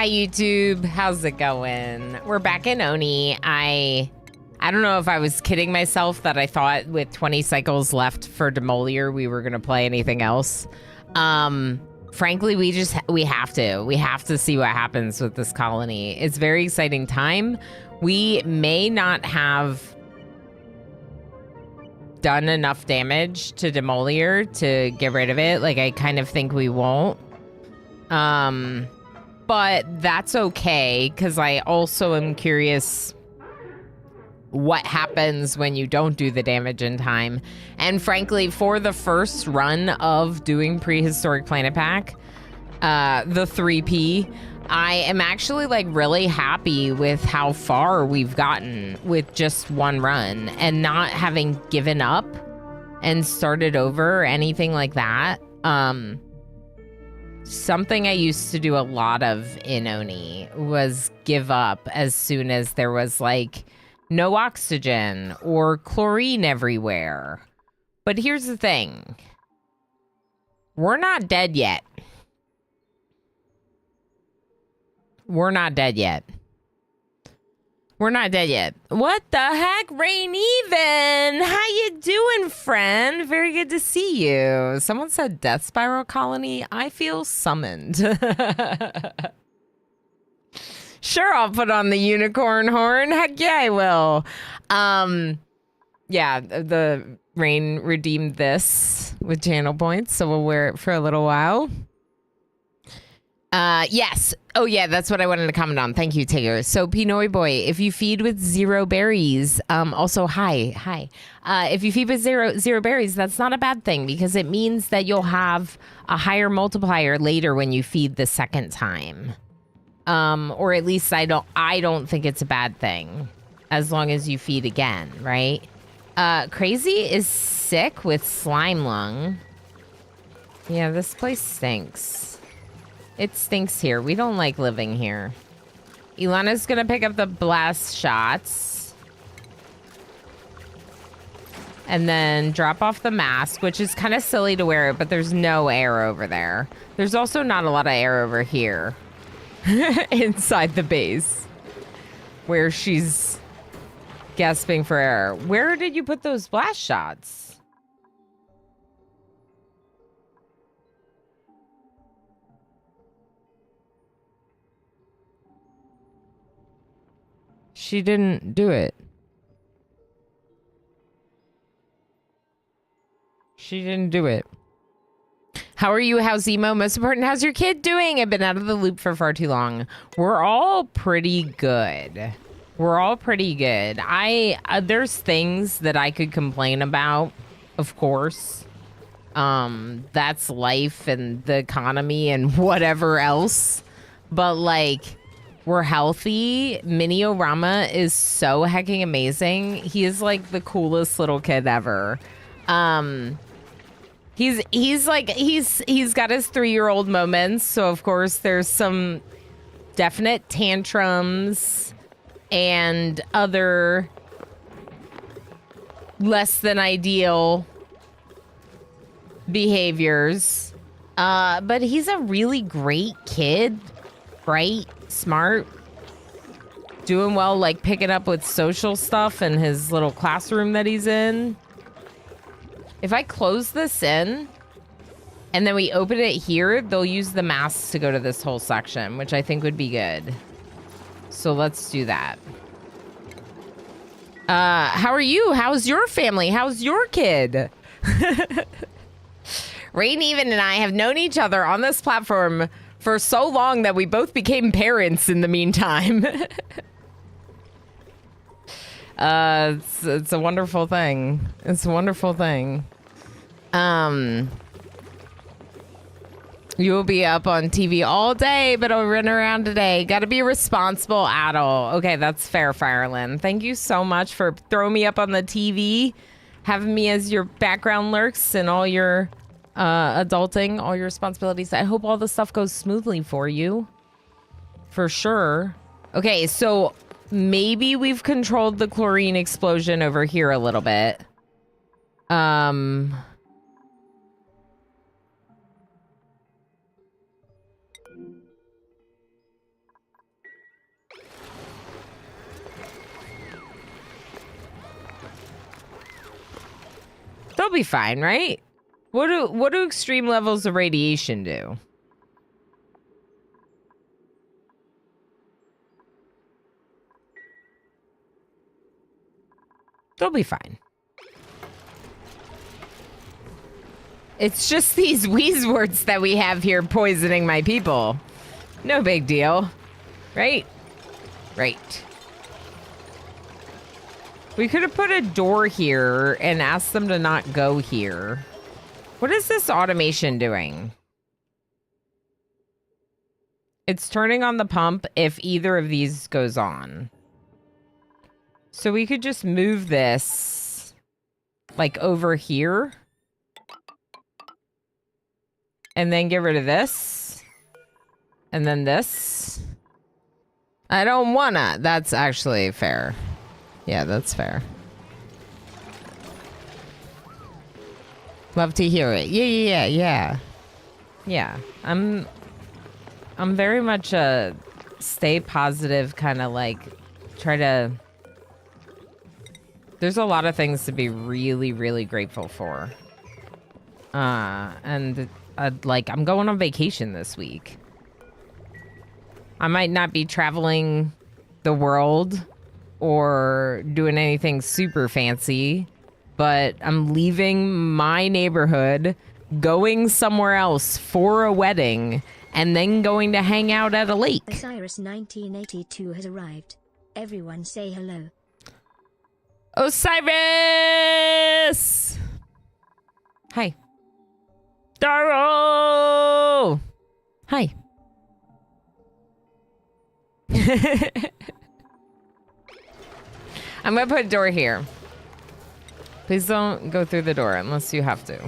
Hi YouTube, how's it going? We're back in Oni. I don't know if I was kidding myself that I thought with 20 cycles left for Demolier we were gonna play anything else. Frankly, we have to see what happens with this colony. It's a very exciting time. We may not have done enough damage to Demolier to get rid of it. Like, I kind of think we won't. But that's okay, because I also am curious what happens when you don't do the damage in time. And frankly, for the first run of doing Prehistoric Planet Pack, the 3P, I am actually like really happy with how far we've gotten with just one run and not having given up and started over or anything like that. Something I used to do a lot of in Oni was give up as soon as there was like no oxygen or chlorine everywhere. But here's the thing. We're not dead yet. We're not dead yet. We're not dead yet. What the heck, Rain Even? How you doing, friend? Very good to see you. Someone said Death Spiral Colony. I feel summoned. Sure, I'll put on the unicorn horn. Heck yeah, I will. Yeah, the Rain redeemed this with channel points, so we'll wear it for a little while. Yes. Oh yeah, that's what I wanted to comment on. Thank you, Taylor. So Pinoy boy, if you feed with 0 berries, also hi. If you feed with zero berries, that's not a bad thing because it means that you'll have a higher multiplier later when you feed the second time. Or at least I don't think it's a bad thing as long as you feed again, right? Crazy is sick with slime lung. Yeah, this place stinks. It stinks here. We don't like living here. Ilana's gonna pick up the blast shots. And then drop off the mask, which is kind of silly to wear it, but there's no air over there. There's also not a lot of air over here. Inside the base. Where she's gasping for air. Where did you put those blast shots? She didn't do it. She didn't do it. How are you? How's Emo? Most important, how's your kid doing? I've been out of the loop for far too long. We're all pretty good. We're all pretty good. There's things that I could complain about, of course. That's life and the economy and whatever else. But like, we're healthy. Mini-O-Rama is so hecking amazing. He is like the coolest little kid ever. He's got his 3-year-old moments, so of course there's some definite tantrums and other less than ideal behaviors. But he's a really great kid, bright, smart, doing well, like picking up with social stuff in his little classroom that he's in. If I close this in and then we open it here, they'll use the masks to go to this whole section, which I think would be good. So let's do that. How are you? How's your family? How's your kid? Rain Even and I have known each other on this platform for so long that we both became parents in the meantime. It's a wonderful thing. It's a wonderful thing. You will be up on TV all day, but I'll run around today. Gotta be a responsible adult. Okay, that's fair, Fireland. Thank you so much for throwing me up on the TV, having me as your background lurks and all your adulting, all your responsibilities. I hope all the stuff goes smoothly for you. For sure. Okay, so maybe we've controlled the chlorine explosion over here a little bit. be fine, right? What do extreme levels of radiation do? They'll be fine. It's just these Weezwords that we have here poisoning my people. No big deal. Right? Right. We could have put a door here and asked them to not go here. What is this automation doing? It's turning on the pump if either of these goes on. So we could just move this like over here. And then get rid of this. And then this. I don't wanna. That's actually fair. Yeah, that's fair. Love to hear it. Yeah. Yeah, I'm very much a stay positive kind of like try to... There's a lot of things to be really, really grateful for. And like I'm going on vacation this week. I might not be traveling the world or doing anything super fancy, but I'm leaving my neighborhood, going somewhere else for a wedding, and then going to hang out at a lake. Osiris 1982 has arrived. Everyone say hello. Osiris! Hi. Daro! Hi. I'm gonna put a door here. Please don't go through the door unless you have to.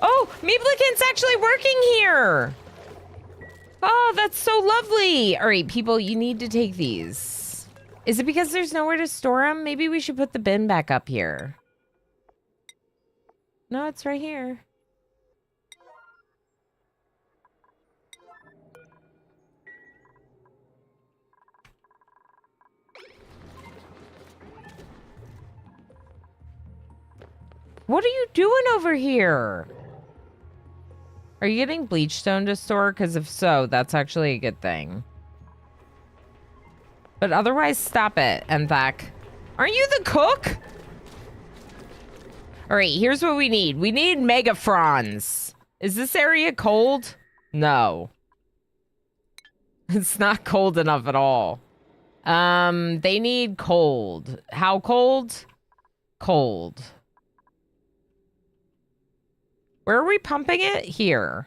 Oh, Meeblicant's actually working here. Oh, that's so lovely. All right, people, you need to take these. Is it because there's nowhere to store them? Maybe we should put the bin back up here. No, it's right here. What are you doing over here? Are you getting bleach stone to store? Because if so, that's actually a good thing. But otherwise, stop it, Enthak. Aren't you the cook? All right, here's what we need. We need megafrons. Is this area cold? No. It's not cold enough at all. They need cold. How cold? Cold. Where are we pumping it? Here.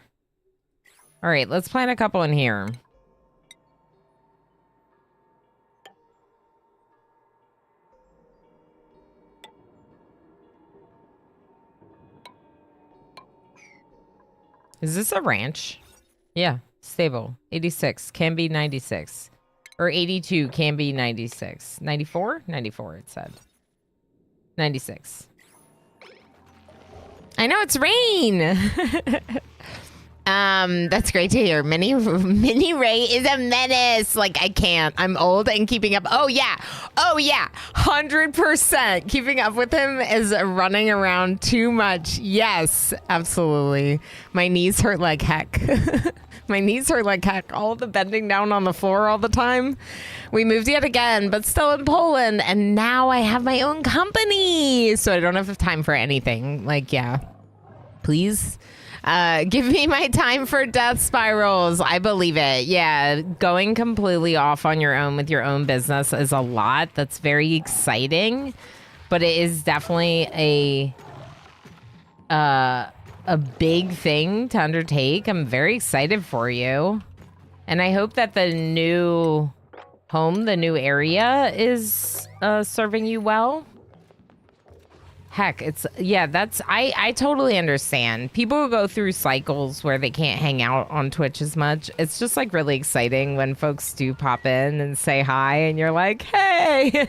All right, let's plant a couple in here. Is this a ranch? Yeah, stable. 86, can be 96. Or 82, can be 96. 94? 94, it said. 96. I know it's rain. That's great to hear. Mini Ray is a menace. Like, I can't. I'm old and keeping up. Oh, yeah. 100%. Keeping up with him is running around too much. Yes, absolutely. My knees hurt like heck. My knees hurt like heck. All the bending down on the floor all the time. We moved yet again, but still in Poland. And now I have my own company. So I don't have time for anything. Like, yeah. Please. Give me my time for death spirals. I believe it. Yeah, going completely off on your own with your own business is a lot. That's very exciting, but it is definitely a big thing to undertake. I'm very excited for you, and I hope that the new home, the new area, is serving you well. Heck, I totally understand. People who go through cycles where they can't hang out on Twitch as much. It's just like really exciting when folks do pop in and say hi and you're like, hey,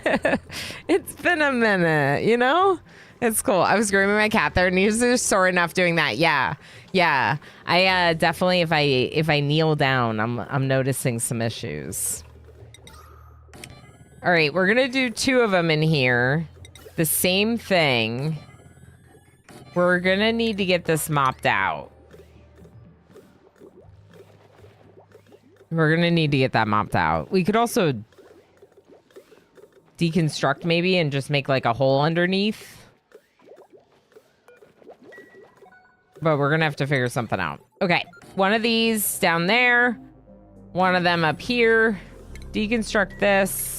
it's been a minute, you know? It's cool. I was grooming my cat there, and he was just sore enough doing that. Yeah, yeah. I definitely, if I kneel down, I'm noticing some issues. All right, we're gonna do 2 of them in here. The same thing. We're gonna need to get this mopped out. We're gonna need to get that mopped out. We could also deconstruct maybe and just make like a hole underneath. But we're gonna have to figure something out. Okay, one of these down there. One of them up here. Deconstruct this.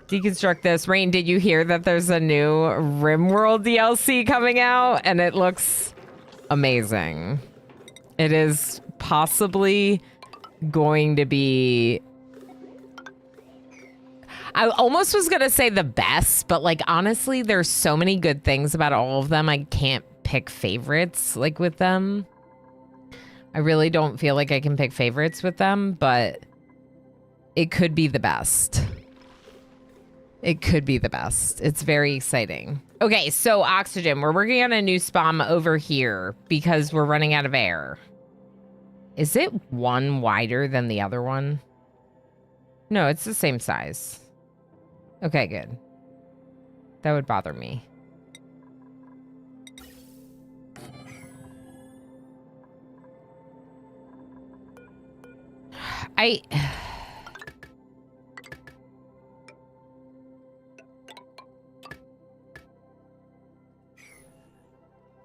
Deconstruct this. Rain, did you hear that there's a new RimWorld DLC coming out? And it looks amazing. It is possibly going to be... I almost was going to say the best, but like honestly, there's so many good things about all of them. I can't pick favorites like with them. I really don't feel like I can pick favorites with them, but it could be the best. It could be the best. It's very exciting. Okay, so oxygen. We're working on a new spawn over here because we're running out of air. Is it one wider than the other one? No, it's the same size. Okay, good. That would bother me. I'm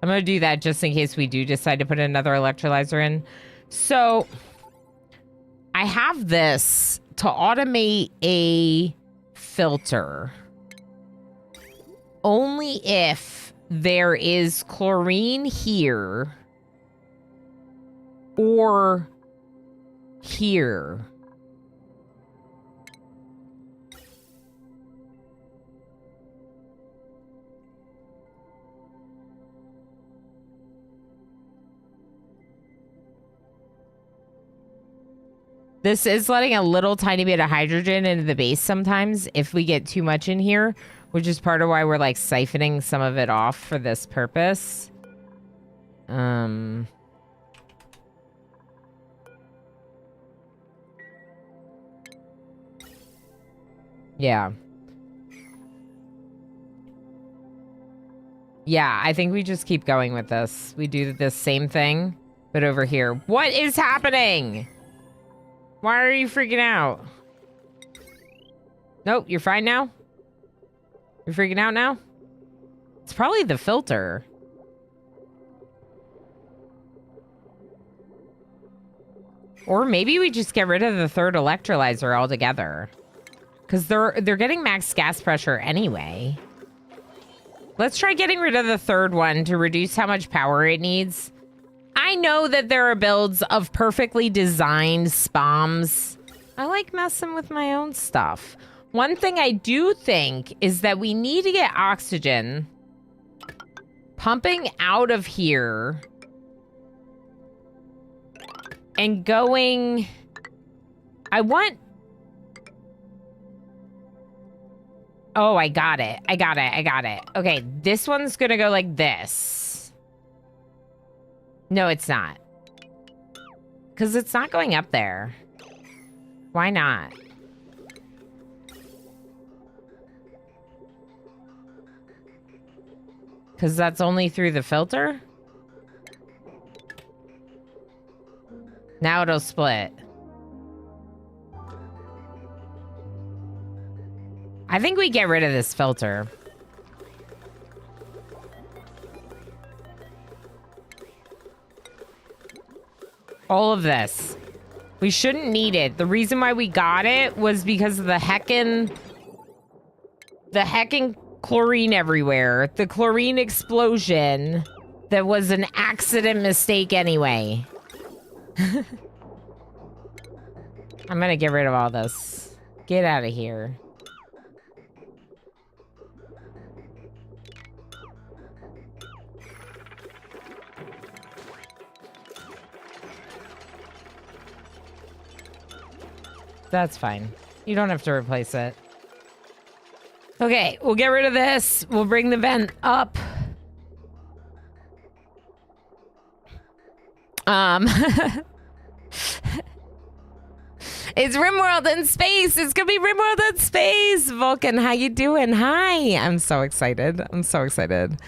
going to do that just in case we do decide to put another electrolyzer in. So I have this to automate a filter only if there is chlorine here or here. This is letting a little tiny bit of hydrogen into the base sometimes if we get too much in here, which is part of why we're like siphoning some of it off for this purpose. Yeah. Yeah, I think we just keep going with this. We do the same thing, but over here. What is happening? Why are you freaking out? Nope, you're fine now? You're freaking out now? It's probably the filter. Or maybe we just get rid of the third electrolyzer altogether. Because they're getting max gas pressure anyway. Let's try getting rid of the third one to reduce how much power it needs. I know that there are builds of perfectly designed spams. I like messing with my own stuff. One thing I do think is that we need to get oxygen pumping out of here and going... I want... Oh, I got it. I got it. Okay, this one's gonna go like this. No, it's not. Because it's not going up there. Why not? Because that's only through the filter? Now it'll split. I think we get rid of this filter. All of this. We shouldn't need it. The reason why we got it was because of the heckin' chlorine everywhere. The chlorine explosion that was an accident mistake anyway. I'm gonna get rid of all this. Get out of here. That's fine. You don't have to replace it. Okay, we'll get rid of this. We'll bring the vent up. It's RimWorld in space. It's gonna be RimWorld in space. Vulcan, how you doing? Hi. I'm so excited. I'm so excited.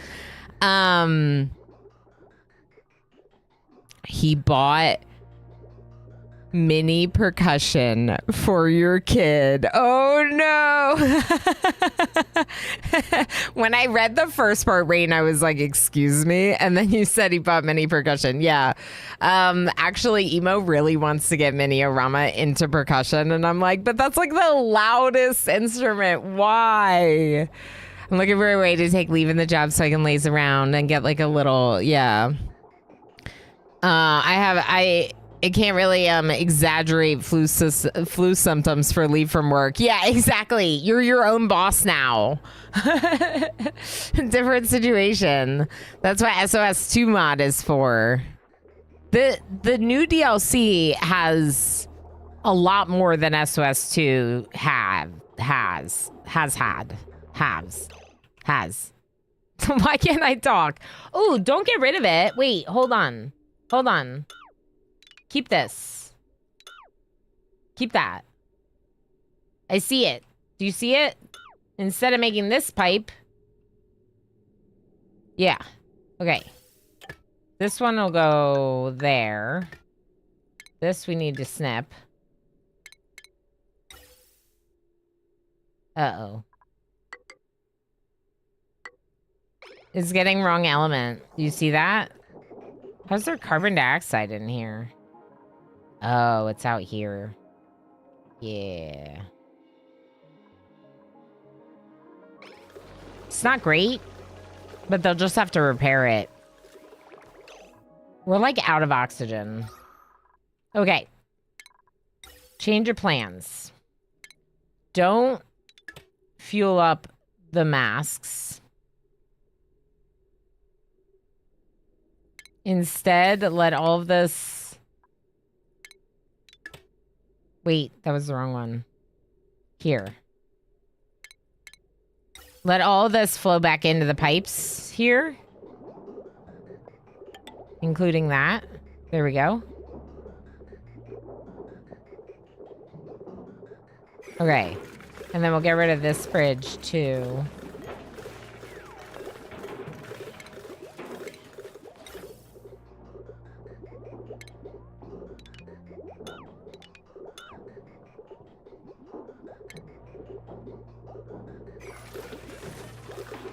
He bought mini percussion for your kid. Oh no. When I read the first part, Rain, I was like, excuse me. And then you said he bought mini percussion. Yeah. Actually, Emo really wants to get Mini-orama into percussion. And I'm like, but that's like the loudest instrument. Why? I'm looking for a way to take leave in the job so I can laze around and get like a little, yeah. I can't really exaggerate flu symptoms for leave from work. Yeah, exactly. You're your own boss now. Different situation. That's what SOS2 mod is for. The new DLC has a lot more than SOS2 has. Why can't I talk? Oh, don't get rid of it. Wait, hold on. Hold on. Keep this. Keep that. I see it. Do you see it? Instead of making this pipe. Yeah. Okay. This one will go there. This we need to snip. Uh-oh. It's getting wrong element. You see that? How's there carbon dioxide in here? Oh, it's out here. Yeah. It's not great, but they'll just have to repair it. We're like out of oxygen. Okay. Change of plans. Don't fuel up the masks. Instead, let all of this... Wait, that was the wrong one. Here. Let all of this flow back into the pipes here. Including that. There we go. Okay. And then we'll get rid of this fridge, too.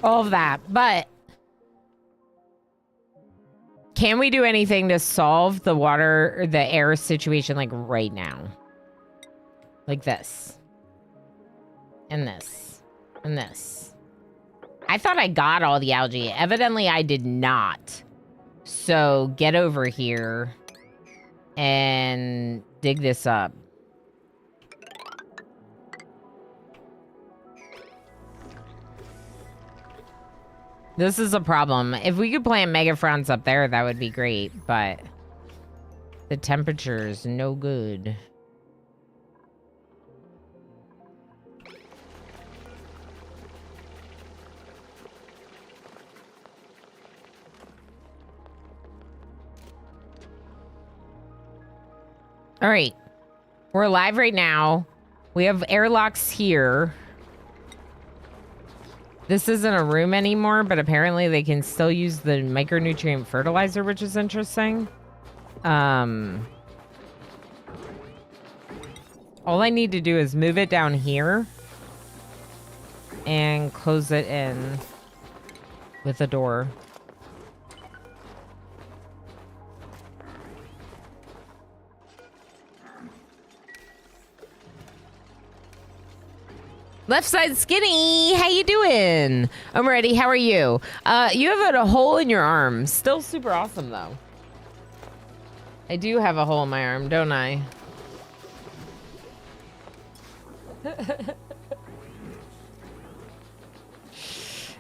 All of that, but can we do anything to solve the water or the air situation like right now? Like this. And this. And this. I thought I got all the algae. Evidently I did not. So get over here and dig this up. This is a problem. If we could plant megafrons up there, that would be great, but the temperature is no good. All right. We're live right now. We have airlocks here. This isn't a room anymore, but apparently they can still use the micronutrient fertilizer, which is interesting. All I need to do is move it down here and close it in with a door. Left side skinny, how you doing? I'm ready, how are you? You have a hole in your arm. Still super awesome, though. I do have a hole in my arm, don't I?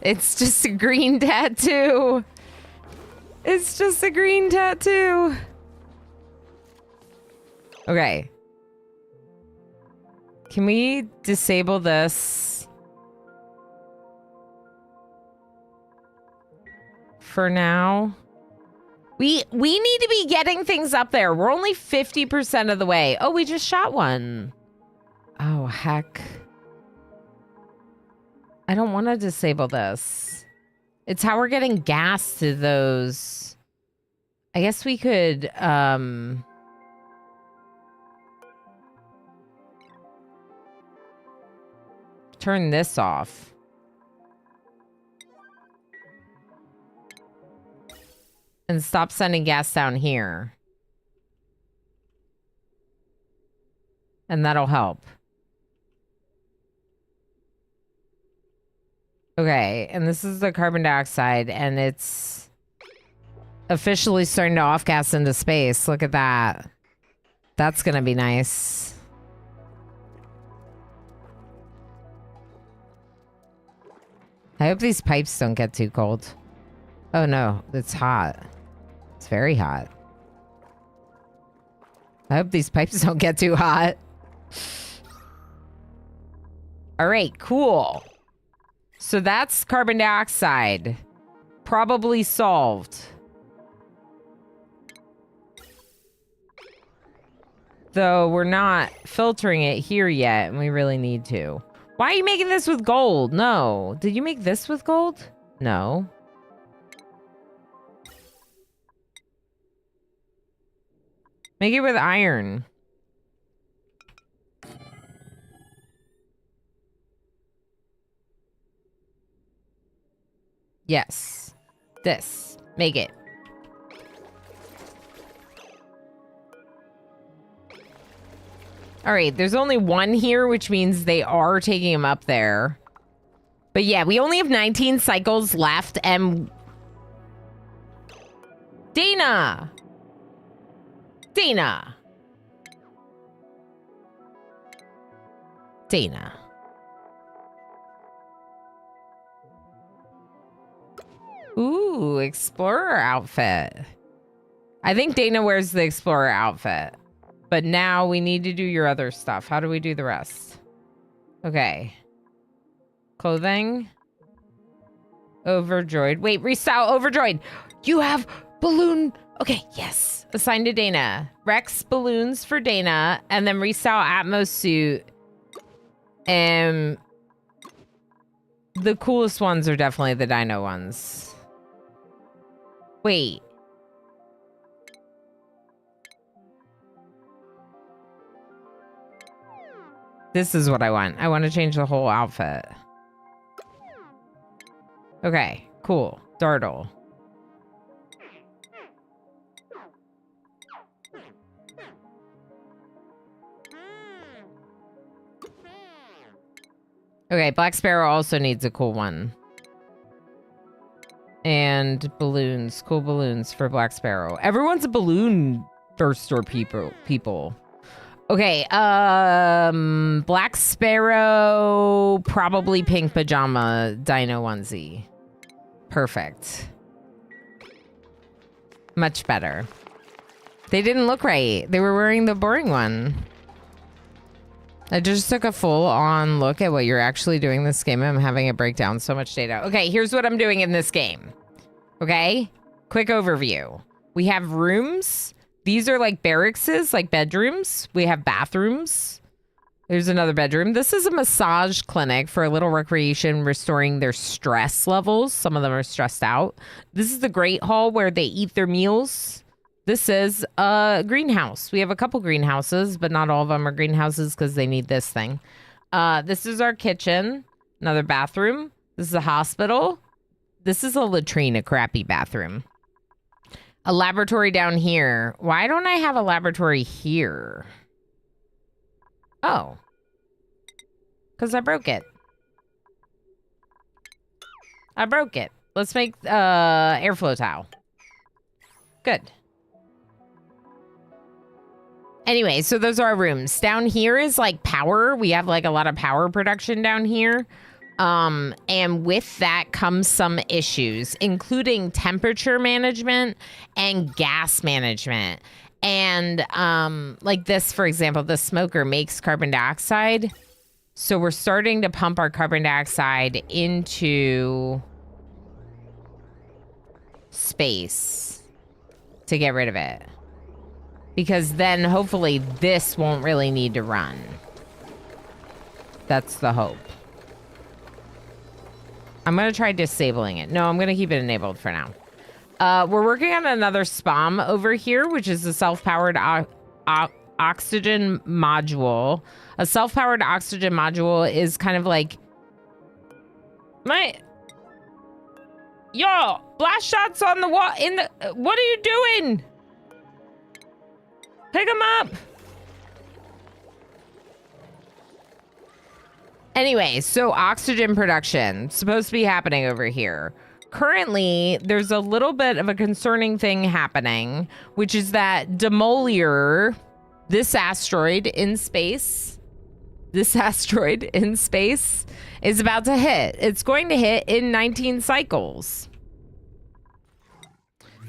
It's just a green tattoo. It's just a green tattoo. Okay. Can we disable this for now. We need to be getting things up there. We're only 50% of the way. Oh, we just shot one. Oh, heck. I don't want to disable this. It's how we're getting gas to those. I guess we could, turn this off. And stop sending gas down here. And that'll help. Okay, and this is the carbon dioxide, and it's officially starting to off-gas into space. Look at that. That's gonna be nice. I hope these pipes don't get too cold. Oh no, it's hot. It's very hot. I hope these pipes don't get too hot. All right, cool. So that's carbon dioxide. Probably solved. Though we're not filtering it here yet, and we really need to. Why are you making this with gold? No. Did you make this with gold? No. Make it with iron. Yes. This. Make it. All right, there's only one here, which means they are taking him up there. But yeah, we only have 19 cycles left, and... Dana! Dana! Dana. Ooh, explorer outfit. I think Dana wears the explorer outfit. But now we need to do your other stuff. How do we do the rest? Okay. Clothing. Overjoyed. Wait, restyle overjoyed. You have balloon. Okay, yes. Assigned to Dana. Rex balloons for Dana. And then restyle Atmos suit. And the coolest ones are definitely the dino ones. Wait. This is what I want. I want to change the whole outfit. Okay, cool. Dartle. Okay, Black Sparrow also needs a cool one. And balloons. Cool balloons for Black Sparrow. Everyone's a balloon thirster people. Okay, Black Sparrow, probably pink pajama dino onesie. Perfect. Much better. They didn't look right. They were wearing the boring one. I just took a full-on look at what you're actually doing in this game. I'm having a breakdown. So much data. Okay, here's what I'm doing in this game. Okay? Quick overview. We have rooms. These are like barracks, like bedrooms. We have bathrooms. There's another bedroom. This is a massage clinic for a little recreation, restoring their stress levels. Some of them are stressed out. This is the Great Hall where they eat their meals. This is a greenhouse. We have a couple greenhouses, but not all of them are greenhouses because they need this thing. This is our kitchen. Another bathroom. This is a hospital. This is a latrine, a crappy bathroom. A laboratory down here. Why don't I have a laboratory here? Oh. Because I broke it. I broke it. Let's make airflow towel. Good. Anyway, so those are our rooms. Down here is like power. We have like a lot of power production down here. And with that comes some issues, including temperature management and gas management. And like this, for example, the smoker makes carbon dioxide. So we're starting to pump our carbon dioxide into space to get rid of it. Because then hopefully this won't really need to run. That's the hope. I'm going to try disabling it. No, I'm going to keep it enabled for now. We're working on another SPOM over here, which is a self-powered oxygen module. A self-powered oxygen module is kind of like... Yo, blast shots on the wall. What are you doing? Pick them up. Anyway, so oxygen production supposed to be happening over here. Currently, there's a little bit of a concerning thing happening, which is that Demolier, this asteroid in space, is about to hit. It's going to hit in 19 cycles.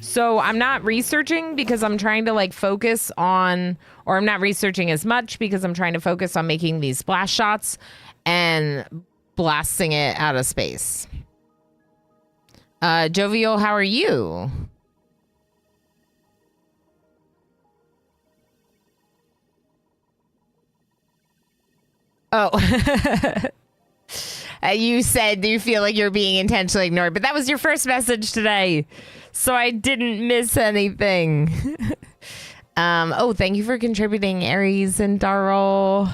So I'm not researching because I'm trying to like focus on, or I'm not researching as much because I'm trying to focus on making these blast shots and blasting it out of space. Jovial, how are you? Oh. You said you feel like you're being intentionally ignored, but that was your first message today, so I didn't miss anything. Oh, thank you for contributing, Aries and Darrell.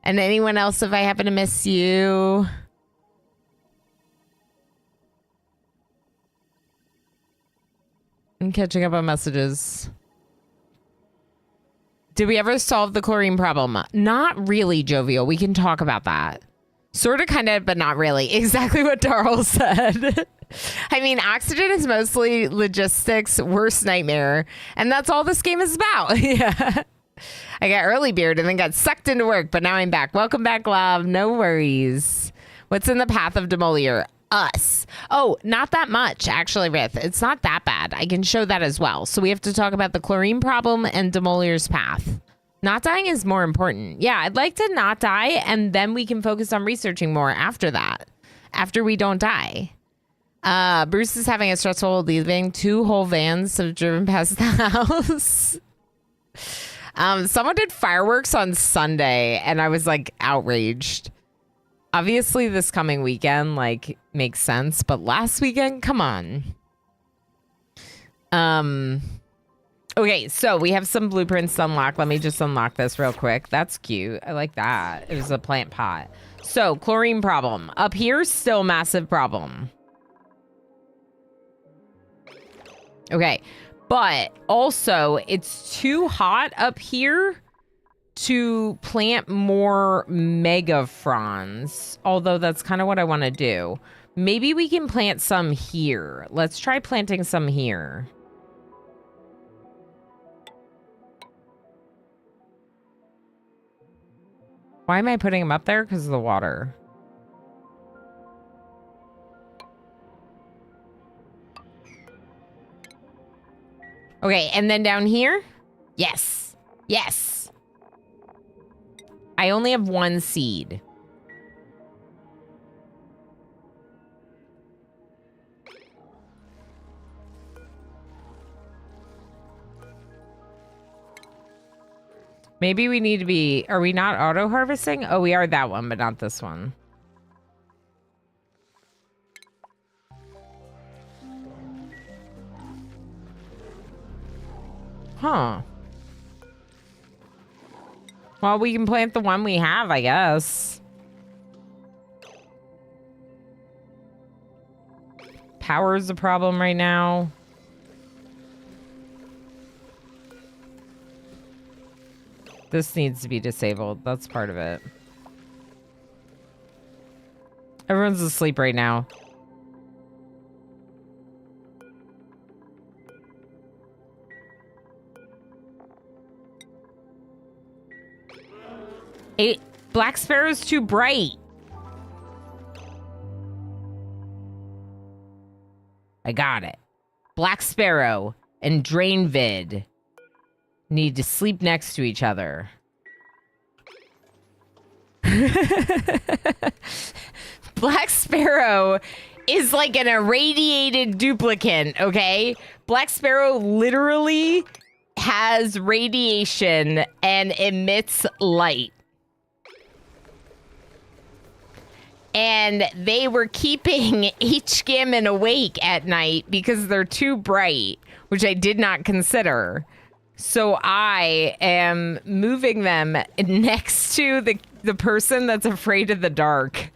And anyone else if I happen to miss you. I'm catching up on messages. Did we ever solve the chlorine problem? Not really, Jovial. We can talk about that. Sort of, kind of, but not really. Exactly what Darrell said. I mean, oxygen is mostly logistics, worst nightmare. And that's all this game is about. Yeah. I got early beard and then got sucked into work, but now I'm back. Welcome back, love. No worries. What's in the path of Demolier? Us. Oh, not that much, actually, Rith. It's not that bad. I can show that as well. So we have to talk about the chlorine problem and Demolier's path. Not dying is more important. Yeah, I'd like to not die, and then we can focus on researching more after that. After we don't die. Bruce is having a stressful leaving. 2 whole vans have driven past the house. Someone did fireworks on Sunday, and I was, like, outraged. Obviously, this coming weekend, like, makes sense, but last weekend, come on. Okay, so we have some blueprints to unlock. Let me just unlock this real quick. That's cute. I like that. It was a plant pot. So, chlorine problem. Up here, still massive problem. Okay, but also, it's too hot up here to plant more mega fronds, although that's kind of what I want to do. Maybe we can plant some here. Let's try planting some here. Why am I putting them up there? Because of the water. Okay, and then down here? Yes. Yes. I only have 1 seed. Maybe we need to be... Are we not auto-harvesting? Oh, we are that one, but not this one. Huh. Well, we can plant the one we have, I guess. Power is a problem right now. This needs to be disabled. That's part of it. Everyone's asleep right now. Black Sparrow's too bright. I got it. Black Sparrow and Drainvid need to sleep next to each other. Black Sparrow is like an irradiated duplicate, okay? Black Sparrow literally has radiation and emits light. And they were keeping H. Gammon awake at night because they're too bright, which I did not consider. So I am moving them next to the person that's afraid of the dark.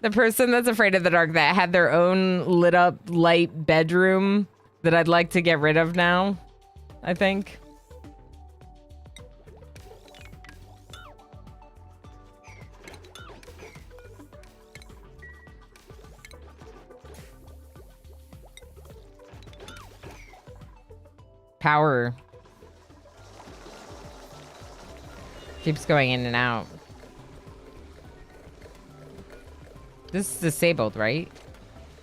The person that's afraid of the dark that had their own lit up light bedroom that I'd like to get rid of now, I think. Power keeps going in and out. This is disabled, right?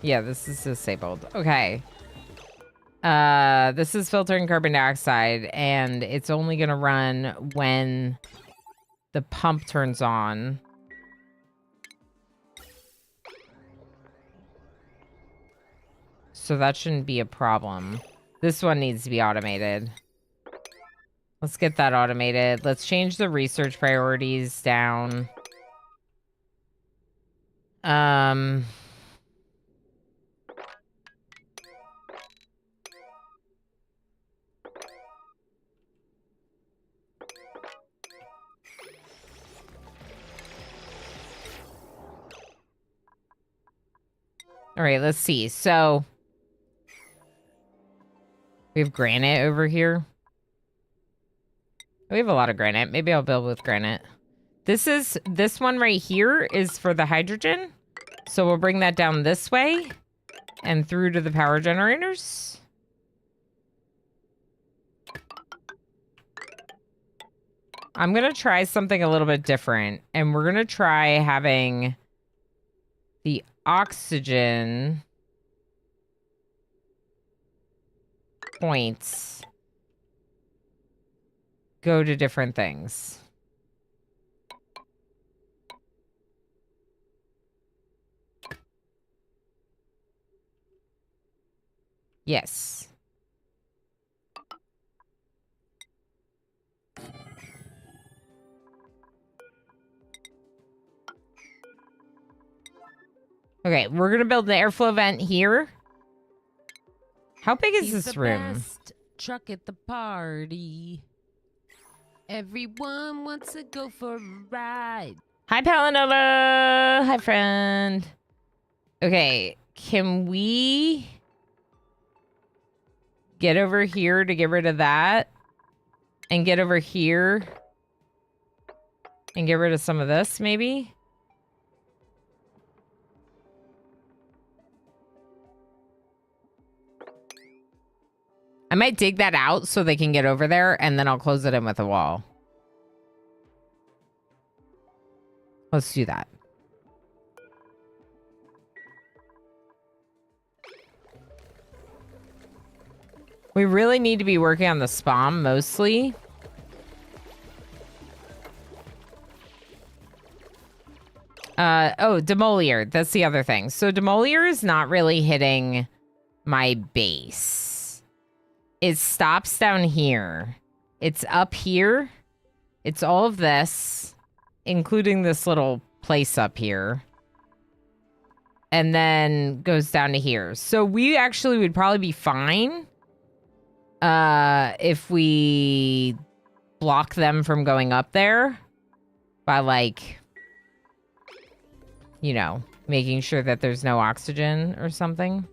Yeah, this is disabled. Okay. This is filtering carbon dioxide, and it's only gonna run when the pump turns on. So that shouldn't be a problem. This one needs to be automated. Let's get that automated. Let's change the research priorities down. All right, let's see. So we have granite over here. We have a lot of granite. Maybe I'll build with granite. This one right here is for the hydrogen. So we'll bring that down this way and through to the power generators. I'm going to try something a little bit different. And we're going to try having the oxygen points go to different things. Yes. Okay, we're gonna build an airflow vent here. How big is this room? Best truck at the party. Everyone wants to go for a ride. Hi, Palanova. Hi, friend. Okay, can we get over here to get rid of that? And get over here and get rid of some of this, maybe? I might dig that out so they can get over there, and then I'll close it in with a wall. Let's do that. We really need to be working on the spawn mostly. Oh, Demolier. That's the other thing. So Demolier is not really hitting my base. It stops down here. It's up here. It's all of this, including this little place up here. And then goes down to here. So we actually would probably be fine if we block them from going up there by, like, you know, making sure that there's no oxygen or something.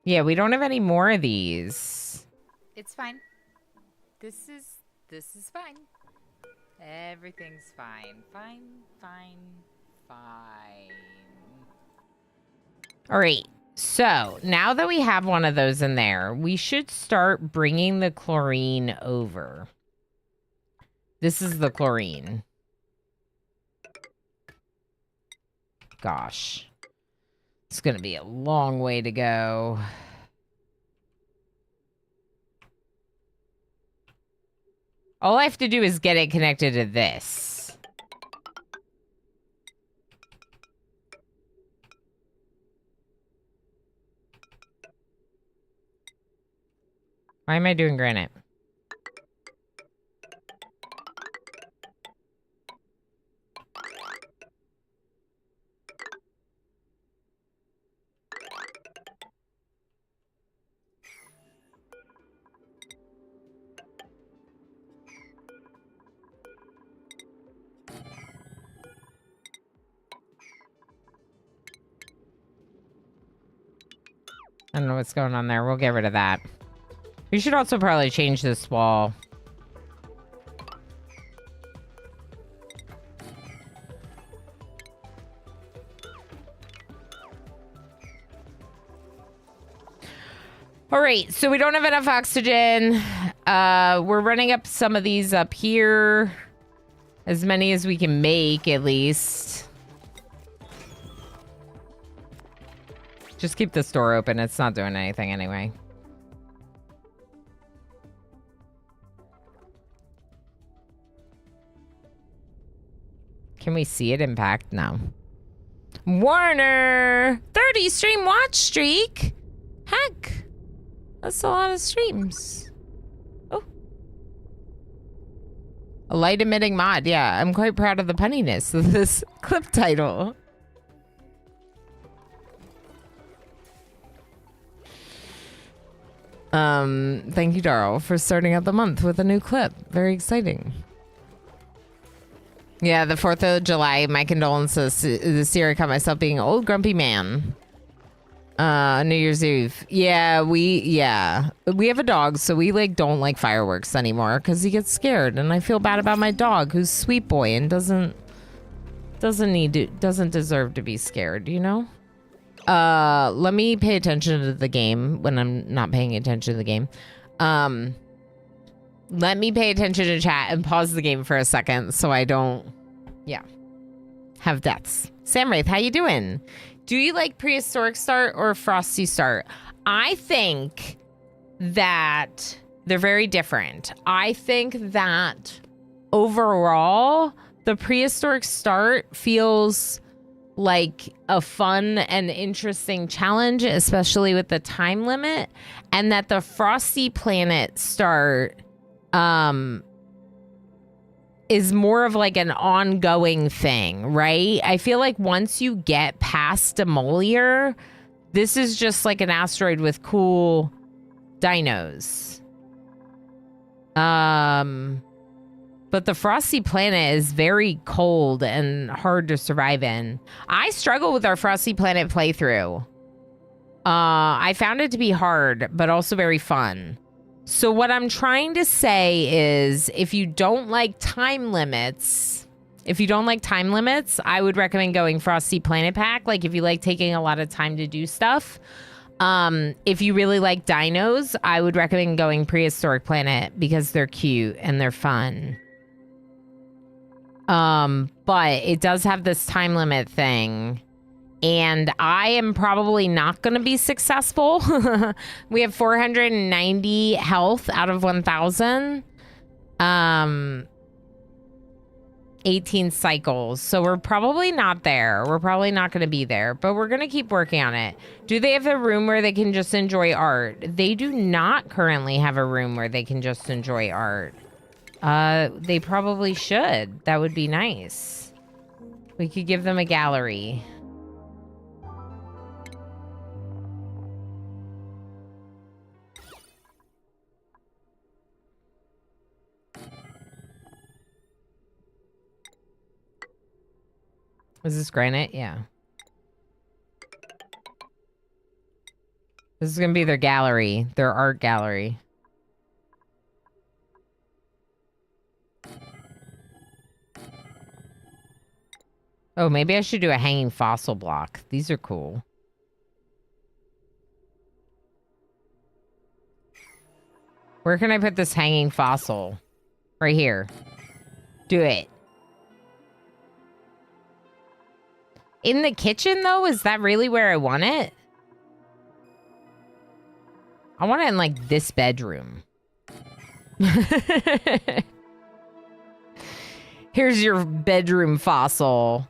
Yeah, we don't have any more of these. It's fine. This is fine. Everything's fine. Fine. All right. So now that we have one of those in there, we should start bringing the chlorine over. This is the chlorine. Gosh. It's going to be a long way to go. All I have to do is get it connected to this. Why am I doing granite? I don't know what's going on there. We'll get rid of that. We should also probably change this wall. All right, so we don't have enough oxygen. We're running up some of these up here. As many as we can make, at least. Just keep this door open. It's not doing anything anyway. Can we see it impact? No. Warner! 30 stream watch streak? Heck. That's a lot of streams. Oh. A light emitting mod. Yeah, I'm quite proud of the punniness of this clip title. Thank you, Darl, for starting out the month with a new clip. Very exciting. Yeah, the 4th of July, my condolences. This year I caught myself being an old grumpy man. New Year's Eve. Yeah, we have a dog, so we like don't like fireworks anymore because he gets scared, and I feel bad about my dog who's sweet boy and doesn't deserve to be scared, you know? Let me pay attention to the game when I'm not paying attention to the game. Let me pay attention to chat and pause the game for a second so I don't, have deaths. Sam Wraith, how you doing? Do you like prehistoric start or frosty start? I think that they're very different. I think that overall, the prehistoric start feels like a fun and interesting challenge, especially with the time limit, and that the frosty planet start is more of like an ongoing thing, right? I feel like once you get past Demolier, this is just like an asteroid with cool dinos. But the frosty planet is very cold and hard to survive in. I struggle with our frosty planet playthrough. I found it to be hard, but also very fun. So what I'm trying to say is if you don't like time limits, I would recommend going Frosty Planet Pack. Like if you like taking a lot of time to do stuff. If you really like dinos, I would recommend going Prehistoric Planet because they're cute and they're fun. But it does have this time limit thing. And I am probably not going to be successful. We have 490 health out of 1,000. 18 cycles. So we're probably not there. We're probably not going to be there. But we're going to keep working on it. Do they have a room where they can just enjoy art? They do not currently have a room where they can just enjoy art. They probably should. That would be nice. We could give them a gallery. Is this granite? Yeah. This is going to be their gallery, their art gallery. Oh, maybe I should do a hanging fossil block. These are cool. Where can I put this hanging fossil? Right here. Do it. In the kitchen, though? Is that really where I want it? I want it in, like, this bedroom. Here's your bedroom fossil.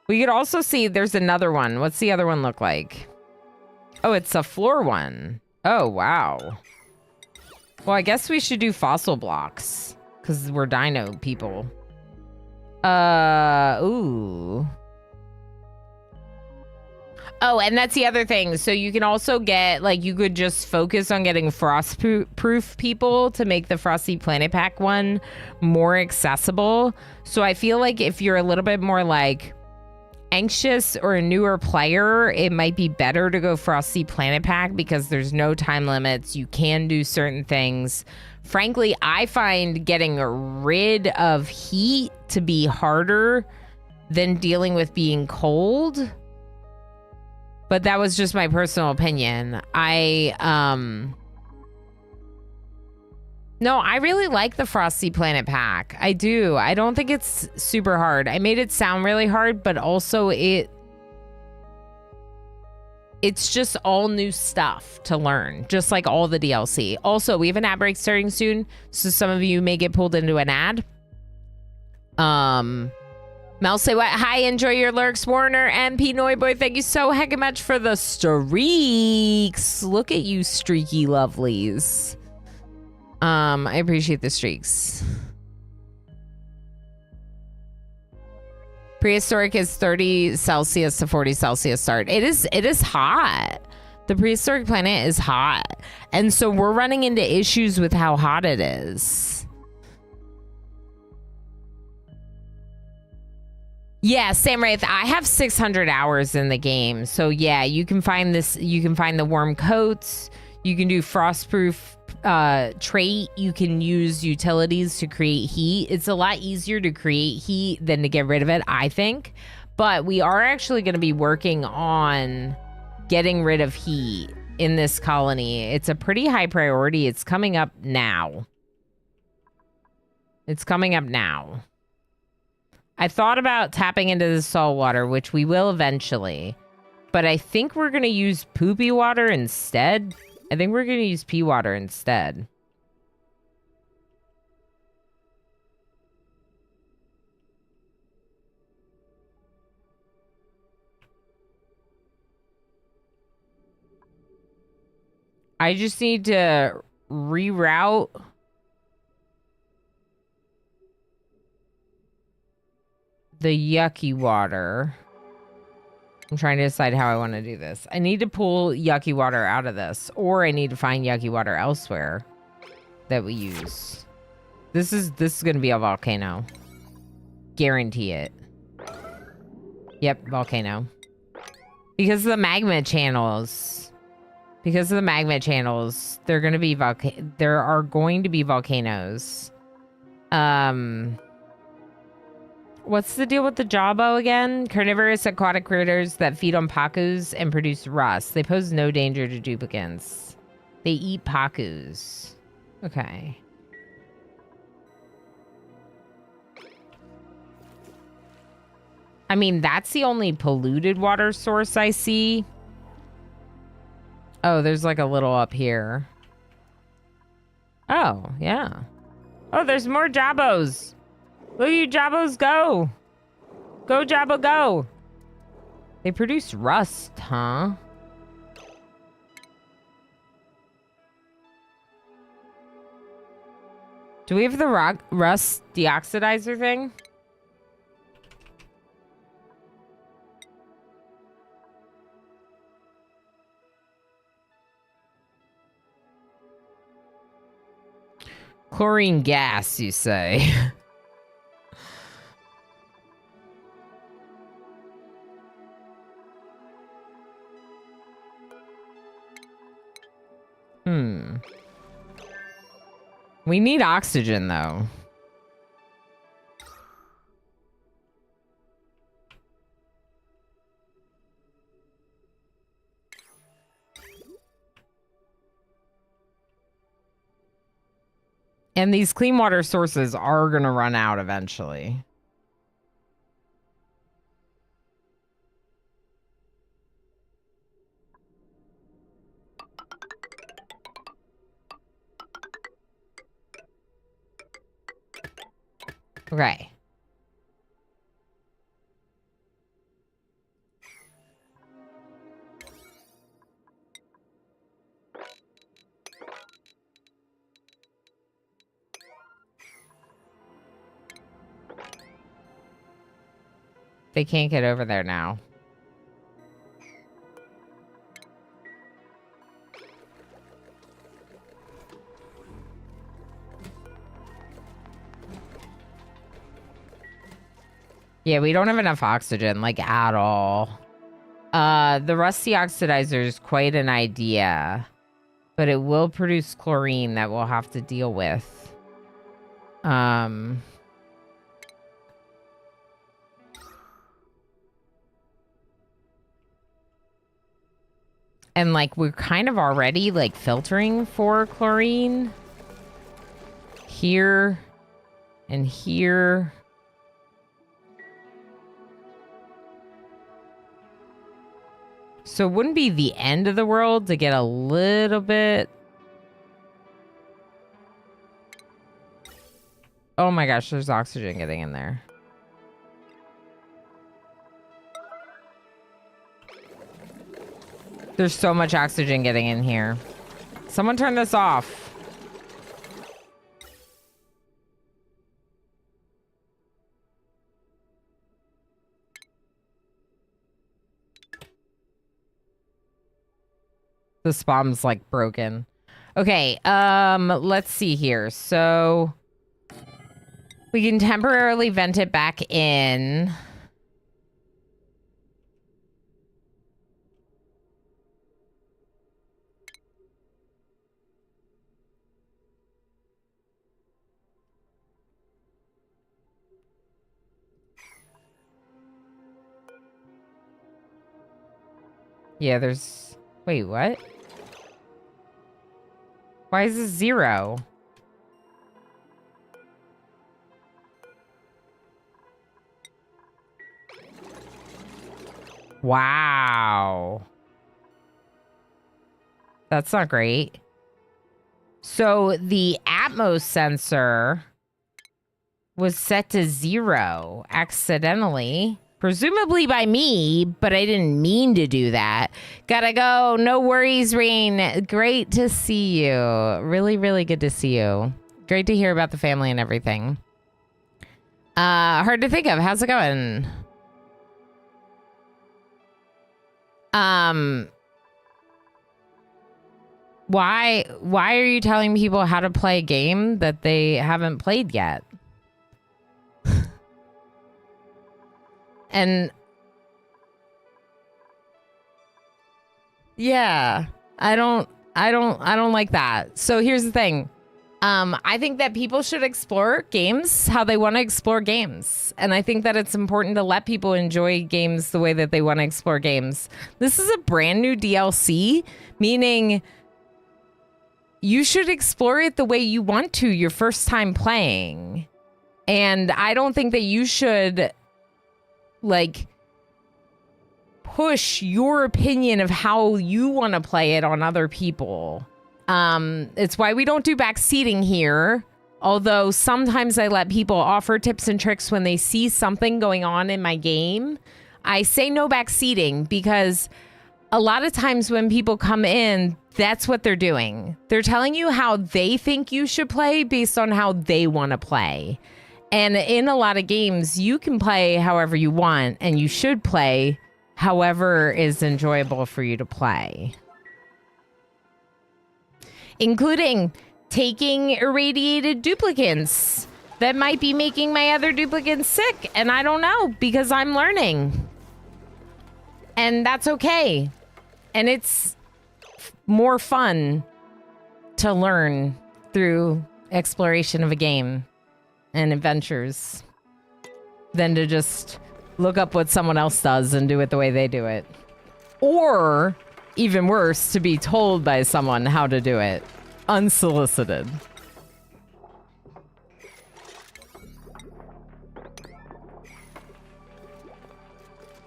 We could also see there's another one. What's the other one look like? Oh, it's a floor one. Oh, wow. Well, I guess we should do fossil blocks because we're dino people. Ooh. Oh, and that's the other thing. So you can also get, like, you could just focus on getting frost-proof people to make the Frosty Planet Pack one more accessible. So I feel like if you're a little bit more, like, anxious or a newer player, it might be better to go Frosty Planet Pack because there's no time limits. You can do certain things. Frankly, I find getting rid of heat to be harder than dealing with being cold. But that was just my personal opinion. No, I really like the Frosty Planet Pack. I do. I don't think it's super hard. I made it sound really hard, but also it's just all new stuff to learn, just like all the DLC. Also, we have an ad break starting soon, so some of you may get pulled into an ad. Mel, say what? Hi, enjoy your lurks. Warner, MP Noiboy, thank you so heckin' much for the streaks. Look at you, streaky lovelies. I appreciate the streaks. Prehistoric is 30 Celsius to 40 Celsius start. It is hot. The prehistoric planet is hot. And so we're running into issues with how hot it is. Yeah, Sam Wraith, I have 600 hours in the game. So yeah, you can find this. You can find the warm coats. You can do frostproof trait. You can use utilities to create heat. It's a lot easier to create heat than to get rid of it, I think. But we are actually going to be working on getting rid of heat in this colony. It's a pretty high priority. It's coming up now. It's coming up now. I thought about tapping into the salt water, which we will eventually. But I think we're going to use poopy water instead. I think we're going to use pea water instead. I just need to reroute the yucky water. I'm trying to decide how I want to do this. I need to pull yucky water out of this, or I need to find yucky water elsewhere that we use. This is going to be a volcano. Guarantee it. Yep, volcano. Because of the magma channels. Because of the magma channels, there are going to be volcanoes. What's the deal with the Jawbo again? Carnivorous aquatic critters that feed on pacus and produce rust. They pose no danger to duplicants. They eat pacus. Okay. I mean, that's the only polluted water source I see. Oh, there's like a little up here. Oh, yeah. Oh, there's more Jabos. Look at you Jabos go. Go Jabbo go. They produce rust, huh? Do we have the rust deoxidizer thing? Chlorine gas, you say? We need oxygen, though. And these clean water sources are going to run out eventually. Okay. They can't get over there now. Yeah, we don't have enough oxygen, like, at all. The rusty oxidizer is quite an idea, but it will produce chlorine that we'll have to deal with. And, like, we're kind of already, like, filtering for chlorine. Here and here. So it wouldn't be the end of the world to get a little bit. Oh my gosh, there's oxygen getting in there. There's so much oxygen getting in here. Someone turn this off. The spawn's like broken. Okay, let's see here. So we can temporarily vent it back in. Yeah, there's... Wait, what? Why is this 0? Wow. That's not great. So the Atmos sensor was set to 0 accidentally. Presumably by me, but I didn't mean to do that. Gotta go. No worries, Rain. Great to see you. Really, really good to see you. Great to hear about the family and everything. Hard to think of. How's it going? Why are you telling people how to play a game that they haven't played yet? And yeah, I don't like that. So here's the thing. I think that people should explore games how they want to explore games. And I think that it's important to let people enjoy games the way that they want to explore games. This is a brand new DLC, meaning you should explore it the way you want to your first time playing. And I don't think that you should like push your opinion of how you want to play it on other people. It's why we don't do backseating here. Although sometimes I let people offer tips and tricks when they see something going on in my game. I say no backseating because a lot of times when people come in, that's what they're doing. They're telling you how they think you should play based on how they want to play. And in a lot of games, you can play however you want, and you should play however is enjoyable for you to play. Including taking irradiated duplicants that might be making my other duplicants sick, and I don't know because I'm learning. And that's okay. And it's more fun to learn through exploration of a game and adventures than to just look up what someone else does and do it the way they do it. Or, even worse, to be told by someone how to do it, unsolicited.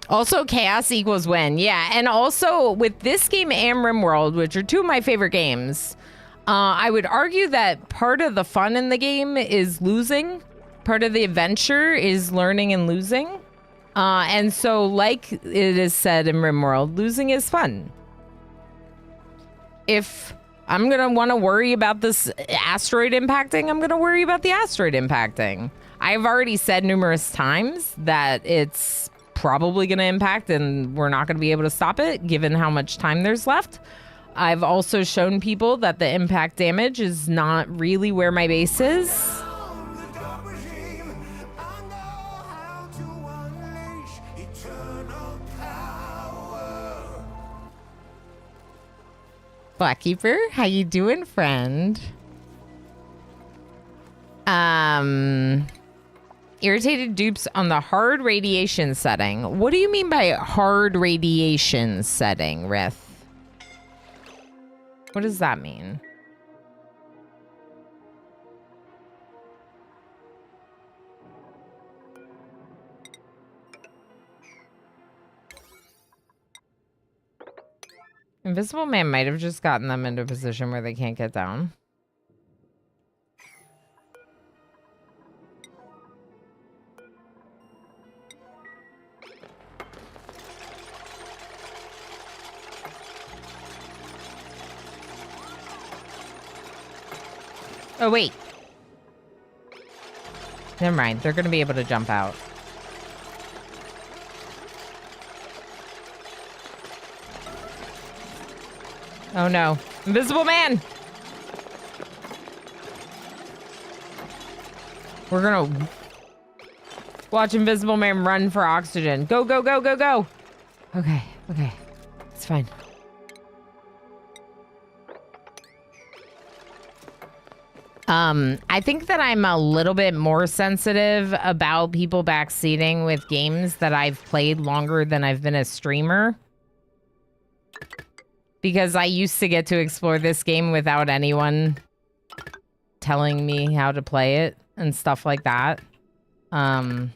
Also, chaos equals win. Yeah, and also with this game and RimWorld, which are two of my favorite games, I would argue that part of the fun in the game is losing. Part of the adventure is learning and losing. And so, like it is said in RimWorld, losing is fun. If I'm going to want to worry about this asteroid impacting, I'm going to worry about the asteroid impacting. I've already said numerous times that it's probably going to impact and we're not going to be able to stop it given how much time there's left. I've also shown people that the impact damage is not really where my base is. Blackkeeper, how you doing, friend? Irritated dupes on the hard radiation setting. What do you mean by hard radiation setting, Rith? What does that mean? Invisible Man might have just gotten them into a position where they can't get down. Oh, wait. Never mind. They're going to be able to jump out. Oh, no. Invisible Man! We're going to watch Invisible Man run for oxygen. Go, go, go, go, go! Okay, okay. It's fine. I think that I'm a little bit more sensitive about people backseating with games that I've played longer than I've been a streamer. Because I used to get to explore this game without anyone telling me how to play it and stuff like that. I'm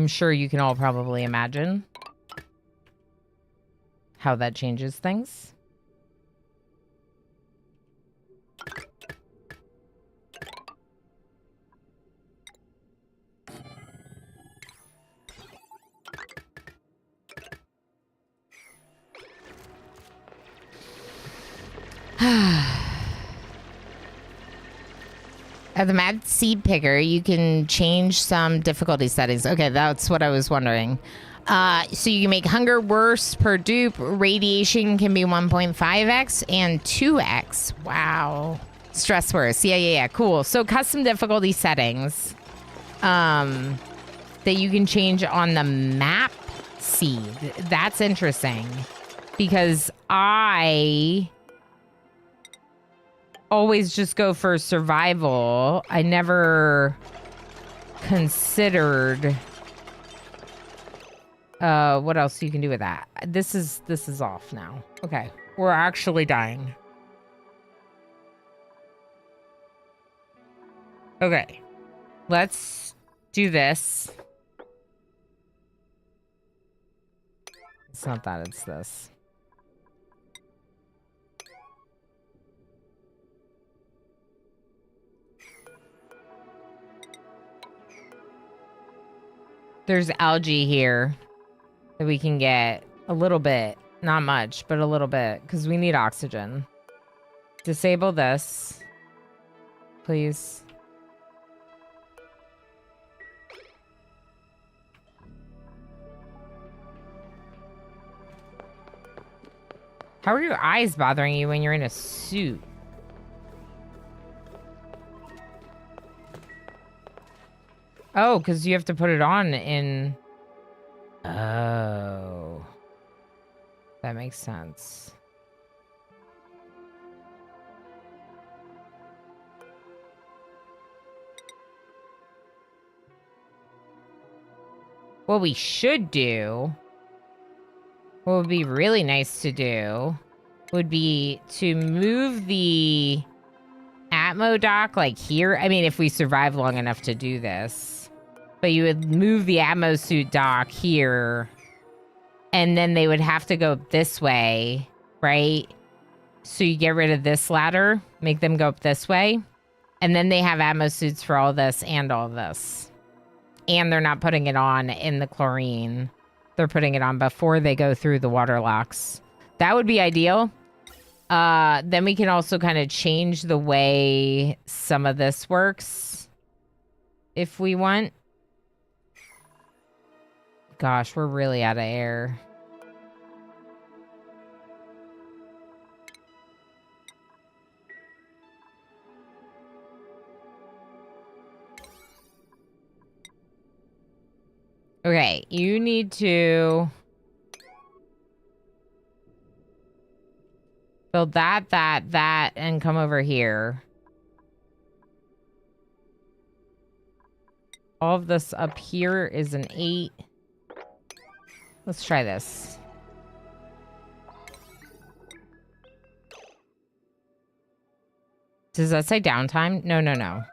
sure you can all probably imagine how that changes things. At the Mad Seed Picker, you can change some difficulty settings. Okay, that's what I was wondering. So you can make hunger worse per dupe. Radiation can be 1.5x and 2x. Wow. Stress worse. Yeah. Cool. So custom difficulty settings that you can change on the map seed. That's interesting because I always just go for survival. I never considered what else you can do with that. This is off now. Okay, we're actually dying. Okay, let's do this. It's not that, it's this. There's algae here that we can get a little bit. Not much, but a little bit, because we need oxygen. Disable this, please. How are your eyes bothering you when you're in a suit? Oh, because you have to put it on in... Oh. That makes sense. What we should do, what would be really nice to do, would be to move the Atmo dock like here. I mean, if we survive long enough to do this. But you would move the Atmo suit dock here. And then they would have to go this way, right? So you get rid of this ladder, make them go up this way. And then they have Atmo suits for all this and all this. And they're not putting it on in the chlorine. They're putting it on before they go through the water locks. That would be ideal. Then we can also kind of change the way some of this works. If we want. gosh, we're really out of air. Okay, you need to build that, and come over here. All of this up here is an 8. Let's try this. Does that say downtime? No, no, no.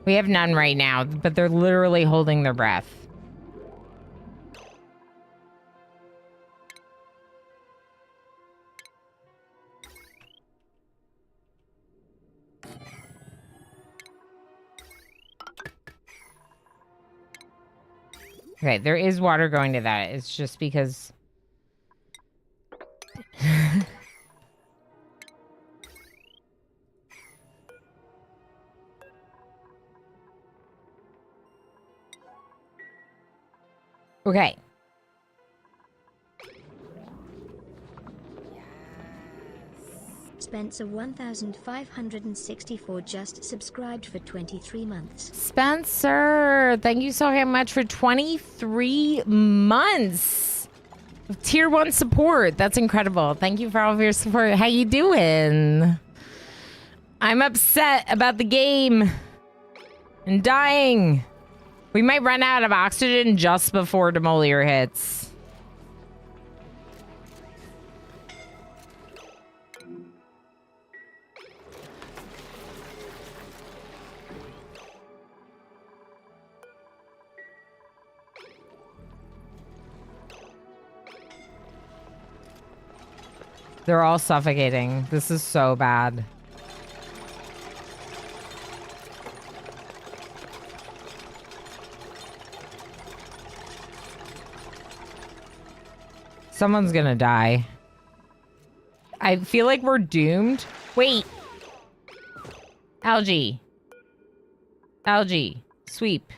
We have none right now, but they're literally holding their breath. Okay, there is water going to that. It's just because... Okay. Spencer 1564 just subscribed for 23 months. Spencer, thank you so very much for 23 months of tier 1 support. That's incredible. Thank you for all of your support. How you doing? I'm upset about the game and dying. We might run out of oxygen just before Demolier hits. They're all suffocating. This is so bad. Someone's gonna die. I feel like we're doomed. Wait. Algae. Algae. Sweep.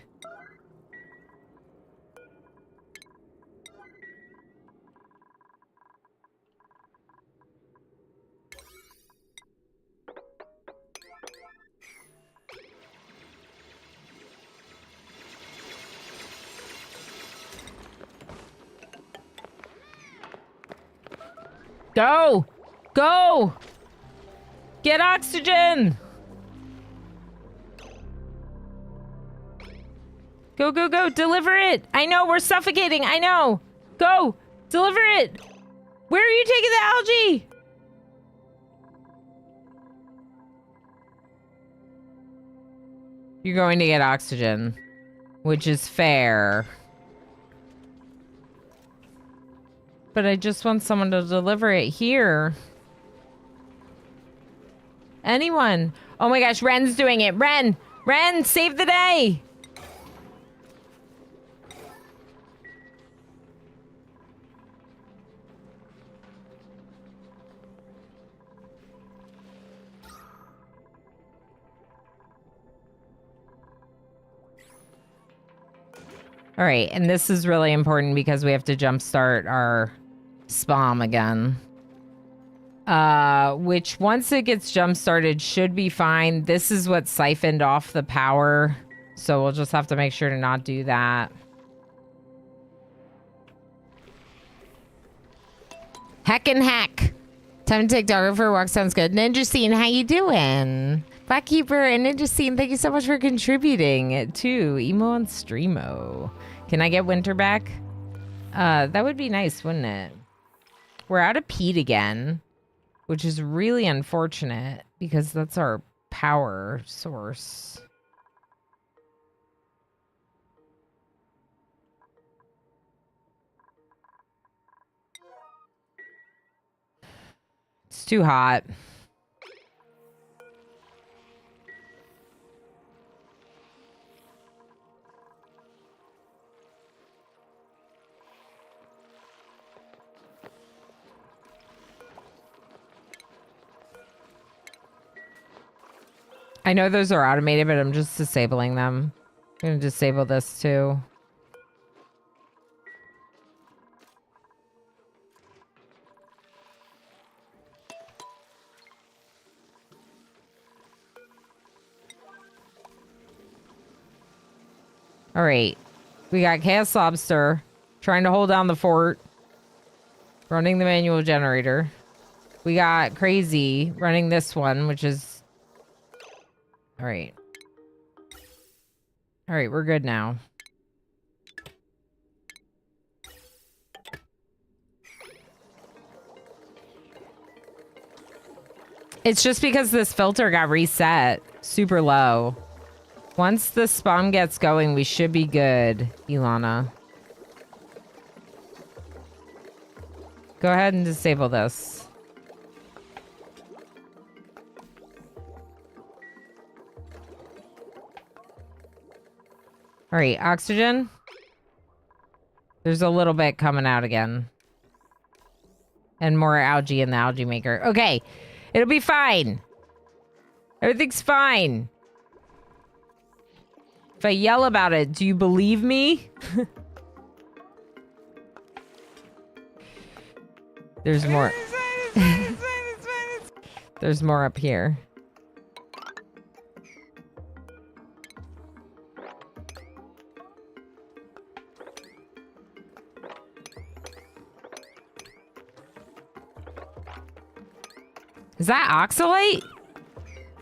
Go! Go! Get oxygen! Go, go, go. Deliver it. I know, we're suffocating. I know. Go. Deliver it. Where are you taking the algae? You're going to get oxygen, which is fair. But I just want someone to deliver it here. Anyone? Oh my gosh, Ren's doing it. Ren! Ren, save the day! All right, and this is really important because we have to jumpstart our spam again. Which once it gets jump-started should be fine. This is what siphoned off the power, so we'll just have to make sure to not do that. Heck and heck. Time to take Doggo for a walk. Sounds good. Ninja Scene, how you doing? Blackkeeper and Ninja Scene, thank you so much for contributing to Emo and Streamo. Can I get Winter back? That would be nice, wouldn't it? We're out of peat again, which is really unfortunate because that's our power source. It's too hot. I know those are automated, but I'm just disabling them. I'm gonna disable this too. All right. We got Chaos Lobster trying to hold down the fort, running the manual generator. We got Crazy running this one, which is... All right. All right, we're good now. It's just because this filter got reset super low. Once the spawn gets going, we should be good, Ilana. Go ahead and disable this. All right, oxygen. There's a little bit coming out again. And more algae in the algae maker. Okay, it'll be fine. Everything's fine. If I yell about it, do you believe me? There's more. There's more up here. Is that oxalate?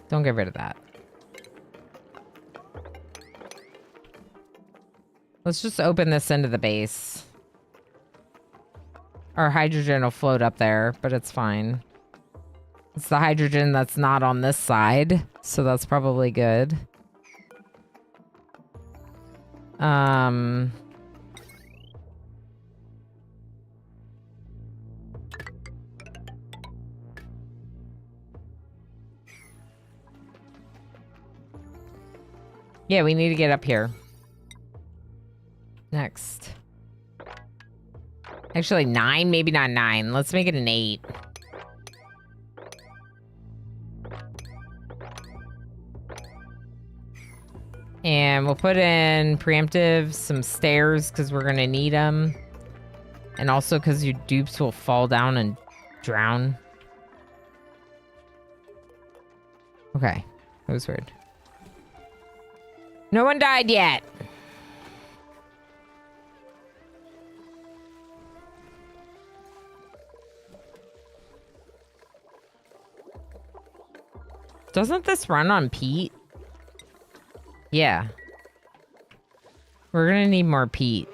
Don't get rid of that. Let's just open this into the base. Our hydrogen will float up there, but it's fine. It's the hydrogen that's not on this side, so that's probably good. Yeah, we need to get up here. Next. Actually, 9? Maybe not 9. Let's make it an 8. And we'll put in preemptive, some stairs, because we're going to need them. And also because your dupes will fall down and drown. Okay. That was weird. No one died yet. Doesn't this run on peat? Yeah. We're gonna need more peat.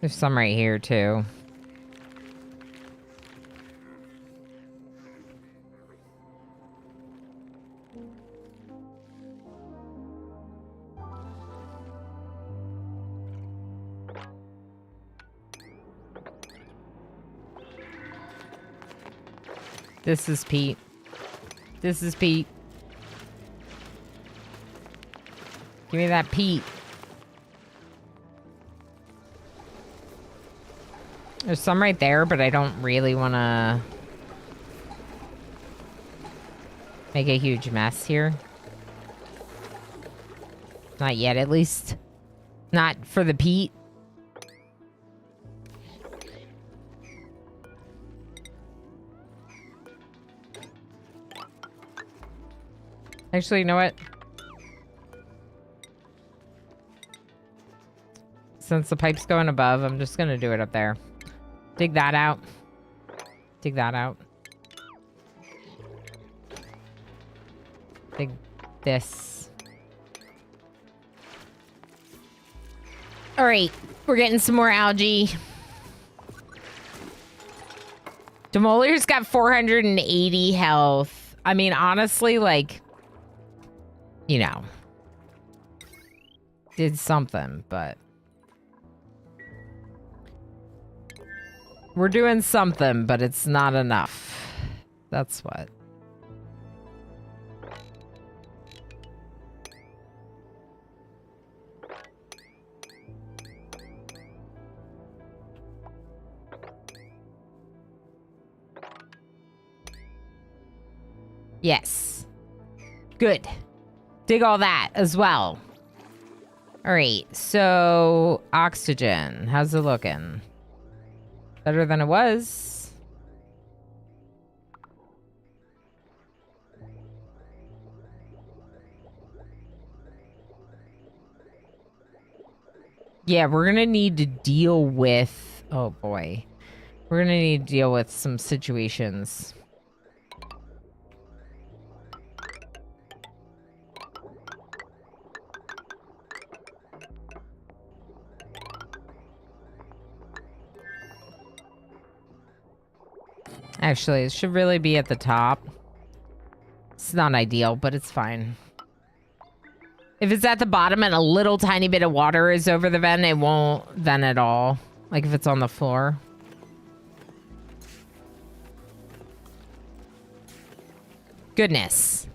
There's some right here too. This is Pete. This is Pete. Give me that Pete. There's some right there, but I don't really want to make a huge mess here. Not yet, at least. Not for the Pete. Actually, you know what? Since the pipe's going above, I'm just going to do it up there. Dig that out. Dig that out. Dig this. All right. We're getting some more algae. Demolier's got 480 health. I mean, honestly, like, you know, did something, but we're doing something, but it's not enough. That's what. Yes. Good. Dig all that as well. All right, so oxygen. How's it looking? Better than it was. Yeah, we're gonna need to deal with... Oh boy. We're gonna need to deal with some situations. Actually, it should really be at the top. It's not ideal, but it's fine. If it's at the bottom and a little tiny bit of water is over the vent, it won't vent at all. Like if it's on the floor. Goodness.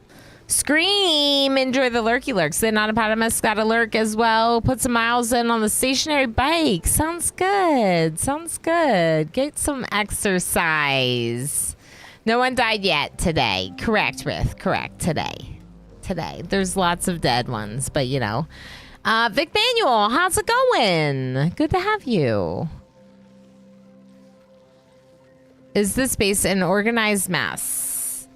Scream! Enjoy the lurky lurks. The non-hippopotamus got a lurk as well. Put some miles in on the stationary bike. Sounds good. Sounds good. Get some exercise. No one died yet today. Correct, Rith. Correct. Today. There's lots of dead ones, but you know. Vic Manuel, how's it going? Good to have you. Is this space an organized mess?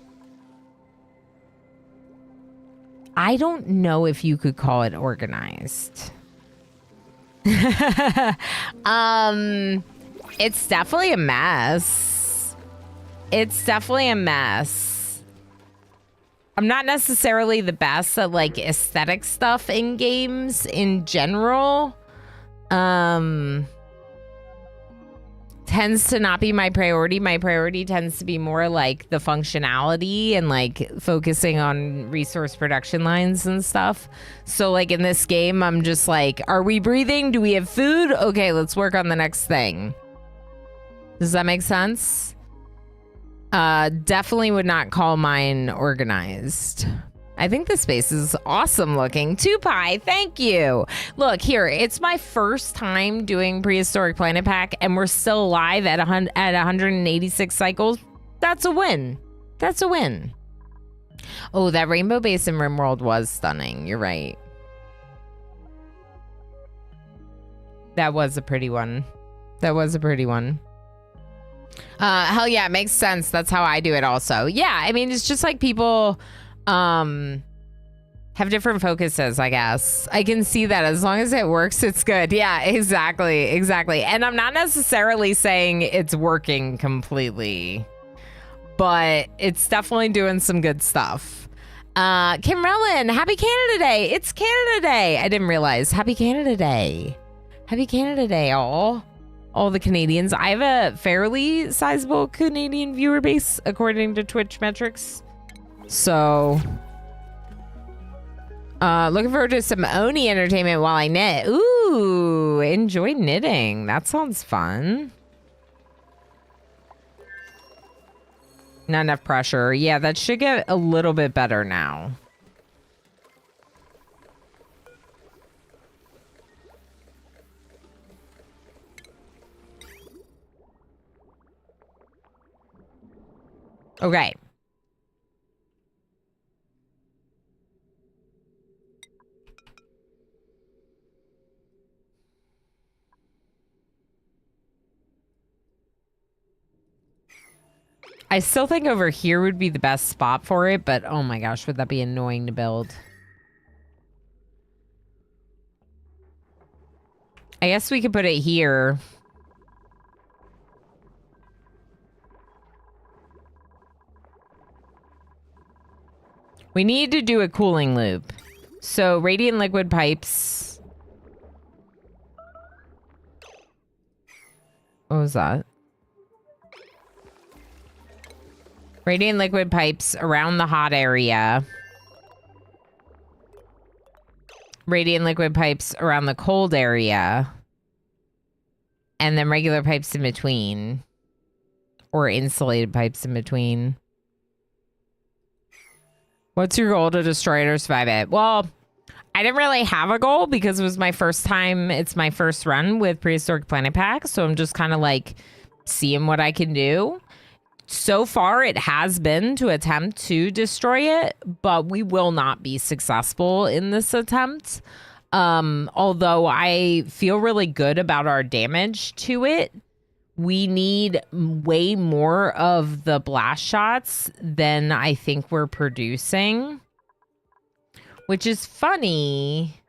I don't know if you could call it organized. It's definitely a mess. It's definitely a mess. I'm not necessarily the best at like aesthetic stuff in games in general. Tends to not be my priority. My priority tends to be more like the functionality and like focusing on resource production lines and stuff. So like in this game, I'm just like, are we breathing? Do we have food? Okay, let's work on the next thing. Does that make sense? Definitely would not call mine organized. I think this space is awesome looking. 2Pi, thank you. Look, here, it's my first time doing Prehistoric Planet Pack, and we're still alive at 186 cycles. That's a win. That's a win. Oh, that Rainbow Base in RimWorld was stunning. You're right. That was a pretty one. That was a pretty one. Hell yeah, it makes sense. That's how I do it also. Yeah, I mean, it's just like people... have different focuses, I guess. I can see that as long as it works, it's good. Yeah, exactly. And I'm not necessarily saying it's working completely, but it's definitely doing some good stuff. Kim Rellin, happy Canada Day. It's Canada Day. I didn't realize. Happy Canada Day. Happy Canada Day, all the Canadians. I have a fairly sizable Canadian viewer base according to Twitch metrics. So, looking forward to some Oni entertainment while I knit. Ooh, enjoy knitting. That sounds fun. Not enough pressure. Yeah, that should get a little bit better now. Okay. I still think over here would be the best spot for it, but oh my gosh, would that be annoying to build. I guess we could put it here. We need to do a cooling loop. So radiant liquid pipes. What was that? Radiant liquid pipes around the hot area. Radiant liquid pipes around the cold area. And then regular pipes in between. Or insulated pipes in between. What's your goal to destroy it or survive it? Well, I didn't really have a goal because it was my first time. It's my first run with Prehistoric Planet Pack. So I'm just kind of like seeing what I can do. So far, it has been to attempt to destroy it, but we will not be successful in this attempt. Although I feel really good about our damage to it, we need way more of the blast shots than I think we're producing, which is funny.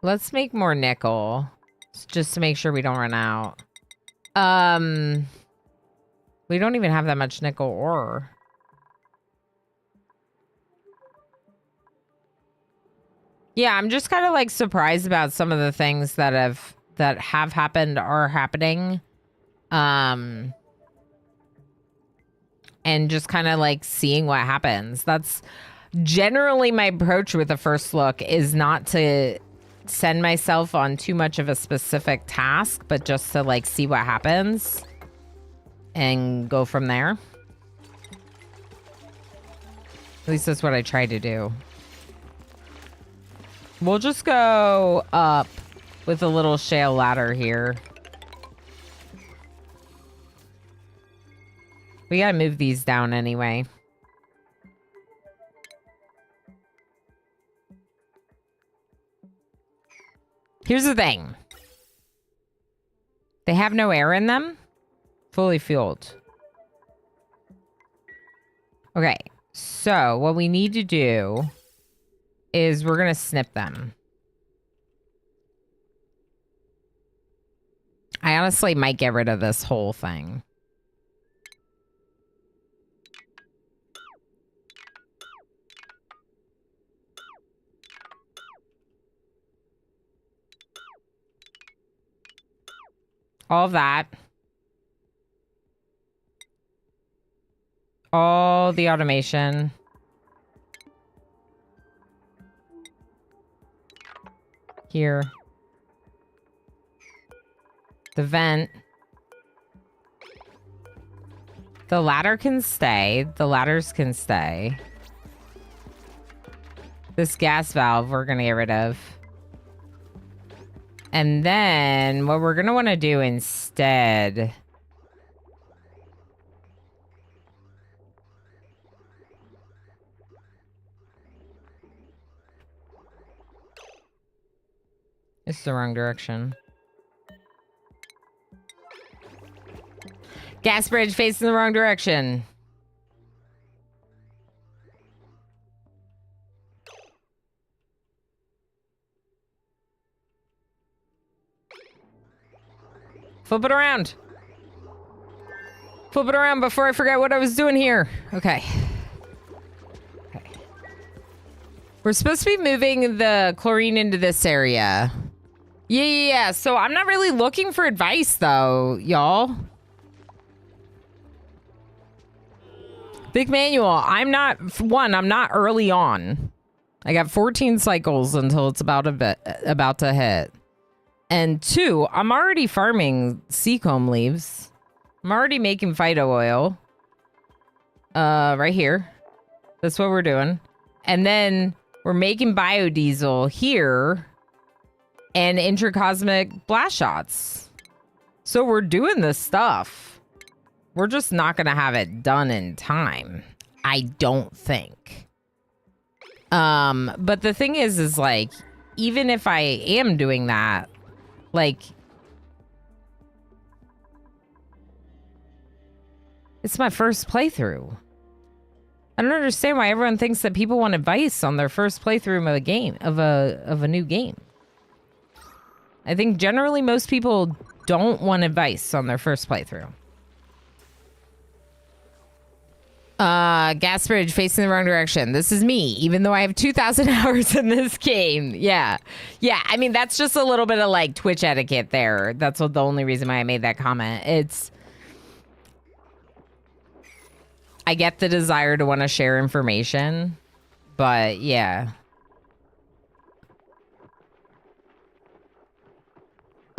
Let's make more nickel just to make sure we don't run out. We don't even have that much nickel ore. Yeah, I'm just kind of like surprised about some of the things that have happened are happening. And just kind of like seeing what happens. That's generally my approach with the first look, is not to send myself on too much of a specific task, but just to like see what happens and go from there. At least that's what I try to do. We'll just go up with a little shale ladder here. We gotta move these down anyway. Here's the thing. They have no air in them. Fully fueled. Okay, so what we need to do is we're gonna snip them. I honestly might get rid of this whole thing. All of that. All the automation. Here. The vent. The ladder can stay. The ladders can stay. This gas valve we're going to get rid of. And then what we're going to want to do instead it's the wrong direction. Gas bridge facing the wrong direction. Flip it around. Flip it around before I forget what I was doing here. Okay. Okay. We're supposed to be moving the chlorine into this area. Yeah. So I'm not really looking for advice, though, y'all. Big manual. I'm not early on. I got 14 cycles until it's about to hit. And 2, I'm already farming seacomb leaves. I'm already making phyto oil. Right here. That's what we're doing. And then we're making biodiesel here. And intracosmic blast shots. So we're doing this stuff. We're just not going to have it done in time. I don't think. But the thing is like, even if I am doing that, like, it's my first playthrough. I don't understand why everyone thinks that people want advice on their first playthrough of a game, of a new game. I think generally most people don't want advice on their first playthrough. Gas bridge facing the wrong direction. This is me, even though I have 2,000 hours in this game. Yeah. I mean, that's just a little bit of like Twitch etiquette there. That's the only reason why I made that comment. I get the desire to want to share information, but yeah.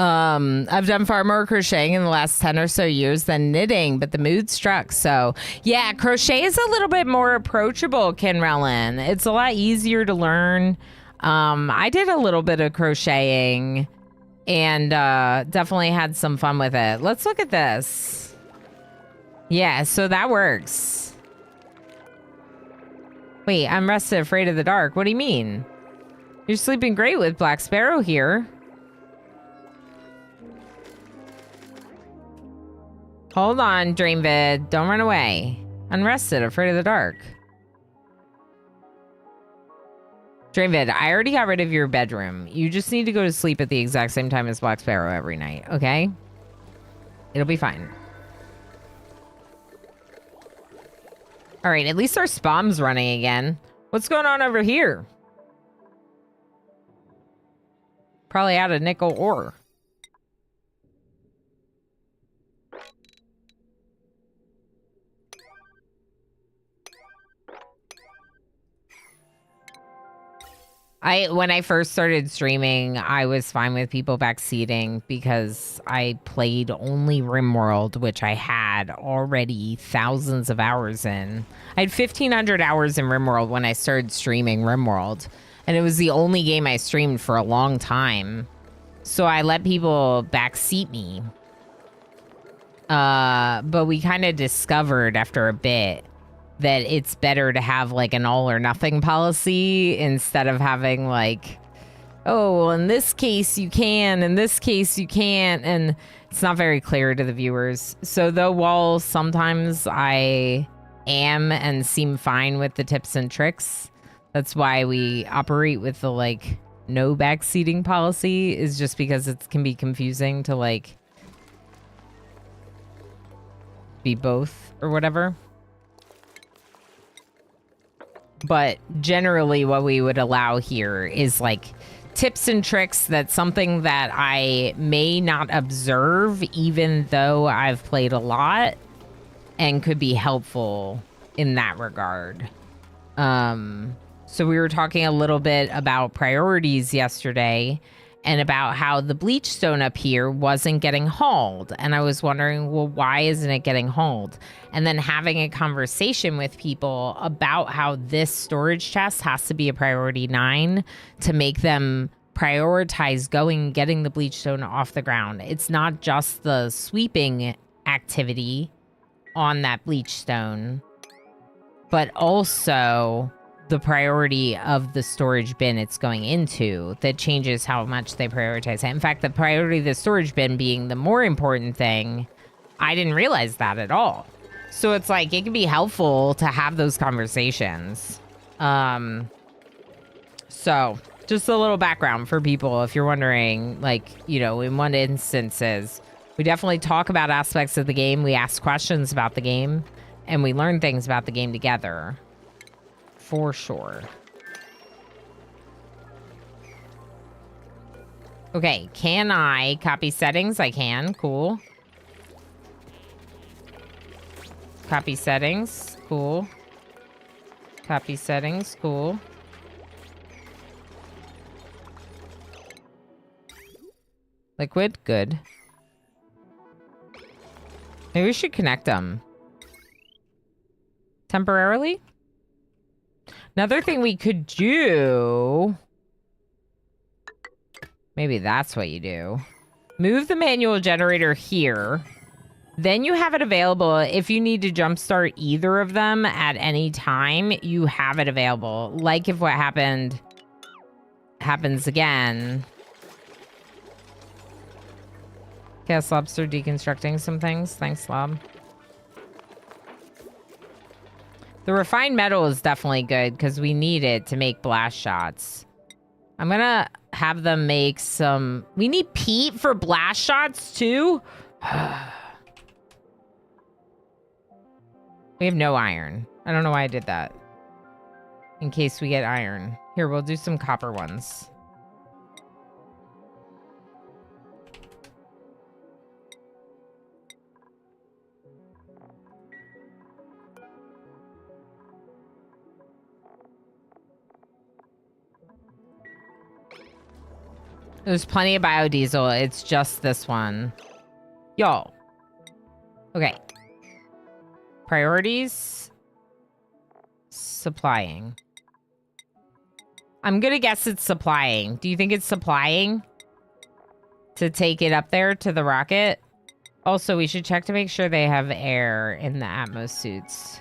I've done far more crocheting in the last 10 or so years than knitting, but the mood struck. So yeah, crochet is a little bit more approachable, Kinrellin. It's a lot easier to learn. I did a little bit of crocheting and definitely had some fun with it. Let's look at this. Yeah, so that works. Wait, I'm rested, afraid of the dark. What do you mean? You're sleeping great with Black Sparrow here. Hold on, Dreamvid. Don't run away. Unrested, afraid of the dark. Dreamvid, I already got rid of your bedroom. You just need to go to sleep at the exact same time as Black Sparrow every night, okay? It'll be fine. All right, at least our spam's running again. What's going on over here? Probably out of nickel ore. When I first started streaming, I was fine with people backseating because I played only RimWorld, which I had already thousands of hours in. I had 1,500 hours in RimWorld when I started streaming RimWorld, and it was the only game I streamed for a long time. So I let people backseat me. But we kind of discovered after a bit that it's better to have like an all or nothing policy instead of having like, oh, well, in this case you can, in this case you can't. And it's not very clear to the viewers. So though while sometimes I am and seem fine with the tips and tricks, that's why we operate with the like no backseating policy, is just because it can be confusing to like be both or whatever. But generally what we would allow here is like tips and tricks. That's something that I may not observe even though I've played a lot and could be helpful in that regard. So we were talking a little bit about priorities yesterday and about how the bleach stone up here wasn't getting hauled. And I was wondering, well, why isn't it getting hauled? And then having a conversation with people about how this storage chest has to be a priority 9 to make them prioritize getting the bleach stone off the ground. It's not just the sweeping activity on that bleach stone, but also the priority of the storage bin it's going into that changes how much they prioritize it. In fact, the priority of the storage bin being the more important thing, I didn't realize that at all. So it's like, it can be helpful to have those conversations. So just a little background for people if you're wondering, like, you know, in one instances, we definitely talk about aspects of the game. We ask questions about the game and we learn things about the game together. For sure. Okay, can I copy settings? I can. Cool. Copy settings. Cool. Copy settings. Cool. Liquid. Good. Maybe we should connect them. Temporarily? Another thing we could do, maybe that's what you do. Move the manual generator here. Then you have it available. If you need to jumpstart either of them at any time, you have it available. Like if what happened happens again. Okay, Slobster deconstructing some things. Thanks, Slob. The refined metal is definitely good because we need it to make blast shots. I'm going to have them make some... We need peat for blast shots too? We have no iron. I don't know why I did that. In case we get iron. Here, we'll do some copper ones. There's plenty of biodiesel. It's just this one. Y'all. Okay. Priorities. Supplying. I'm going to guess it's supplying. Do you think it's supplying to take it up there to the rocket? Also, we should check to make sure they have air in the Atmos suits.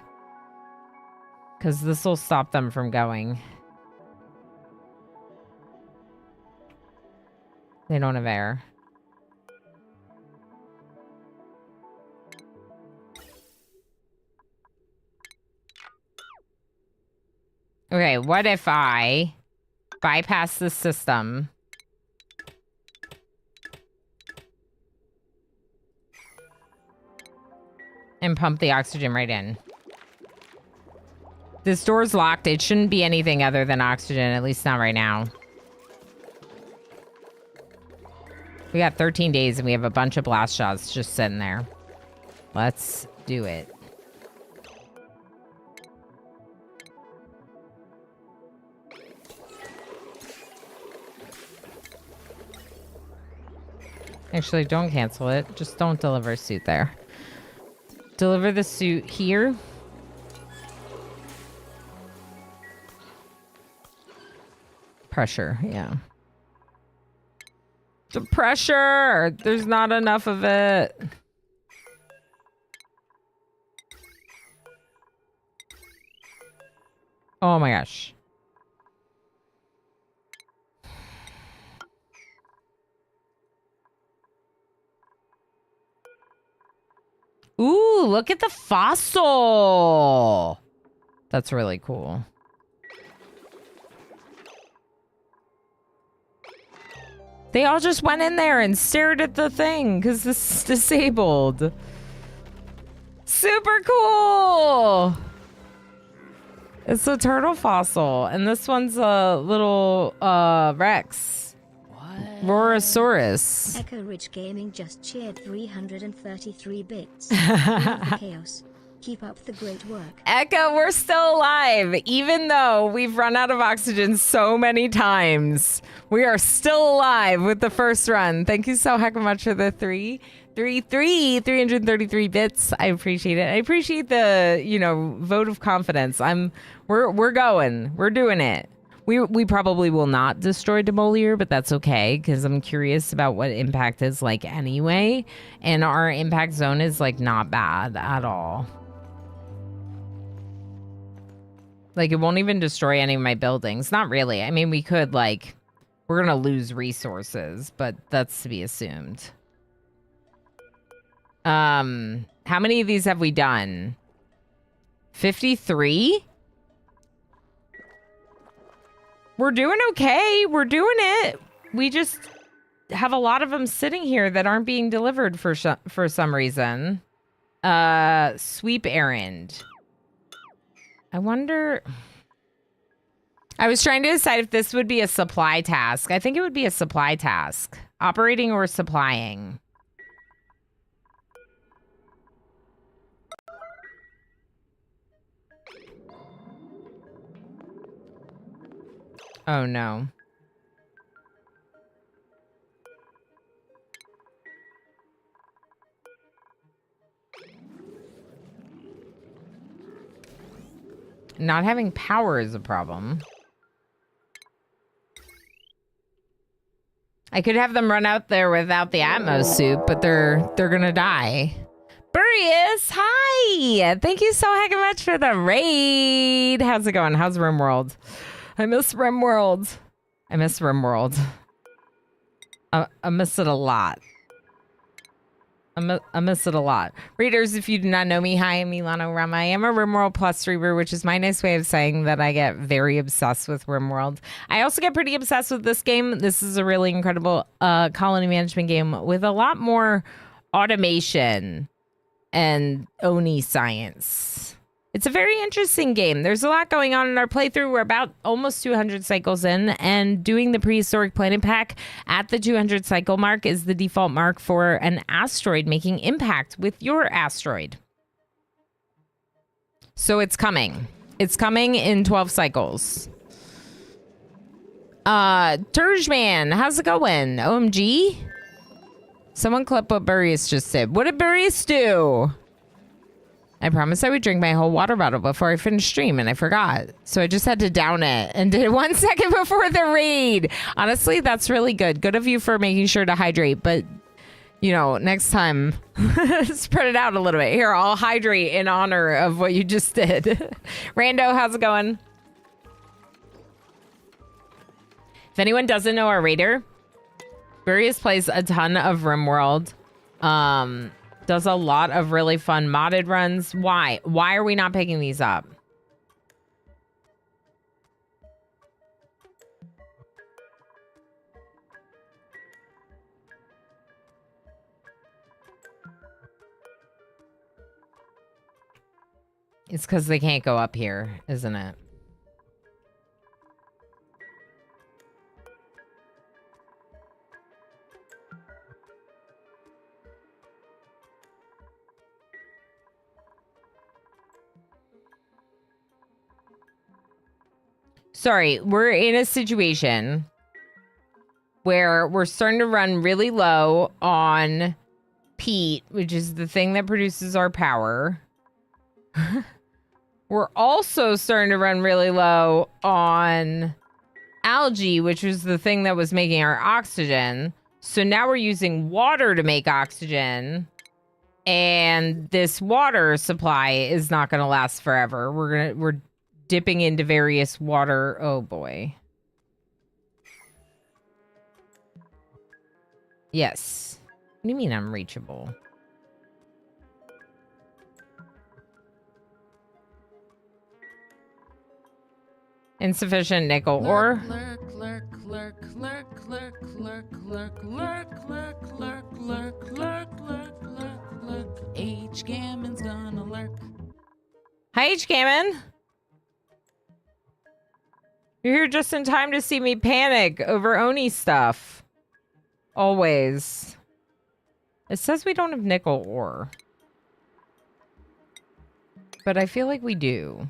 Because this will stop them from going. They don't have air. Okay, what if I bypass the system and pump the oxygen right in? This door's locked. It shouldn't be anything other than oxygen, at least not right now. We got 13 days and we have a bunch of blast shots just sitting there. Let's do it. Actually, don't cancel it. Just don't deliver a suit there. Deliver the suit here. Pressure, yeah. The pressure! There's not enough of it. Oh my gosh. Ooh, look at the fossil! That's really cool. They all just went in there and stared at the thing because this is disabled. Super cool! It's a turtle fossil, and this one's a little Rex. What? Rorosaurus. Echo Ridge Gaming just cheered 333 bits. Love the chaos. Keep up the great work. Echo, we're still alive. Even though we've run out of oxygen so many times, we are still alive with the first run. Thank you so heck much for the 333 bits. I appreciate it. I appreciate the, vote of confidence. We're going. We're doing it. We probably will not destroy Demolier, but that's okay because I'm curious about what impact is like anyway. And our impact zone is like not bad at all. Like, it won't even destroy any of my buildings. Not really. I mean, we could, like, we're going to lose resources, but that's to be assumed. How many of these have we done? 53? We're doing okay. We're doing it. We just have a lot of them sitting here that aren't being delivered for some reason. Sweep errand. I wonder... I was trying to decide if this would be a supply task. I think it would be a supply task. Operating or supplying. Oh no. Not having power is a problem. I could have them run out there without the Atmos suit, but they're gonna die. Burius, hi! Thank you so heck much for the raid. How's it going? How's RimWorld? I miss RimWorld. I miss RimWorld. I miss it a lot. I miss it a lot. Readers, if you do not know me, hi, I'm Milano Rama. I am a RimWorld Plus streamer, which is my nice way of saying that I get very obsessed with RimWorld. I also get pretty obsessed with this game. This is a really incredible colony management game with a lot more automation and Oni science. It's a very interesting game. There's a lot going on in our playthrough. We're about almost 200 cycles in, and doing the prehistoric planet pack at the 200 cycle mark is the default mark for an asteroid making impact with your asteroid. So it's coming. It's coming in 12 cycles. Turgeman, how's it going? OMG? Someone clip what Burius just did. What did Burius do? I promised I would drink my whole water bottle before I finished stream, and I forgot. So I just had to down it and did it 1 second before the raid. Honestly, that's really good. Good of you for making sure to hydrate, but you know, next time, spread it out a little bit. Here, I'll hydrate in honor of what you just did. Rando, how's it going? If anyone doesn't know our raider, Burius plays a ton of RimWorld. Does a lot of really fun modded runs. Why? Why are we not picking these up? It's because they can't go up here, isn't it? Sorry, we're in a situation where we're starting to run really low on peat, which is the thing that produces our power. We're also starting to run really low on algae, which was the thing that was making our oxygen. So now we're using water to make oxygen. And this water supply is not going to last forever. We're dipping into various water. Oh boy. Yes. What do you mean unreachable? Insufficient nickel ore. Lurk, lurk, lurk, lurk, lurk, lurk, lurk, lurk, lurk, lurk, lurk, lurk, lurk, lurk, lurk. H. Gammon's gonna lurk. Hi, H. Gammon. You're here just in time to see me panic over Oni stuff. Always. It says we don't have nickel ore. But I feel like we do.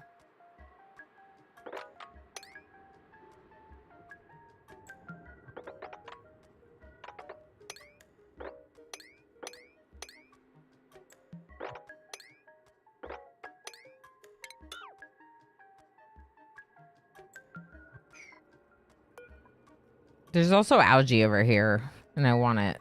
There's also algae over here, and I want it.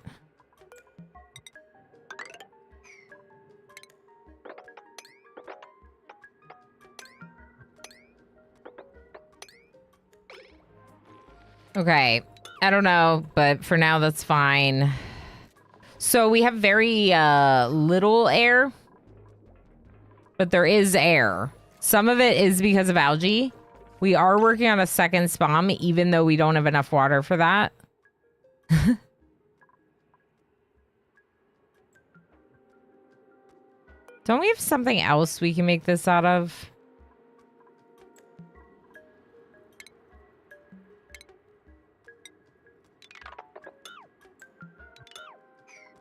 Okay, I don't know, but for now that's fine. So we have very little air, but there is air. Some of it is because of algae. We are working on a second spawn, even though we don't have enough water for that. Don't we have something else we can make this out of?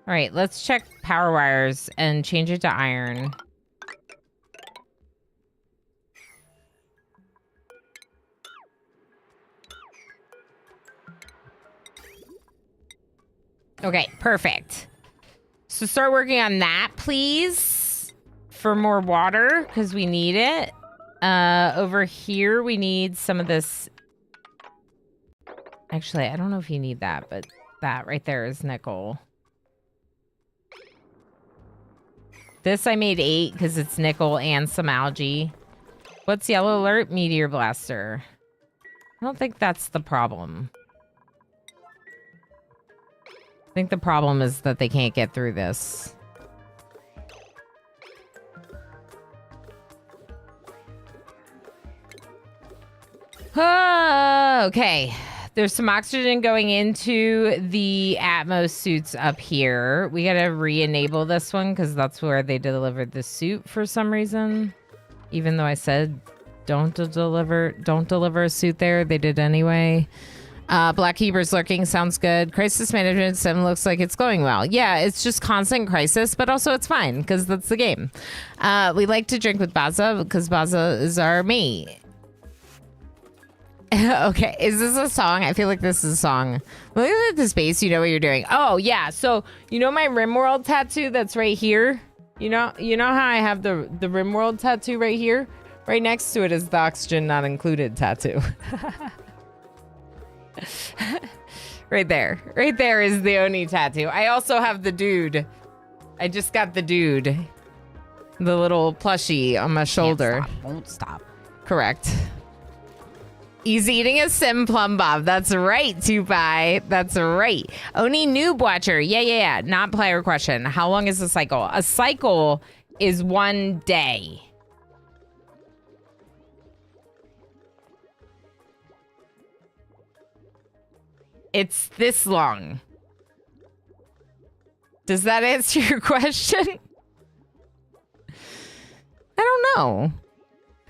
All right, let's check power wires and change it to iron. Okay, perfect. So start working on that, please, for more water, because we need it. Over here, we need some of this. Actually, I don't know if you need that, but that right there is nickel. This I made 8 because it's nickel and some algae. What's yellow alert? Meteor blaster. I don't think that's the problem. I think the problem is that they can't get through this. Okay. There's some oxygen going into the Atmos suits up here. We gotta re-enable this one because that's where they delivered the suit for some reason. Even though I said don't deliver a suit there, they did anyway. Black Keeper's lurking sounds good. Crisis management sim looks like it's going well. Yeah, it's just constant crisis, but also it's fine because that's the game. We like to drink with Baza because Baza is our mate. Okay, is this a song? I feel like this is a song. Look at the space, you know what you're doing. Oh, yeah, so you know my RimWorld tattoo that's right here? You know how I have the RimWorld tattoo right here? Right next to it is the oxygen not included tattoo. Right there. Right there is the Oni tattoo. I also have the dude. I just got the dude. The little plushie on my shoulder. Can't stop, won't stop. Correct. He's eating a sim plum bob. That's right, Tupai. That's right. Oni noob watcher. Yeah. Not player question. How long is a cycle? A cycle is 1 day. It's this long. Does that answer your question? I don't know.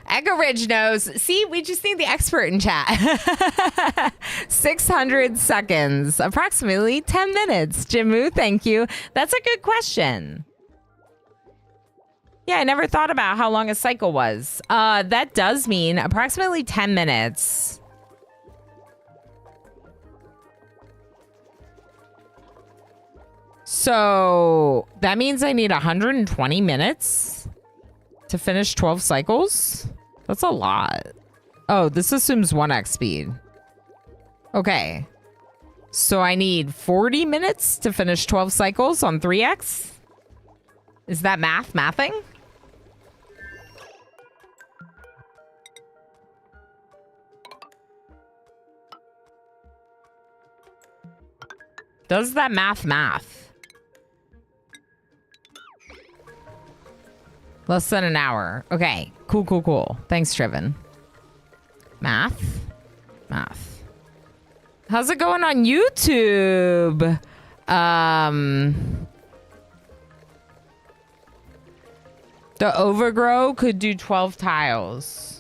Echo Ridge knows. See, we just need the expert in chat. 600 seconds, approximately 10 minutes. Jimu, thank you. That's a good question. Yeah, I never thought about how long a cycle was. That does mean approximately 10 minutes. So that means I need 120 minutes to finish 12 cycles? That's a lot. Oh, this assumes 1x speed. Okay. So I need 40 minutes to finish 12 cycles on 3x? Is that mathing? Does that math? Less than an hour. Okay. Cool. Thanks, Triven. Math. How's it going on YouTube? The overgrow could do 12 tiles.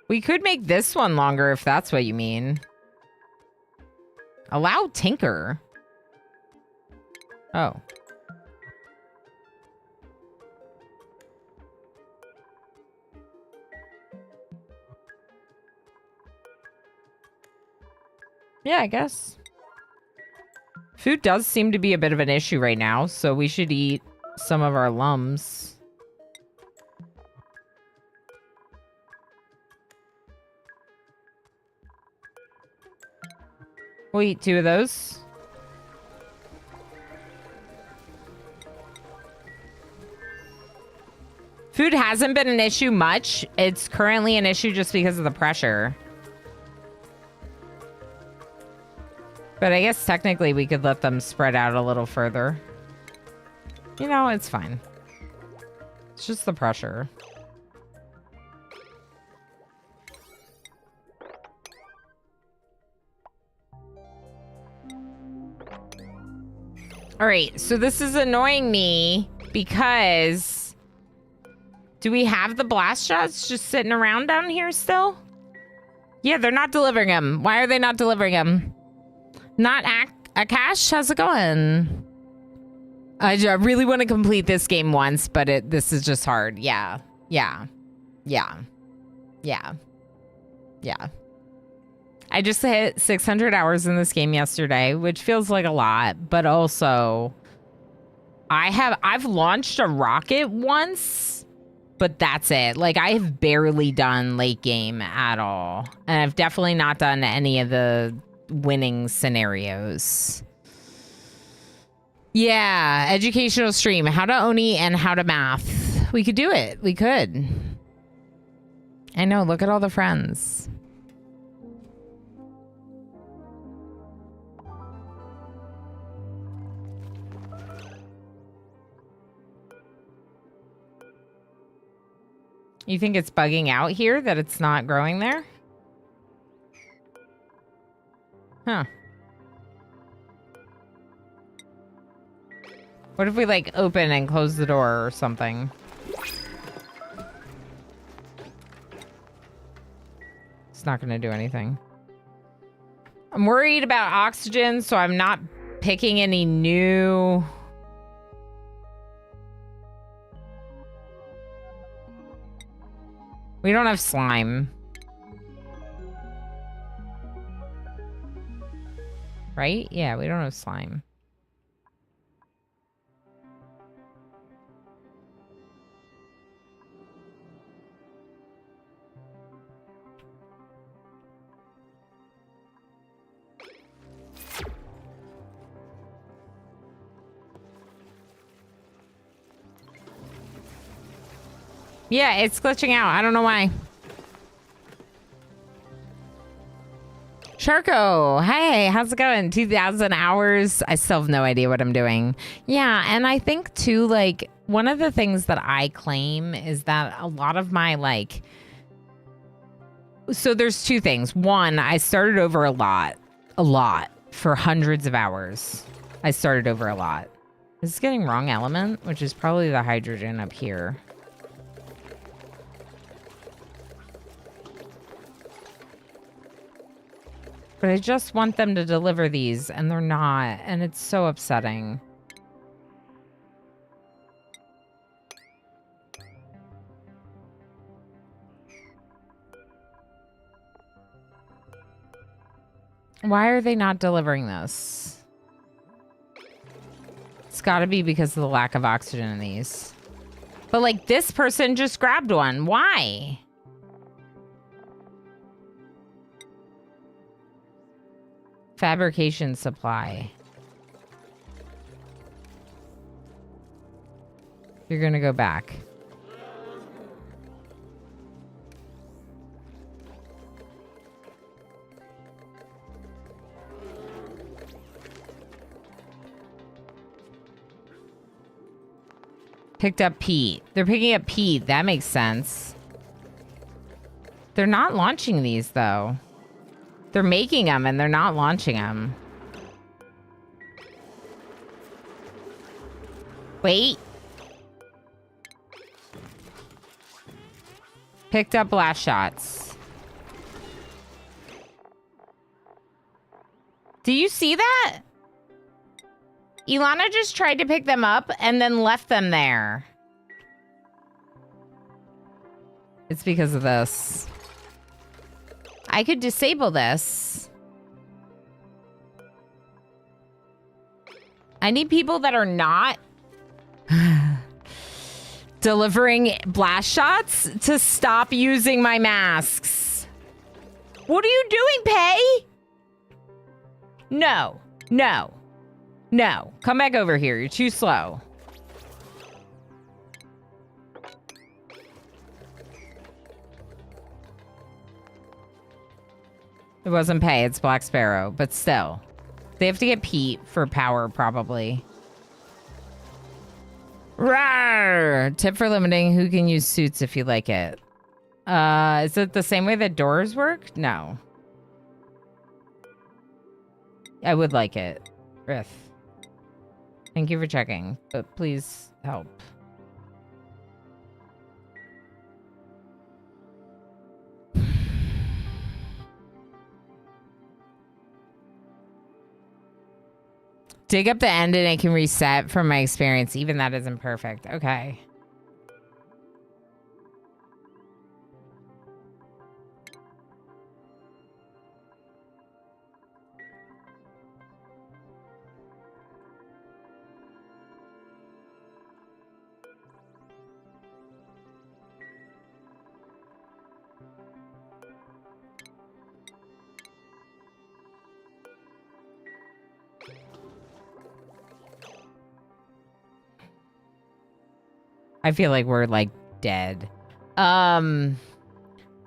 We could make this one longer if that's what you mean. Allow Tinker. Oh. Yeah, I guess. Food does seem to be a bit of an issue right now, so we should eat some of our lums. We'll eat 2 of those. Food hasn't been an issue much. It's currently an issue just because of the pressure. But I guess technically we could let them spread out a little further. You know, it's fine. It's just the pressure. All right, so this is annoying me because do we have the blast shots just sitting around down here still? Yeah, they're not delivering them. Why are they not delivering them? Not Akash, how's it going? I really want to complete this game once, but this is just hard. Yeah. I just hit 600 hours in this game yesterday, which feels like a lot, but also I've launched a rocket once, but that's it. Like, I have barely done late game at all. And I've definitely not done any of the winning scenarios. Yeah, educational stream, how to Oni and how to math. We could do it. We could. I know, look at all the friends. You think it's bugging out here that it's not growing there? Huh. What if we like open and close the door or something? It's not going to do anything. I'm worried about oxygen, so I'm not picking any new... We don't have slime. Right? Yeah, we don't have slime. Yeah, it's glitching out. I don't know why. Sharko, hey, how's it going? 2,000 hours. I still have no idea what I'm doing. Yeah, and I think too, like, one of the things that I claim is that a lot of my, like... So there's two things. One, I started over a lot, for hundreds of hours. I started over a lot. This is getting wrong element, which is probably the hydrogen up here. But I just want them to deliver these, and they're not, and it's so upsetting. Why are they not delivering this? It's gotta be because of the lack of oxygen in these. But, like, this person just grabbed one. Why? Fabrication supply. You're gonna go back. Picked up Pete. They're picking up Pete. That makes sense. They're not launching these, though. They're making them, and they're not launching them. Wait. Picked up blast shots. Do you see that? Ilana just tried to pick them up and then left them there. It's because of this. I could disable this. I need people that are not delivering blast shots to stop using my masks. What are you doing, Pay? No, no, no. Come back over here. You're too slow. It wasn't Pay, it's Black Sparrow, but still. They have to get Pete for power, probably. Rawr! Tip for limiting, who can use suits if you like it? Is it the same way that doors work? No. I would like it. Rith. Thank you for checking, but please help. Dig up the end and it can reset from my experience. Even that isn't perfect. Okay. I feel like we're like dead.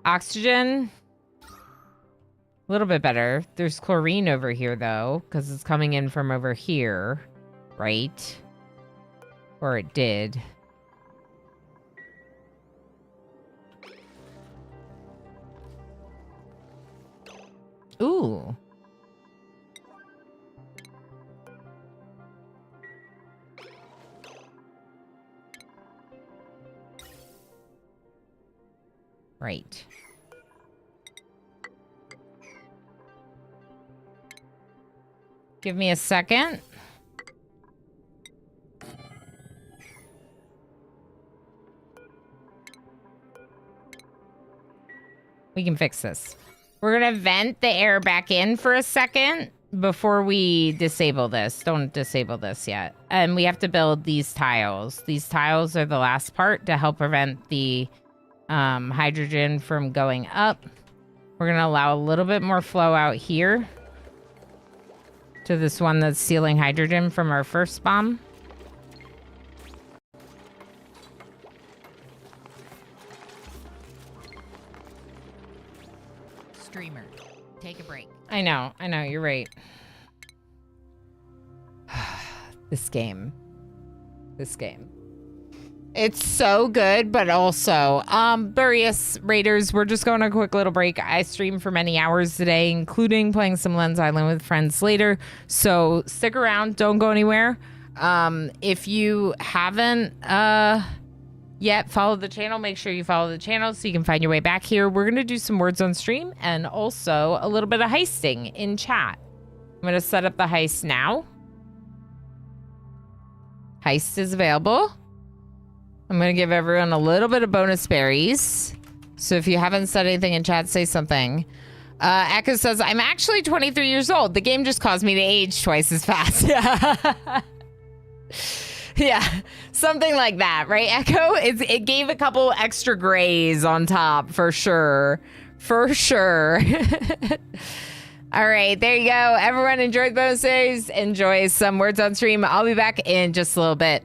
Oxygen. A little bit better. There's chlorine over here though, because it's coming in from over here, right? Or it did. Ooh. Right. Give me a second. We can fix this. We're gonna vent the air back in for a second before we disable this. Don't disable this yet. And we have to build these tiles. These tiles are the last part to help prevent the hydrogen from going up. We're gonna allow a little bit more flow out here to this one that's stealing hydrogen from our first bomb. Streamer, take a break. I know, you're right. This game. It's so good, but also, various Raiders, we're just going on a quick little break. I streamed for many hours today, including playing some Lens Island with friends later. So stick around, don't go anywhere. If you haven't yet followed the channel, make sure you follow the channel so you can find your way back here. We're going to do some words on stream and also a little bit of heisting in chat. I'm going to set up the heist now. Heist is available. I'm going to give everyone a little bit of bonus berries. So if you haven't said anything in chat, say something. Echo says, I'm actually 23 years old. The game just caused me to age twice as fast. Yeah, something like that, right, Echo? It gave a couple extra grays on top, for sure. For sure. All right, there you go. Everyone enjoy the bonuses. Enjoy some words on stream. I'll be back in just a little bit.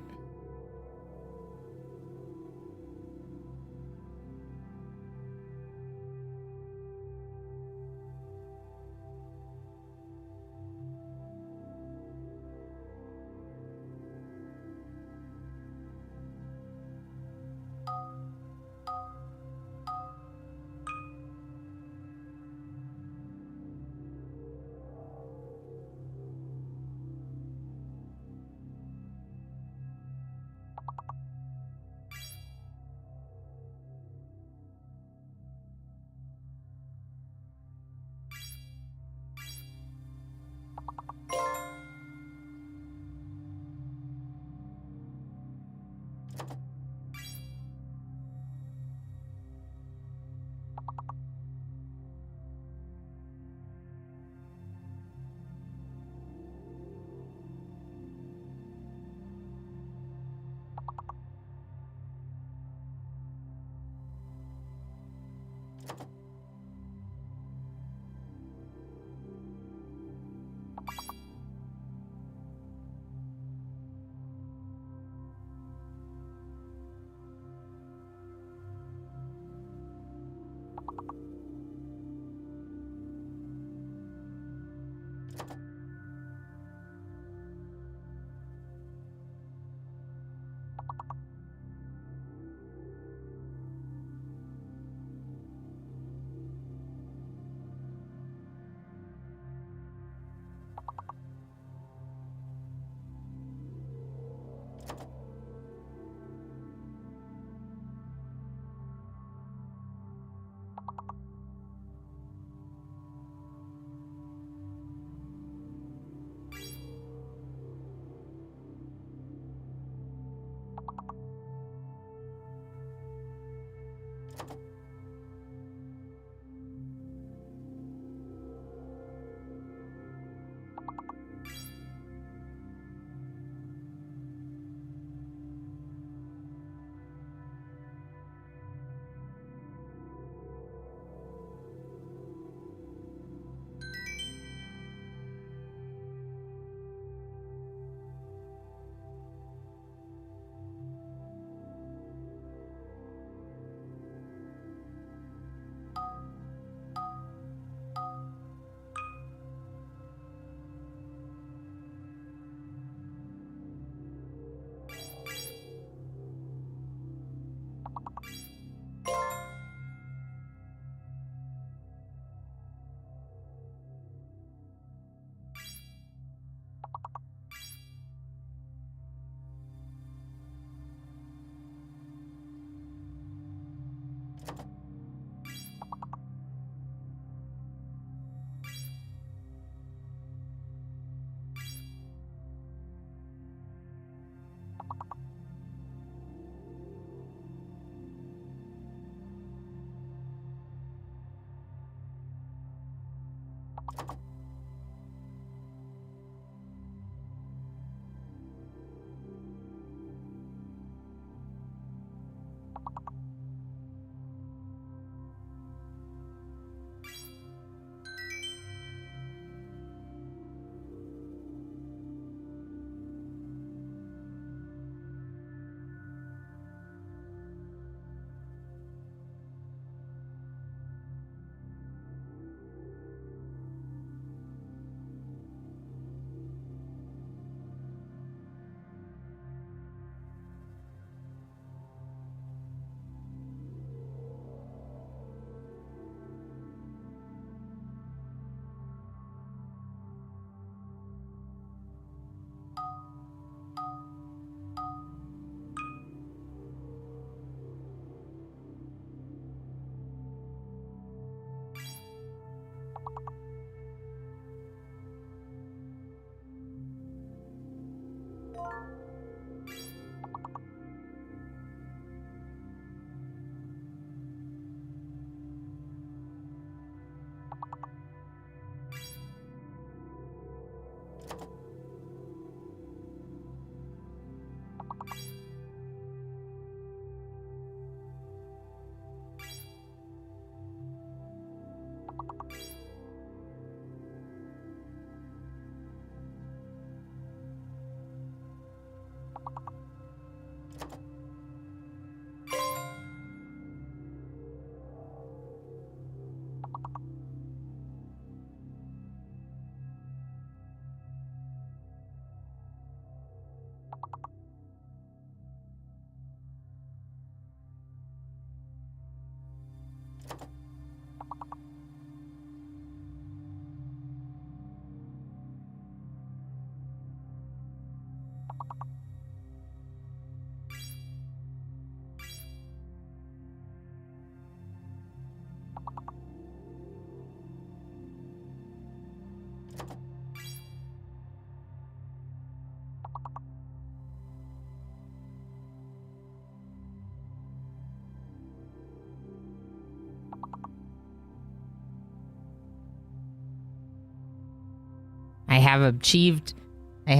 I have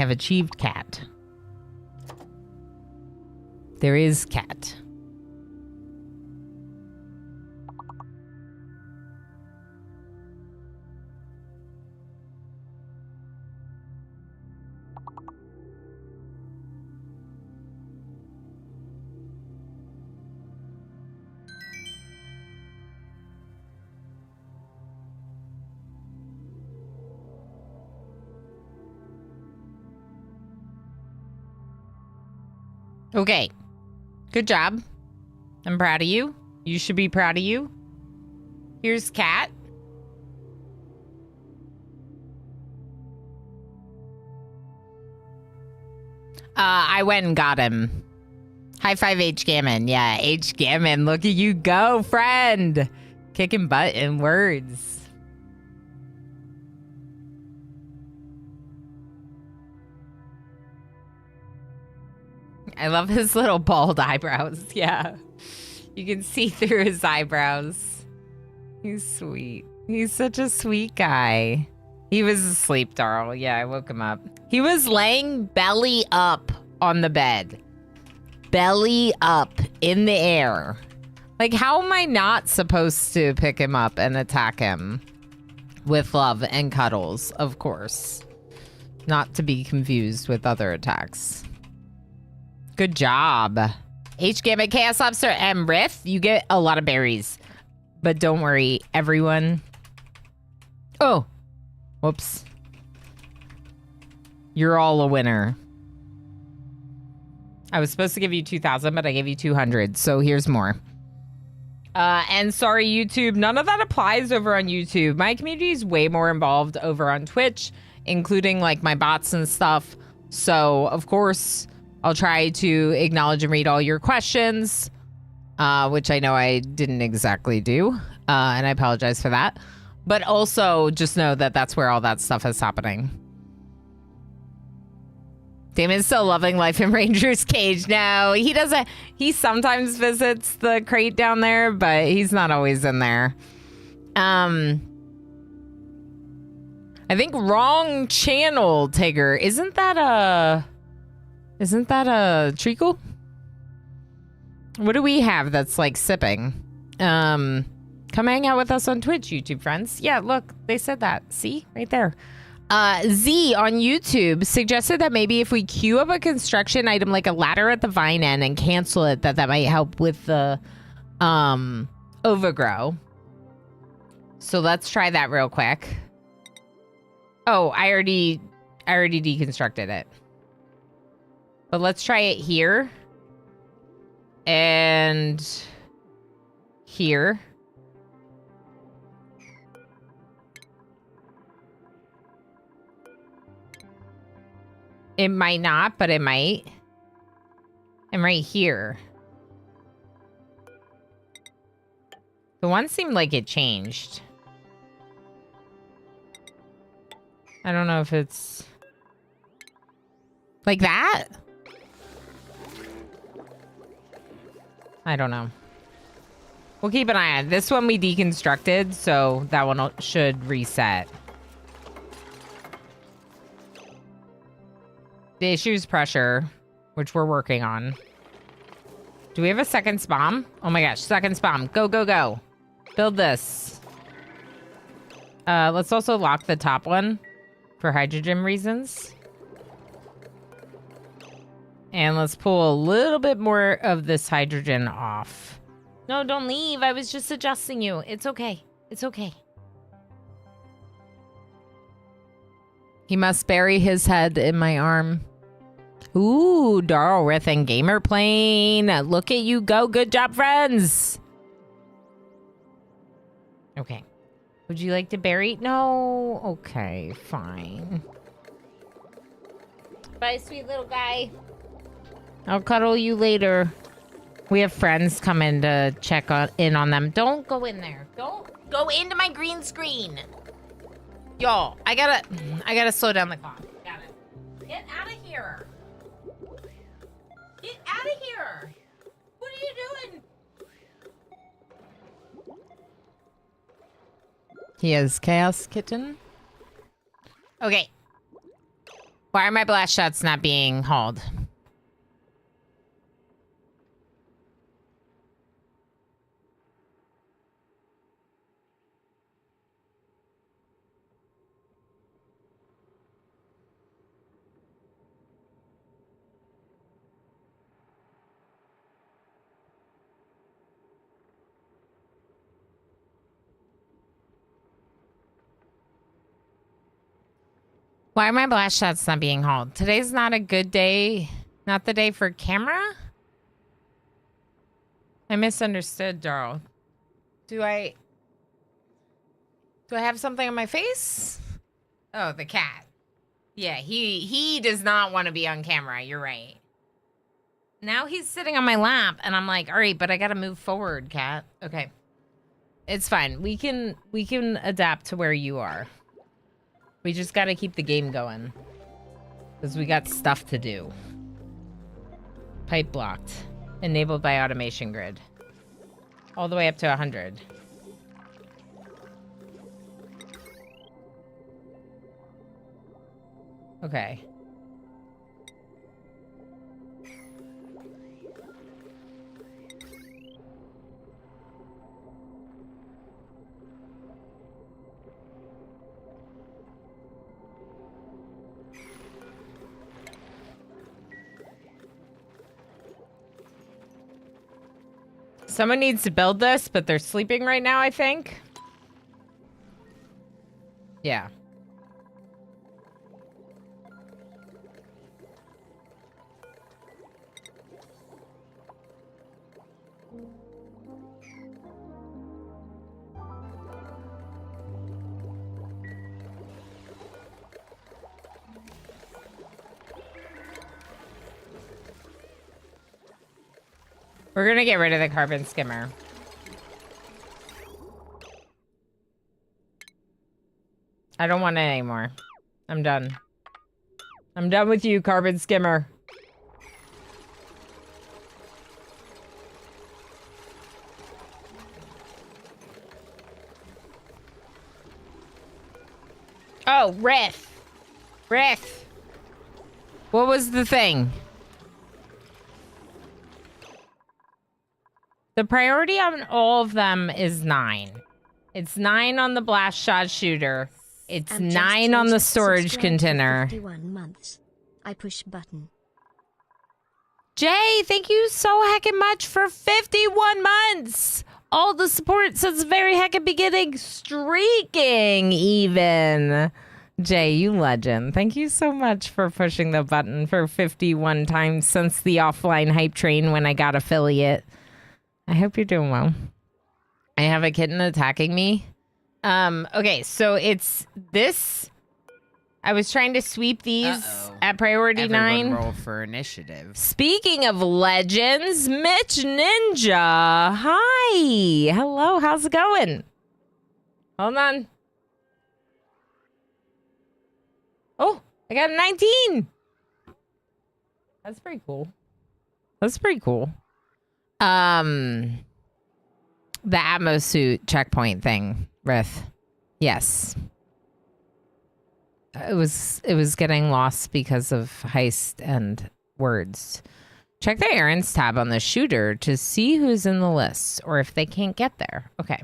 achieved cat. There is cat. Okay. Good job. I'm proud of you. You should be proud of you. Here's cat. I went and got him. High five, H. Gammon. Yeah, H. Gammon. Look at you go, friend. Kicking butt in words. I love his little bald eyebrows. Yeah. You can see through his eyebrows. He's sweet. He's such a sweet guy. He was asleep, Darl. Yeah, I woke him up. He was laying belly up on the bed. Belly up in the air. Like, how am I not supposed to pick him up and attack him? With love and cuddles, of course. Not to be confused with other attacks. Good job. H. Gamma, Chaos Lobster, and Riff, you get a lot of berries. But don't worry, everyone. Oh. Whoops. You're all a winner. I was supposed to give you 2,000, but I gave you 200. So here's more. And sorry, YouTube. None of that applies over on YouTube. My community is way more involved over on Twitch, including like my bots and stuff. So, of course, I'll try to acknowledge and read all your questions, which I know I didn't exactly do. And I apologize for that. But also just know that that's where all that stuff is happening. Damon's still loving life in Ranger's Cage. No, he doesn't. He sometimes visits the crate down there, but he's not always in there. I think wrong channel, Tigger. Isn't that a treacle? What do we have that's like sipping? Come hang out with us on Twitch, YouTube friends. Yeah, look, they said that. See? Right there. Z on YouTube suggested that maybe if we queue up a construction item like a ladder at the vine end and cancel it, that might help with the overgrow. So let's try that real quick. Oh, I already deconstructed it. But let's try it here. And here. It might not, but it might. And right here. The one seemed like it changed. I don't know if it's... like that? I don't know. We'll keep an eye on it. This one we deconstructed, so that one should reset. The issue is pressure, which we're working on. Do we have a second spawn? Oh my gosh, second spawn. Go, go, go. Build this. Let's also lock the top one for hydrogen reasons. And let's pull a little bit more of this hydrogen off. No, don't leave. I was just adjusting you. It's okay. It's okay. He must bury his head in my arm. Ooh, Darl Rith and Gamer Plane. Look at you go. Good job, friends. Okay. Would you like to bury? No. Okay, fine. Bye, sweet little guy. I'll cuddle you later. We have friends come in to check in on them. Don't go in there. Don't go into my green screen. Y'all, I gotta slow down the clock. Got it. Get out of here. Get out of here. What are you doing? He is Chaos Kitten. Okay. Why are my blast shots not being hauled? Why are my blast shots not being hauled? Today's not a good day. Not the day for camera? I misunderstood, Darl. Do I have something on my face? Oh, the cat. Yeah, he does not want to be on camera. You're right. Now he's sitting on my lap, and I'm like, all right, but I gotta move forward, cat. Okay. It's fine. We can adapt to where you are. We just gotta keep the game going. Because we got stuff to do. Pipe blocked. Enabled by automation grid. All the way up to 100. Okay. Someone needs to build this, but they're sleeping right now, I think. Yeah. We're gonna get rid of the carbon skimmer. I don't want it anymore. I'm done. I'm done with you, carbon skimmer. Oh, Riff. Riff. What was the thing? The priority on all of them is 9. It's 9 on the blast shot shooter. It's And 9 on the just storage subscribed for container. 51 months. I push button. Jay, thank you so heckin' much for 51 months. All the support since the very heckin' beginning. Streaking even. Jay, you legend. Thank you so much for pushing the button for 51 times since the offline hype train when I got affiliate. I hope you're doing well. I have a kitten attacking me. Okay, so it's this. I was trying to sweep these at priority Everyone 9. roll for initiative. Speaking of legends, Mitch Ninja. Hi. Hello, how's it going? Hold on. Oh, I got a 19. That's pretty cool. That's pretty cool. The Atmos suit checkpoint thing, Rith. Yes. It was getting lost because of heist and words. Check the errands tab on the shooter to see who's in the list or if they can't get there. Okay.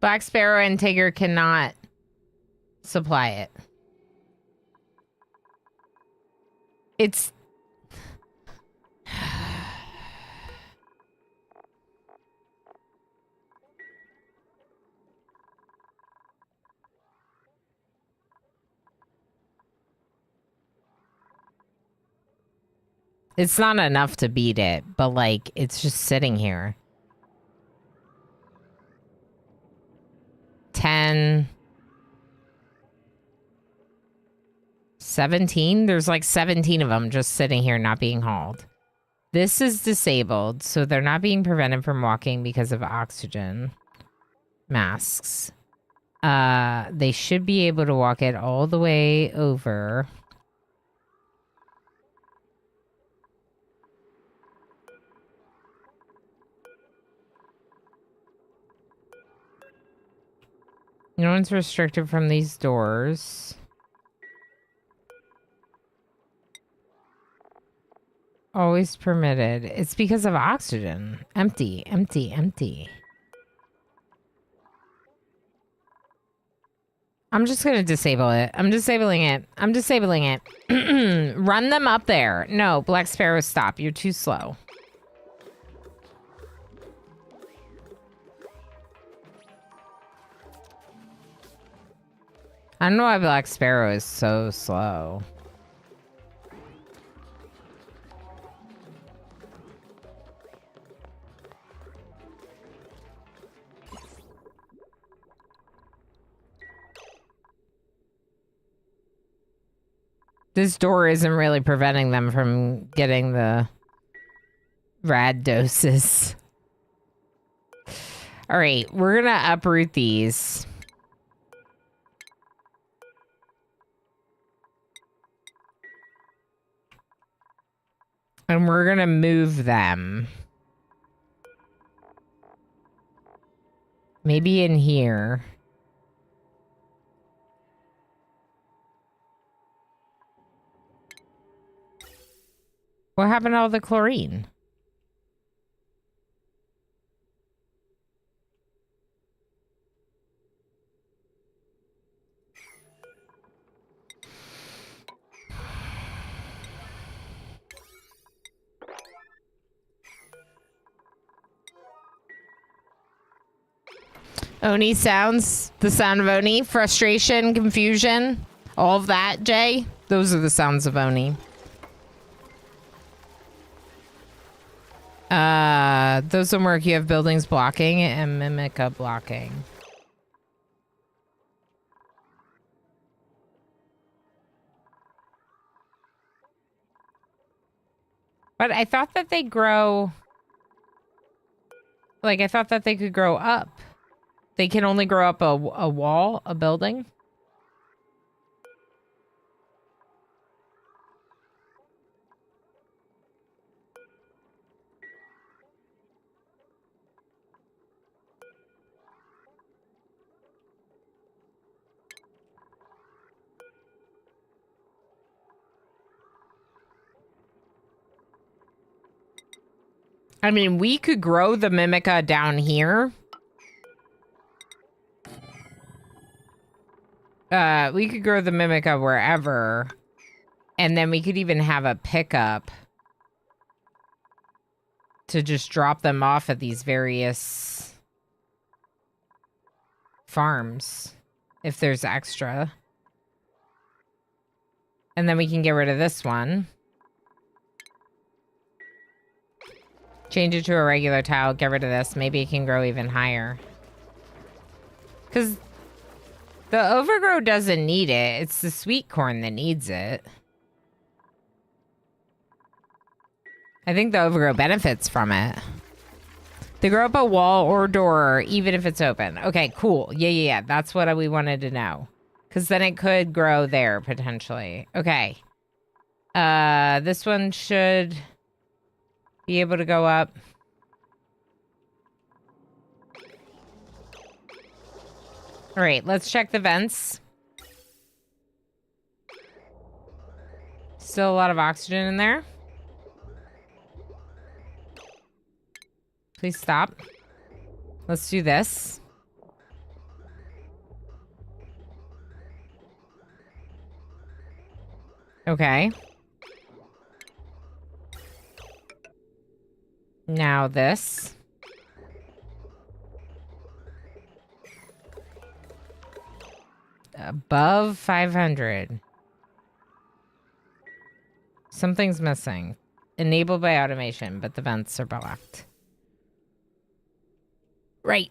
Black Sparrow and Tigger cannot supply it. It's... It's not enough to beat it, but like, it's just sitting here. 10... 17? There's like 17 of them just sitting here not being hauled. This is disabled, so they're not being prevented from walking because of oxygen masks. They should be able to walk it all the way over. No one's restricted from these doors. Always permitted. It's because of oxygen. Empty, empty, empty. I'm just gonna disable it. I'm disabling it. I'm disabling it. Run them up there. No, Black Sparrow, stop. You're too slow. I don't know why Black Sparrow is so slow. This door isn't really preventing them from getting the rad doses. All right, we're gonna uproot these. And we're gonna move them. Maybe in here. What happened to all the chlorine? Oni sounds, the sound of Oni, frustration, confusion, all of that, Jay. Those are the sounds of Oni. Those don't work. You have buildings blocking and Mimica blocking. But I thought that they grow... Like, I thought that they could grow up. They can only grow up a wall, a building? I mean, we could grow the Mimica down here. We could grow the Mimica wherever. And then we could even have a pickup to just drop them off at these various farms if there's extra. And then we can get rid of this one. Change it to a regular tile, get rid of this. Maybe it can grow even higher. Because the overgrow doesn't need it. It's the sweet corn that needs it. I think the overgrow benefits from it. They grow up a wall or door, even if it's open. Okay, cool. Yeah. That's what we wanted to know. Because then it could grow there, potentially. Okay. This one should be able to go up. All right, let's check the vents. Still a lot of oxygen in there. Please stop. Let's do this. Okay. Now this. Above 500. Something's missing. Enabled by automation, but the vents are blocked. Right.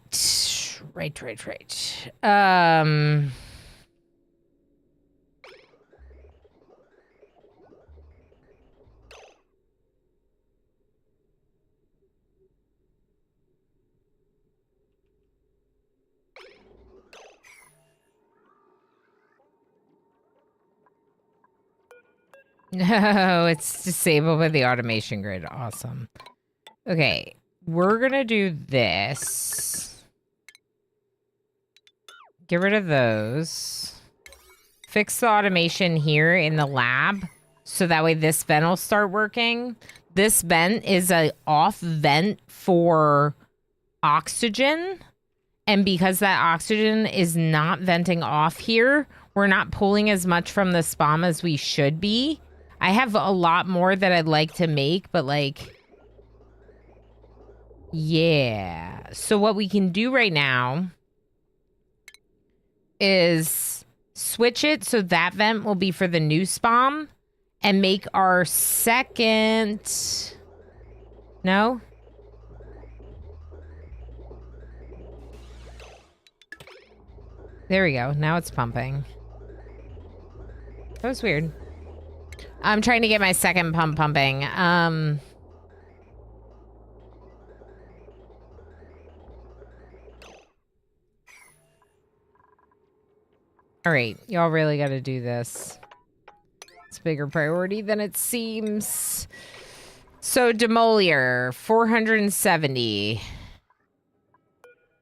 No, it's disabled by the automation grid. Awesome. Okay, we're gonna do this. Get rid of those. Fix the automation here in the lab, so that way this vent will start working. This vent is a off vent for oxygen. And because that oxygen is not venting off here, we're not pulling as much from the SPOM as we should be. I have a lot more that I'd like to make, but like, yeah. So what we can do right now is switch it so that vent will be for the new SPOM and make our second... No? There we go. Now it's pumping. That was weird. I'm trying to get my second pump pumping. All right. Y'all really got to do this. It's a bigger priority than it seems. So, Demolier, 470.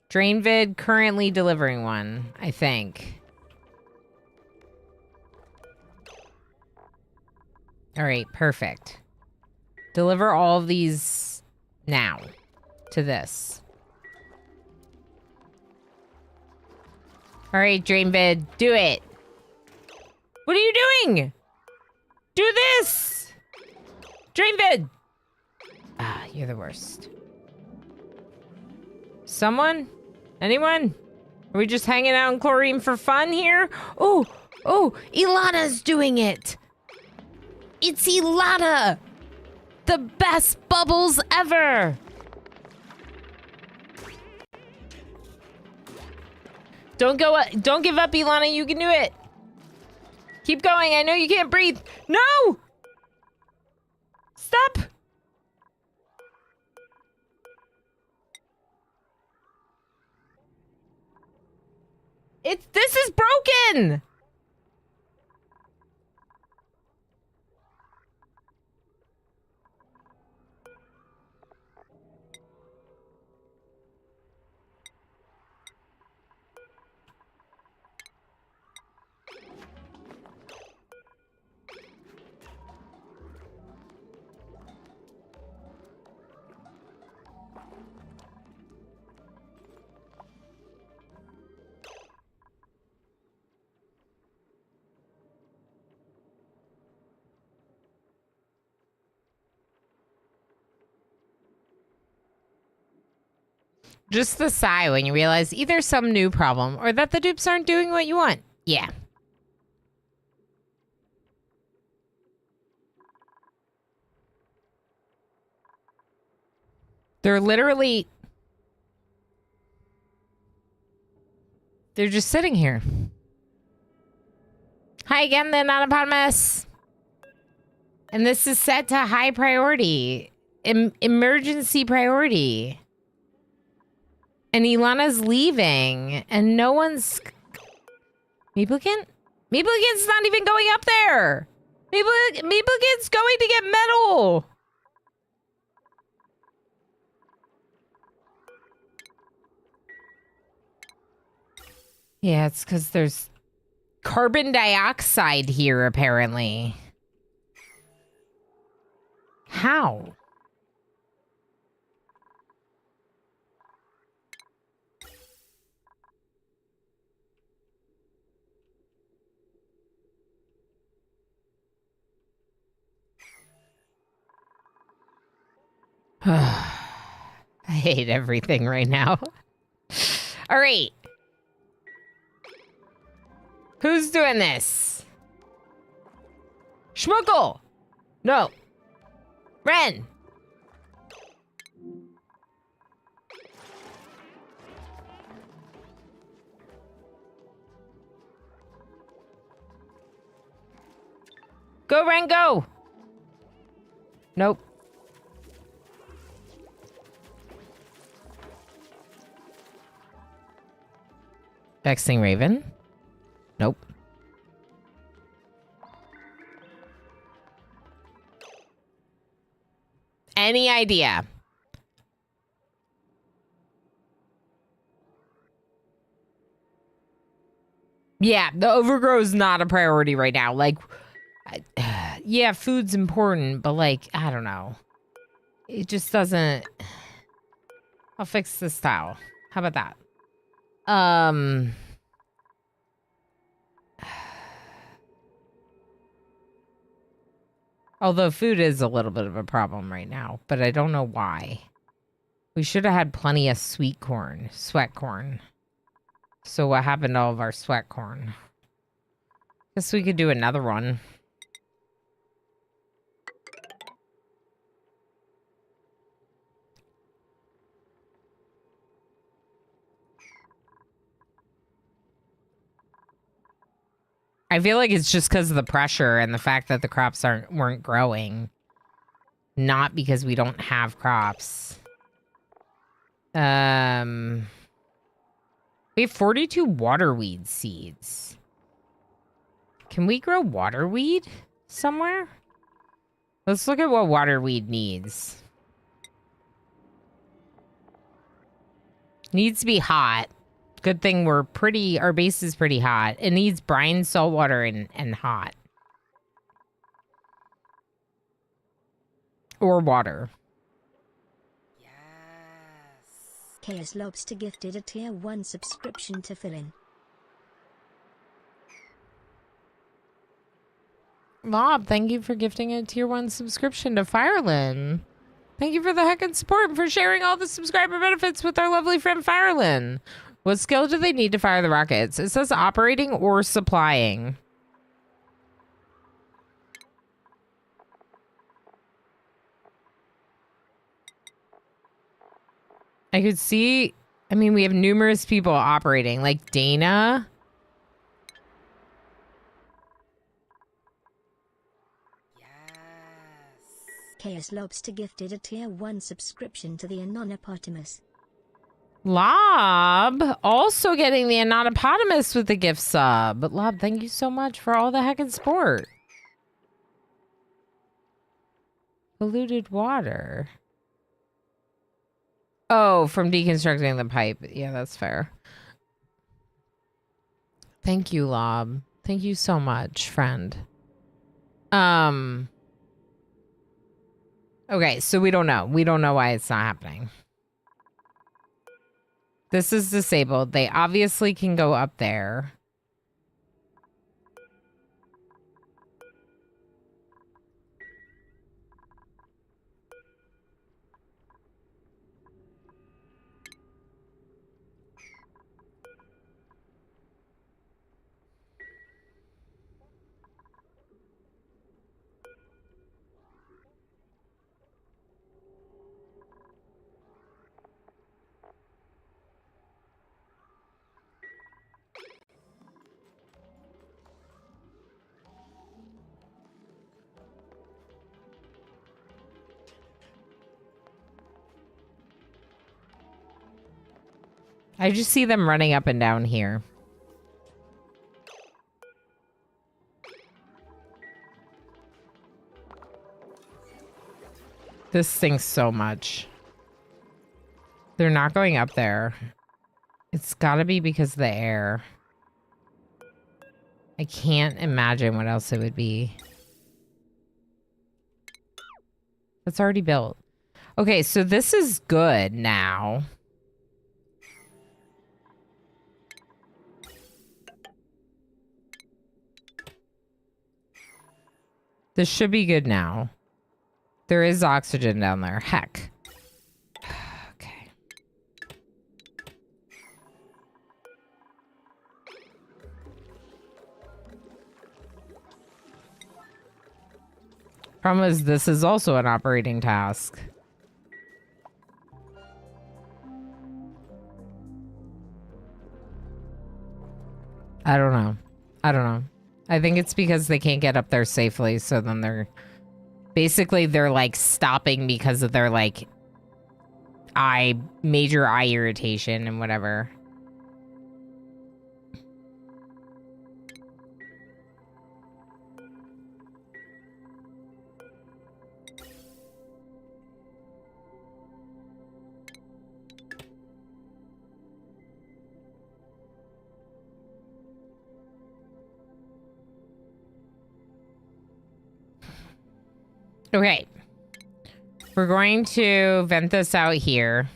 Drainvid currently delivering one, I think. All right, perfect. Deliver all of these now to this. All right, Drainvid, do it. What are you doing? Do this! Drainvid! Ah, you're the worst. Someone? Anyone? Are we just hanging out in chlorine for fun here? Oh, Ilana's doing it. It's Ilana. The best bubbles ever. Don't give up, Ilana. You can do it. Keep going. I know you can't breathe. No! Stop. This is broken! Just the sigh when you realize either some new problem or that the dupes aren't doing what you want. Yeah. They're literally... They're just sitting here. Hi again, the Anonymous. And this is set to high priority. emergency priority. And Ilana's leaving, and no one's... Meeplekin? Meeplekin's not even going up there! Meeplekin's going to get metal! Yeah, it's because there's carbon dioxide here, apparently. How? I hate everything right now. All right. Who's doing this? Schmuckle! No. Ren! Go, Ren, go! Nope. Vexing Raven? Nope. Any idea? Yeah, the overgrow is not a priority right now. Like, yeah, food's important, but like, I don't know. It just doesn't... I'll fix this tile. How about that? Although food is a little bit of a problem right now, but I don't know why. We should have had plenty of sweet corn. So what happened to all of our sweat corn? Guess we could do another one. I feel like it's just because of the pressure and the fact that the crops weren't growing. Not because we don't have crops. We have 42 waterweed seeds. Can we grow waterweed somewhere? Let's look at what waterweed needs. Needs to be hot. Good thing our base is pretty hot. It needs brine, salt water, and hot. Or water. KS Lobster gifted a tier 1 subscription to fill in. Lob, thank you for gifting a tier 1 subscription to Firelin. Thank you for the heckin' support and for sharing all the subscriber benefits with our lovely friend Firelin. What skill do they need to fire the rockets? It says operating or supplying. I could see... I mean, we have numerous people operating, like Dana. KS Lobster gifted a tier 1 subscription to the Anonypotamus. Lob also getting the Anonypotamus with the gift sub. But Lob, thank you so much for all the heckin' support. Polluted water. Oh, from deconstructing the pipe. Yeah, that's fair. Thank you, Lob. Thank you so much, friend. Okay, so we don't know. We don't know why it's not happening. This is disabled. They obviously can go up there. I just see them running up and down here. This stinks so much. They're not going up there. It's gotta be because of the air. I can't imagine what else it would be. It's already built. Okay, so this is good now. This should be good now. There is oxygen down there. Heck. Okay. Problem is, this is also an operating task. I don't know. I don't know. I think it's because they can't get up there safely, so then they're... Basically, they're, like, stopping because of their, like, major eye irritation and whatever. Okay. We're going to vent this out here.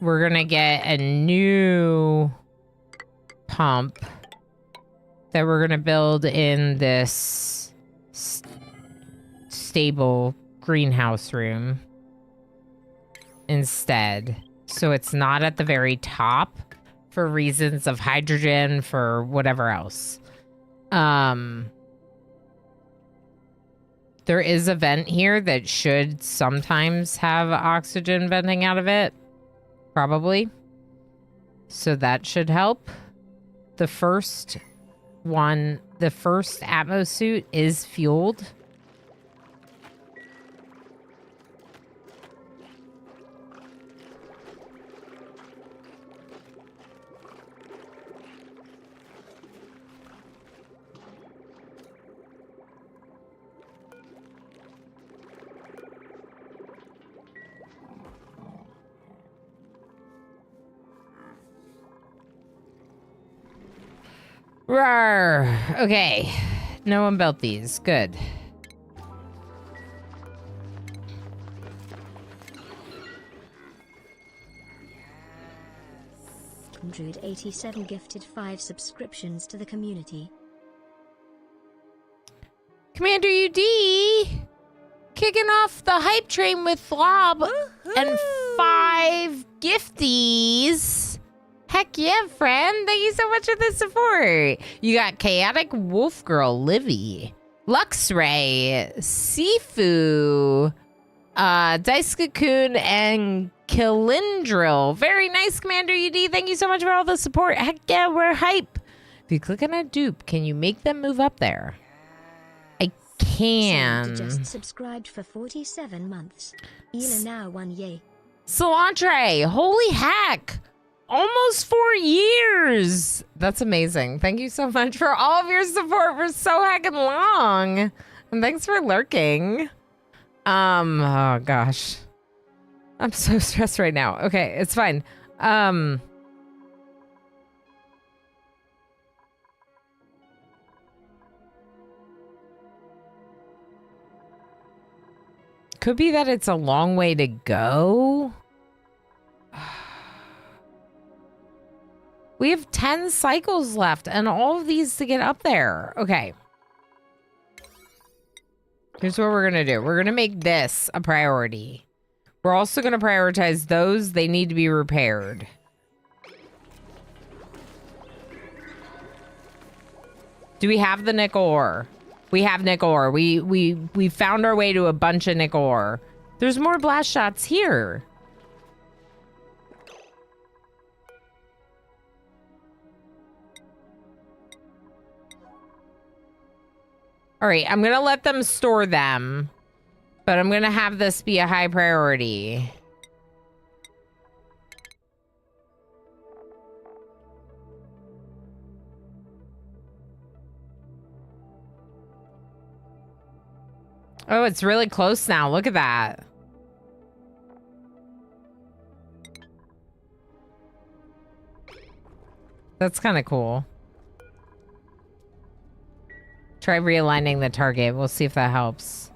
We're going to get a new pump that we're going to build in this stable greenhouse room instead. So it's not at the very top for reasons of hydrogen, for whatever else. There is a vent here that should sometimes have oxygen venting out of it. Probably. So that should help. The first one, the first Atmos suit is fueled. Rawr. Okay. No one built these. Good. $187 gifted 5 subscriptions to the community. Commander UD kicking off the hype train with Lob and 5 gifties. Heck yeah, friend. Thank you so much for the support. You got Chaotic Wolf Girl, Livy, Luxray, Sifu, Dice Cocoon, and Kilindril. Very nice, Commander UD. Thank you so much for all the support. Heck yeah, we're hype. If you click on a dupe, can you make them move up there? I can. Just subscribed for 47 months. Ela now 1 yay. Cilantro, holy heck. Almost 4 years. That's amazing. Thank you so much for all of your support for so heckin' long. And thanks for lurking. Oh gosh. I'm so stressed right now. Okay, it's fine. Could be that it's a long way to go. We have 10 cycles left and all of these to get up there. Okay. Here's what we're going to do. We're going to make this a priority. We're also going to prioritize those. They need to be repaired. Do we have the nickel ore? We have nickel ore. We found our way to a bunch of nickel ore. There's more blast shots here. All right, I'm going to let them store them, but I'm going to have this be a high priority. Oh, it's really close now. Look at that. That's kind of cool. Try realigning the target. We'll see if that helps.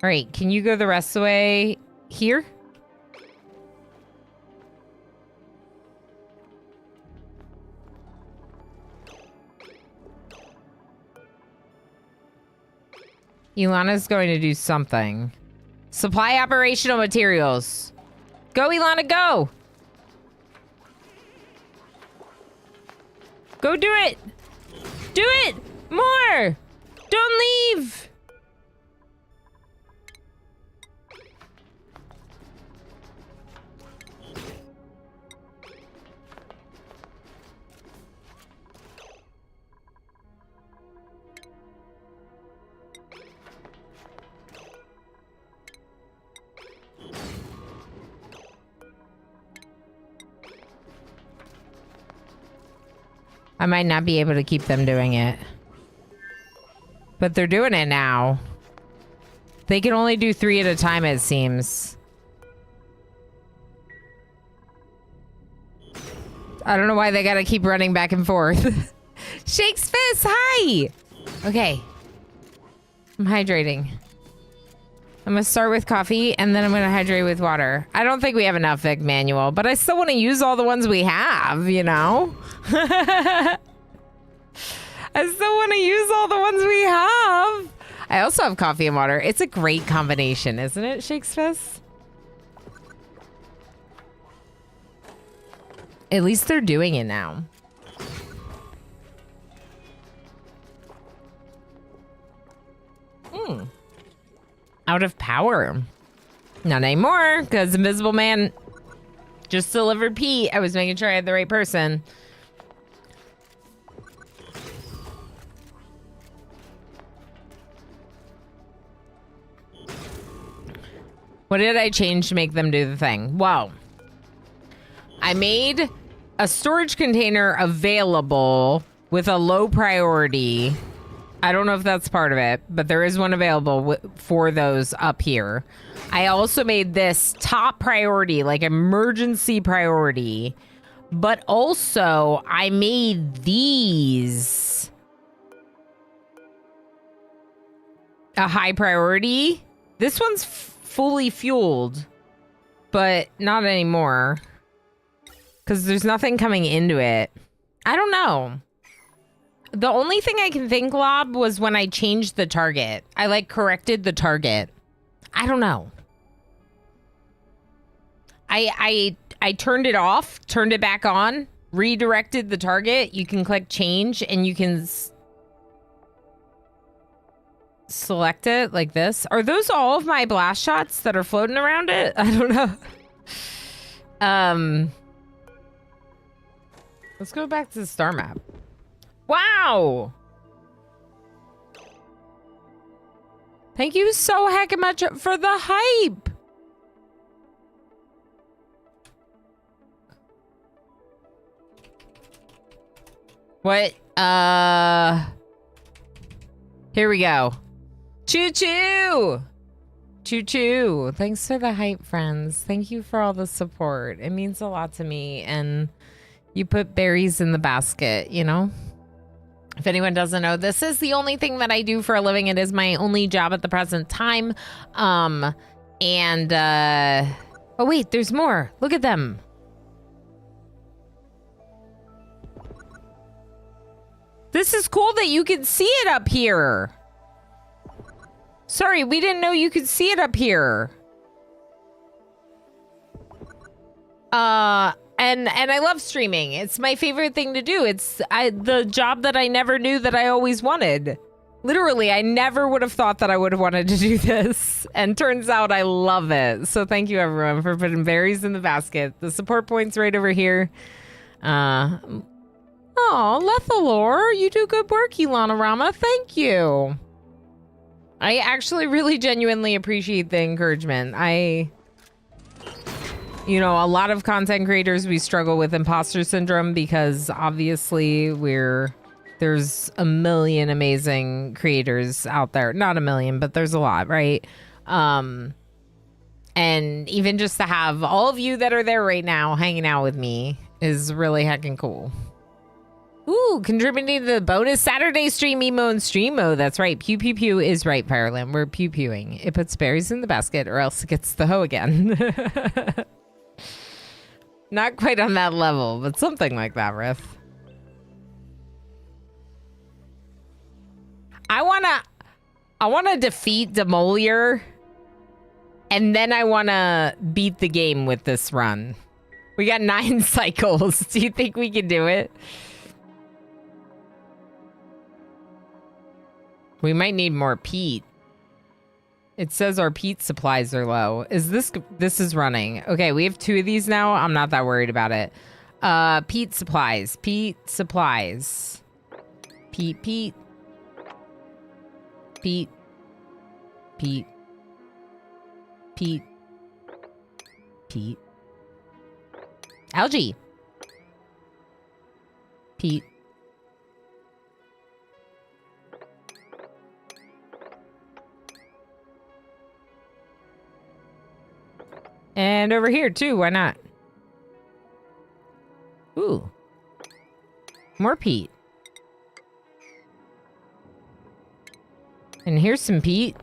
All right, can you go the rest of the way here? Ilana's going to do something. Supply operational materials. Go, Ilana, go! Go do it! Do it! More! Don't leave! I might not be able to keep them doing it. But they're doing it now. They can only do 3 at a time, it seems. I don't know why they gotta keep running back and forth. Shakes fist, hi! Okay. I'm hydrating. I'm gonna start with coffee, and then I'm gonna hydrate with water. I don't think we have enough, Vic Manual, but I still want to use all the ones we have, you know? I still want to use all the ones we have. I also have coffee and water. It's a great combination, isn't it, Shakes Fist? At least they're doing it now. Out of power. Not anymore, because Invisible Man just delivered Pete. I was making sure I had the right person. What did I change to make them do the thing? Wow. I made a storage container available with a low priority. I don't know if that's part of it, but there is one available for those up here. I also made this top priority, like emergency priority, but also I made these a high priority. This one's fully fueled, but not anymore because there's nothing coming into it. I don't know. The only thing I can think, Lob, was when I changed the target. I, like, corrected the target. I don't know. I turned it off, turned it back on, redirected the target. You can click change, and you can select it like this. Are those all of my blast shots that are floating around it? I don't know. Let's go back to the star map. Wow! Thank you so heckin' much for the hype! What? Here we go. Choo-choo! Choo-choo. Thanks for the hype, friends. Thank you for all the support. It means a lot to me, and you put berries in the basket, you know? If anyone doesn't know, this is the only thing that I do for a living. It is my only job at the present time. Oh wait, there's more. Look at them. This is cool that you can see it up here. Sorry, we didn't know you could see it up here. And I love streaming. It's my favorite thing to do. It's the job that I never knew that I always wanted. Literally, I never would have thought that I would have wanted to do this. And turns out I love it. So thank you, everyone, for putting berries in the basket. The support point's right over here. Oh, Lethalor, you do good work, Ilana Rama. Thank you. I actually really genuinely appreciate the encouragement. You know, a lot of content creators, we struggle with imposter syndrome because obviously we're There's a million amazing creators out there. Not a million, but there's a lot, right? And even just to have all of you that are there right now hanging out with me is really heckin' cool. Ooh, contributing to the bonus Saturday stream emo and stream mode. That's right. Pew pew pew is right, Fireland. We're pew pewing. It puts berries in the basket or else it gets the hoe again. Not quite on that level, but something like that, Riff. I wanna defeat Demolier, and then I wanna beat the game with this run. We got 9 cycles. Do you think we can do it? We might need more peat. It says our peat supplies are low. Is this is running. Okay, we have 2 of these now. I'm not that worried about it. Peat supplies. Peat supplies. Peat. Peat. Peat. Peat. Peat. Algae. Peat. And over here, too. Why not? Ooh. More peat. And here's some peat.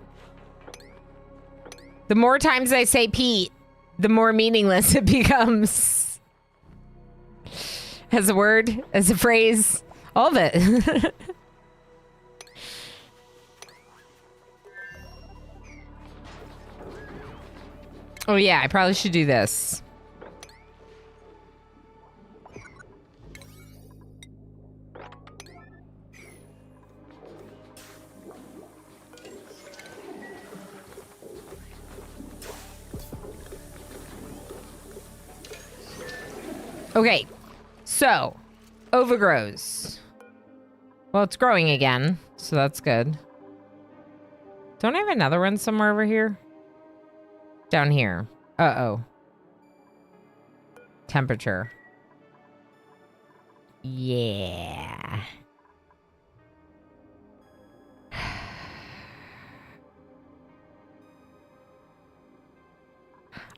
The more times I say peat, the more meaningless it becomes. As a word, as a phrase, all of it. Oh yeah, I probably should do this. Okay, so overgrows. Well, it's growing again, so that's good. Don't I have another one somewhere over here? Down here. Uh-oh. Temperature. Yeah.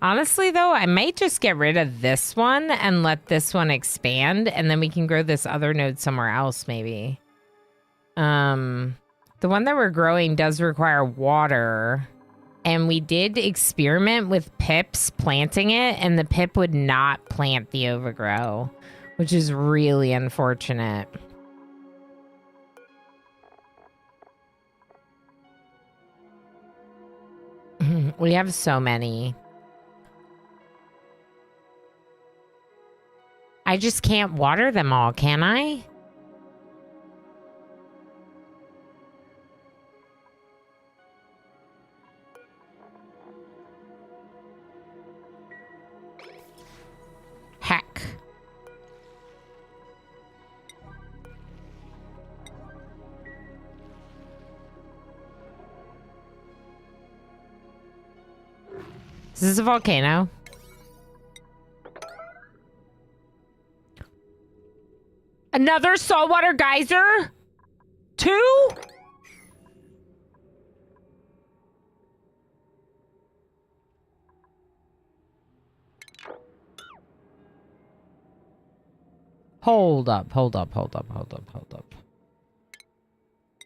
Honestly, though, I might just get rid of this one and let this one expand, and then we can grow this other node somewhere else, maybe. The one that we're growing does require water. And we did experiment with pips planting it, and the pip would not plant the overgrow, which is really unfortunate. We have so many. I just can't water them all, can I? Heck. Is this a volcano? Another saltwater geyser? 2? Hold up.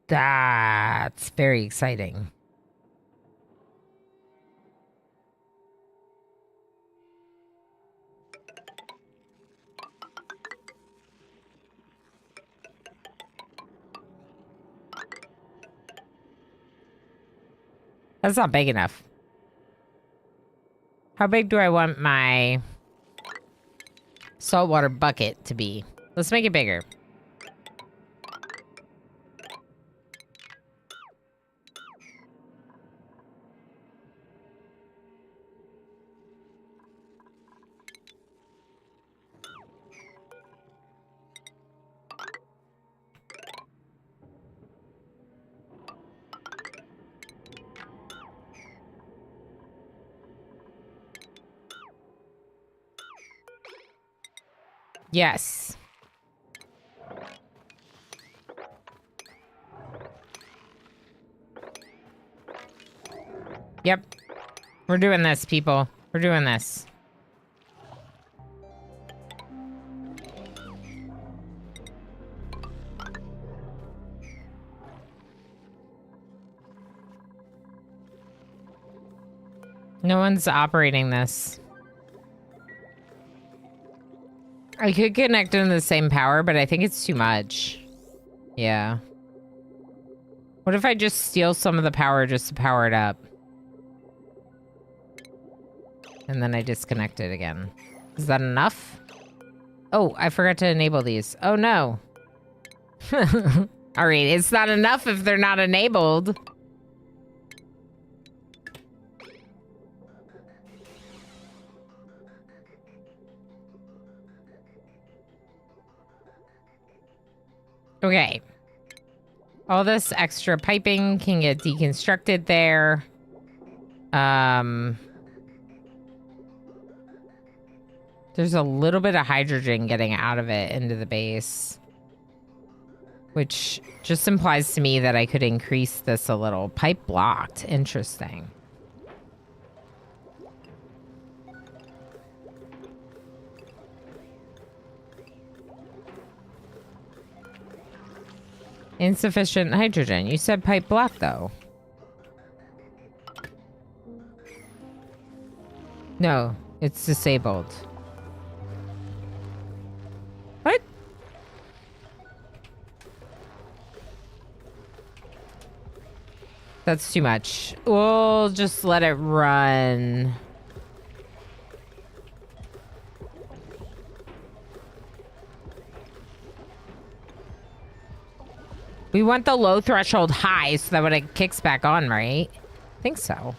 That's very exciting. That's not big enough. How big do I want my saltwater bucket to be? Let's make it bigger. Yes. Yep. We're doing this, people. We're doing this. No one's operating this. I could connect them to the same power, but I think it's too much. Yeah. What if I just steal some of the power just to power it up? And then I disconnect it again. Is that enough? Oh, I forgot to enable these. Oh, no. All right, it's not enough if they're not enabled. Okay. All this extra piping can get deconstructed there. There's a little bit of hydrogen getting out of it into the base, which just implies to me that I could increase this a little. Pipe blocked. Interesting. Insufficient hydrogen. You said pipe blocked, though. No, it's disabled. What? That's too much. We'll just let it run. We want the low threshold high so that when it kicks back on, right? I think so.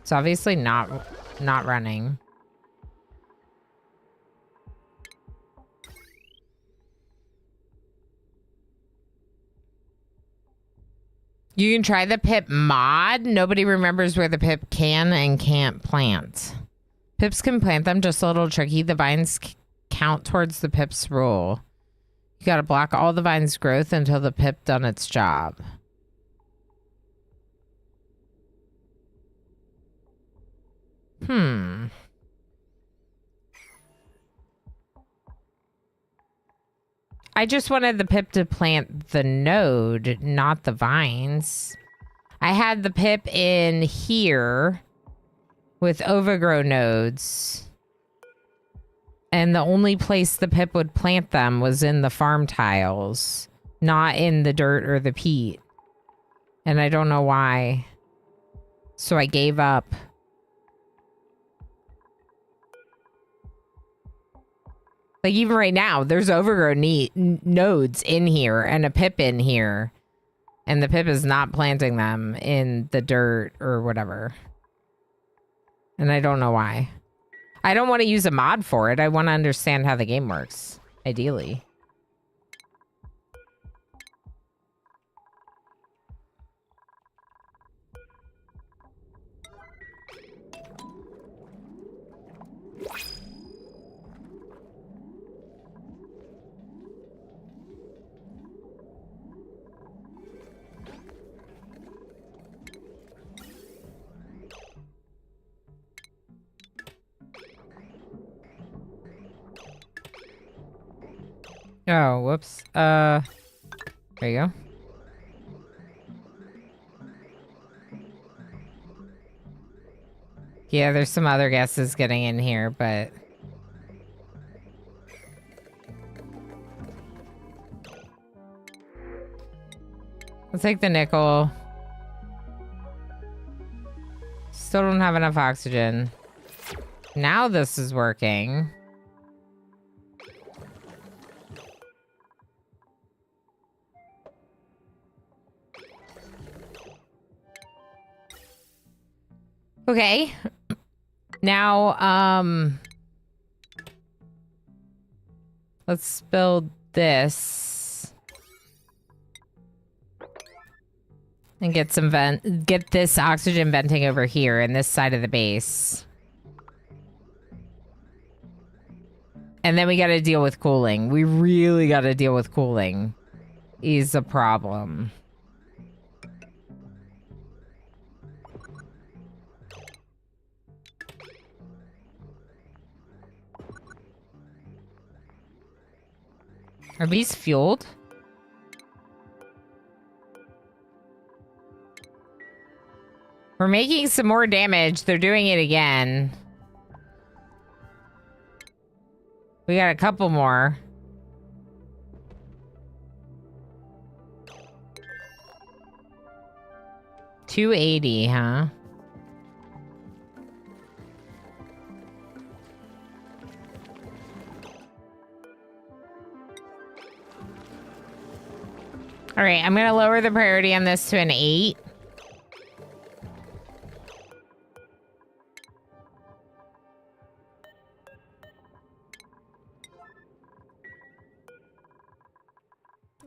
It's obviously not running. You can try the pip mod. Nobody remembers where the pip can and can't plant. Pips can plant them, just a little tricky. The vines count towards the pip's rule. You gotta block all the vine's growth until the pip done its job. I just wanted the pip to plant the node, not the vines. I had the pip in here with overgrow nodes. And the only place the pip would plant them was in the farm tiles, not in the dirt or the peat. And I don't know why. So I gave up. Like, even right now, there's overgrow nodes in here and a pip in here. And the pip is not planting them in the dirt or whatever. And I don't know why. I don't want to use a mod for it. I want to understand how the game works, ideally. Oh, whoops. There you go. Yeah, there's some other guesses getting in here, but... I'll take the nickel. Still don't have enough oxygen. Now this is working. Okay. Now, let's build this. And get some get this oxygen venting over here in this side of the base. And then we gotta deal with cooling. We really gotta deal with cooling. Is a problem. Are bees fueled? We're making some more damage. They're doing it again. We got a couple more. $280, huh? All right, I'm gonna lower the priority on this to an 8.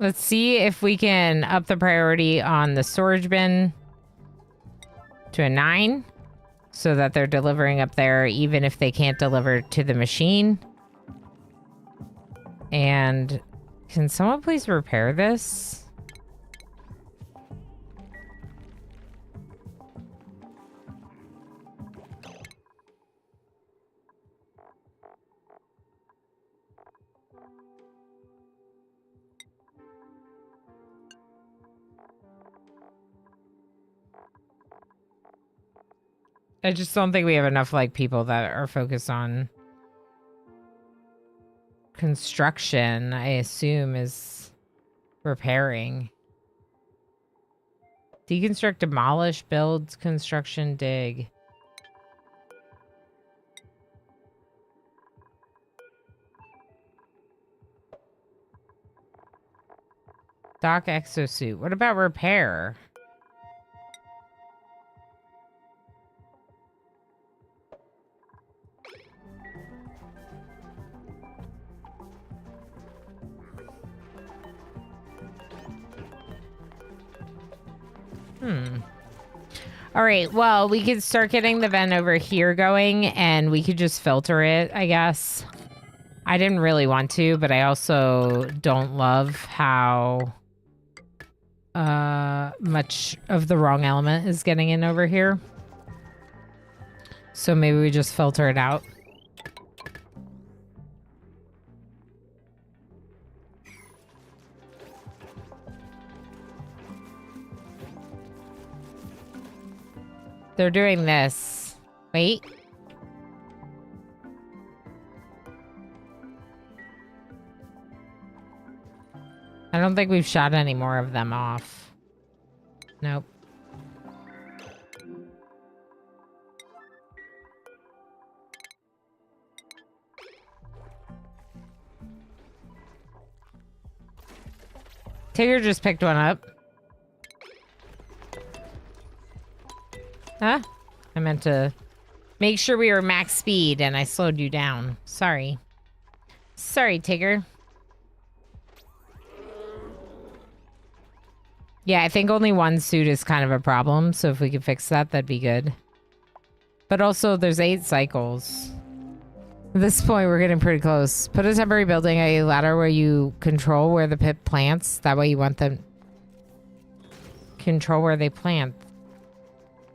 Let's see if we can up the priority on the storage bin to a 9 so that they're delivering up there even if they can't deliver to the machine. And can someone please repair this? I just don't think we have enough like people that are focused on construction, I assume is repairing. Deconstruct, demolish, build, construction, dig. Dock exosuit. What about repair? All right, well, we could start getting the vent over here going, and we could just filter it, I guess. I didn't really want to, but I also don't love how much of the wrong element is getting in over here. So maybe we just filter it out. They're doing this. Wait. I don't think we've shot any more of them off. Nope. Tigger just picked one up. Huh? I meant to make sure we were max speed and I slowed you down. Sorry. Sorry, Tigger. Yeah, I think only one suit is kind of a problem, so if we could fix that, that'd be good. But also, there's 8 cycles. At this point, we're getting pretty close. Put a temporary building, a ladder where you control where the pit plants. That way you want them... Control where they plant.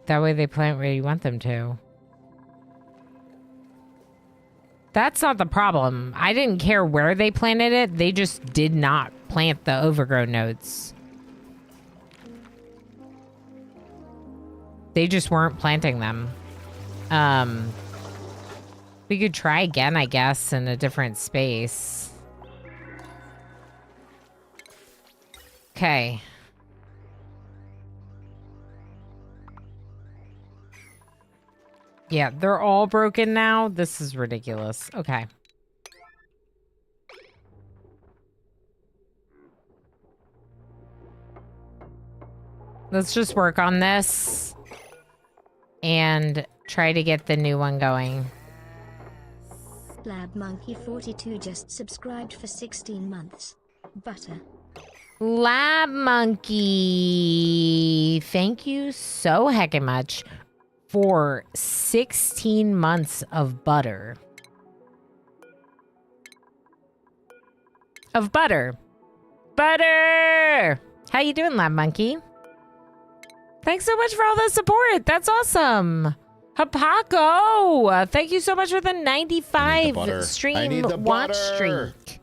That way they plant where you want them to. That's not the problem. I didn't care where they planted it. They just did not plant the overgrown nodes. They just weren't planting them. We could try again, I guess, in a different space. Okay. Yeah, they're all broken now. This is ridiculous. Okay. Let's just work on this and try to get the new one going. Lab Monkey 42 just subscribed for 16 months. Butter. Lab Monkey, thank you so heckin' much for 16 months of butter. Of butter. Butter! How you doing, Lab Monkey? Thanks so much for all the support. That's awesome. Hapako, thank you so much for the 95 stream watch streak.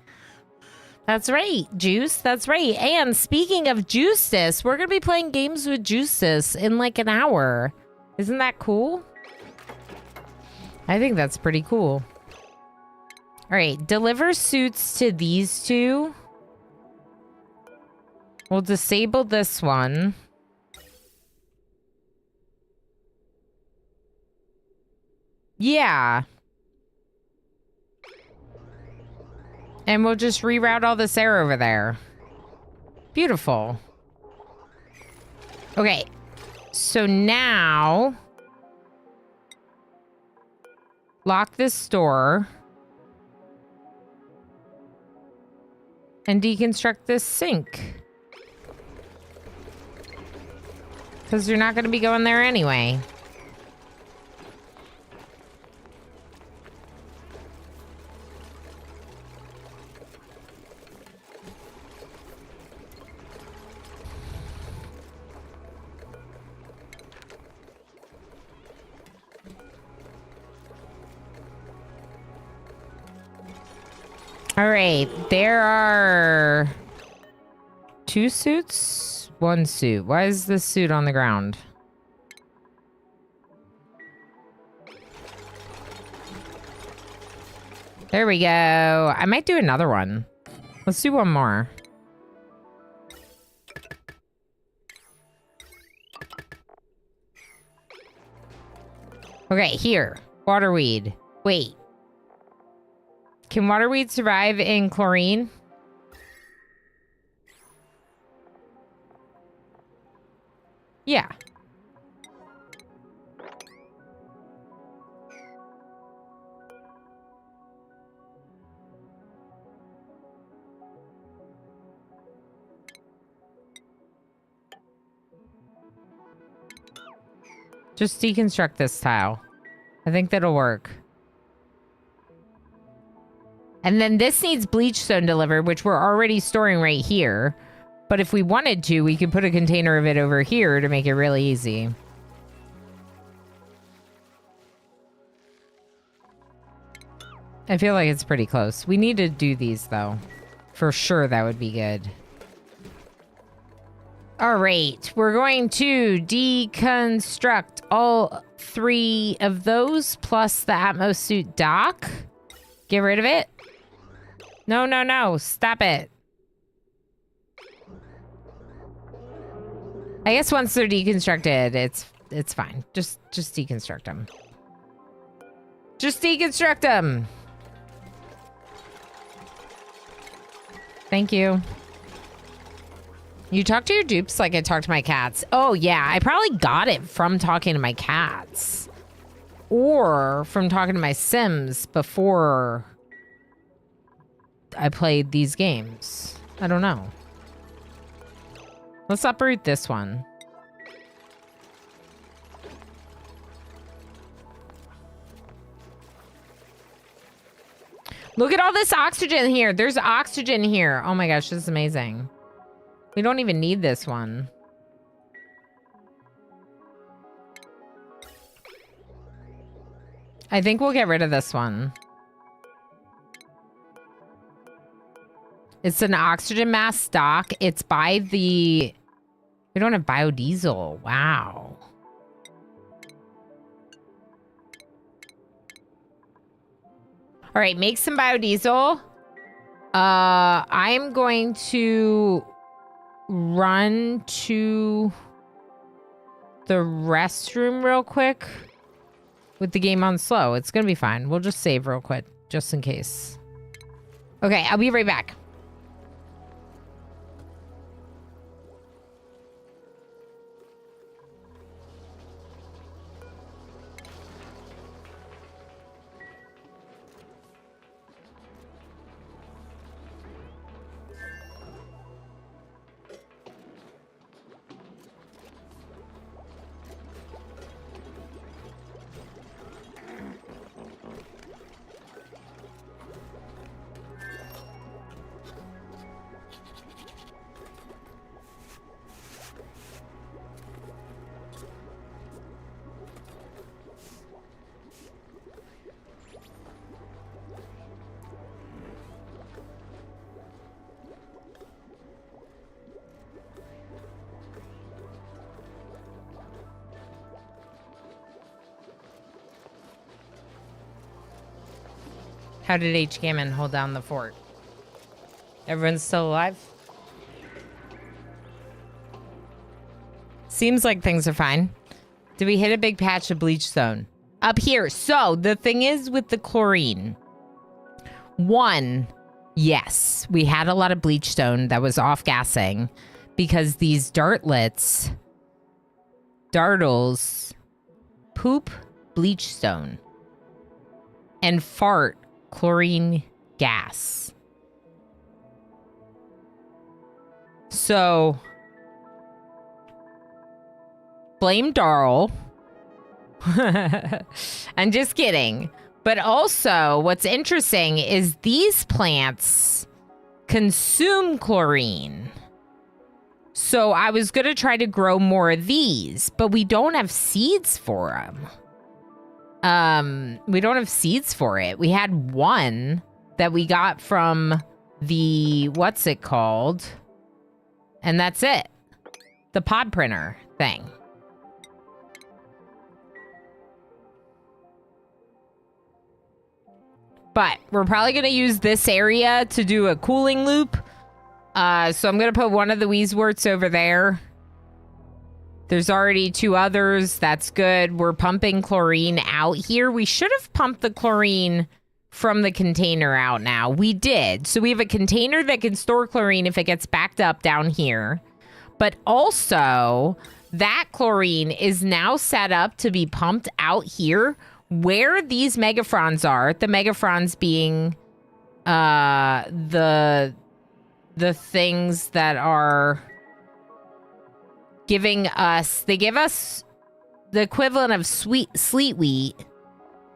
That's right, Juice. That's right. And speaking of Juices, we're going to be playing games with Juices in like an hour. Isn't that cool? I think that's pretty cool. All right, deliver suits to these two. We'll disable this one. Yeah. And we'll just reroute all this air over there. Beautiful. Okay. So now... lock this door. And deconstruct this sink. Because you're not going to be going there anyway. All right, there are 2 suits, 1 suit. Why is this suit on the ground? There we go. I might do another one. Let's do one more. Okay, here. Waterweed. Wait. Can waterweed survive in chlorine? Yeah. Just deconstruct this tile. I think that'll work. And then this needs bleach stone delivered, which we're already storing right here. But if we wanted to, we could put a container of it over here to make it really easy. I feel like it's pretty close. We need to do these, though. For sure, that would be good. All right. We're going to deconstruct all 3 of those, plus the Atmos suit dock. Get rid of it. No, no, no. Stop it. I guess once they're deconstructed, it's fine. Just deconstruct them. Just deconstruct them. Thank you. You talk to your dupes like I talk to my cats. Oh, yeah. I probably got it from talking to my cats. Or from talking to my Sims before I played these games. I don't know. Let's uproot this one. Look at all this oxygen here. There's oxygen here. Oh my gosh, this is amazing. We don't even need this one. I think we'll get rid of this one. It's an oxygen mask stock. It's by the... We don't have biodiesel. Wow. All right, make some biodiesel. I'm going to run to the restroom real quick with the game on slow. It's going to be fine. We'll just save real quick, just in case. Okay, I'll be right back. How did H. Gammon hold down the fort? Everyone's still alive? Seems like things are fine. Did we hit a big patch of bleach stone? Up here. So, the thing is with the chlorine. One, yes, we had a lot of bleach stone that was off-gassing because these dartles, poop bleach stone and fart chlorine gas. So, blame Darl. I'm just kidding. But also, what's interesting is these plants consume chlorine. So I was going to try to grow more of these, but we don't have seeds for them. We don't have seeds for it. We had one that we got from the, what's it called? And that's it. The pod printer thing. But we're probably going to use this area to do a cooling loop. So I'm going to put one of the Weezeworts over there. There's already 2 others. That's good. We're pumping chlorine out here. We should have pumped the chlorine from the container out now. We did. So we have a container that can store chlorine if it gets backed up down here. But also, that chlorine is now set up to be pumped out here where these megafrons are. The megafrons being the things that are giving us, they give us the equivalent of sleet wheat,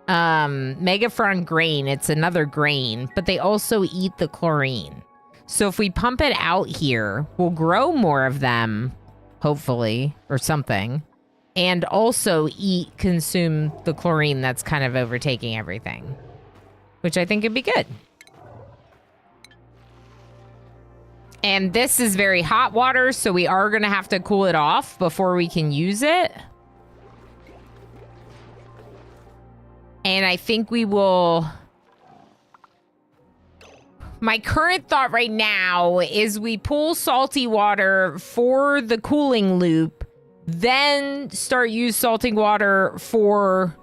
megafron grain. It's another grain, but they also eat the chlorine. So if we pump it out here, we'll grow more of them, hopefully, or something, and also consume the chlorine that's kind of overtaking everything, which I think would be good. And this is very hot water, so we are going to have to cool it off before we can use it. And I think we will... My current thought right now is we pull salty water for the cooling loop, then start use salting water for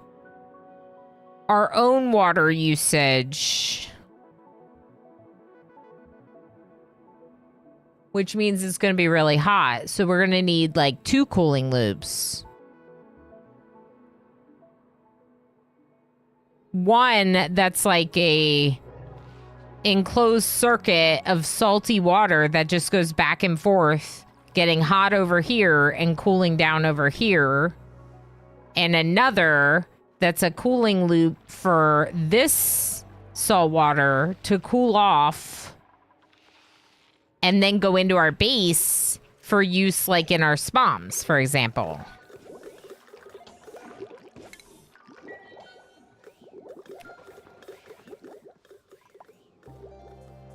our own water usage. Which means it's going to be really hot. So we're going to need like 2 cooling loops. One that's like a enclosed circuit of salty water that just goes back and forth, getting hot over here and cooling down over here. And another that's a cooling loop for this salt water to cool off and then go into our base for use like in our spawns, for example.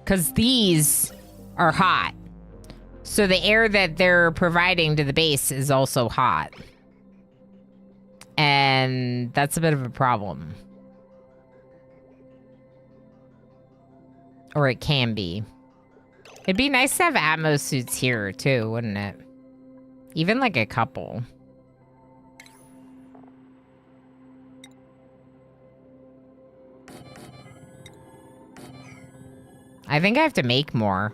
Because these are hot. So the air that they're providing to the base is also hot. And that's a bit of a problem. Or it can be. It'd be nice to have Atmos suits here too, wouldn't it? Even like a couple. I think I have to make more.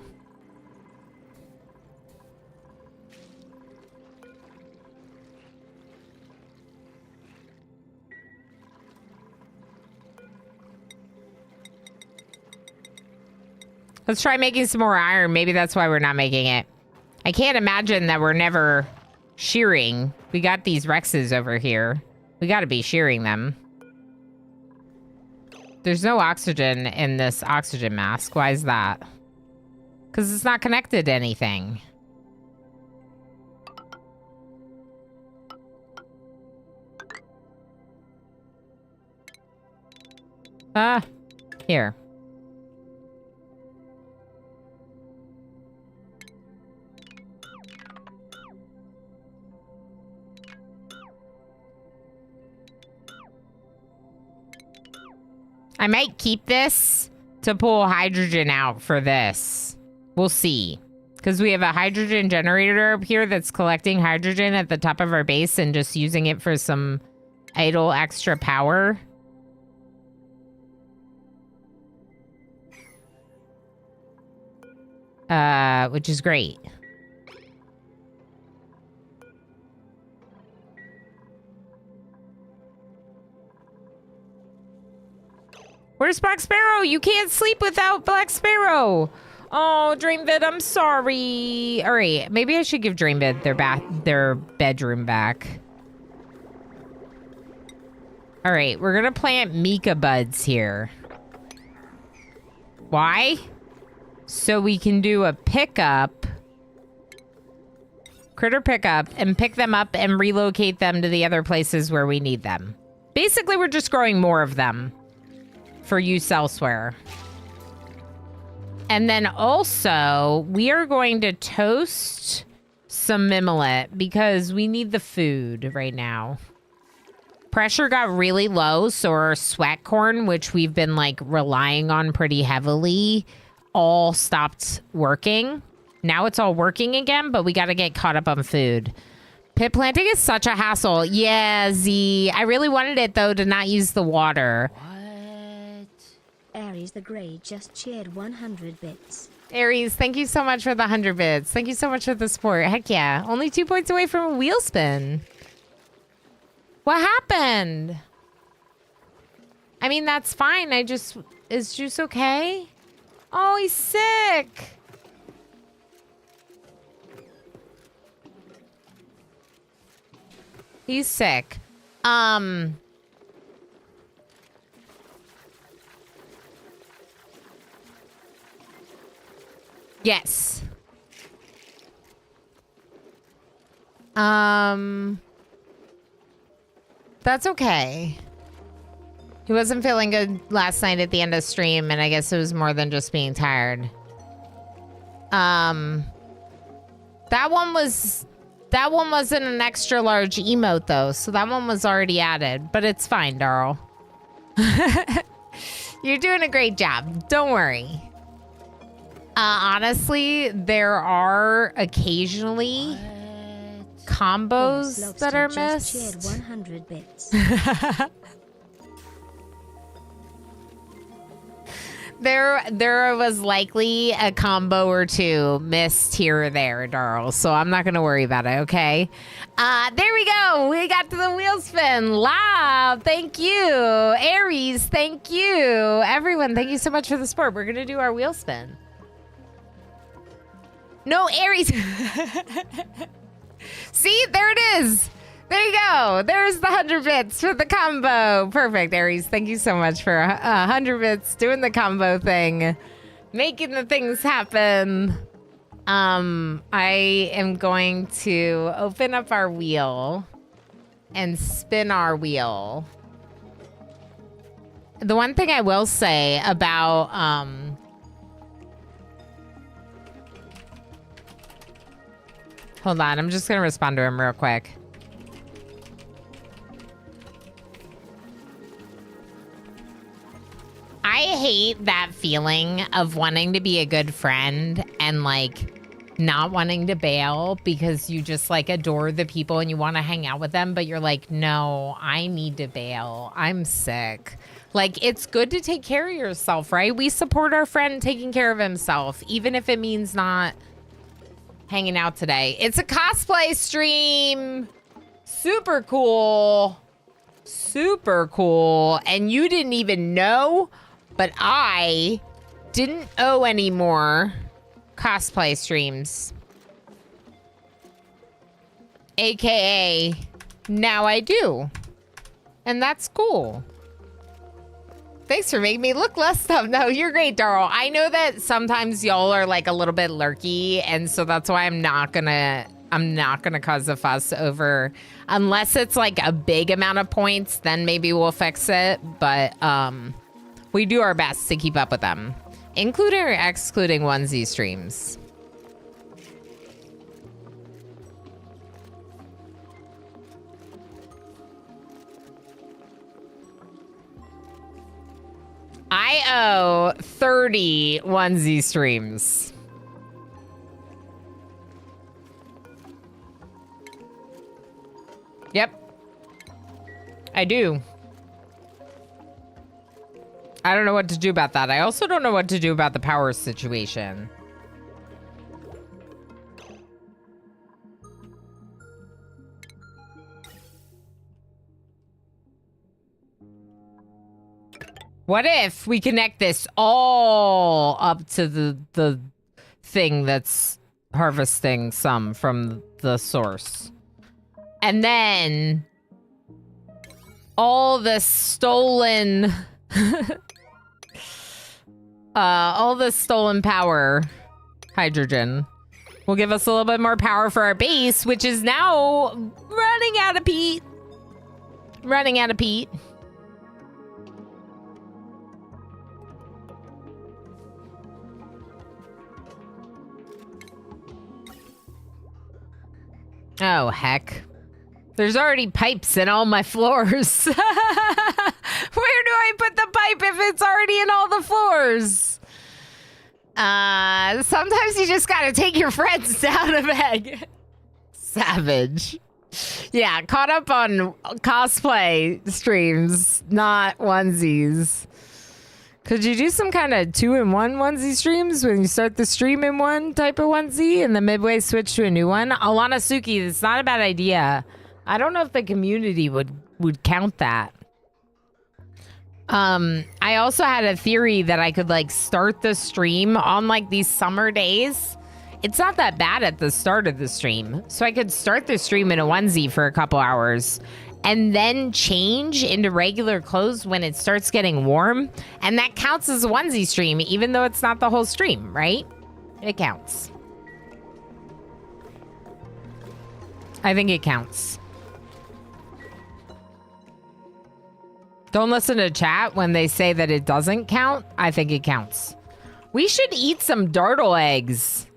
Let's try making some more iron. Maybe that's why we're not making it. I can't imagine that we're never shearing. We got these Rexes over here. We gotta be shearing them. There's no oxygen in this oxygen mask. Why is that? Because it's not connected to anything. Here. I might keep this to pull hydrogen out for this. We'll see. Because we have a hydrogen generator up here that's collecting hydrogen at the top of our base and just using it for some idle extra power. Which is great. Where's Black Sparrow? You can't sleep without Black Sparrow. Oh, Dreambit, I'm sorry. All right, maybe I should give Dreambit their bedroom back. All right, we're gonna plant Mika buds here. Why? So we can do a pickup, critter pickup, and pick them up and relocate them to the other places where we need them. Basically, we're just growing more of them for use elsewhere. And then also, we are going to toast some mimolette because we need the food right now. Pressure got really low, so our sweat corn, which we've been like relying on pretty heavily, all stopped working. Now it's all working again, but we got to get caught up on food. Pit planting is such a hassle. Yeah, Z. I really wanted it, though, to not use the water. Aries the Grey just cheered 100 bits. Aries, thank you so much for the 100 bits. Thank you so much for the support. Heck yeah. Only 2 points away from a wheel spin. What happened? I mean, that's fine. Is Juice okay? Oh, he's sick. He's sick. Yes. That's okay. He wasn't feeling good last night at the end of stream, and I guess it was more than just being tired. That one wasn't an extra large emote though, so that one was already added, but it's fine, Darl. You're doing a great job. Don't worry. Honestly, there are occasionally combos Yes, that are just missed. cheered 100 bits. There was likely a combo or two missed here or there, Darl, so I'm not going to worry about it, okay? There we go. We got to the wheel spin live. Thank you. Aries, thank you. Everyone, thank you so much for the support. We're going to do our wheel spin. No, Aries. See, there it is. There you go. There's the 100 bits for the combo. Perfect, Aries. Thank you so much for 100 bits doing the combo thing, making the things happen. I am going to open up our wheel and spin our wheel. The one thing I will say about hold on, I'm just gonna respond to him real quick. I hate that feeling of wanting to be a good friend and like not wanting to bail because you just like adore the people and you want to hang out with them, but you're like, no, I need to bail. I'm sick. Like, it's good to take care of yourself, right? We support our friend taking care of himself, even if it means not hanging out today. It's a cosplay stream. Super cool. Super cool. And you didn't even know, but I didn't owe any more cosplay streams. AKA, now I do. And that's cool. Thanks for making me look less tough. No, you're great, Darl. I know that sometimes y'all are like a little bit lurky, and so that's why I'm not gonna cause a fuss over, unless it's like a big amount of points, then maybe we'll fix it. But we do our best to keep up with them, including or excluding onesie streams. I owe 30 onesie streams. Yep. I do. I don't know what to do about that. I also don't know what to do about the power situation. What if we connect this all up to the thing that's harvesting some from the source? And then all the stolen power hydrogen will give us a little bit more power for our base, which is now running out of peat. Running out of peat. Oh, heck. There's already pipes in all my floors. Where do I put the pipe if it's already in all the floors? Sometimes you just gotta take your friends down a peg. Savage. Yeah, caught up on cosplay streams, not onesies. Could you do some kind of 2-in-1 onesie streams when you start the stream in one type of onesie and then midway switch to a new one? Alana Suki, it's not a bad idea. I don't know if the community would count that. I also had a theory that I could like start the stream on like these summer days. It's not that bad at the start of the stream. So I could start the stream in a onesie for a couple hours and then change into regular clothes when it starts getting warm. And that counts as a onesie stream, even though it's not the whole stream, right? It counts. I think it counts. Don't listen to chat when they say that it doesn't count. I think it counts. We should eat some dartle eggs.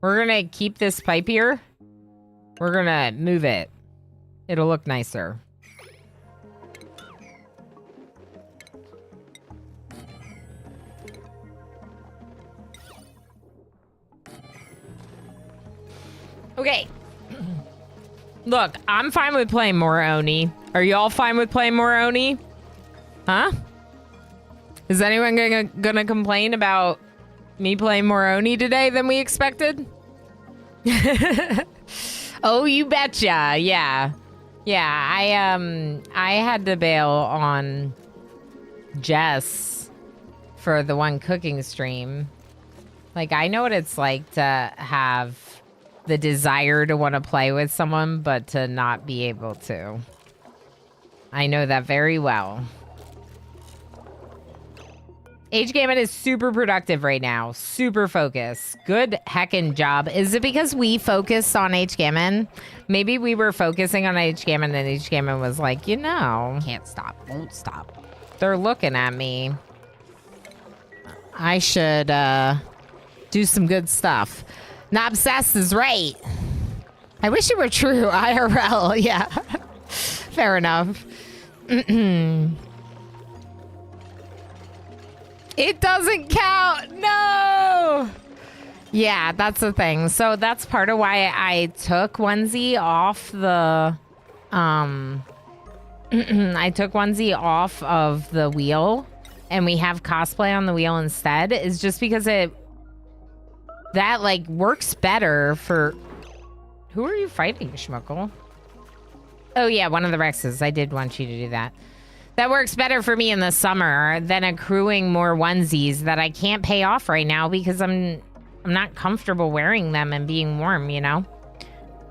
We're gonna keep this pipe here. We're gonna move it. It'll look nicer. Okay. Look, I'm fine with playing more Oni. Are y'all fine with playing more Oni? Huh? Is anyone gonna complain about me playing more Oni today than we expected? Oh, you betcha. Yeah. Yeah, I had to bail on Jess for the one cooking stream. Like, I know what it's like to have the desire to want to play with someone, but to not be able to. I know that very well. HGammon is super productive right now. Super focused. Good heckin' job. Is it because we focused on HGammon? Maybe we were focusing on HGammon and HGammon was like, you know, can't stop, won't stop. They're looking at me. I should do some good stuff. Not obsessed is right. I wish it were true. IRL, yeah. Fair enough. It doesn't count. No. Yeah, that's the thing. So that's part of why I took onesie off the I took onesie off of the wheel and we have cosplay on the wheel instead, is just because that like works better for... Who are you fighting, Schmuckle? Oh yeah, one of the Rexes. I did want you to do that. That works better for me in the summer than accruing more onesies that I can't pay off right now because I'm not comfortable wearing them and being warm, you know?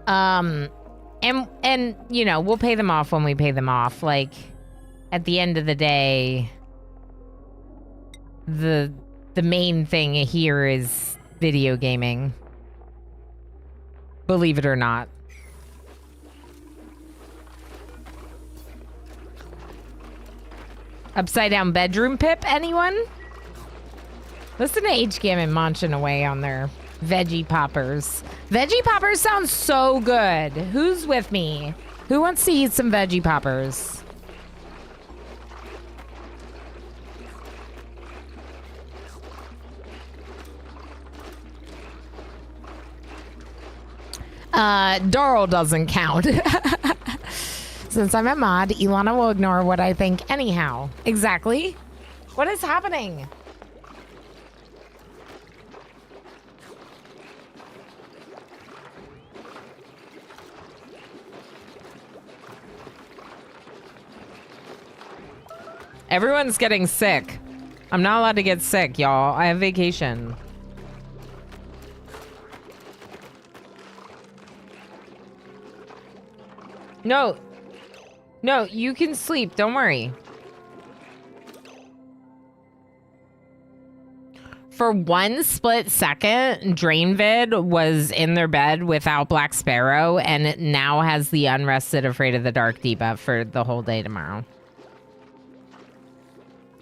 And you know, we'll pay them off when we pay them off. Like, at the end of the day, the main thing here is video gaming. Believe it or not. Upside down bedroom pip, anyone? Listen to HGammon munching away on their Veggie poppers. Veggie poppers sound so good. Who's with me? Who wants to eat some veggie poppers? Doral doesn't count. Since I'm a mod, Ilana will ignore what I think anyhow. Exactly. What is happening? Everyone's getting sick. I'm not allowed to get sick, y'all. I have vacation. No. No, you can sleep. Don't worry. For one split second, Drainvid was in their bed without Black Sparrow, and it now has the Unrested Afraid of the Dark debuff for the whole day tomorrow.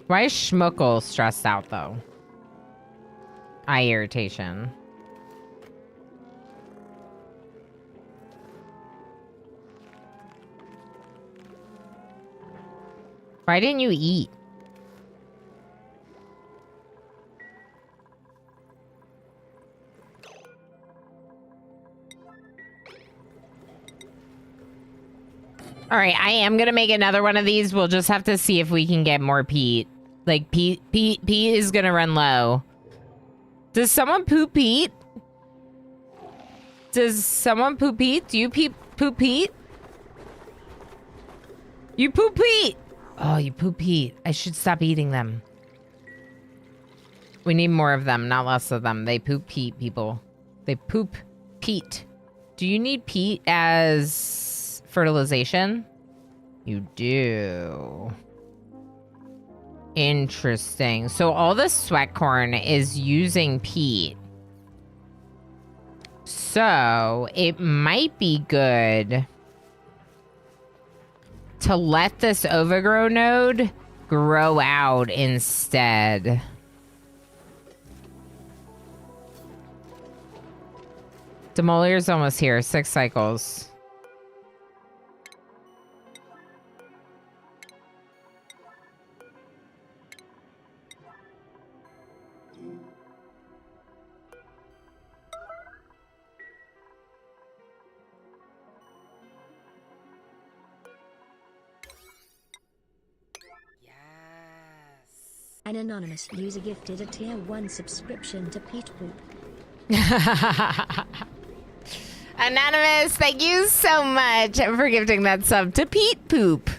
Why is Schmuckle stressed out, though? Eye irritation. Why didn't you eat? All right, I am gonna make another one of these. We'll just have to see if we can get more Pete. Like Pete is gonna run low. Does someone poop Pete? Does someone poop Pete? Do you poop Pete? You poop Pete! Oh, you poop Pete. I should stop eating them. We need more of them, not less of them. They poop Pete, people. They poop Pete. Do you need Pete as fertilization? You do. Interesting. So all the sweat corn is using Pete. So it might be good to let this overgrow node grow out instead. Demolier's almost here. 6 cycles. An anonymous user gifted a tier 1 subscription to Pete Poop. Anonymous, thank you so much for gifting that sub to Pete Poop.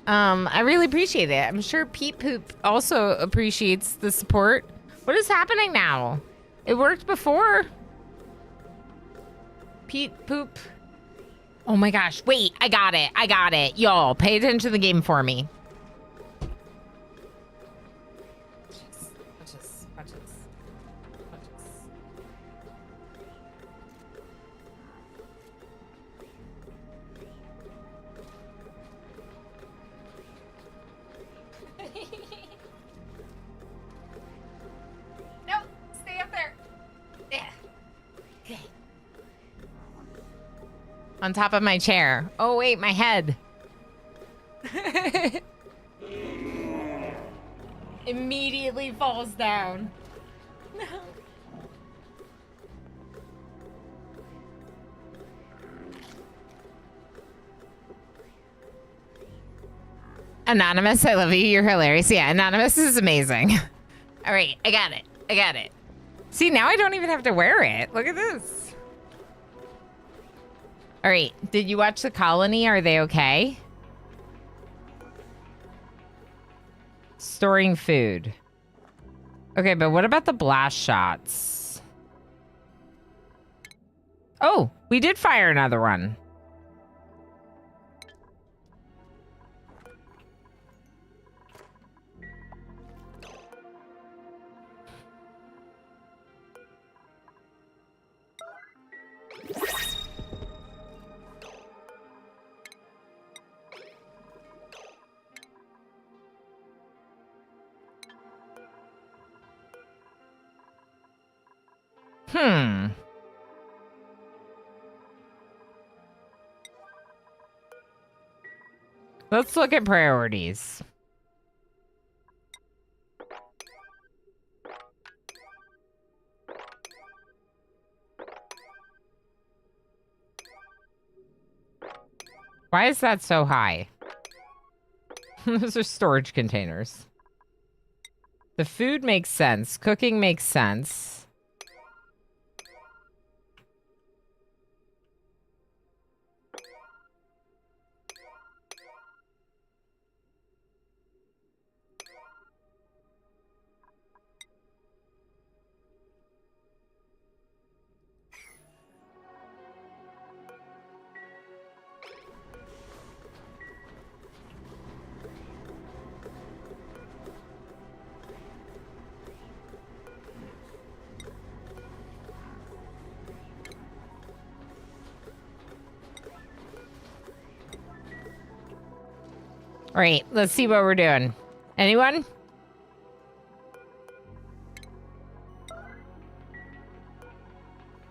I really appreciate it. I'm sure Pete Poop also appreciates the support. What is happening now? It worked before. Pete Poop. Oh my gosh. Wait, I got it. I got it. Y'all, pay attention to the game for me. Watch this. No, stay up there. Yeah. Okay. On top of my chair. Oh wait, my head. Immediately falls down. No. Anonymous, I love you. You're hilarious. Yeah, Anonymous is amazing. All right, I got it. I got it. See, now I don't even have to wear it. Look at this. All right, did you watch The Colony? Are they okay? Storing food. Okay, but what about the blast shots? Oh, we did fire another one. Hmm. Let's look at priorities. Why is that so high? Those are storage containers. The food makes sense. Cooking makes sense. All right, let's see what we're doing. Anyone?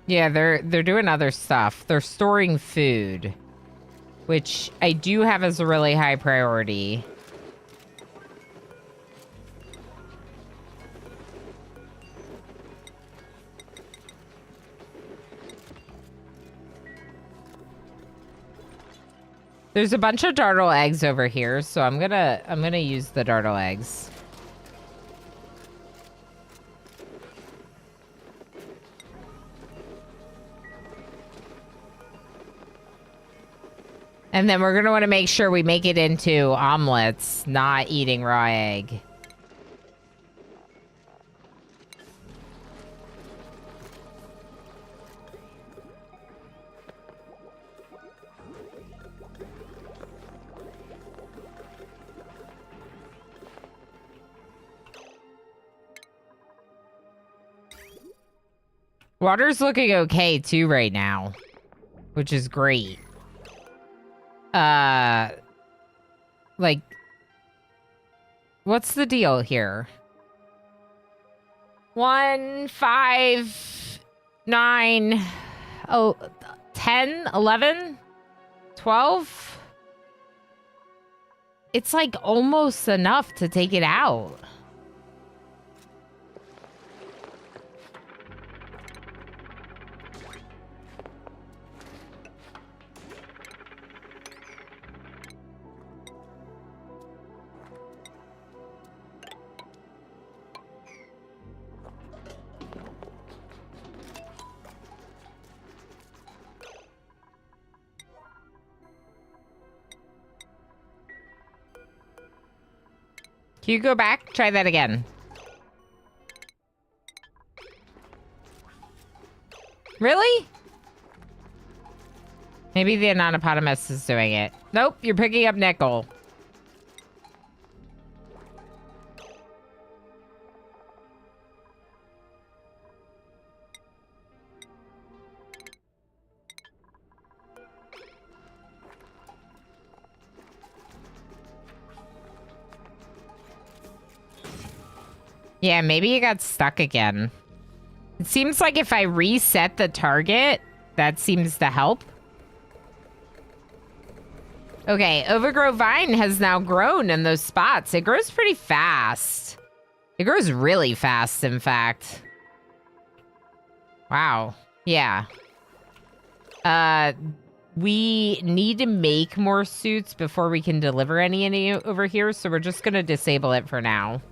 Yeah, they're doing other stuff. They're storing food, which I do have as a really high priority. There's a bunch of dartle eggs over here, so I'm gonna use the dartle eggs. And then we're gonna want to make sure we make it into omelets, not eating raw egg. Water's looking okay too right now, which is great. Like, what's the deal here? 1, 5, 9, 10, 11, 12? It's like almost enough to take it out. Can you go back? Try that again. Really? Maybe the Ananopotamus is doing it. Nope, you're picking up nickel. Yeah, maybe it got stuck again. It seems like if I reset the target, that seems to help. Okay, Overgrow Vine has now grown in those spots. It grows pretty fast. It grows really fast, in fact. Wow. Yeah. We need to make more suits before we can deliver any over here, so we're just gonna disable it for now.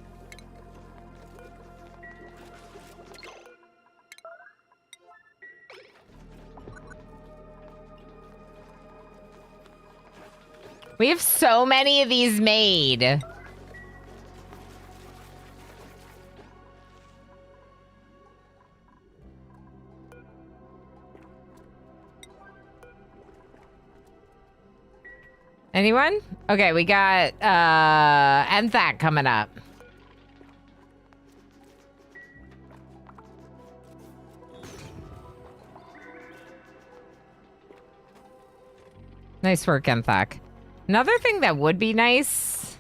We have so many of these made. Anyone? Okay, we got Enthak coming up. Nice work, Enthak. Another thing that would be nice,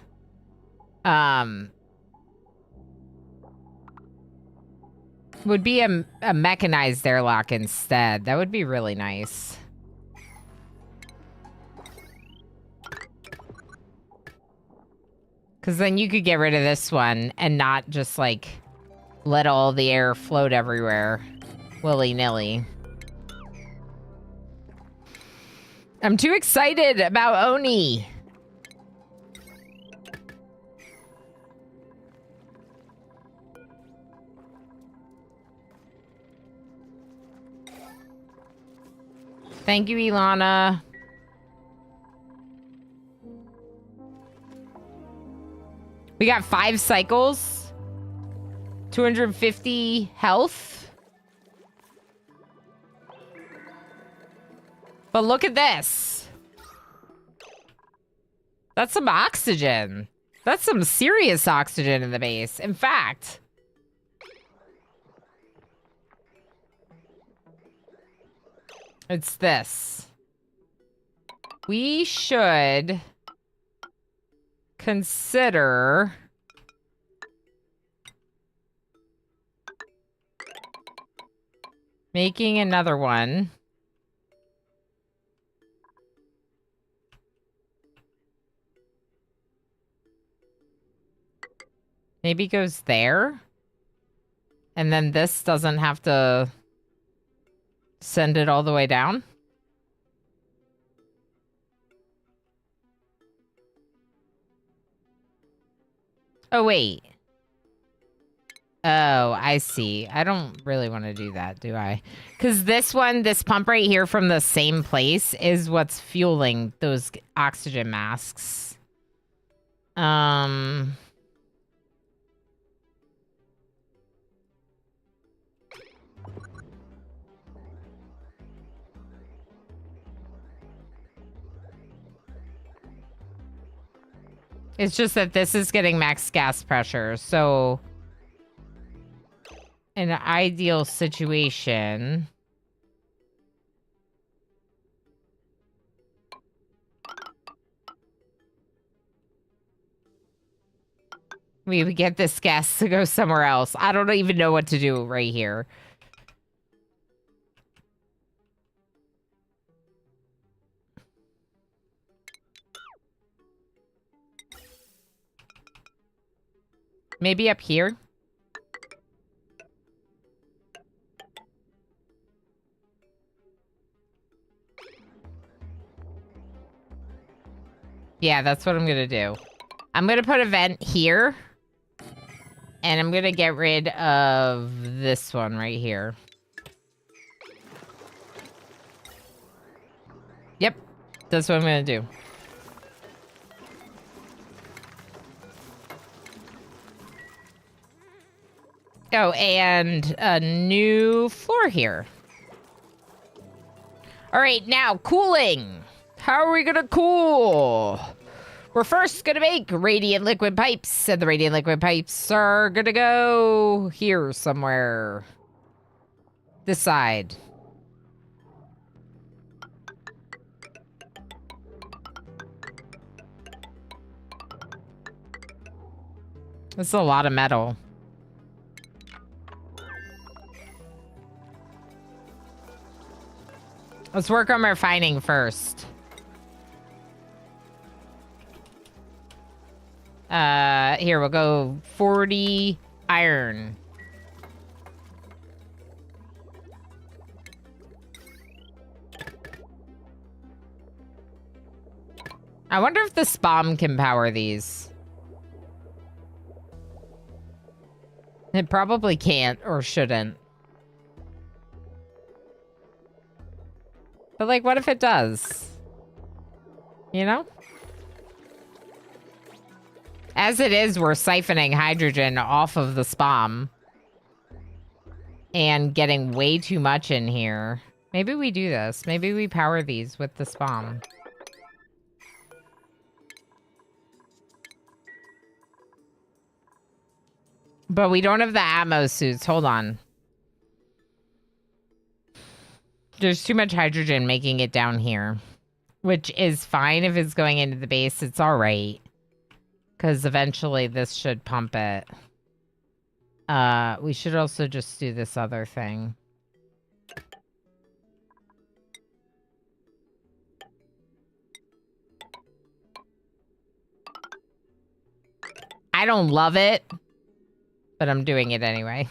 would be a mechanized airlock instead. That would be really nice. Because then you could get rid of this one and not just, like, let all the air float everywhere willy-nilly. I'm too excited about Oni. Thank you, Ilana. We got 5 cycles. 250 health. But look at this. That's some oxygen. That's some serious oxygen in the base. In fact... it's this. We should consider making another one. Maybe goes there. And then this doesn't have to send it all the way down. Oh, wait. Oh, I see. I don't really want to do that, do I? Because this one, this pump right here from the same place is what's fueling those oxygen masks. It's just that this is getting max gas pressure, so in an ideal situation, we would get this gas to go somewhere else. I don't even know what to do right here. Maybe up here? Yeah, that's what I'm gonna do. I'm gonna put a vent here. And I'm gonna get rid of this one right here. Yep, that's what I'm gonna do. Oh, and a new floor here. All right, now cooling. How are we gonna cool? We're first gonna make radiant liquid pipes, and the radiant liquid pipes are gonna go here somewhere. This side. That's a lot of metal. Let's work on refining first. Here, we'll go 40 iron. I wonder if the SPOM can power these. It probably can't or shouldn't. But, like, what if it does? You know? As it is, we're siphoning hydrogen off of the SPOM. And getting way too much in here. Maybe we do this. Maybe we power these with the SPOM. But we don't have the Atmos suits. Hold on. There's too much hydrogen making it down here. Which is fine if it's going into the base. It's alright. Because eventually this should pump it. We should also just do this other thing. I don't love it, but I'm doing it anyway.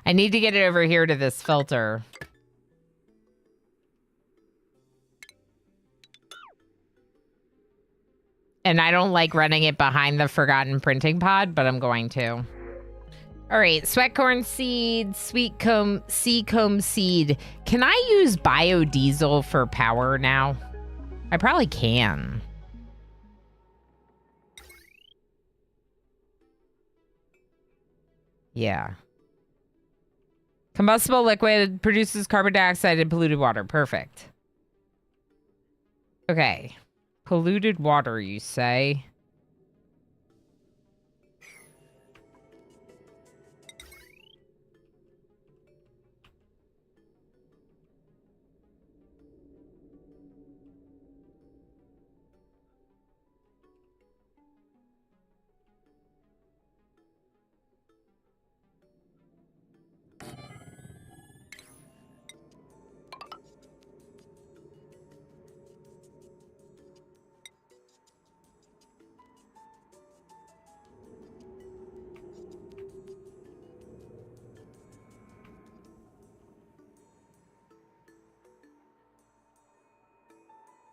I need to get it over here to this filter. And I don't like running it behind the forgotten printing pod, but I'm going to. All right, sweat corn seed, sweet comb, sea comb seed. Can I use biodiesel for power now? I probably can. Yeah. Combustible liquid produces carbon dioxide and polluted water. Perfect. Okay. Polluted water, you say?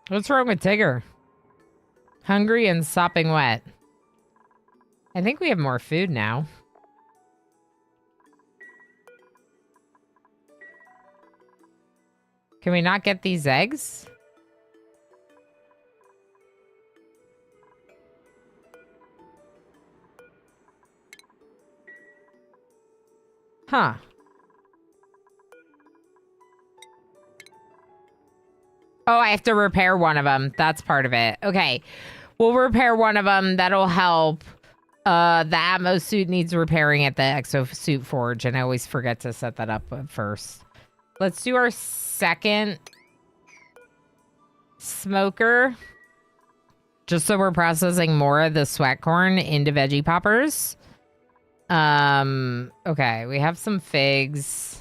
What's wrong with Tigger? Hungry and sopping wet. I think we have more food now. Can we not get these eggs? Huh. Oh, I have to repair one of them. That's part of it. Okay. We'll repair one of them. That'll help. The Atmos suit needs repairing at the exosuit forge, and I always forget to set that up first. Let's do our second smoker. Just so we're processing more of the sweat corn into veggie poppers. Okay, we have some figs.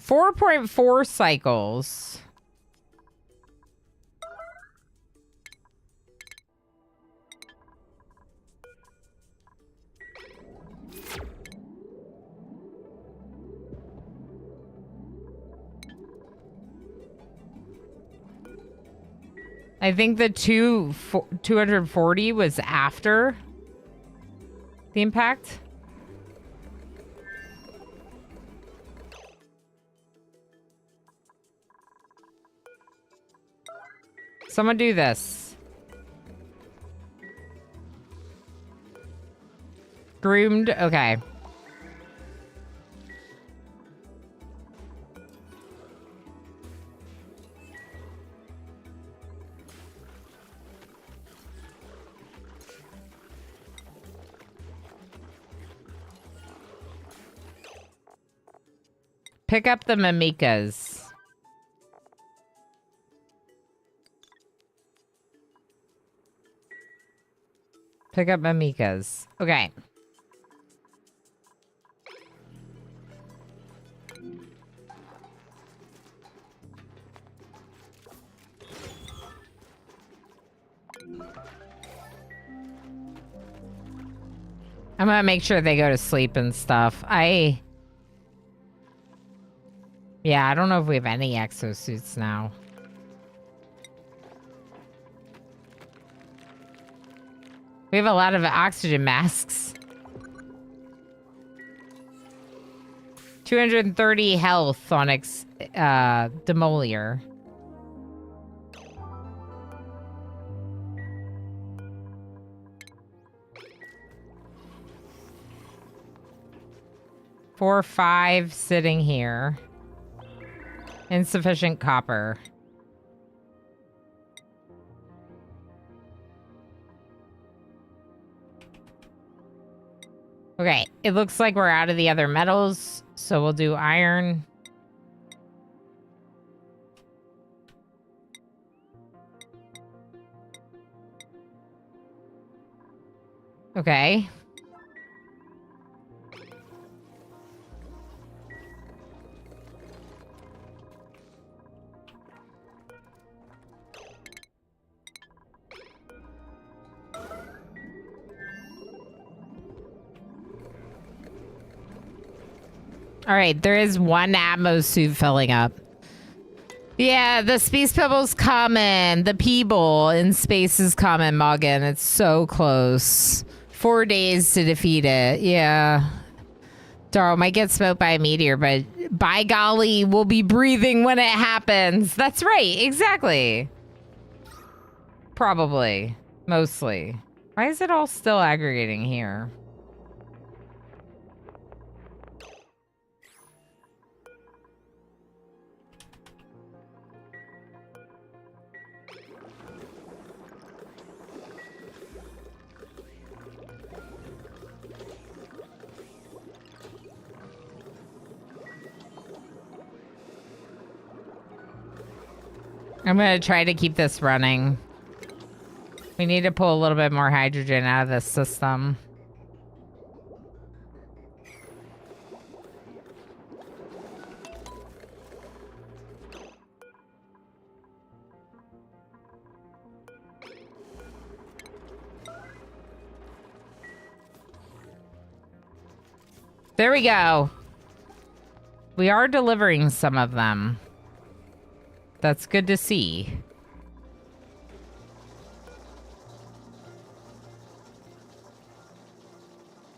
4.4 cycles. I think the 240 was after the impact. Someone do this. Groomed? Okay. Pick up the mimikas. Pick up mimikas. Okay. I'm gonna make sure they go to sleep and stuff. Yeah, I don't know if we have any exosuits now. We have a lot of oxygen masks. 230 health on Demolier. Four or five sitting here. Insufficient copper. Okay, it looks like we're out of the other metals, so we'll do iron. Okay. All right, there is one Atmos suit filling up. Yeah, the space pebble's coming. The Peeble in space is coming, Muggin. It's so close. 4 days to defeat it. Yeah. Darl might get smoked by a meteor, but by golly, we'll be breathing when it happens. That's right. Exactly. Probably. Mostly. Why is it all still aggregating here? I'm going to try to keep this running. We need to pull a little bit more hydrogen out of this system. There we go. We are delivering some of them. That's good to see.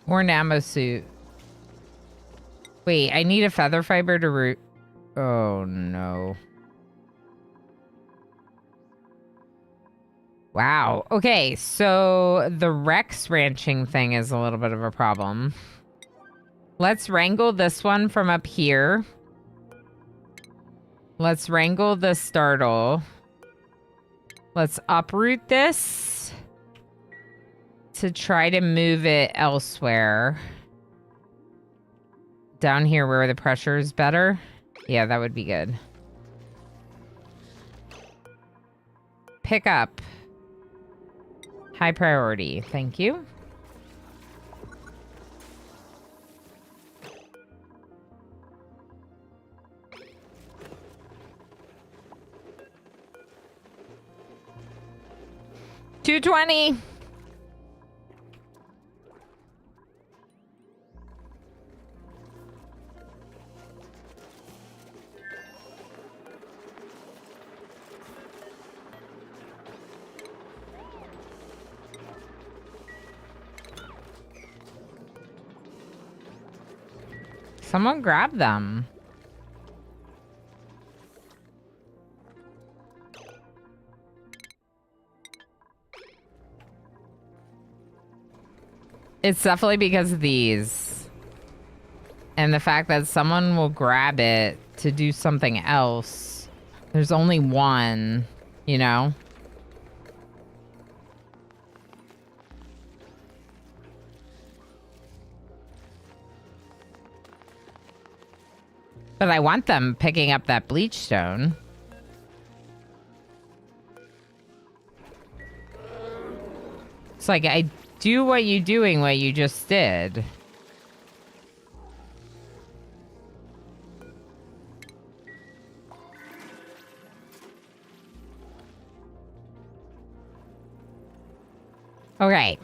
Or Namo suit. Wait, I need a feather fiber to root. Oh no. Wow. Okay, so the Rex ranching thing is a little bit of a problem. Let's wrangle this one from up here. Let's wrangle the startle. Let's uproot this to try to move it elsewhere. Down here where the pressure is better. Yeah, that would be good. Pick up. High priority. Thank you. $220. Someone grab them. It's definitely because of these. And the fact that someone will grab it to do something else. There's only one, you know? But I want them picking up that bleach stone. It's like, I do what you doing, what you just did. Okay.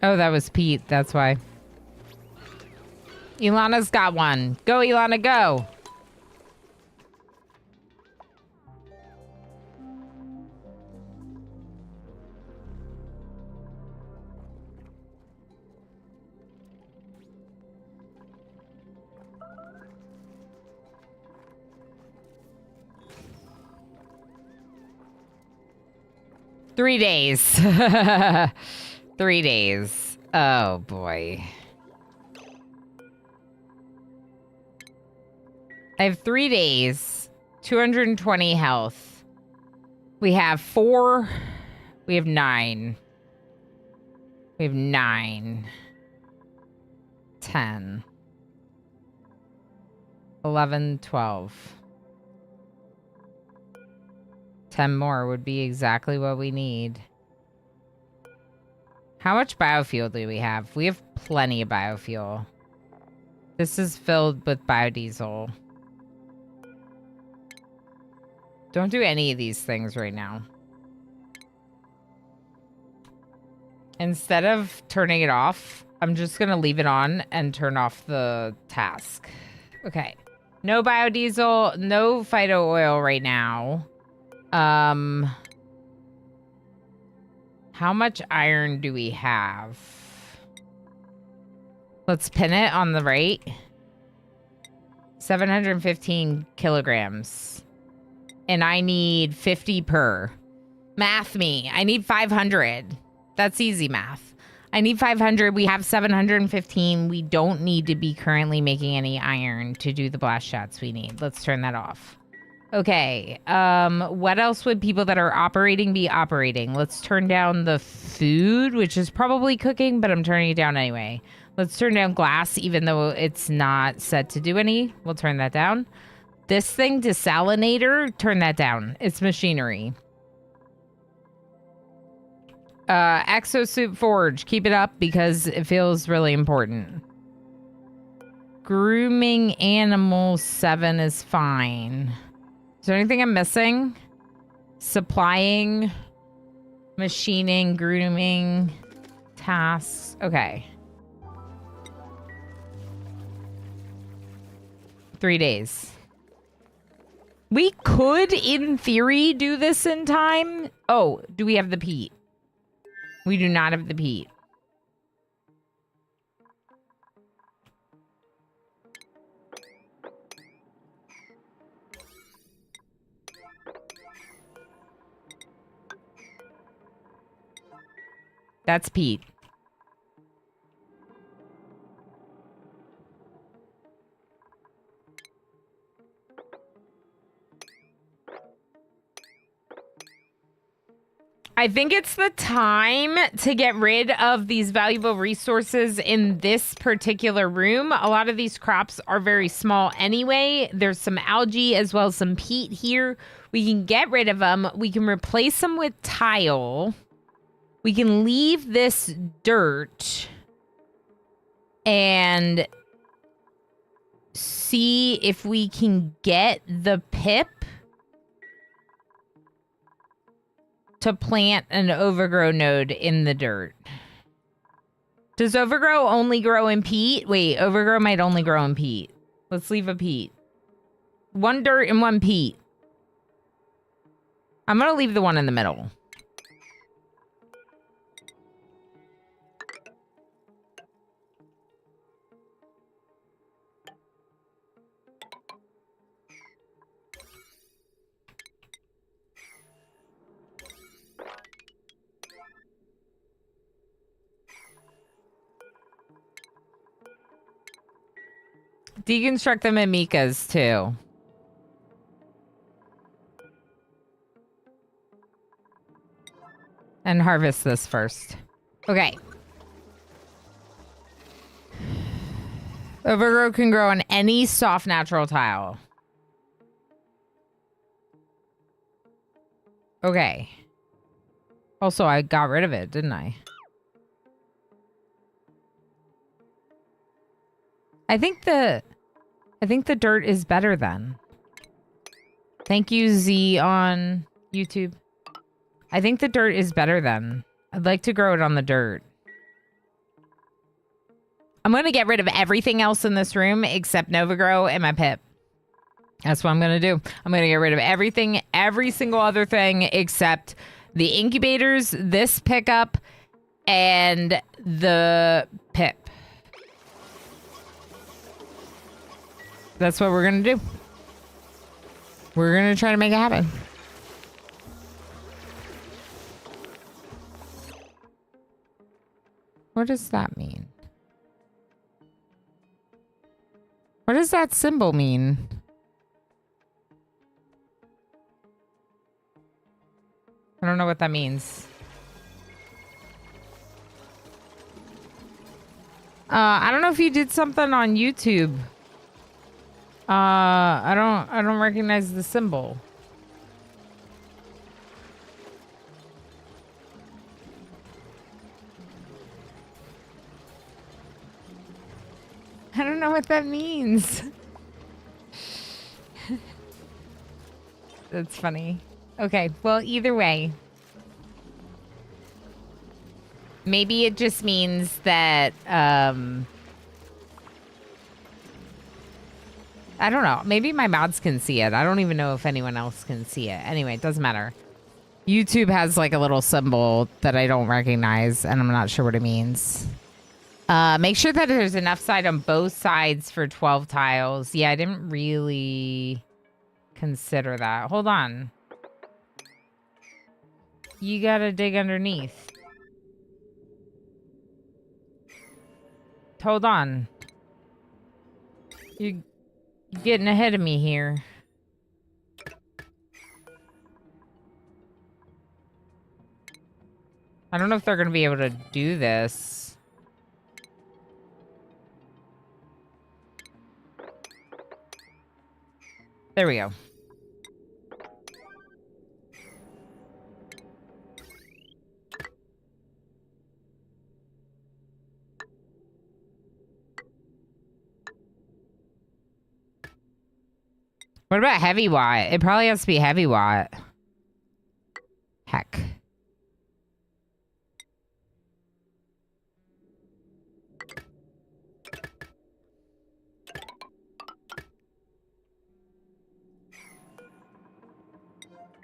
Oh, that was Pete. That's why. Ilana's got one. Go, Ilana, go. Three days. 3 days. Oh, boy. I have 3 days 220 health. We have 4. We have 9. We have 9. 10. 11, 12. 10 more would be exactly what we need. How much biofuel do we have? We have plenty of biofuel. This is filled with biodiesel. Don't do any of these things right now. Instead of turning it off, I'm just going to leave it on and turn off the task. Okay. No biodiesel, no phyto oil right now. How much iron do we have? Let's pin it on the right. 715 kilograms. And I need 50 per. Math me. I need 500. That's easy math. I need 500. We have 715. We don't need to be currently making any iron to do the blast shots we need. Let's turn that off. Okay. What else would people that are operating be operating? Let's turn down the food, which is probably cooking, but I'm turning it down anyway. Let's turn down glass, even though it's not set to do any. We'll turn that down. This thing, desalinator, turn that down. It's machinery. Exosuit forge, keep it up because it feels really important. Grooming animal 7 is fine. Is there anything I'm missing? Supplying, machining, grooming, tasks. Okay. 3 days. We could, in theory, do this in time. Oh, do we have the peat? We do not have the peat. That's peat. I think it's the time to get rid of these valuable resources in this particular room. A lot of these crops are very small anyway. There's some algae as well as some peat here. We can get rid of them. We can replace them with tile. We can leave this dirt and see if we can get the pip to plant an overgrow node in the dirt. Does overgrow only grow in peat? Wait, overgrow might only grow in peat. Let's leave a peat. 1 dirt and 1 peat. I'm gonna leave the one in the middle. Deconstruct them in Mika's too. And harvest this first. Okay. Overgrow can grow on any soft natural tile. Okay. Also, I got rid of it, didn't I? I think the dirt is better then. Thank you, Z on YouTube. I think the dirt is better then. I'd like to grow it on the dirt. I'm going to get rid of everything else in this room except Novagrow and my pip. That's what I'm going to do. I'm going to get rid of everything, every single other thing except the incubators, this pickup, and the pip. That's what we're going to do. We're going to try to make it happen. What does that mean? What does that symbol mean? I don't know what that means. I don't know if you did something on YouTube. I don't recognize the symbol. I don't know what that means. That's funny. Okay, well, either way. Maybe it just means that, I don't know. Maybe my mods can see it. I don't even know if anyone else can see it. Anyway, it doesn't matter. YouTube has like a little symbol that I don't recognize, and I'm not sure what it means. Make sure that there's enough side on both sides for 12 tiles. Yeah, I didn't really consider that. Hold on. You gotta dig underneath. Hold on. You're getting ahead of me here. I don't know if they're gonna be able to do this. There we go. What about heavy watt? It probably has to be heavy watt. Heck.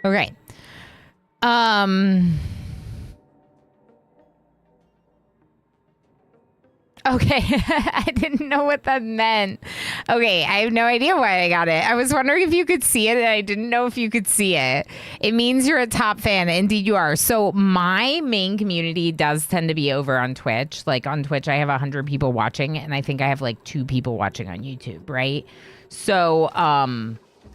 Okay. Okay. I didn't know what that meant. Okay, I have no idea why I got it. I was wondering if you could see it, and I didn't know if you could see it. It means you're a top fan. Indeed, you are. So my main community does tend to be over on Twitch. Like on Twitch, I have 100 people watching, and I think I have like 2 people watching on YouTube, right? So,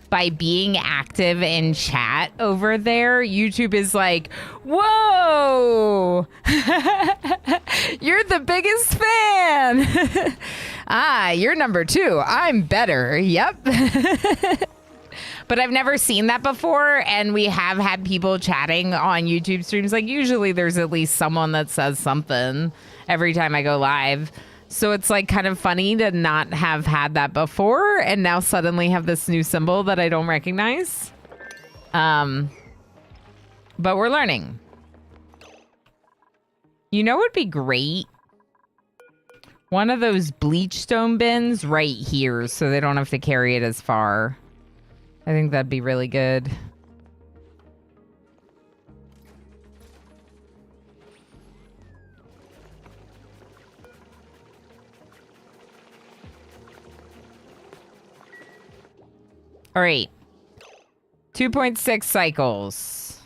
by being active in chat over there, YouTube is like, whoa, you're the biggest fan. Ah, you're number 2. I'm better. Yep. But I've never seen that before. And we have had people chatting on YouTube streams. Like usually there's at least someone that says something every time I go live. So it's like kind of funny to not have had that before and now suddenly have this new symbol that I don't recognize. But we're learning. You know what would be great? One of those bleach stone bins right here so they don't have to carry it as far. I think that'd be really good. All right. 2.6 cycles.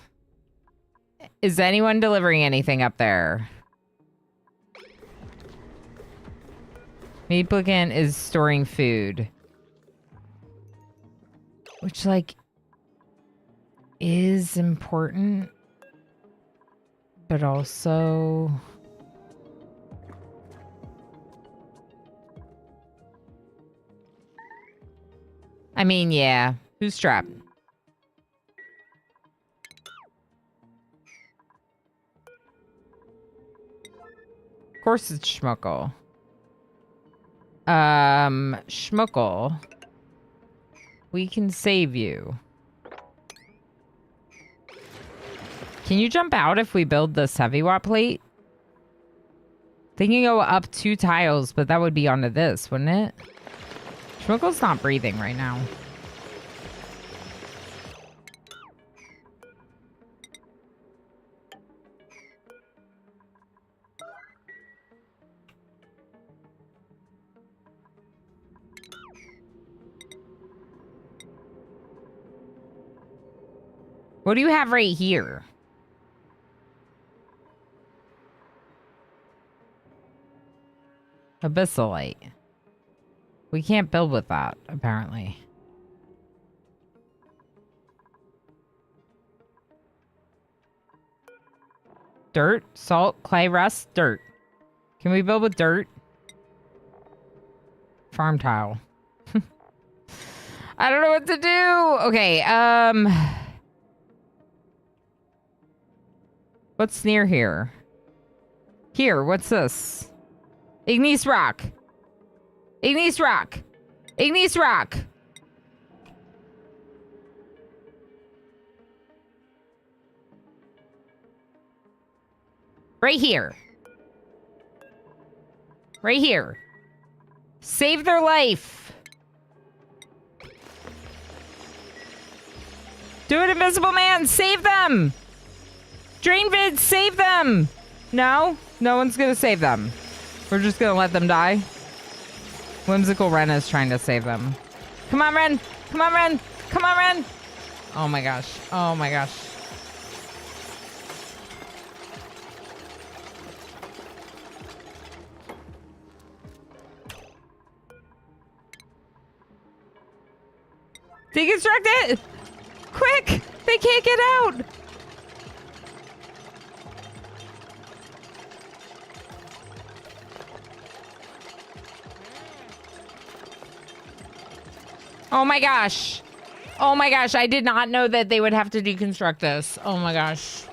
Is anyone delivering anything up there? Meatbookin is storing food. Which, like, is important. But also... I mean, yeah. Who's strapped? Of course it's Schmuckle. Schmuckle. We can save you. Can you jump out if we build this heavy watt plate? They can go up 2 tiles, but that would be onto this, wouldn't it? Schmuckle's not breathing right now. What do you have right here? Abyssalite. We can't build with that, apparently. Dirt, salt, clay, rust, dirt. Can we build with dirt? Farm tile. I don't know what to do. Okay, what's near here? Here, what's this? Igneous rock. Igneous rock. Igneous rock. Right here. Right here. Save their life. Do it, Invisible Man. Save them. Drain Vid, save them. No? No one's gonna save them. We're just gonna let them die. Whimsical Ren is trying to save them. Come on, Ren. Come on, Ren. Come on, Ren. Oh my gosh. Oh my gosh. Deconstruct it! Quick! They can't get out! Oh my gosh. Oh my gosh, I did not know that they would have to deconstruct this. Oh my gosh.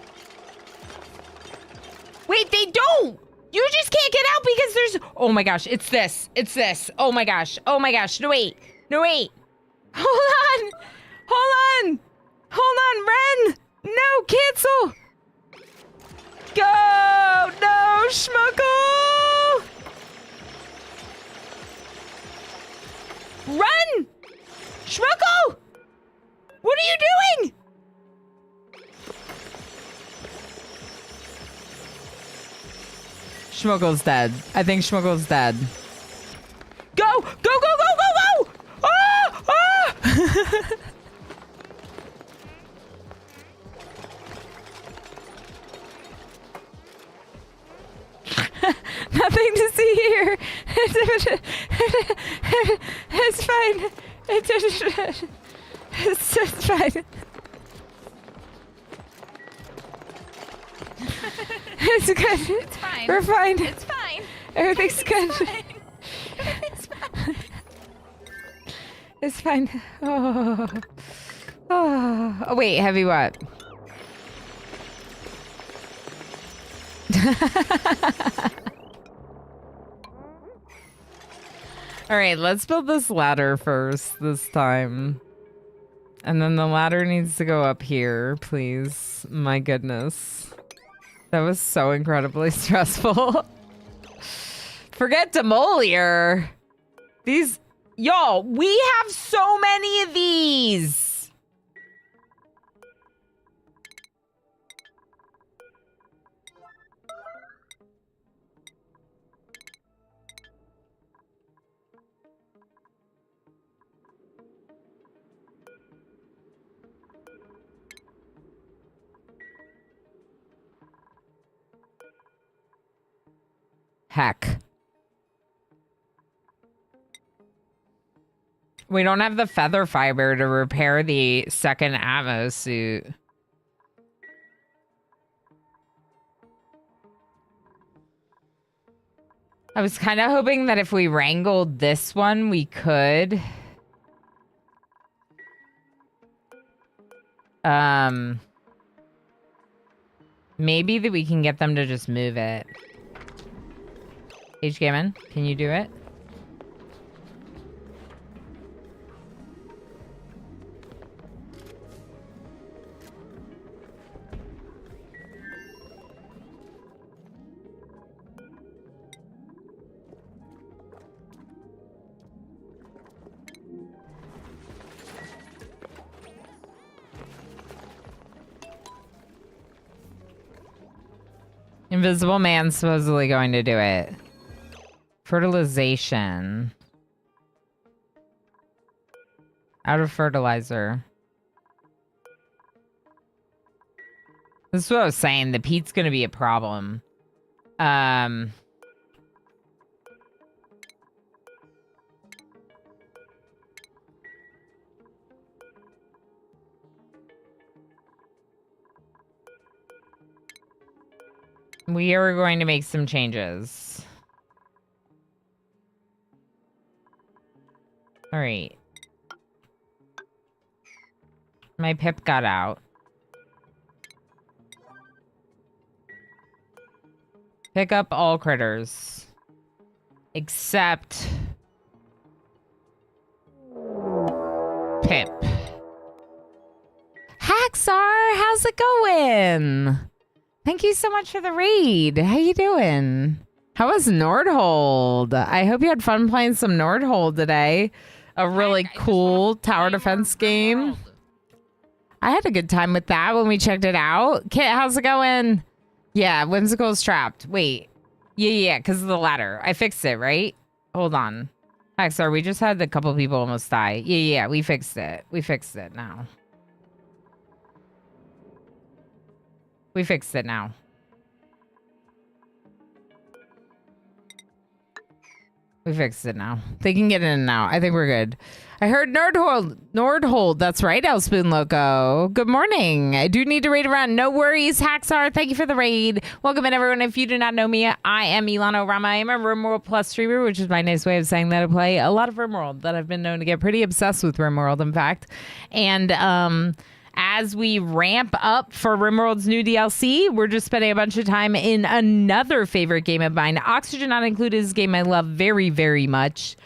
Wait, they don't! You just can't get out because there's... Oh my gosh, it's this. It's this. Oh my gosh. Oh my gosh. No, wait. No, wait. Hold on! Hold on! Hold on, Ren! No, cancel! Go! No, Schmuckle! Run! Schmuckle! What are you doing? Schmuckle's dead. I think Schmuckle's dead. Go! Go, go, go, go, go! Ah! Ah! Nothing to see here. It's fine. It's fine. It's good. It's fine. We're fine. It's fine. Everything's good. Fine. Everything's fine. It's fine. Oh. Oh. Oh, wait, heavy what? All right, let's build this ladder first this time. And then the ladder needs to go up here, please. My goodness. That was so incredibly stressful. Forget Demolier. These... Y'all, we have so many of these. Heck. We don't have the feather fiber to repair the second ammo suit. I was kind of hoping that if we wrangled this one, we could. Maybe that we can get them to just move it. H-Gammon, can you do it? Invisible Man's supposedly going to do it. Fertilization. Out of fertilizer. This is what I was saying. The peat's going to be a problem. We are going to make some changes. All right. My pip got out. Pick up all critters. Except... Pip. Haxar, how's it going? Thank you so much for the raid. How you doing? How was Nordhold? I hope you had fun playing some Nordhold today. A really cool tower defense game. I had a good time with that when we checked it out. Kit, how's it going? Yeah, Whimsical's trapped. Wait. Yeah, because of the ladder. I fixed it, right? Hold on. Haxar, we just had a couple people almost die. Yeah, we fixed it. We fixed it now. We fixed it now. We fixed it now. They can get in now. I think we're good. I heard Nordhold. That's right, Elspoon Loco. Good morning. I do need to raid around. No worries, Haxar. Thank you for the raid. Welcome in, everyone. If you do not know me, I am Ilana Rama. I am a RimWorld Plus streamer, which is my nice way of saying that I play a lot of RimWorld, that I've been known to get pretty obsessed with RimWorld, in fact. And, as we ramp up for RimWorld's new DLC, we're just spending a bunch of time in another favorite game of mine. Oxygen Not Included is a game I love very, very much.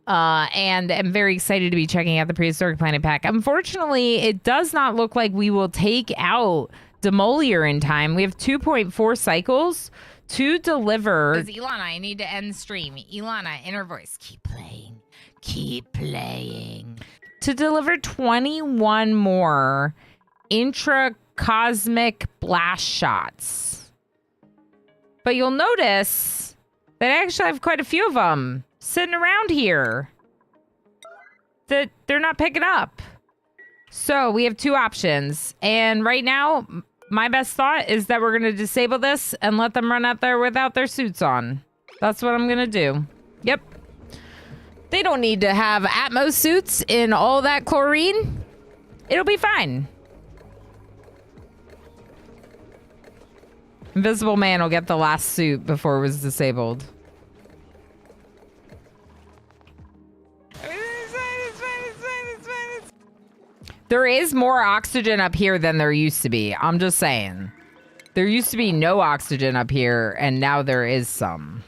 And I'm very excited to be checking out the Prehistoric Planet Pack. Unfortunately, it does not look like we will take out Demolier in time. We have 2.4 cycles to deliver. Ilana, I need to end stream. Ilana, inner voice, keep playing. Keep playing. To deliver 21 more intracosmic blast shots. But you'll notice that I actually have quite a few of them sitting around here that they're not picking up. So we have two options. And right now, my best thought is that we're going to disable this and let them run out there without their suits on. That's what I'm going to do. Yep. They don't need to have Atmos suits in all that chlorine. It'll be fine. Invisible Man will get the last suit before it was disabled. There is more oxygen up here than there used to be. I'm just saying. There used to be no oxygen up here, and now there is some.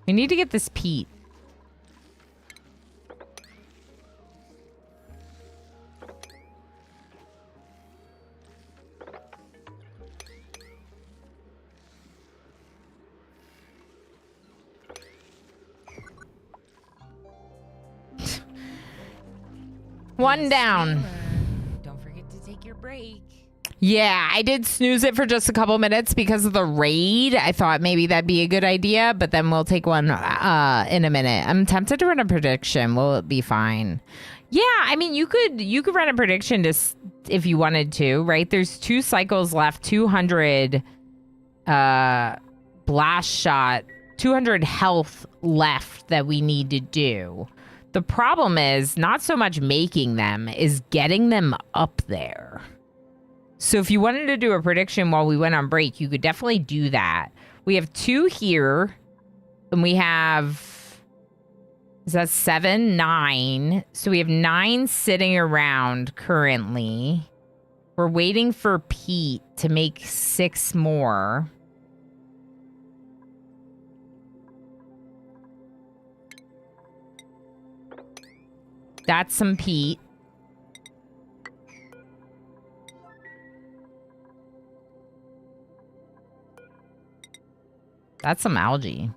We need to get this peat. One down. Don't forget to take your break. Yeah, I did snooze it for just a couple minutes because of the raid. I thought maybe that'd be a good idea, but then we'll take one in a minute. I'm tempted to run a prediction. Will it be fine? Yeah, I mean, you could run a prediction just if you wanted to, right? There's 2 cycles left, 200 blast shot, 200 health left that we need to do. The problem is not so much making them, is getting them up there. So if you wanted to do a prediction while we went on break, you could definitely do that. We have 2 here, and we have, is that 7? 9. So we have 9 sitting around currently. We're waiting for Pete to make 6 more. That's some peat. That's some algae.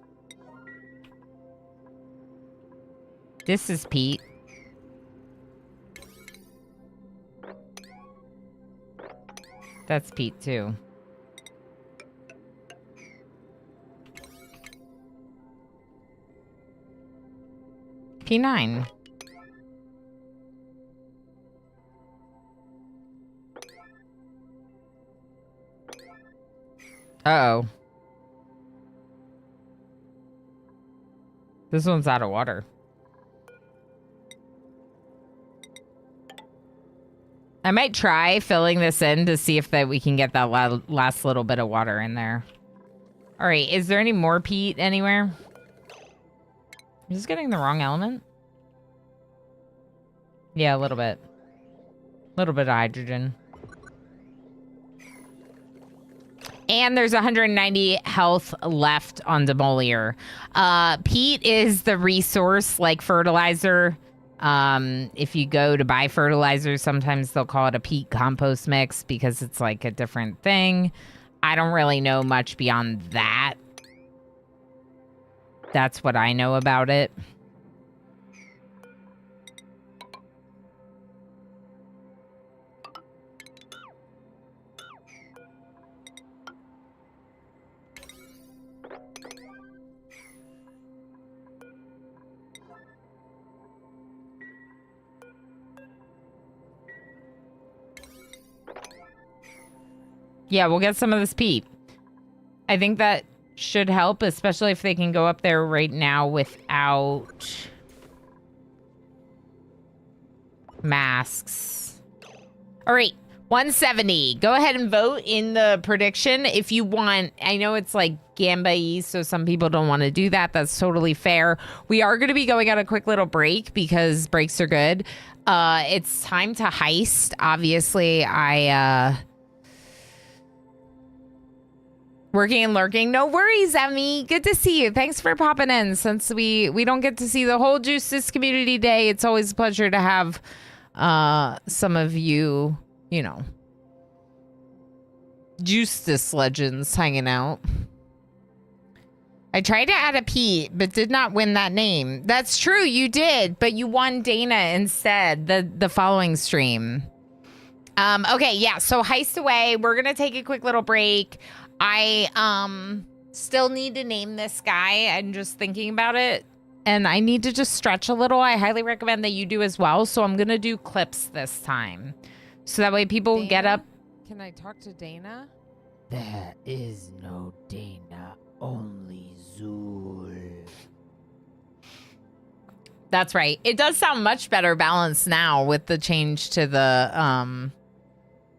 This is peat. That's peat too. P9. Uh-oh. This one's out of water. I might try filling this in to see if that we can get that last little bit of water in there. All right, is there any more peat anywhere? I'm just getting the wrong element. Yeah, a little bit. A little bit of hydrogen. And there's 190 health left on Demolier. Peat is the resource like fertilizer. If you go to buy fertilizer, sometimes they'll call it a peat compost mix because it's like a different thing. I don't really know much beyond that. That's what I know about it. Yeah, we'll get some of this peat. I think that should help, especially if they can go up there right now without masks. All right, 170. Go ahead and vote in the prediction if you want. I know it's like Gamba, so some people don't want to do that. That's totally fair. We are going to be going on a quick little break because breaks are good. It's time to heist. Obviously, working and lurking. No worries, Emmy. Good to see you. Thanks for popping in. Since we don't get to see the whole Justice Community Day, it's always a pleasure to have some of you, you know, Justice legends hanging out. I tried to add a Pete, but did not win that name. That's true, you did, but you won Dana instead, the following stream. Okay, yeah, so heist away. We're gonna take a quick little break. I still need to name this guy. I'm just thinking about it. And I need to just stretch a little. I highly recommend that you do as well. So I'm going to do clips this time. So that way people Dana? get up. Can I talk to Dana? There is no Dana, only Zul. That's right. It does sound much better balanced now with the change to the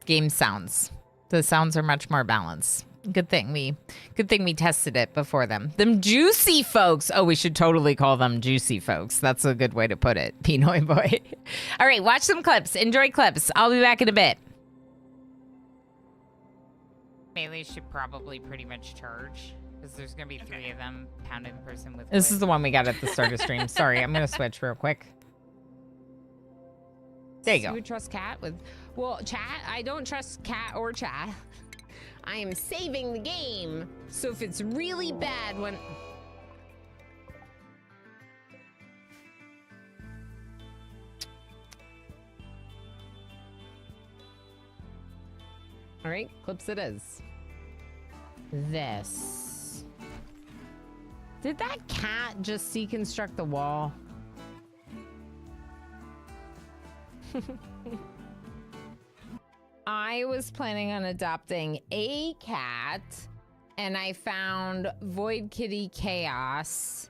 game sounds. The sounds are much more balanced. Good thing we tested it before them. Them juicy folks. Oh, we should totally call them juicy folks. That's a good way to put it. Pinoy boy. All right, watch some clips. Enjoy clips. I'll be back in a bit. Bailey should probably pretty much charge because there's going to be 3 of them pounding the person with This is the one we got at the start of stream. Sorry, I'm going to switch real quick. There you go. You would trust Cat with... Well, chat, I don't trust Cat or chat. I am saving the game. So if it's really bad when... All right, clips it is. This. Did that cat just deconstruct the wall? I was planning on adopting a cat, and I found Void Kitty Chaos,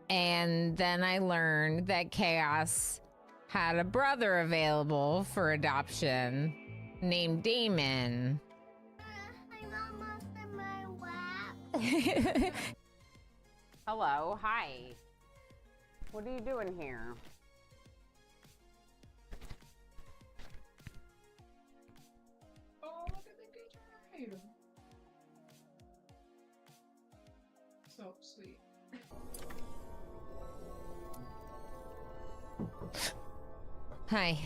and then I learned that Chaos had a brother available for adoption named Damon. I'm almost in my lap. Hello, hi. What are you doing here? Oh, look at the good. So sweet. Hi.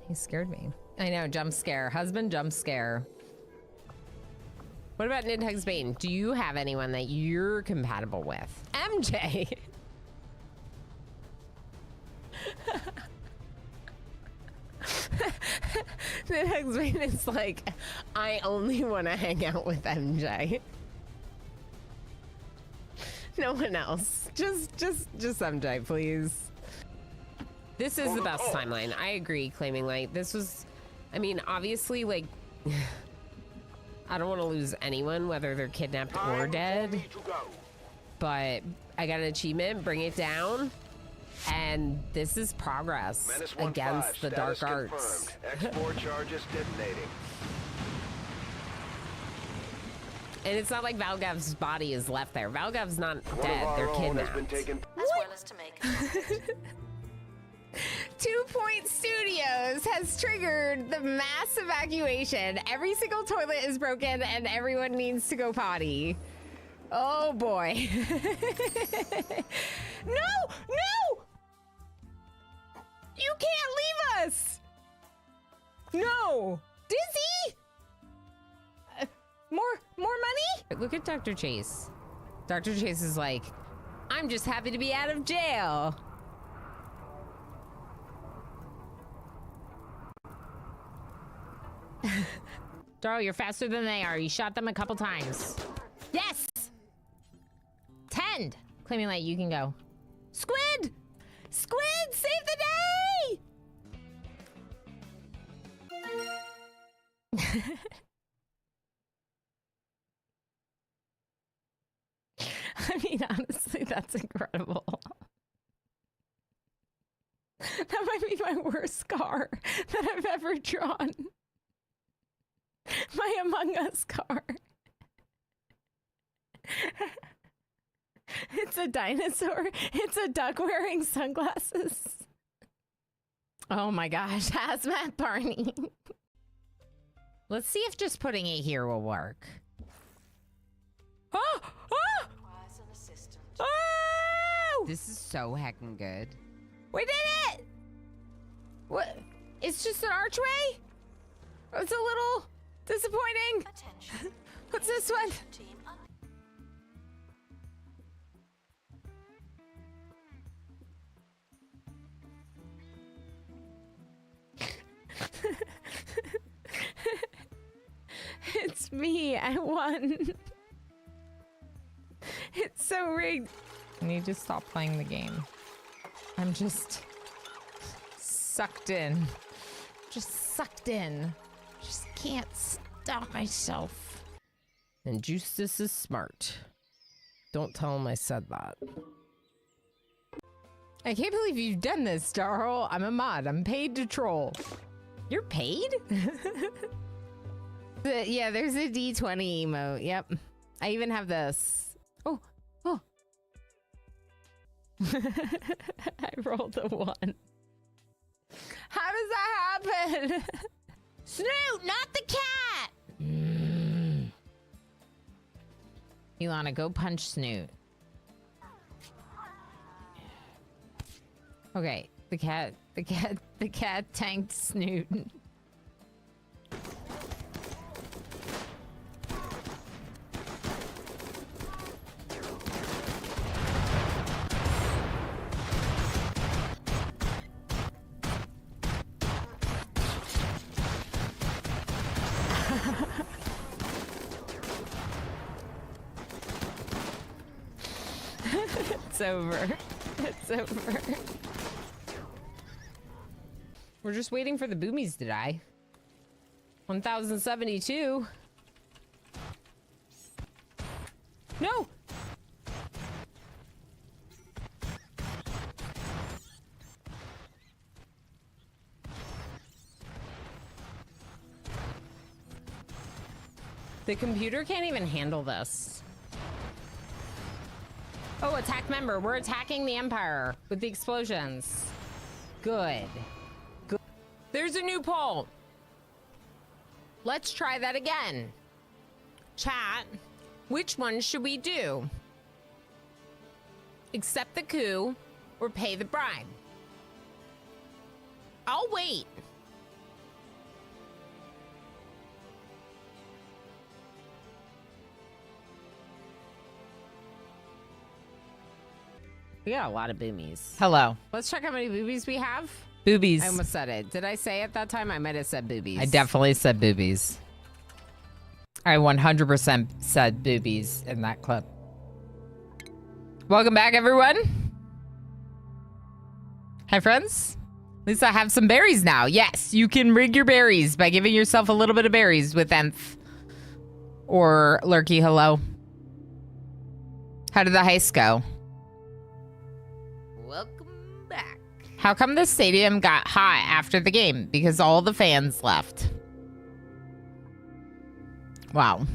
He scared me. I know, jump scare. Husband jump scare. What about Nidhugs Bane? Do you have anyone that you're compatible with? MJ! Nidhugs Bane is like, I only want to hang out with MJ. No one else. Just MJ, please. This is the best timeline. I agree, Claiming Light. This was, I mean, obviously, like, I don't want to lose anyone, whether they're kidnapped or dead. But I got an achievement. Bring it down. And this is progress Menace against 1-5, the dark status arts. confirmed. X4 charges detonating. And it's not like Valgav's body is left there. Valgav's not One dead. of our They're own has been kidnapped. taken. As well as to make 2 Point Studios has triggered the mass evacuation. Every single toilet is broken and everyone needs to go potty. Oh boy. No! No! You can't leave us! No! Dizzy! More money? Look at Dr. Chase. Dr. Chase is like, I'm just happy to be out of jail. Darl, you're faster than they are. You shot them a couple times. Yes! 10! Claiming light, you can go. Squid! Squid, save the day! I mean, honestly, that's incredible. That might be my worst scar that I've ever drawn. My Among Us scar. It's a dinosaur. It's a duck wearing sunglasses. Oh my gosh, hazmat Barney. Let's see if just putting it here will work. Oh! Oh! requires an assistant. Oh! This is so heckin' good. We did it! What? It's just an archway? It's a little disappointing. Attention. What's this one? Team up. It's me. I won. It's so rigged. I need to stop playing the game. I'm just sucked in. Just sucked in. Just can't stop myself. And Justus is smart. Don't tell him I said that. I can't believe you've done this, Darl. I'm a mod. I'm paid to troll. You're paid? Yeah, there's a D20 emote. Yep. I even have this. Oh, oh. I rolled a 1. How does that happen? Snoot, not the cat! Ilana, go punch Snoot. Okay, the cat tanked Snoot. It's over. It's over. We're just waiting for the boomies to die. 1072. No! The computer can't even handle this. Oh, attack member. We're attacking the Empire with the explosions. Good. Good. There's a new poll. Let's try that again. Chat, which one should we do? Accept the coup or pay the bribe? I'll wait. We got a lot of boomies. Hello. Let's check how many boobies we have. Boobies. I almost said it. Did I say it that time? I might have said boobies. I definitely said boobies. I 100% said boobies in that clip. Welcome back, everyone. Hi, friends. At least I have some berries now. Yes, you can rig your berries by giving yourself a little bit of berries with Nth. Or Lurky, hello. How did the heist go? Welcome back. How come the stadium got hot after the game? Because all the fans left. Wow.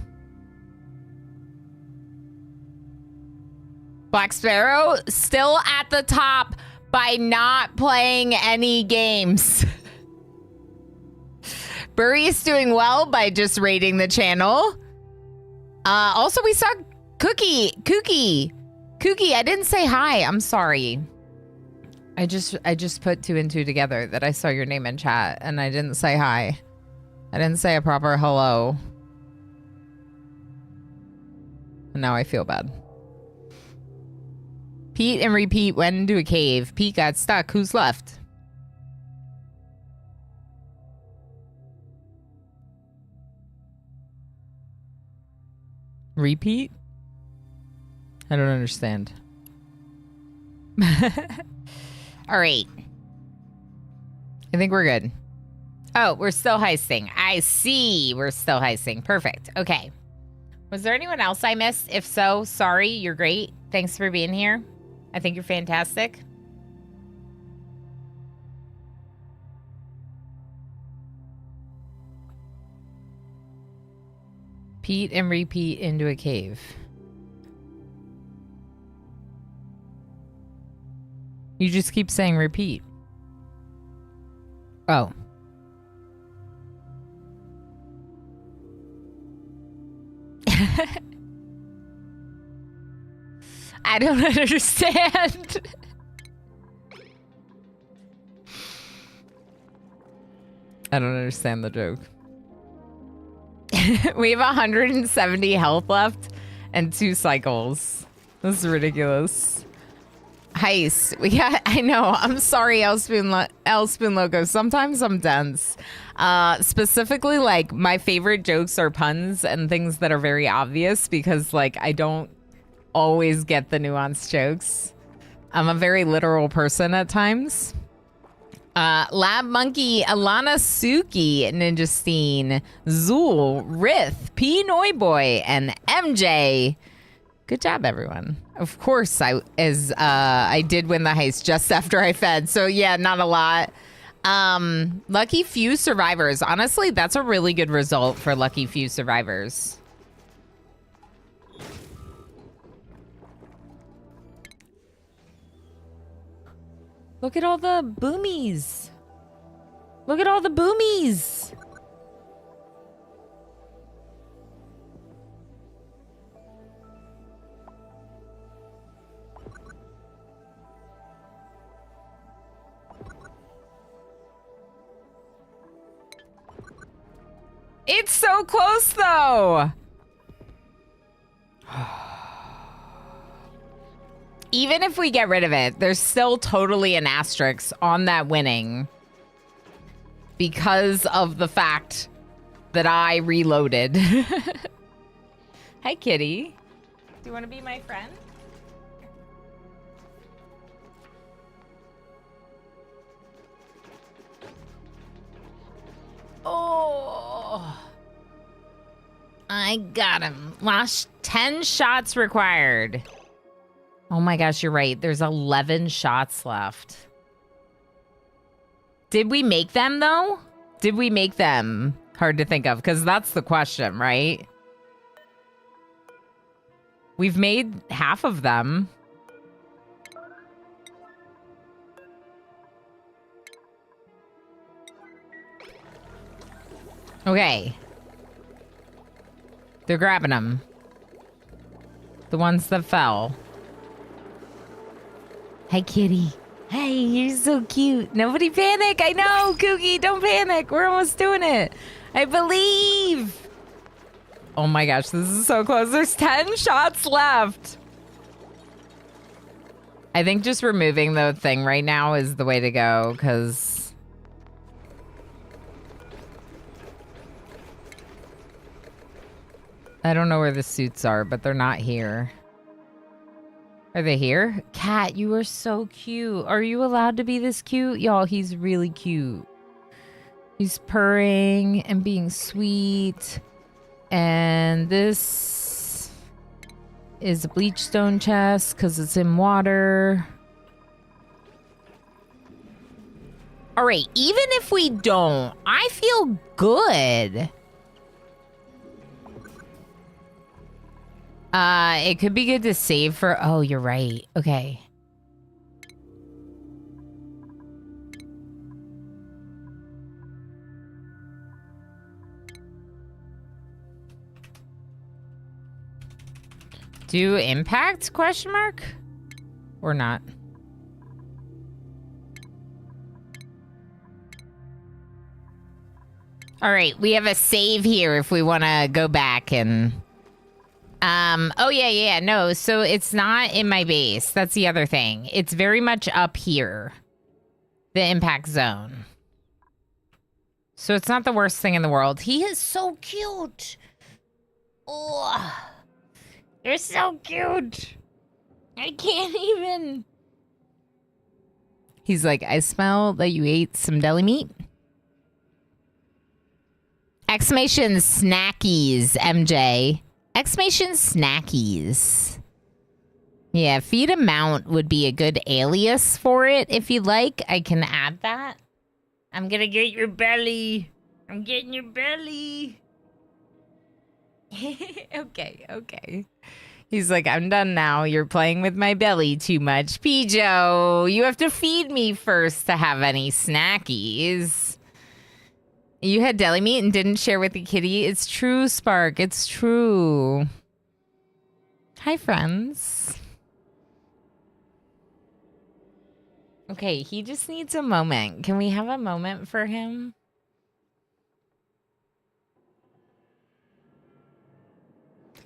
Black Sparrow still at the top by not playing any games. Burry is doing well by just raiding the channel. Also, we saw Cookie. I didn't say hi. I'm sorry. I just put two and two together that I saw your name in chat and I didn't say hi. I didn't say a proper hello. And now I feel bad. Pete and repeat went into a cave. Pete got stuck. Who's left? Repeat? I don't understand. All right. I think we're good. Oh, we're still heisting. I see. We're still heisting. Perfect. Okay. Was there anyone else I missed? If so, sorry. You're great. Thanks for being here. I think you're fantastic. Pete and repeat into a cave. You just keep saying repeat. Oh. I don't understand. I don't understand the joke. We have 170 health left and 2 cycles. This is ridiculous. Heist. We got, I know. I'm sorry, Elspoon Loco. Sometimes I'm dense. Specifically, like, my favorite jokes are puns and things that are very obvious because, like, I don't always get the nuanced jokes. I'm a very literal person at times. Lab Monkey, Alana Suki, Ninja Steen, Zool, Rith, P. Noiboy, and MJ. Good job, everyone. Of course, I did win the heist just after I fed. So yeah, not a lot. Lucky few survivors. Honestly, that's a really good result for lucky few survivors. Look at all the boomies. Look at all the boomies. It's so close, though. Even if we get rid of it, there's still totally an asterisk on that winning because of the fact that I reloaded. Hi, kitty. Do you want to be my friend? Oh, I got him. Lost 10 shots required. Oh my gosh, you're right. There's 11 shots left. Did we make them, though? Did we make them? Hard to think of, because that's the question, right? We've made half of them. Okay. They're grabbing them. The ones that fell. Hi, kitty. Hey, you're so cute. Nobody panic. I know, Kookie. Don't panic. We're almost doing it. I believe. Oh my gosh, this is so close. There's 10 shots left. I think just removing the thing right now is the way to go, because I don't know where the suits are, but they're not here. Are they here? Cat, you are so cute. Are you allowed to be this cute? Y'all, he's really cute. He's purring and being sweet. And this is a bleach stone chest because it's in water. All right, even if we don't, I feel good. It could be good to save for... Oh, you're right. Okay. Do impact, question mark? Or not? All right, we have a save here if we want to go back and... Oh, yeah, no, so it's not in my base. That's the other thing. It's very much up here. The impact zone. So it's not the worst thing in the world. He is so cute. Oh, you're so cute. I can't even. He's like, I smell that you ate some deli meat. Exclamation snackies, MJ. Exclamation snackies. Yeah, feed amount would be a good alias for it. If you'd like, I can add that. I'm gonna get your belly. I'm getting your belly. Okay. He's like, I'm done now. You're playing with my belly too much. Pijo, you have to feed me first to have any snackies. You had deli meat and didn't share with the kitty. It's true, Spark. It's true. Hi, friends. Okay, he just needs a moment. Can we have a moment for him?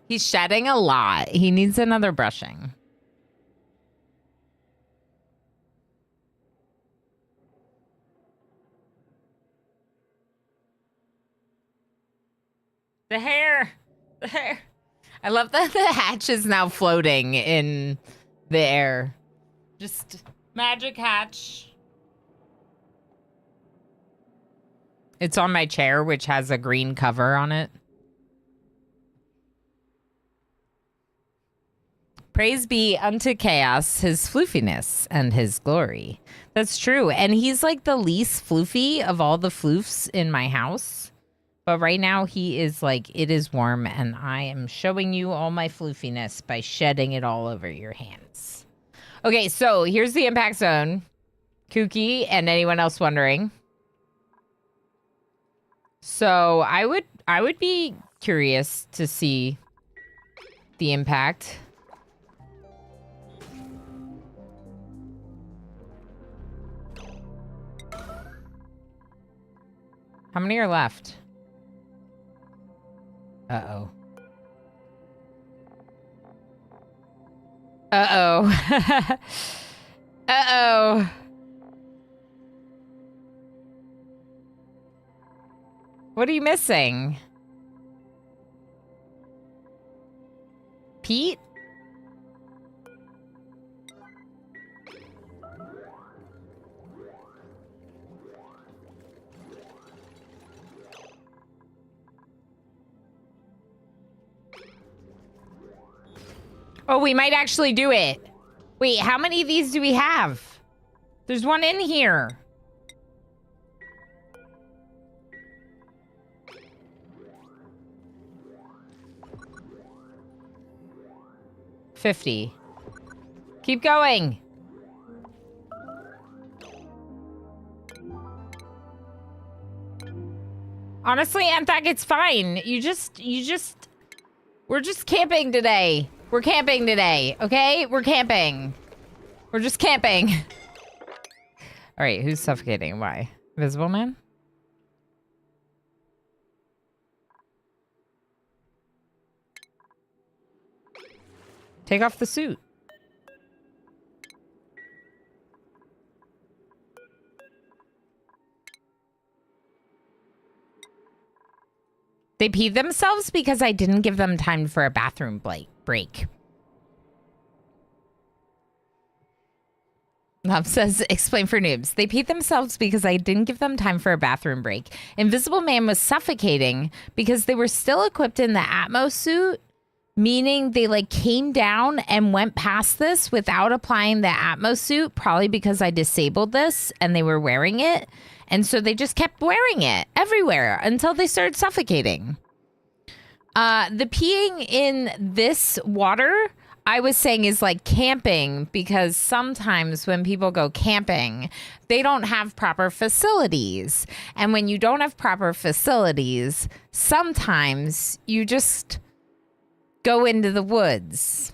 He's shedding a lot. He needs another brushing. The hair. I love that the hatch is now floating in the air. Just magic hatch. It's on my chair, which has a green cover on it. Praise be unto Chaos, his floofiness and his glory. That's true. And he's like the least floofy of all the floofs in my house. But right now he is like, it is warm and I am showing you all my floofiness by shedding it all over your hands. Okay, so here's the impact zone. Kooky and anyone else wondering. So I would be curious to see the impact. How many are left? Uh-oh. Uh-oh. Uh-oh. What are you missing? Pete? Oh, we might actually do it. Wait, how many of these do we have? There's one in here. $50. Keep going. Honestly, Anthak, it's fine. We're just camping today. We're camping today, okay? We're camping. We're just camping. All right, who's suffocating? Why? Visible Man? Take off the suit. They peed themselves because I didn't give them time for a bathroom break. Love says, explain for noobs. They peed themselves because I didn't give them time for a bathroom break. Invisible Man was suffocating because they were still equipped in the Atmos suit meaning they like came down and went past this without applying the Atmos suit, probably because I disabled this and they were wearing it. And so they just kept wearing it everywhere until they started suffocating. The peeing in this water, I was saying, is like camping, because sometimes when people go camping, they don't have proper facilities. And when you don't have proper facilities, sometimes you just go into the woods.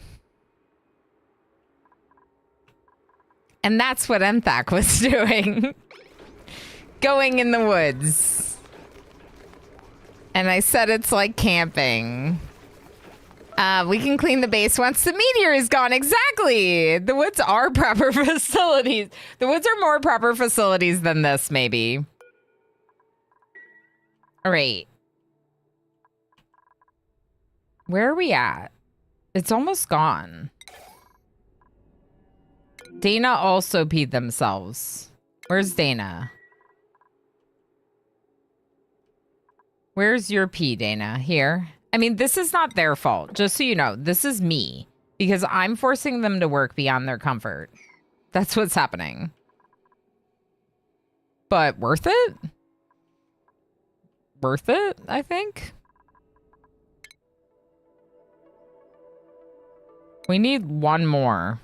And that's what Enthak was doing. Going in the woods. And I said it's like camping. We can clean the base once the meteor is gone. Exactly. The woods are proper facilities. The woods are more proper facilities than this, maybe. All right. Where are we at? It's almost gone. Dana also peed themselves. Where's Dana? Where's your pee, Dana? Here? I mean, this is not their fault. Just so you know, this is me. Because I'm forcing them to work beyond their comfort. That's what's happening. But worth it? Worth it, I think. We need one more.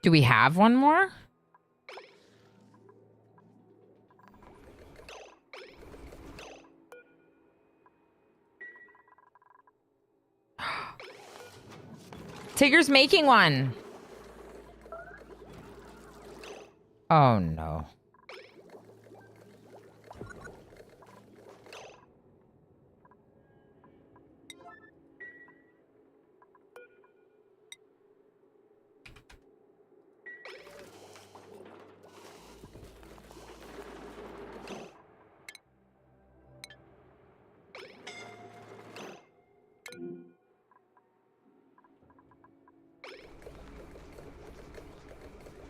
Do we have one more? Tigger's making one. Oh no.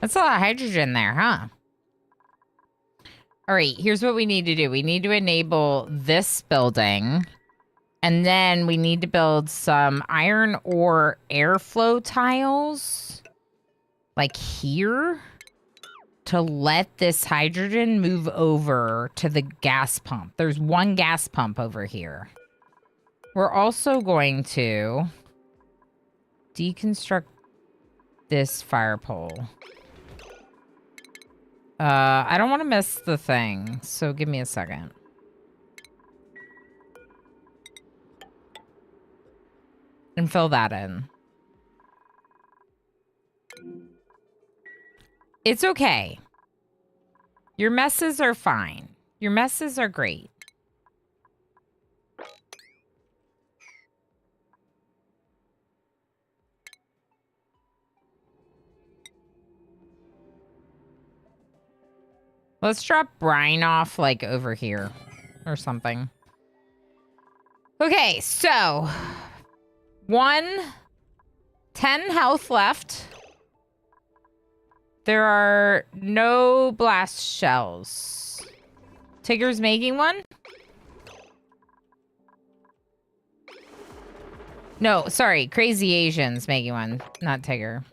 That's a lot of hydrogen there, huh? All right, here's what we need to do. We need to enable this building. And then we need to build some iron ore airflow tiles. Like here. To let this hydrogen move over to the gas pump. There's one gas pump over here. We're also going to deconstruct this fire pole. I don't want to miss the thing, so give me a second. And fill that in. It's okay. Your messes are fine. Your messes are great. Let's drop Brian off, like, over here. Or something. Okay, so... 10 health left. There are no blast shells. Tigger's making one? No, sorry. Crazy Asian's making one. Not Tigger.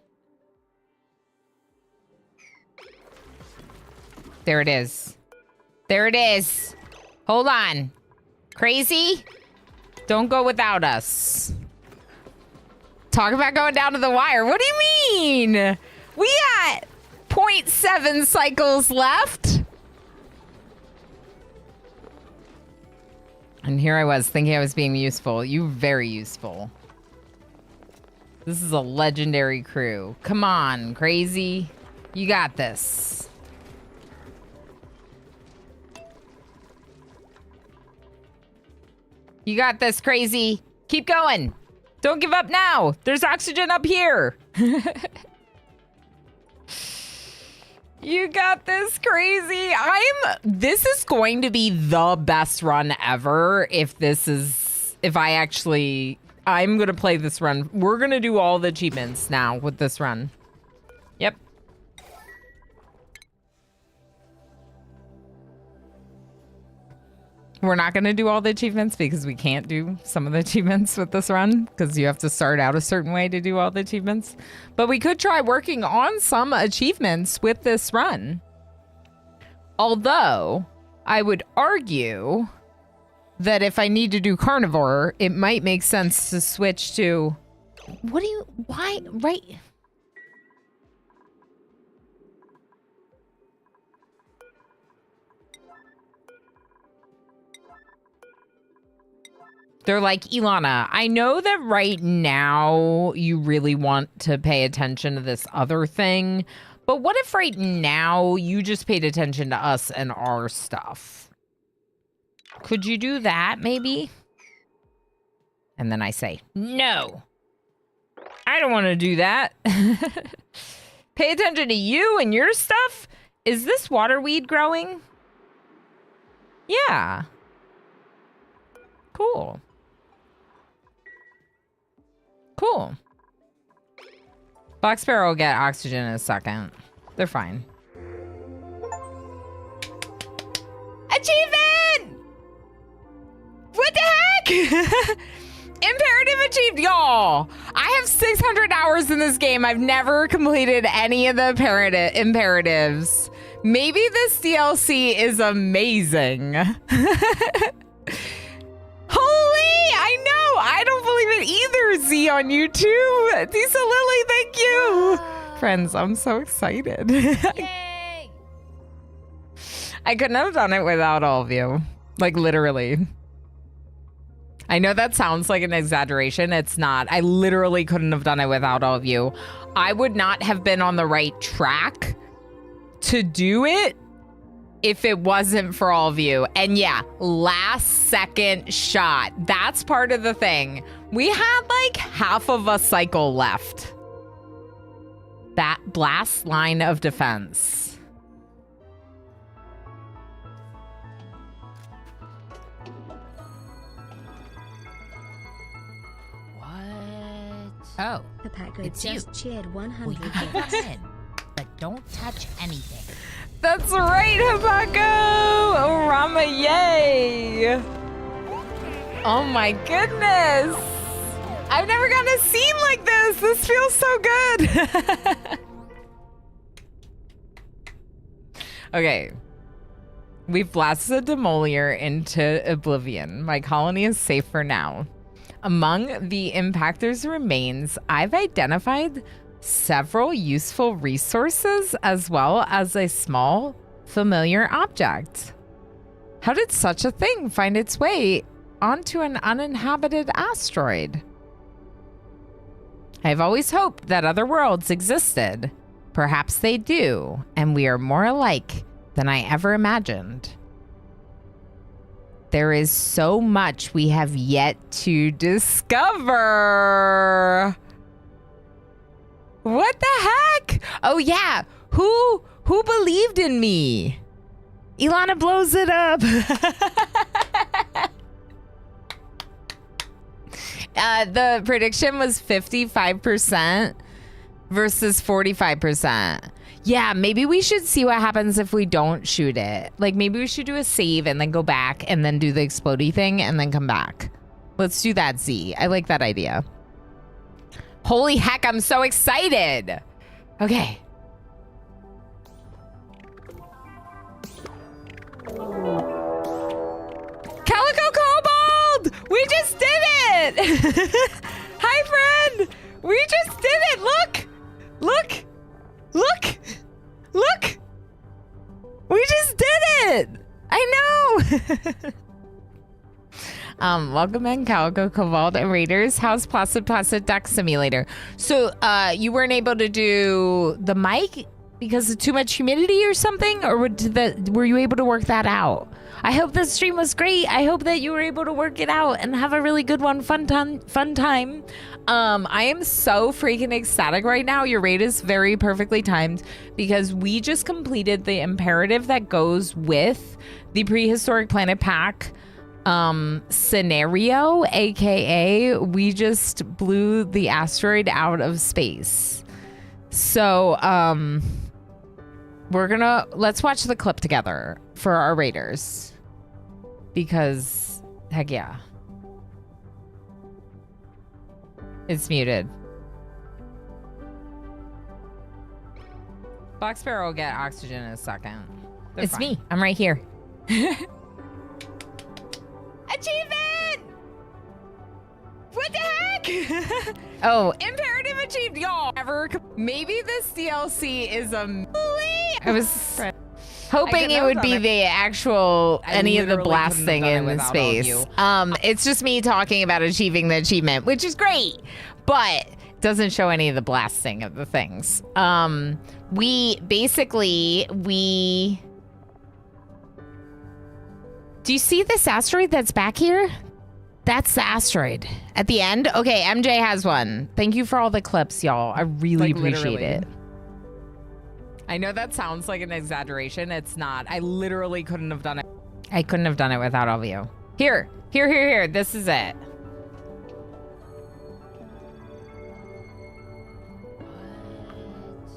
There it is. There it is. Hold on. Crazy? Don't go without us. Talk about going down to the wire. What do you mean? We got 0.7 cycles left. And here I was thinking I was being useful. You were very useful. This is a legendary crew. Come on, Crazy. You got this. You got this, Crazy. Keep going. Don't give up now. There's oxygen up here. You got this, Crazy. This is going to be the best run ever if I'm going to play this run. We're going to do all the achievements now with this run. Yep. We're not going to do all the achievements because we can't do some of the achievements with this run because you have to start out a certain way to do all the achievements. But we could try working on some achievements with this run. Although, I would argue that if I need to do carnivore, it might make sense to switch to... Why? Right... They're like, Ilana, I know that right now you really want to pay attention to this other thing, but what if right now you just paid attention to us and our stuff? Could you do that, maybe? And then I say, no, I don't want to do that. Pay attention to you and your stuff? Is this waterweed growing? Yeah. Cool. Cool. Black Sparrow will get oxygen in a second. They're fine. Achievement! What the heck? Imperative achieved, y'all. I have 600 hours in this game. I've never completed any of the imperatives. Maybe this DLC is amazing. Holy, I know. I don't believe it either, Z on YouTube. Tisa Lily, thank you. Friends, I'm so excited. Yay! I couldn't have done it without all of you. Like, literally. I know that sounds like an exaggeration. It's not. I literally couldn't have done it without all of you. I would not have been on the right track to do it if it wasn't for all of you. And yeah, last second shot. That's part of the thing. We had like half of a cycle left. That last line of defense. What? Oh, The Paco It's just you. cheered Well, 100 you can come bits. in, but don't touch anything. That's right, Hibako! Oh, Rama, yay! Oh my goodness! I've never gotten a scene like this! This feels so good! Okay. We've blasted Demolier into oblivion. My colony is safe for now. Among the impactor's remains, I've identified several useful resources as well as a small familiar object. How did such a thing find its way onto an uninhabited asteroid? I've always hoped that other worlds existed. Perhaps they do, and we are more alike than I ever imagined. There is so much we have yet to discover. What the heck? Oh yeah, who believed in me? Ilana blows it up. The prediction was 55% versus 45%. Yeah, maybe we should see what happens if we don't shoot it. Like maybe we should do a save and then go back and then do the explodey thing and then come back. Let's do that, Z. I like that idea. Holy heck, I'm so excited. Okay. Calico Kobold! We just did it! Hi, friend! We just did it! Look! Look! Look! Look! We just did it! I know! Welcome in, Calico Kobold and Raiders. How's Placid Duck Simulator? So, you weren't able to do the mic because of too much humidity or something? Or were you able to work that out? I hope the stream was great. I hope that you were able to work it out and have a really good one. Fun time. I am so freaking ecstatic right now. Your raid is very perfectly timed because we just completed the imperative that goes with the Prehistoric Planet Pack scenario, aka we just blew the asteroid out of space. So let's watch the clip together for our raiders. because heck yeah. It's muted. Black Sparrow will get oxygen in a second. They're It's fine. me. I'm right here. Achievement! What the heck? Oh, imperative achieved, y'all. Maybe this DLC is a. I was hoping it would be the actual any of the literally blasting couldn't have in done it the without all of space. you. It's just me talking about achieving the achievement, which is great, but doesn't show any of the blasting of the things. We basically do you see this asteroid that's back here? That's the asteroid at the end. Okay, MJ has one. Thank you for all the clips, y'all. I really appreciate it. I know that sounds like an exaggeration. It's not. I literally couldn't have done it. I couldn't have done it without all of you. Here. This is it.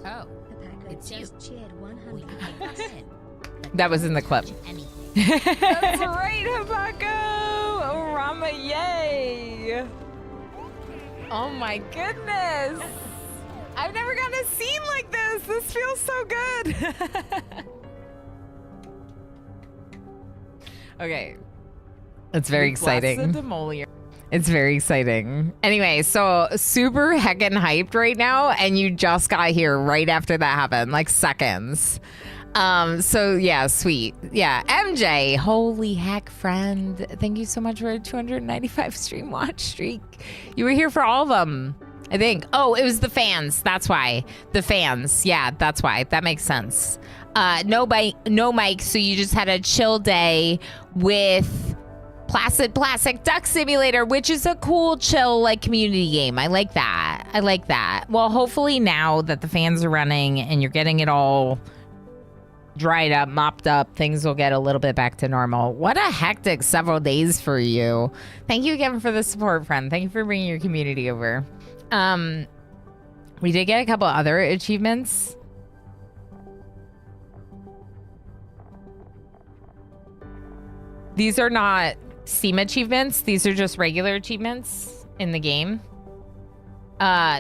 Oh, The Packer It's you. just cheered well, 100 you bits. ain't it. That was in the clip. Anything. That's right, Habako! Oh, Rama, yay! Oh my goodness! I've never gotten a scene like this! This feels so good! Okay. It's very exciting. It's very exciting. Anyway, so super heckin' hyped right now, and you just got here right after that happened, like seconds. So yeah, sweet. Yeah, MJ, holy heck, friend. Thank you so much for a 295 stream watch streak. You were here for all of them, I think. Oh, it was the fans. That's why. The fans. Yeah, that's why. That makes sense. No mic, so you just had a chill day with Placid Plastic Duck Simulator, which is a cool, chill, like, community game. I like that. Well, hopefully now that the fans are running and you're getting it all dried up, mopped up, things will get a little bit back to normal. What a hectic several days for you. Thank you again for the support, friend. Thank you for bringing your community over. We did get a couple other achievements. These are not Steam achievements. These are just regular achievements in the game.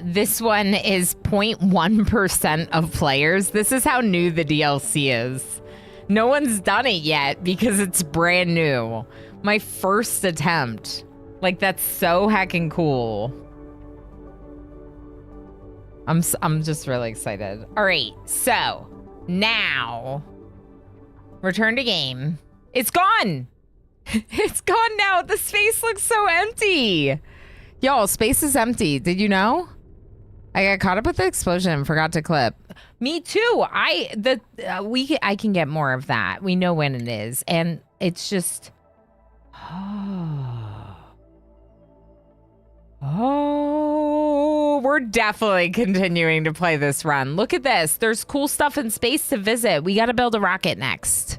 This one is 0.1% of players. This is how new the DLC is. No one's done it yet because it's brand new. My first attempt. Like, that's so heckin' cool. I'm just really excited. All right, so now return to game. It's gone. It's gone now. The space looks so empty. Y'all, space is empty. Did you know? I got caught up with the explosion and forgot to clip. Me too. I can get more of that. We know when it is, and it's just. Oh, we're definitely continuing to play this run. Look at this. There's cool stuff in space to visit. We got to build a rocket next.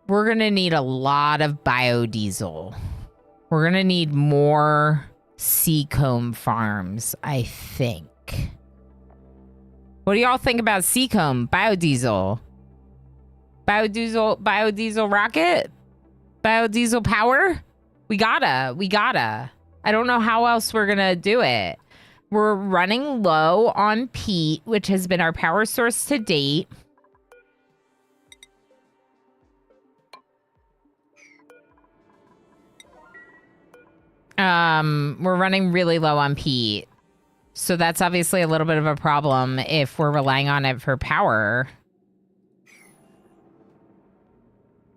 We're going to need a lot of biodiesel. We're going to need more seacomb farms, I think. What do y'all think about seacomb? Biodiesel? Biodiesel rocket? Biodiesel power? We gotta. I don't know how else we're going to do it. We're running low on peat, which has been our power source to date. We're running really low on peat. So that's obviously a little bit of a problem if we're relying on it for power.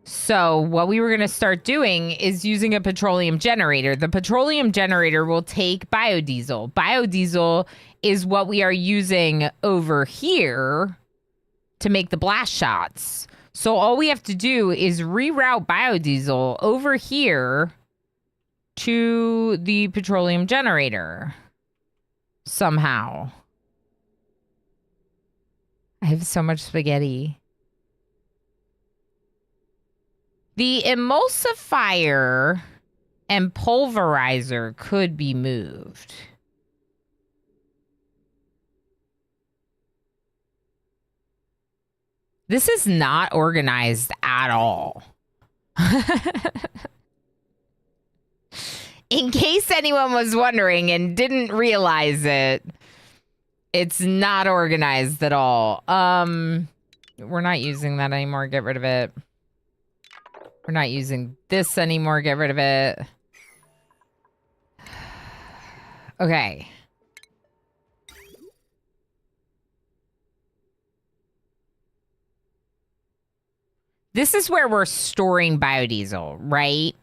So what we were going to start doing is using a petroleum generator. The petroleum generator will take biodiesel. Biodiesel is what we are using over here to make the blast shots. So all we have to do is reroute biodiesel over here to the petroleum generator somehow. I have so much spaghetti. The emulsifier and pulverizer could be moved. This is not organized at all. In case anyone was wondering and didn't realize it, it's not organized at all. We're not using that anymore. Get rid of it. We're not using this anymore. Get rid of it. Okay. This is where we're storing biodiesel, right?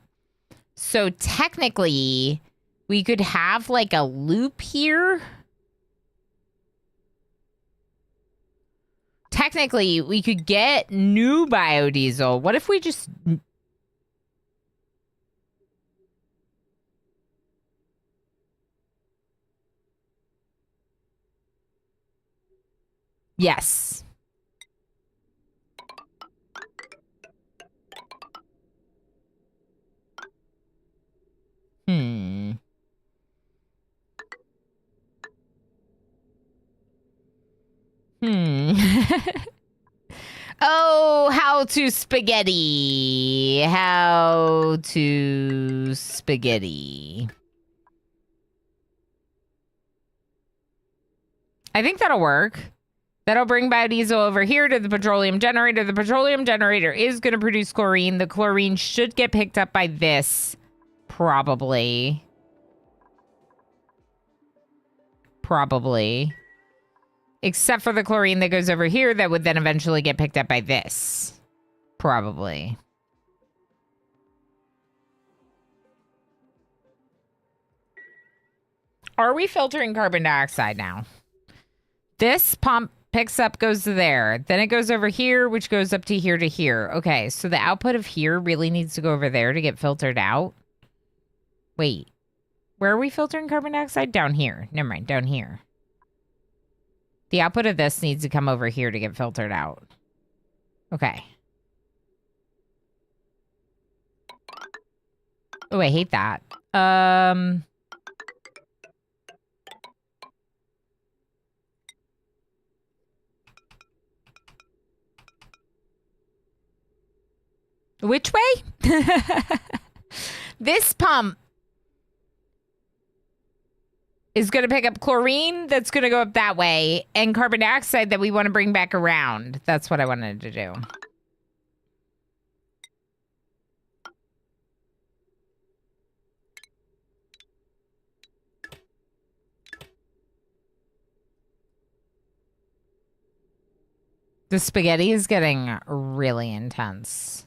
So technically, we could have like a loop here. Technically, we could get new biodiesel. What if we just... Yes. Oh, how to spaghetti. How to spaghetti. I think that'll work. That'll bring biodiesel over here to the petroleum generator. The petroleum generator is going to produce chlorine. The chlorine should get picked up by this. Probably. Probably. Except for the chlorine that goes over here that would then eventually get picked up by this. Probably. Are we filtering carbon dioxide now? This pump picks up, goes to there. Then it goes over here, which goes up to here to here. Okay, so the output of here really needs to go over there to get filtered out. Wait. Where are we filtering carbon dioxide? Down here. Never mind, down here. The output of this needs to come over here to get filtered out. Okay. Oh, I hate that. Which way? This pump is going to pick up chlorine that's going to go up that way and carbon dioxide that we want to bring back around. That's what I wanted to do. The spaghetti is getting really intense.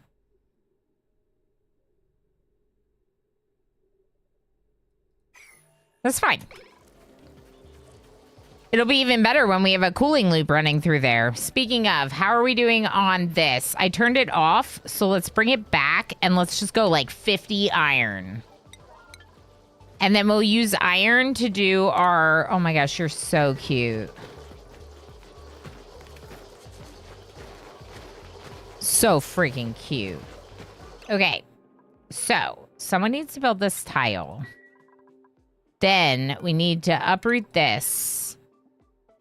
That's fine. It'll be even better when we have a cooling loop running through there. Speaking of, how are we doing on this? I turned it off, so let's bring it back and let's just go like 50 iron. And then we'll use iron to do our... Oh my gosh, you're so cute. So freaking cute. Okay, so someone needs to build this tile. Then we need to uproot this.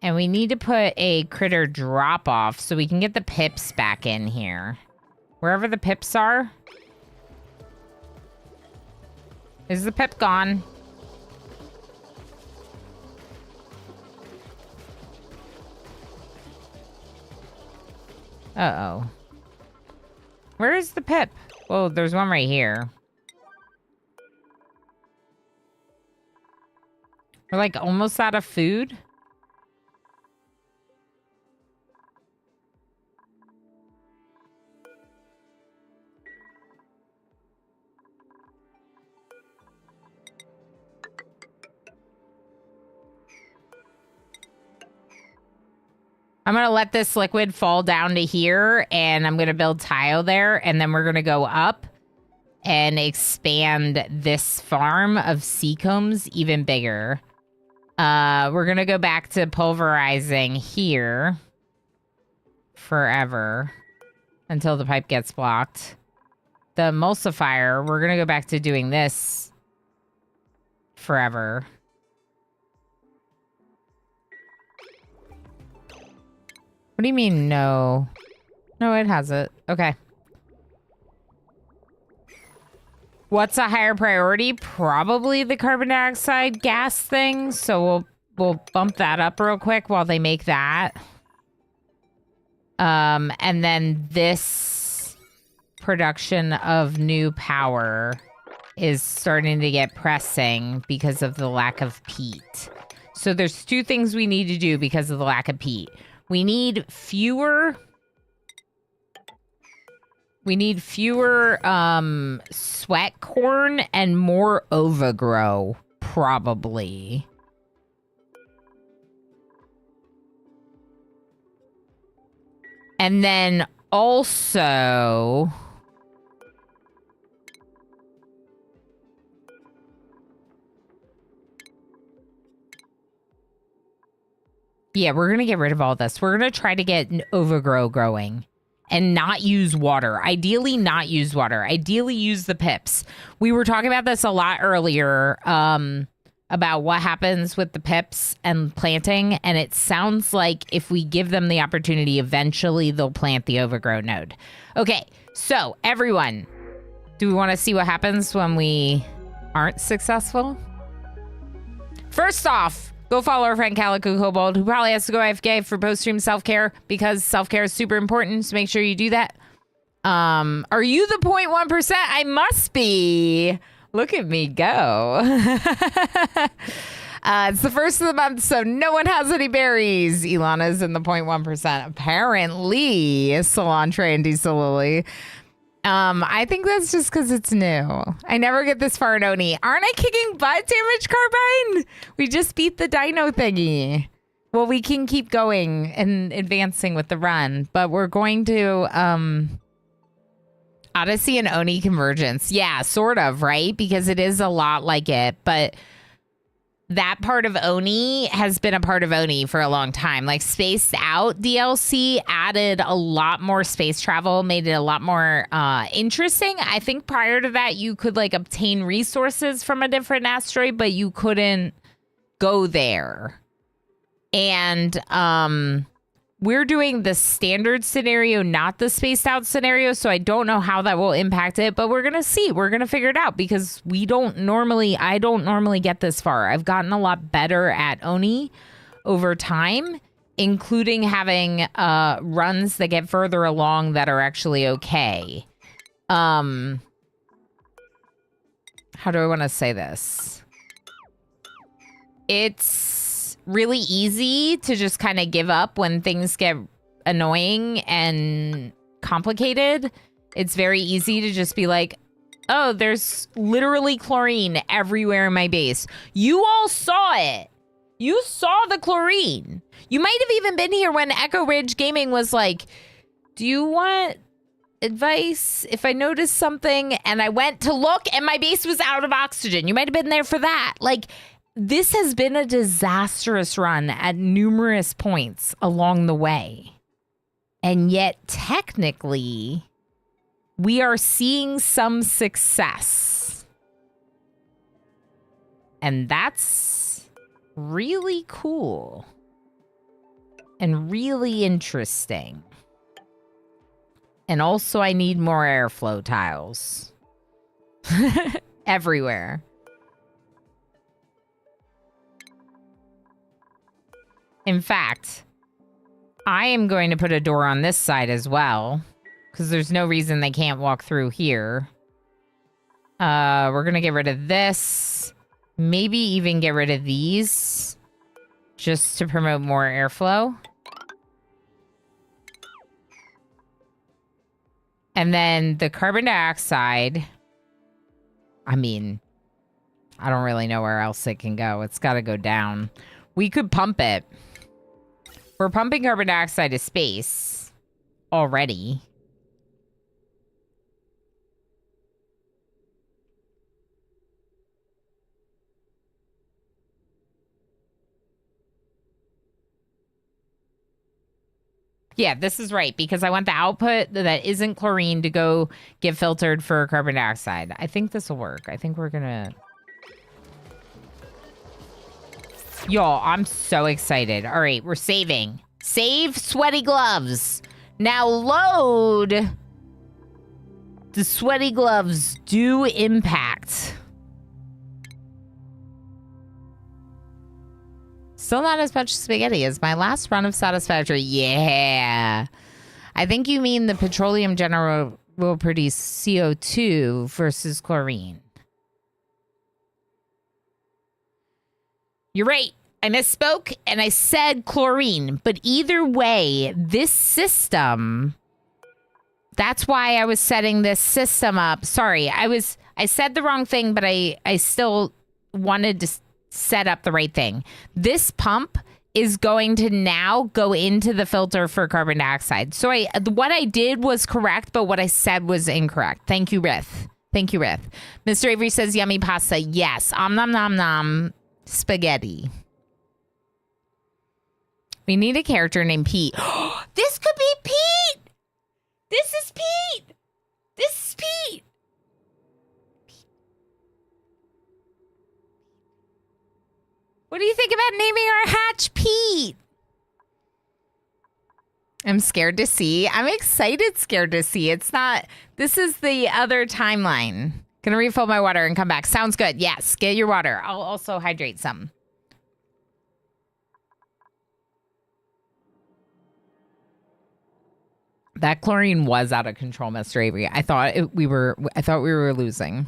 And we need to put a critter drop off so we can get the pips back in here. Wherever the pips are. Is the pip gone? Uh-oh. Where is the pip? Oh, there's one right here. We're like almost out of food. I'm going to let this liquid fall down to here, and I'm going to build tile there, and then we're going to go up and expand this farm of seacombs even bigger. We're going to go back to pulverizing here forever until the pipe gets blocked. The emulsifier, we're going to go back to doing this forever. What do you mean, no? No, it has it. Okay. What's a higher priority? Probably the carbon dioxide gas thing. So we'll bump that up real quick while they make that. And then this production of new power is starting to get pressing because of the lack of peat. So there's two things we need to do because of the lack of peat. We need fewer sweat corn and more overgrow, probably. And then also... yeah, we're going to get rid of all this. We're going to try to get an overgrow growing and not use water. Ideally, not use water. Ideally, use the pips. We were talking about this a lot earlier about what happens with the pips and planting. And it sounds like if we give them the opportunity, eventually they'll plant the overgrow node. Okay, so everyone, do we want to see what happens when we aren't successful? First off, go follow our friend Calico Kobold, who probably has to go AFK for post-stream self-care because self-care is super important, so make sure you do that. Are you the 0.1%? I must be. Look at me go. It's the first of the month, so no one has any berries. Ilana's in the 0.1%. Apparently, Cilantro and Desolily. I think that's just because it's new. I never get this far in Oni. Aren't I kicking butt, Damage Carbine? We just beat the dino thingy. Well, we can keep going and advancing with the run, but we're going to Odyssey and Oni convergence. Yeah, sort of, right? Because it is a lot like it, but that part of Oni has been a part of Oni for a long time. Like Spaced Out DLC added a lot more space travel, made it a lot more interesting. I think prior to that, you could like obtain resources from a different asteroid, but you couldn't go there. And we're doing the standard scenario, not the spaced out scenario. So I don't know how that will impact it, but we're going to see. We're going to figure it out because I don't normally get this far. I've gotten a lot better at Oni over time, including having runs that get further along that are actually okay. How do I want to say this? It's really easy to just kind of give up when things get annoying and complicated. It's very easy to just be like, oh, there's literally chlorine everywhere in my base. You all saw it. You saw the chlorine. You might have even been here when Echo Ridge Gaming was like, do you want advice if I noticed something? And I went to look and my base was out of oxygen. You might have been there for that. Like, this has been a disastrous run at numerous points along the way. And yet, technically, we are seeing some success. And that's really cool. And really interesting. And also, I need more airflow tiles. Everywhere. In fact, I am going to put a door on this side as well, because there's no reason they can't walk through here. We're going to get rid of this. Maybe even get rid of these, just to promote more airflow. And then the carbon dioxide, I mean, I don't really know where else it can go. It's got to go down. We could pump it. We're pumping carbon dioxide to space already. Yeah, this is right, because I want the output that isn't chlorine to go get filtered for carbon dioxide. I think this will work. I think we're gonna... Y'all, I'm so excited. All right, we're saving. Save sweaty gloves. Now load The sweaty gloves do impact. Still not as much spaghetti as my last run of Satisfactory. Yeah. I think you mean the petroleum general will produce CO2 versus chlorine. You're right. I misspoke and I said chlorine. But either way, this system... That's why I was setting this system up. Sorry, I said the wrong thing, but I still wanted to set up the right thing. This pump is going to now go into the filter for carbon dioxide. So what I did was correct, but what I said was incorrect. Thank you, Rith. Thank you, Rith. Mr. Avery says yummy pasta. Yes. Nom nom nom. Spaghetti. We need a character named Pete. This could be Pete! This is Pete! This is Pete! What do you think about naming our hatch Pete? I'm scared to see. I'm excited scared to see. It's not... This is the other timeline. Gonna refill my water and come back. Sounds good. Yes, get your water. I'll also hydrate some. That chlorine was out of control, Mr. Avery. I thought we were losing.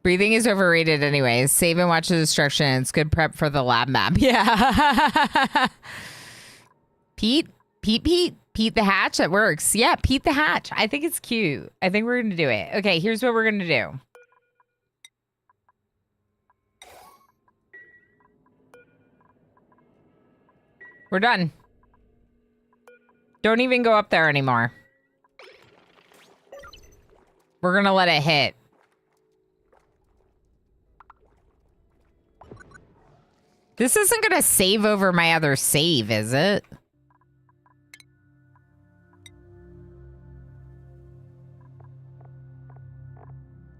Breathing is overrated anyways. Save and watch the destruction. It's good prep for the lab map. Yeah. Pete the hatch. That works. Yeah, Pete the hatch. I think it's cute. I think we're going to do it. Okay, here's what we're going to do. We're done. Don't even go up there anymore. We're gonna let it hit. This isn't gonna save over my other save, is it?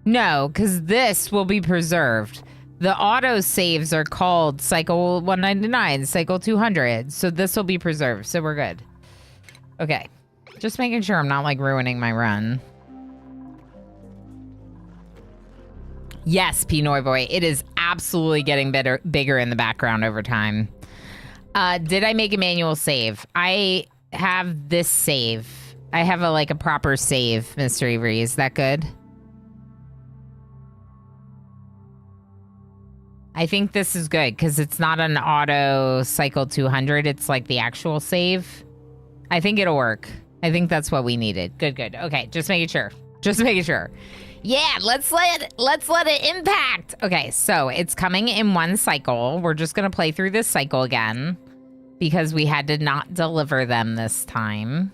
No, because this will be preserved. The auto saves are called cycle 199, cycle 200. So this will be preserved. So we're good. Okay. Just making sure I'm not like ruining my run. Yes, Pinoy Boy. It is absolutely getting bigger in the background over time. Did I make a manual save? I have this save. I have a proper save, Mr. Avery. Is that good? I think this is good because it's not an auto cycle 200. It's like the actual save. I think it'll work. I think that's what we needed. Good. Okay, just making sure. Yeah, let's let it impact. Okay, so it's coming in one cycle. We're just gonna play through this cycle again because we had to not deliver them this time.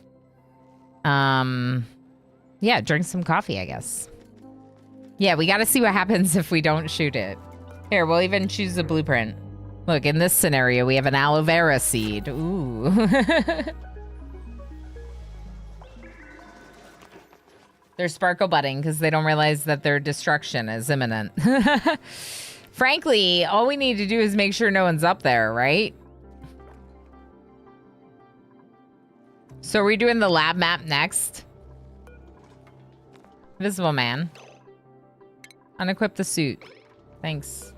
Yeah, drink some coffee, I guess. Yeah, we gotta see what happens if we don't shoot it. Here, we'll even choose a blueprint. Look, in this scenario, we have an aloe vera seed. Ooh. They're sparkle budding because they don't realize that their destruction is imminent. Frankly, all we need to do is make sure no one's up there, right? So are we doing the lab map next? Invisible man. Unequip the suit. Thanks.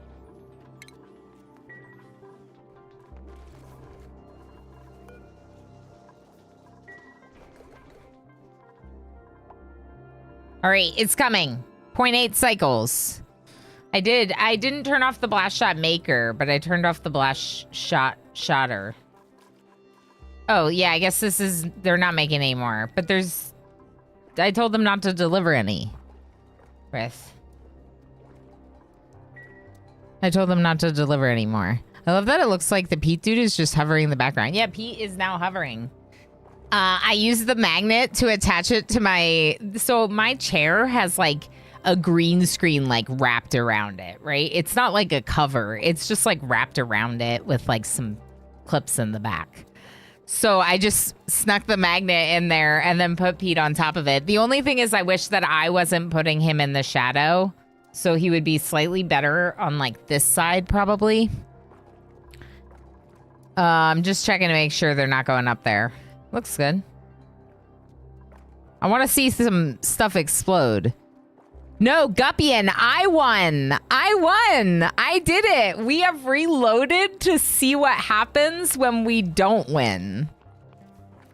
All right, it's coming. 0.8 cycles. I didn't turn off the blast shot maker, but I turned off the blast shotter. Oh, yeah, I guess they're not making any more. But I told them not to deliver any. I told them not to deliver anymore. I love that it looks like the Pete dude is just hovering in the background. Yeah, Pete is now hovering. I used the magnet to attach it to so my chair has like a green screen like wrapped around it, right? It's not like a cover. It's just like wrapped around it with like some clips in the back. So I just snuck the magnet in there and then put Pete on top of it. The only thing is I wish that I wasn't putting him in the shadow. So he would be slightly better on like this side probably. I'm just checking to make sure they're not going up there. Looks good. I want to see some stuff explode. No, Guppian, I won. I did it. We have reloaded to see what happens when we don't win.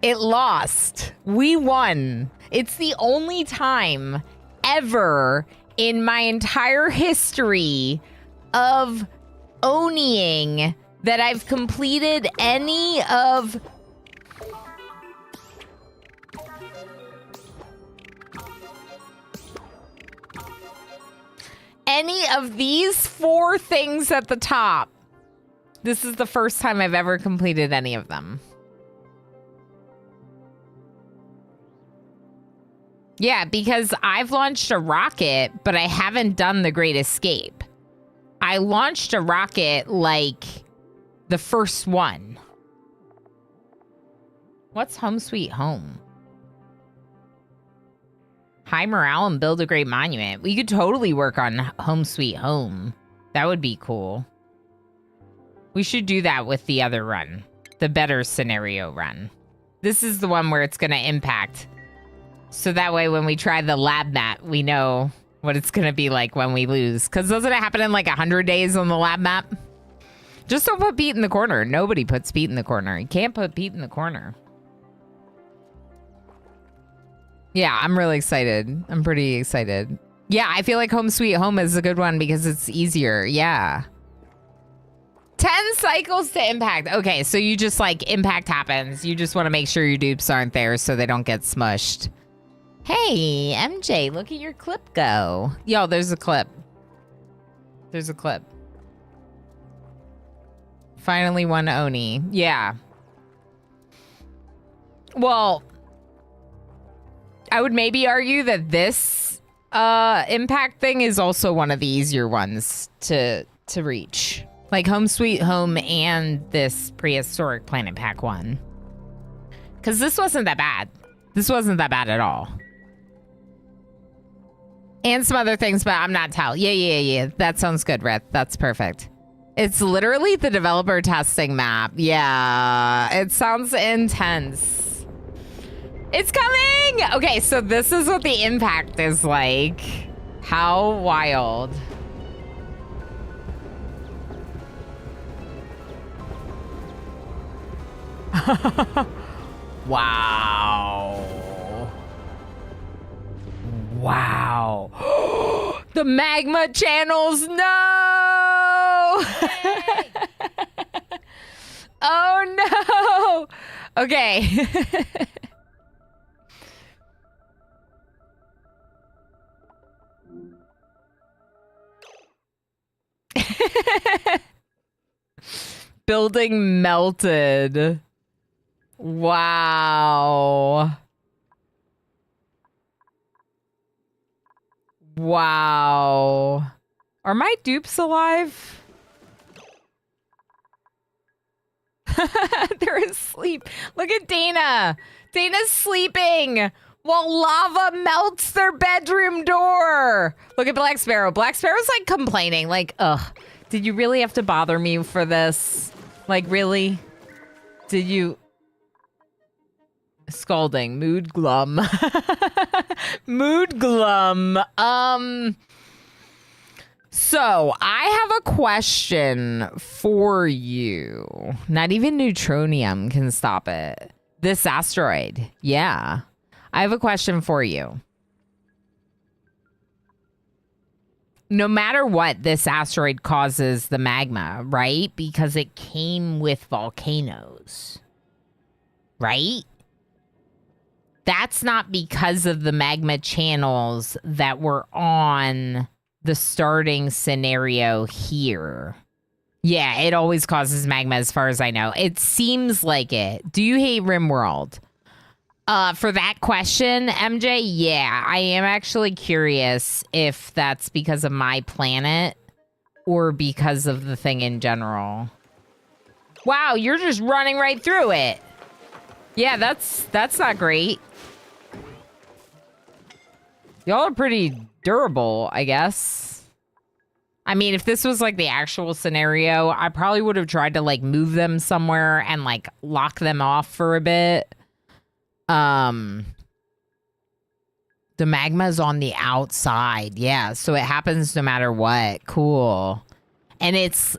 It lost. We won. It's the only time ever in my entire history of Oniing that I've completed any of these 4 things at the top. This is the first time I've ever completed any of them. Yeah, because I've launched a rocket, but I haven't done the Great Escape. I launched a rocket like the first one. What's Home Sweet Home? High morale and build a great monument. We could totally work on Home Sweet Home. That would be cool. We should do that with the other run. The better scenario run. This is the one where it's going to impact. So that way when we try the lab map, we know what it's going to be like when we lose. Because doesn't it happen in like 100 days on the lab map? Just don't put Pete in the corner. Nobody puts Pete in the corner. You can't put Pete in the corner. Yeah, I'm really excited. I'm pretty excited. Yeah, I feel like Home Sweet Home is a good one because it's easier. Yeah. 10 cycles to impact. Okay, so you just like impact happens. You just want to make sure your dupes aren't there so they don't get smushed. Hey, MJ, look at your clip go. Yo, there's a clip. There's a clip. Finally won Oni. Yeah. Well, I would maybe argue that this impact thing is also one of the easier ones to reach. Like Home Sweet Home and this Prehistoric Planet Pack one. Because this wasn't that bad. This wasn't that bad at all. And some other things, but I'm not telling. Yeah. That sounds good, Rith. That's perfect. It's literally the developer testing map. Yeah, it sounds intense. It's coming! Okay, so this is what the impact is like. How wild. Wow. Wow. The magma channels, no! Oh no! Okay. Building melted. Wow. Wow. Are my dupes alive? They're asleep. Look at Dana. Dana's sleeping while lava melts their bedroom door. Look at Black Sparrow. Black Sparrow's like complaining, like, ugh, did you really have to bother me for this? Like, really? Did you? Scalding. Mood glum. Mood glum. So I have a question for you. Not even neutronium can stop it. This asteroid. Yeah. I have a question for you. No matter what, this asteroid causes the magma, right? Because it came with volcanoes. Right? That's not because of the magma channels that were on the starting scenario here. Yeah, it always causes magma as far as I know. It seems like it. Do you hate RimWorld? For that question, MJ, yeah, I am actually curious if that's because of my planet or because of the thing in general. Wow, you're just running right through it. Yeah, that's not great. Y'all are pretty durable, I guess. I mean, if this was like the actual scenario, I probably would have tried to like move them somewhere and like lock them off for a bit. The magma's on the outside. Yeah, so it happens no matter what. Cool. And it's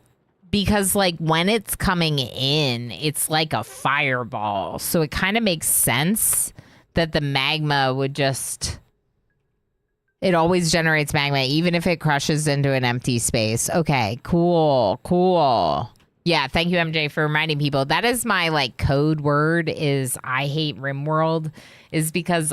because like when it's coming in, it's like a fireball. So it kind of makes sense that the magma would just... It always generates magma, even if it crushes into an empty space. Okay, cool, cool. Yeah, thank you, MJ, for reminding people. That is my, like, code word is I hate RimWorld, is because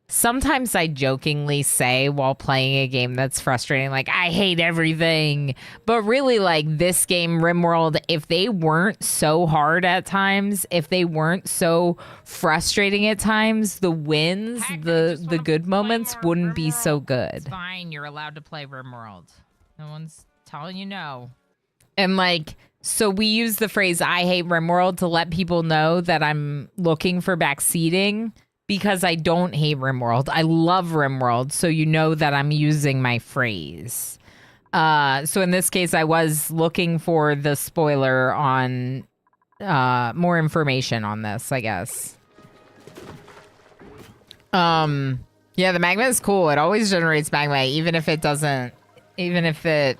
sometimes I jokingly say while playing a game that's frustrating, like, I hate everything. But really, like, this game, RimWorld, if they weren't so hard at times, if they weren't so frustrating at times, the wins, the good moments wouldn't be so good. It's fine. You're allowed to play RimWorld. No one's telling you no. And, like, so we use the phrase I hate RimWorld to let people know that I'm looking for backseating. Because I don't hate RimWorld. I love RimWorld, so you know that I'm using my phrase. So in this case, I was looking for the spoiler on more information on this, I guess. Yeah, the magma is cool. It always generates magma, even if it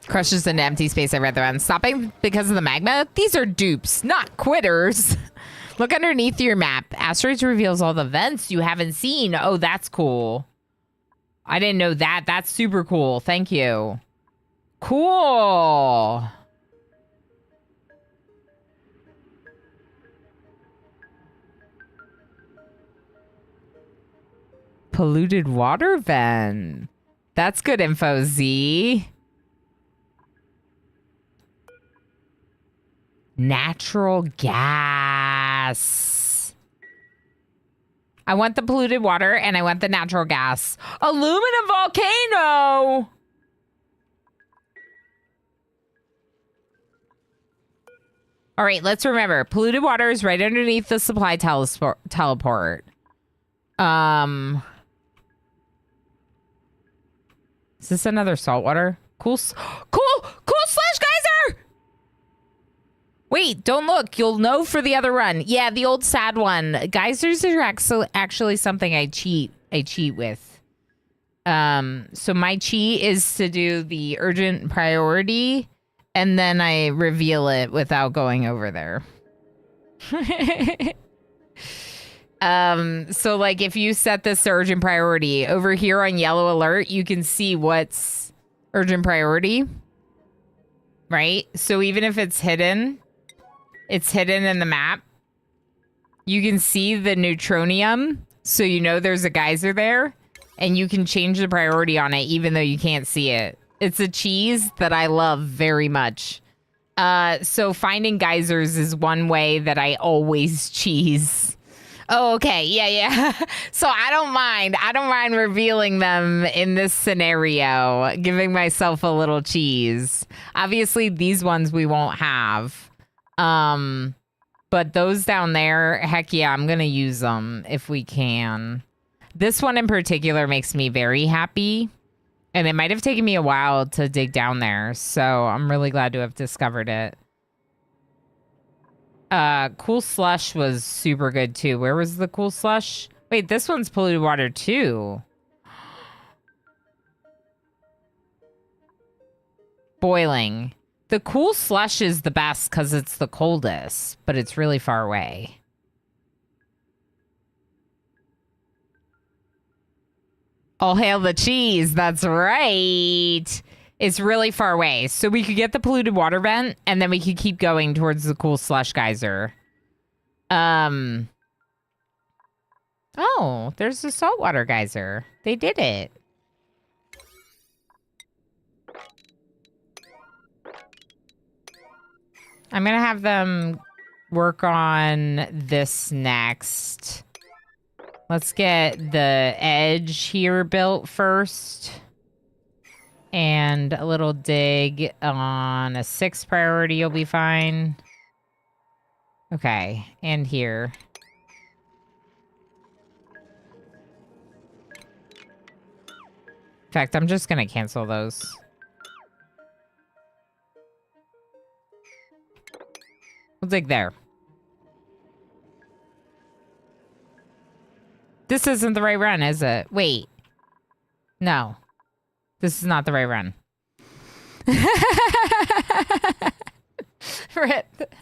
crushes into empty space every other round. Stopping because of the magma? These are dupes, not quitters. Look underneath your map. Asteroids reveals all the vents you haven't seen. Oh, that's cool. I didn't know that. That's super cool. Thank you. Cool. Polluted water vent. That's good info, Z. Natural gas. I want the polluted water and I want the natural gas. Aluminum volcano. All right, let's remember. Polluted water is right underneath the supply teleport. Is this another saltwater? Cool slash geyser! Wait, don't look. You'll know for the other run. Yeah, the old sad one. Geysers are actually something I cheat with. So my cheat is to do the urgent priority, and then I reveal it without going over there. So like if you set this to urgent priority, over here on yellow alert, you can see what's urgent priority, right? So even if it's hidden in the map. You can see the neutronium, so you know there's a geyser there, and you can change the priority on it even though you can't see it. It's a cheese that I love very much. So finding geysers is one way that I always cheese. Oh, okay. Yeah. So I don't mind revealing them in this scenario, giving myself a little cheese. Obviously, these ones we won't have. But those down there, heck yeah, I'm gonna use them if we can. This one in particular makes me very happy, and it might have taken me a while to dig down there, so I'm really glad to have discovered it. Cool slush was super good too. Where was the cool slush? Wait, this one's polluted water too. Boiling. The cool slush is the best because it's the coldest, but it's really far away. All hail the cheese. That's right. It's really far away. So we could get the polluted water vent, and then we could keep going towards the cool slush geyser. Oh, there's the saltwater geyser. They did it. I'm going to have them work on this next. Let's get the edge here built first. And a little dig on a 6 priority, you'll be fine. Okay, and here. In fact, I'm just gonna cancel those. We'll dig there. This isn't the right run, is it? Wait. No. This is not the right run. Rip.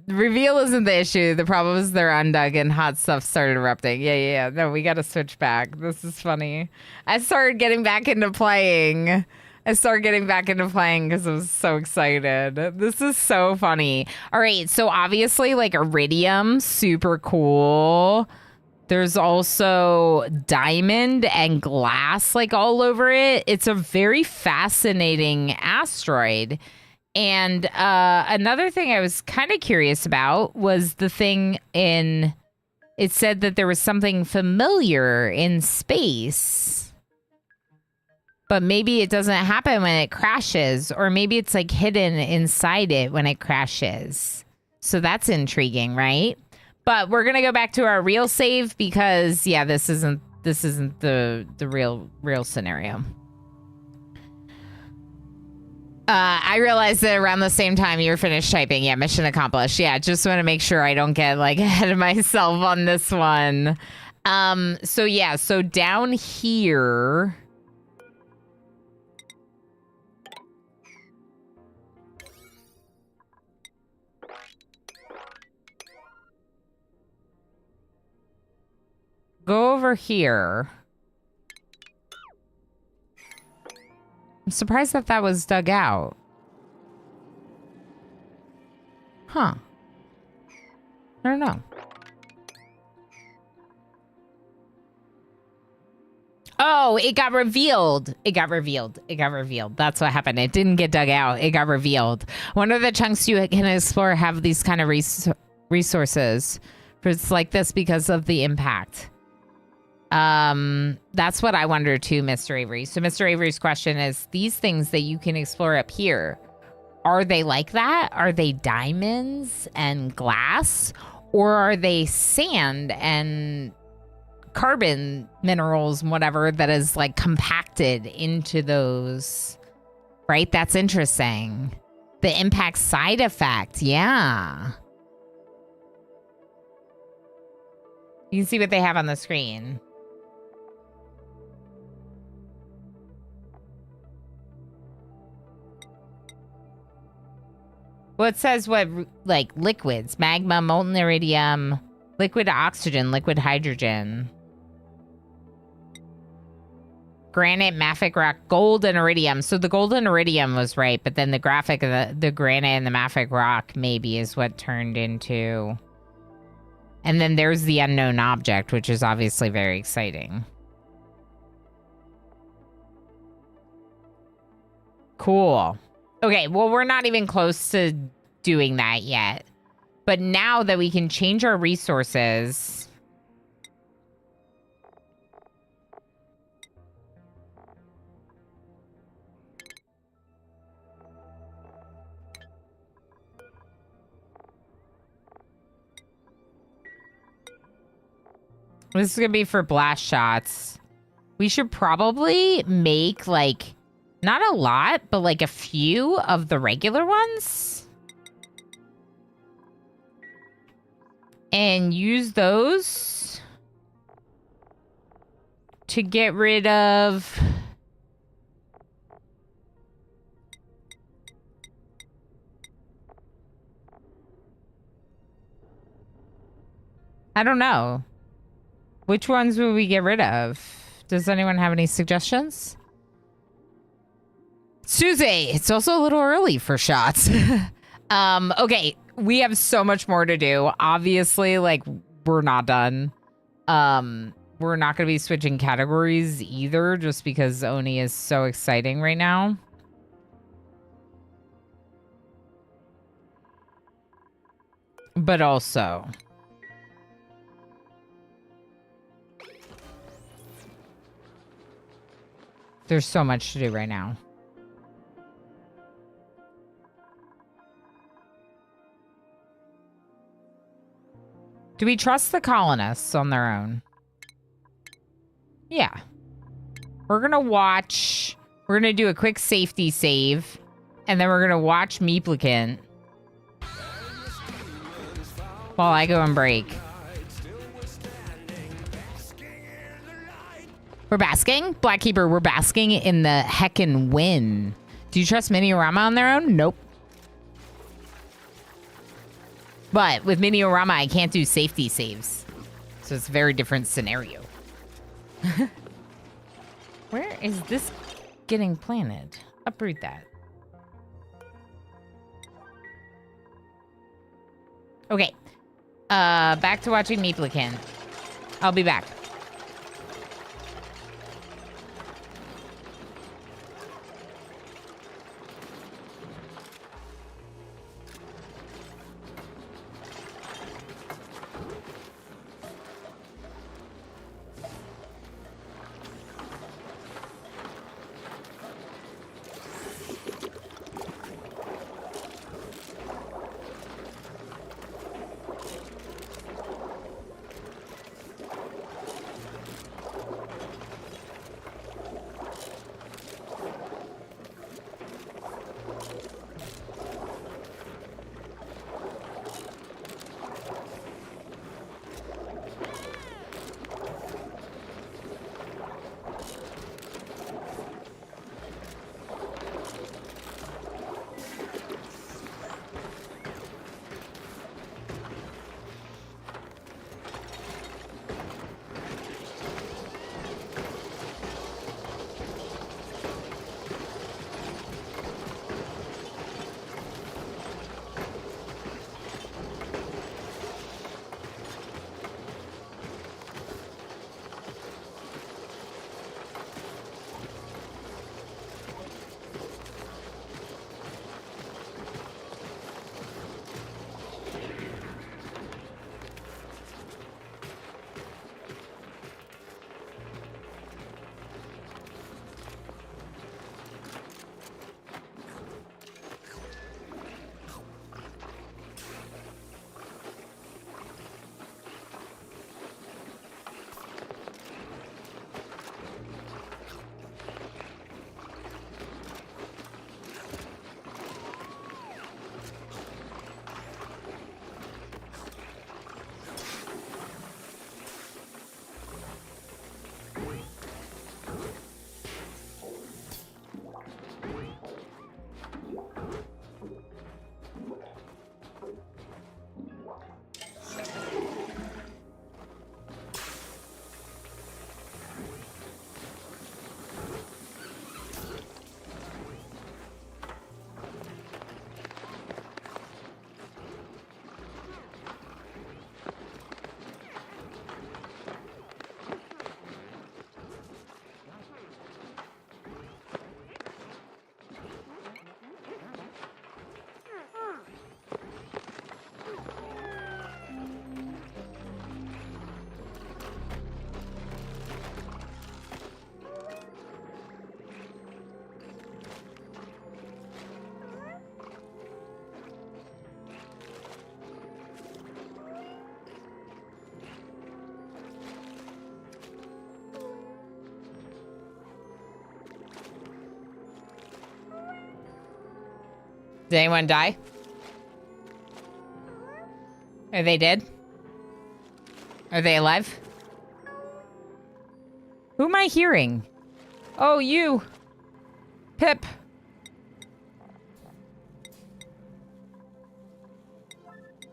Reveal isn't the issue. The problem is they're undug and hot stuff started erupting. Yeah. No, we got to switch back. This is funny. I started getting back into playing because I was so excited. This is so funny. All right, so obviously, like, iridium, super cool. There's also diamond and glass, like, all over it. It's a very fascinating asteroid. And another thing I was kind of curious about was the thing in... It said that there was something familiar in space. But maybe it doesn't happen when it crashes, or maybe it's like hidden inside it when it crashes. So that's intriguing, right? But we're gonna go back to our real save because yeah, this isn't the real scenario. I realized that around the same time you were finished typing. Yeah, mission accomplished. Yeah, just want to make sure I don't get like ahead of myself on this one. So down here. Go over here. I'm surprised that was dug out. Huh. I don't know. Oh, it got revealed. That's what happened. It didn't get dug out. It got revealed. One of the chunks you can explore have these kind of resources. It's like this because of the impact. That's what I wonder too, Mr. Avery. So Mr. Avery's question is, these things that you can explore up here, are they like that? Are they diamonds and glass? Or are they sand and carbon minerals and whatever that is like compacted into those? Right? That's interesting. The impact side effect. Yeah. You can see what they have on the screen. Well, it says what, like, liquids. Magma, molten iridium, liquid oxygen, liquid hydrogen. Granite, mafic rock, gold, and iridium. So the gold and iridium was right, but then the graphic of the granite and the mafic rock maybe is what turned into... And then there's the unknown object, which is obviously very exciting. Cool. Okay, well, we're not even close to doing that yet. But now that we can change our resources... This is going to be for blast shots. We should probably make, like, not a lot, but, like, a few of the regular ones. And use those to get rid of... I don't know. Which ones will we get rid of? Does anyone have any suggestions? Susie, it's also a little early for shots. Okay, we have so much more to do. Obviously, like, we're not done. We're not going to be switching categories either, just because Oni is so exciting right now. But also... there's so much to do right now. Do we trust the colonists on their own? Yeah. We're going to watch. We're going to do a quick safety save. And then we're going to watch Meeplicant while I go and break. We're basking? Blackkeeper, we're basking in the heckin' win. Do you trust Mini-Orama on their own? Nope. But with Mini-Orama, I can't do safety saves. So it's a very different scenario. Where is this getting planted? Uproot that. Okay. Back to watching Meeplicant. I'll be back. Did anyone die? Are they dead? Are they alive? Who am I hearing? Oh, you. Pip.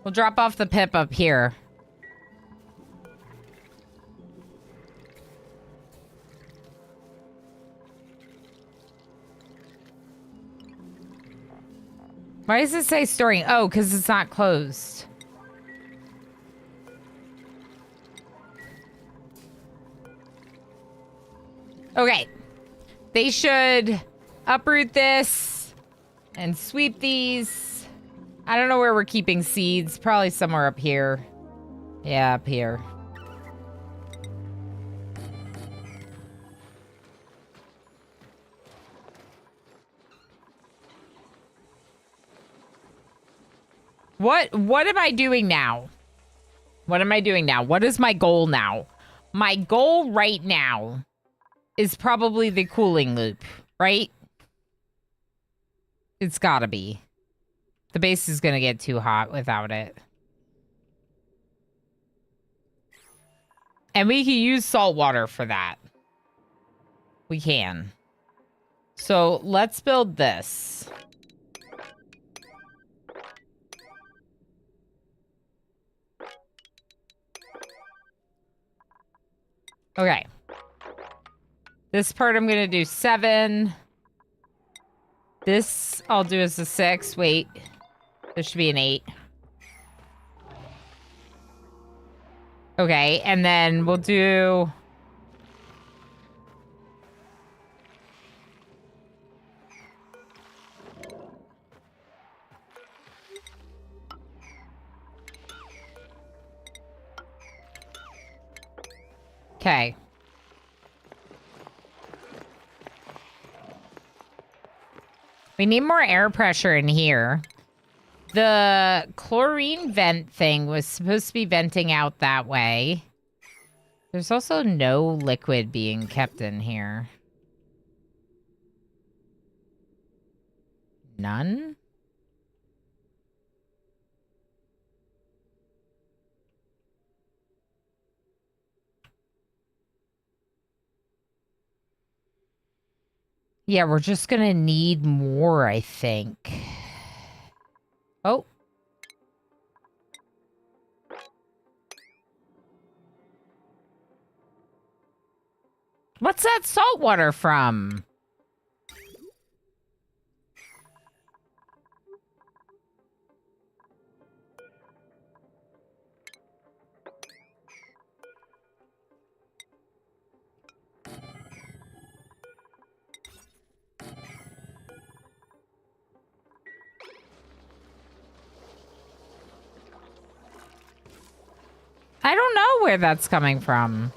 We'll drop off the Pip up here. Why does it say storing? Oh, because it's not closed. Okay. They should uproot this and sweep these. I don't know where we're keeping seeds. Probably somewhere up here. Yeah, up here. What am I doing now? What am I doing now? What is my goal now? My goal right now is probably the cooling loop, right? It's gotta be. The base is gonna get too hot without it. And we can use salt water for that. We can. So let's build this. Okay. This part I'm going to do 7. This I'll do as a 6. Wait. This should be an 8. Okay, and then we'll do... Okay. We need more air pressure in here. The chlorine vent thing was supposed to be venting out that way. There's also no liquid being kept in here. None? Yeah, we're just gonna need more, I think. Oh. What's that salt water from? I don't know where that's coming from.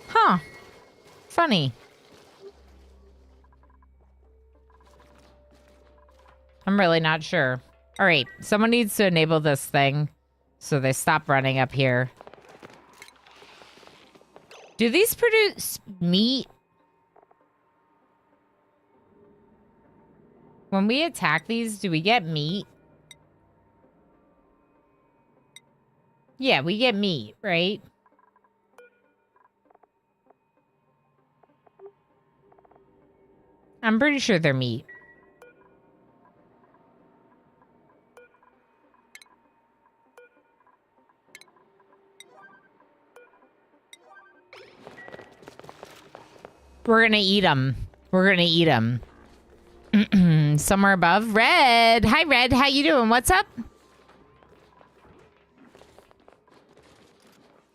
Huh. Funny. I'm really not sure. All right, someone needs to enable this thing so they stop running up here. Do these produce meat? When we attack these, do we get meat? Yeah, we get meat, right? I'm pretty sure they're meat. We're gonna eat them. We're gonna eat them. Somewhere above. Red. Hi, Red. How you doing? What's up?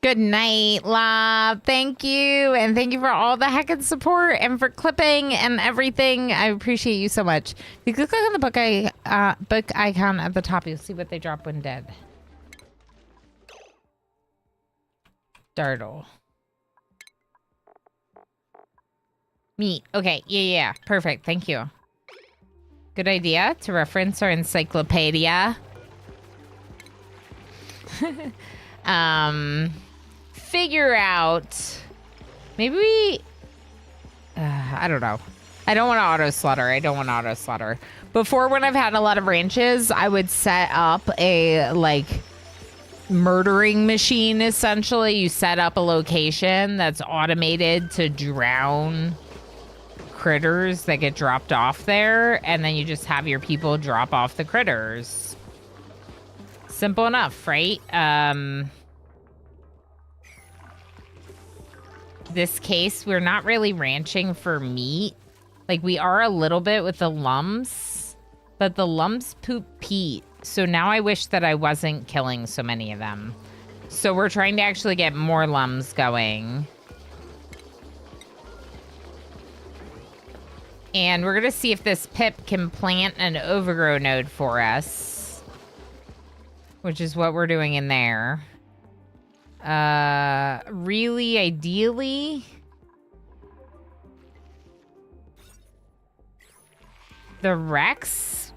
Good night, love. Thank you. And thank you for all the heckin' support and for clipping and everything. I appreciate you so much. If you click on the book icon at the top, you'll see what they drop when dead. Dartle. Meat. Okay. Yeah. Perfect. Thank you. Good idea to reference our encyclopedia. Figure out. Maybe we. I don't know. I don't want to auto slaughter. Before, when I've had a lot of ranches, I would set up a murdering machine. Essentially, you set up a location that's automated to drown critters that get dropped off there, and then you just have your people drop off the critters. Simple enough, right? This case, we're not really ranching for meat. Like, we are a little bit with the lumps, but the lumps poop peat. So now I wish that I wasn't killing so many of them. So we're trying to actually get more lumps going. And we're going to see if this pip can plant an overgrow node for us, which is what we're doing in there. Really, ideally, the Rex,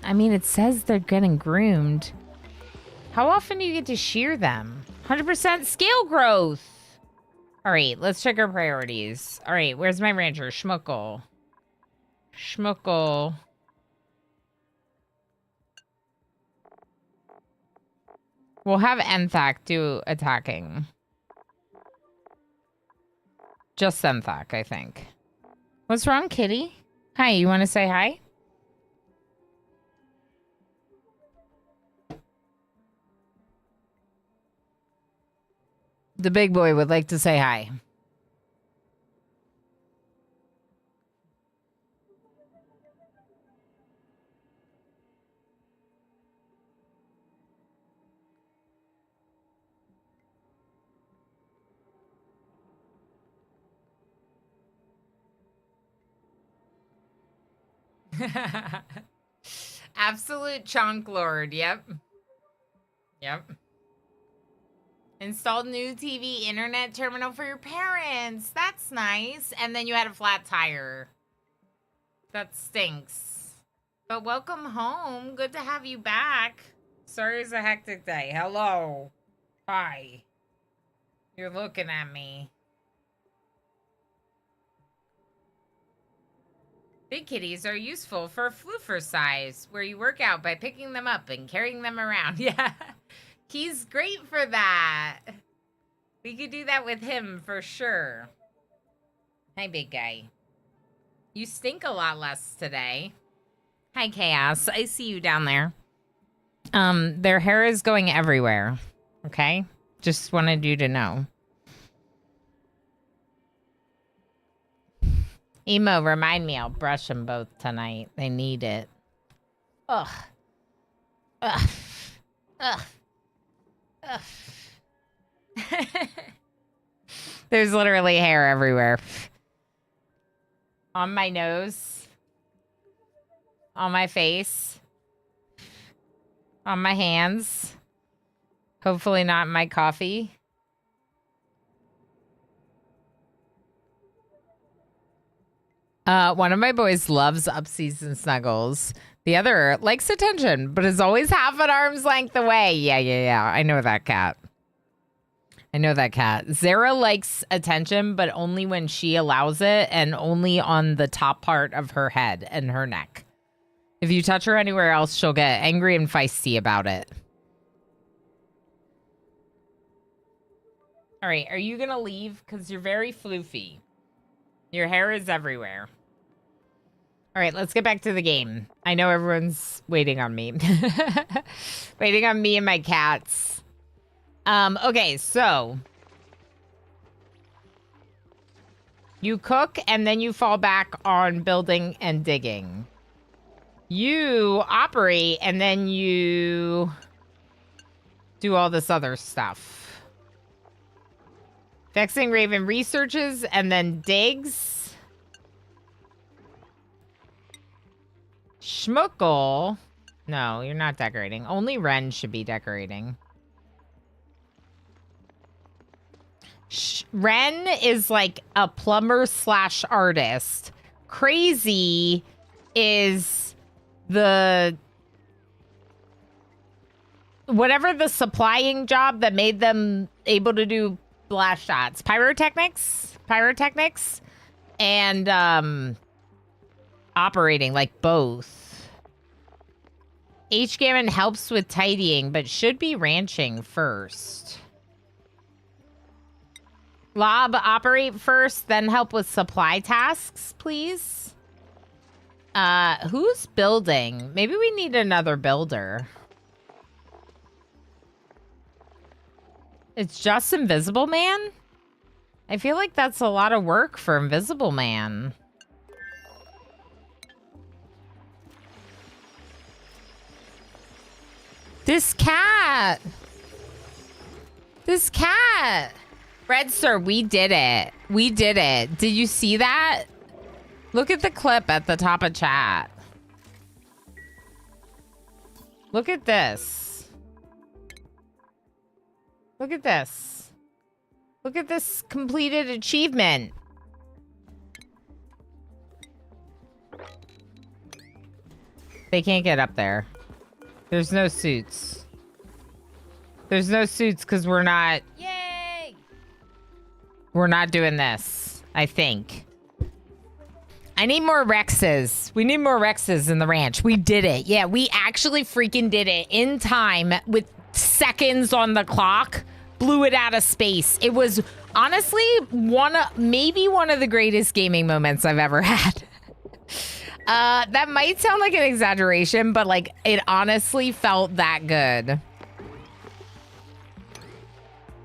I mean, it says they're getting groomed. How often do you get to shear them? 100% scale growth. All right, let's check our priorities. All right, where's my rancher? Schmuckle. Schmuckle. We'll have Enthak do attacking. Just Enthak, I think. What's wrong, kitty? Hi, you want to say hi? The big boy would like to say hi. Absolute chunk lord. Yep. Yep. Installed new TV internet terminal for your parents. That's nice. And then you had a flat tire. That stinks. But welcome home. Good to have you back. Sorry it's a hectic day. Hello. Hi. You're looking at me. Big kitties are useful for floofer size, where you work out by picking them up and carrying them around. Yeah, he's great for that. We could do that with him for sure. Hi, big guy. You stink a lot less today. Hi, Chaos. I see you down there. Their hair is going everywhere. Okay? Just wanted you to know. Emo, remind me, I'll brush them both tonight. They need it. Ugh. Ugh. Ugh. Ugh. There's literally hair everywhere. On my nose. On my face. On my hands. Hopefully not in my coffee. One of my boys loves upsies and snuggles. The other likes attention, but is always half an arm's length away. Yeah. I know that cat. Zara likes attention, but only when she allows it and only on the top part of her head and her neck. If you touch her anywhere else, she'll get angry and feisty about it. All right, are you going to leave? Because you're very floofy. Your hair is everywhere. All right, let's get back to the game. I know everyone's waiting on me. Waiting on me and my cats. Okay, so. You cook and then you fall back on building and digging. You operate and then you do all this other stuff. Vexing Raven researches and then digs. Schmuckle. No, you're not decorating. Only Ren should be decorating. Ren is like a plumber / artist. Crazy is the... whatever the supplying job that made them able to do blast shots. Pyrotechnics, and operating, like both. H-Gammon helps with tidying, but should be ranching first. Lob, operate first, then help with supply tasks, please. Who's building? Maybe we need another builder. It's just Invisible Man? I feel like that's a lot of work for Invisible Man. This cat. Red Sir, we did it. Did you see that? Look at the clip at the top of chat. Look at this. Look at this. Look at this completed achievement. They can't get up there. There's no suits. There's no suits because we're not Yay! doing this, I think. I need more Rexes. We need more Rexes in the ranch. We did it. Yeah, we actually freaking did it in time with seconds on the clock. Blew it out of space. It was honestly maybe one of the greatest gaming moments I've ever had. That might sound like an exaggeration, but like it honestly felt that good.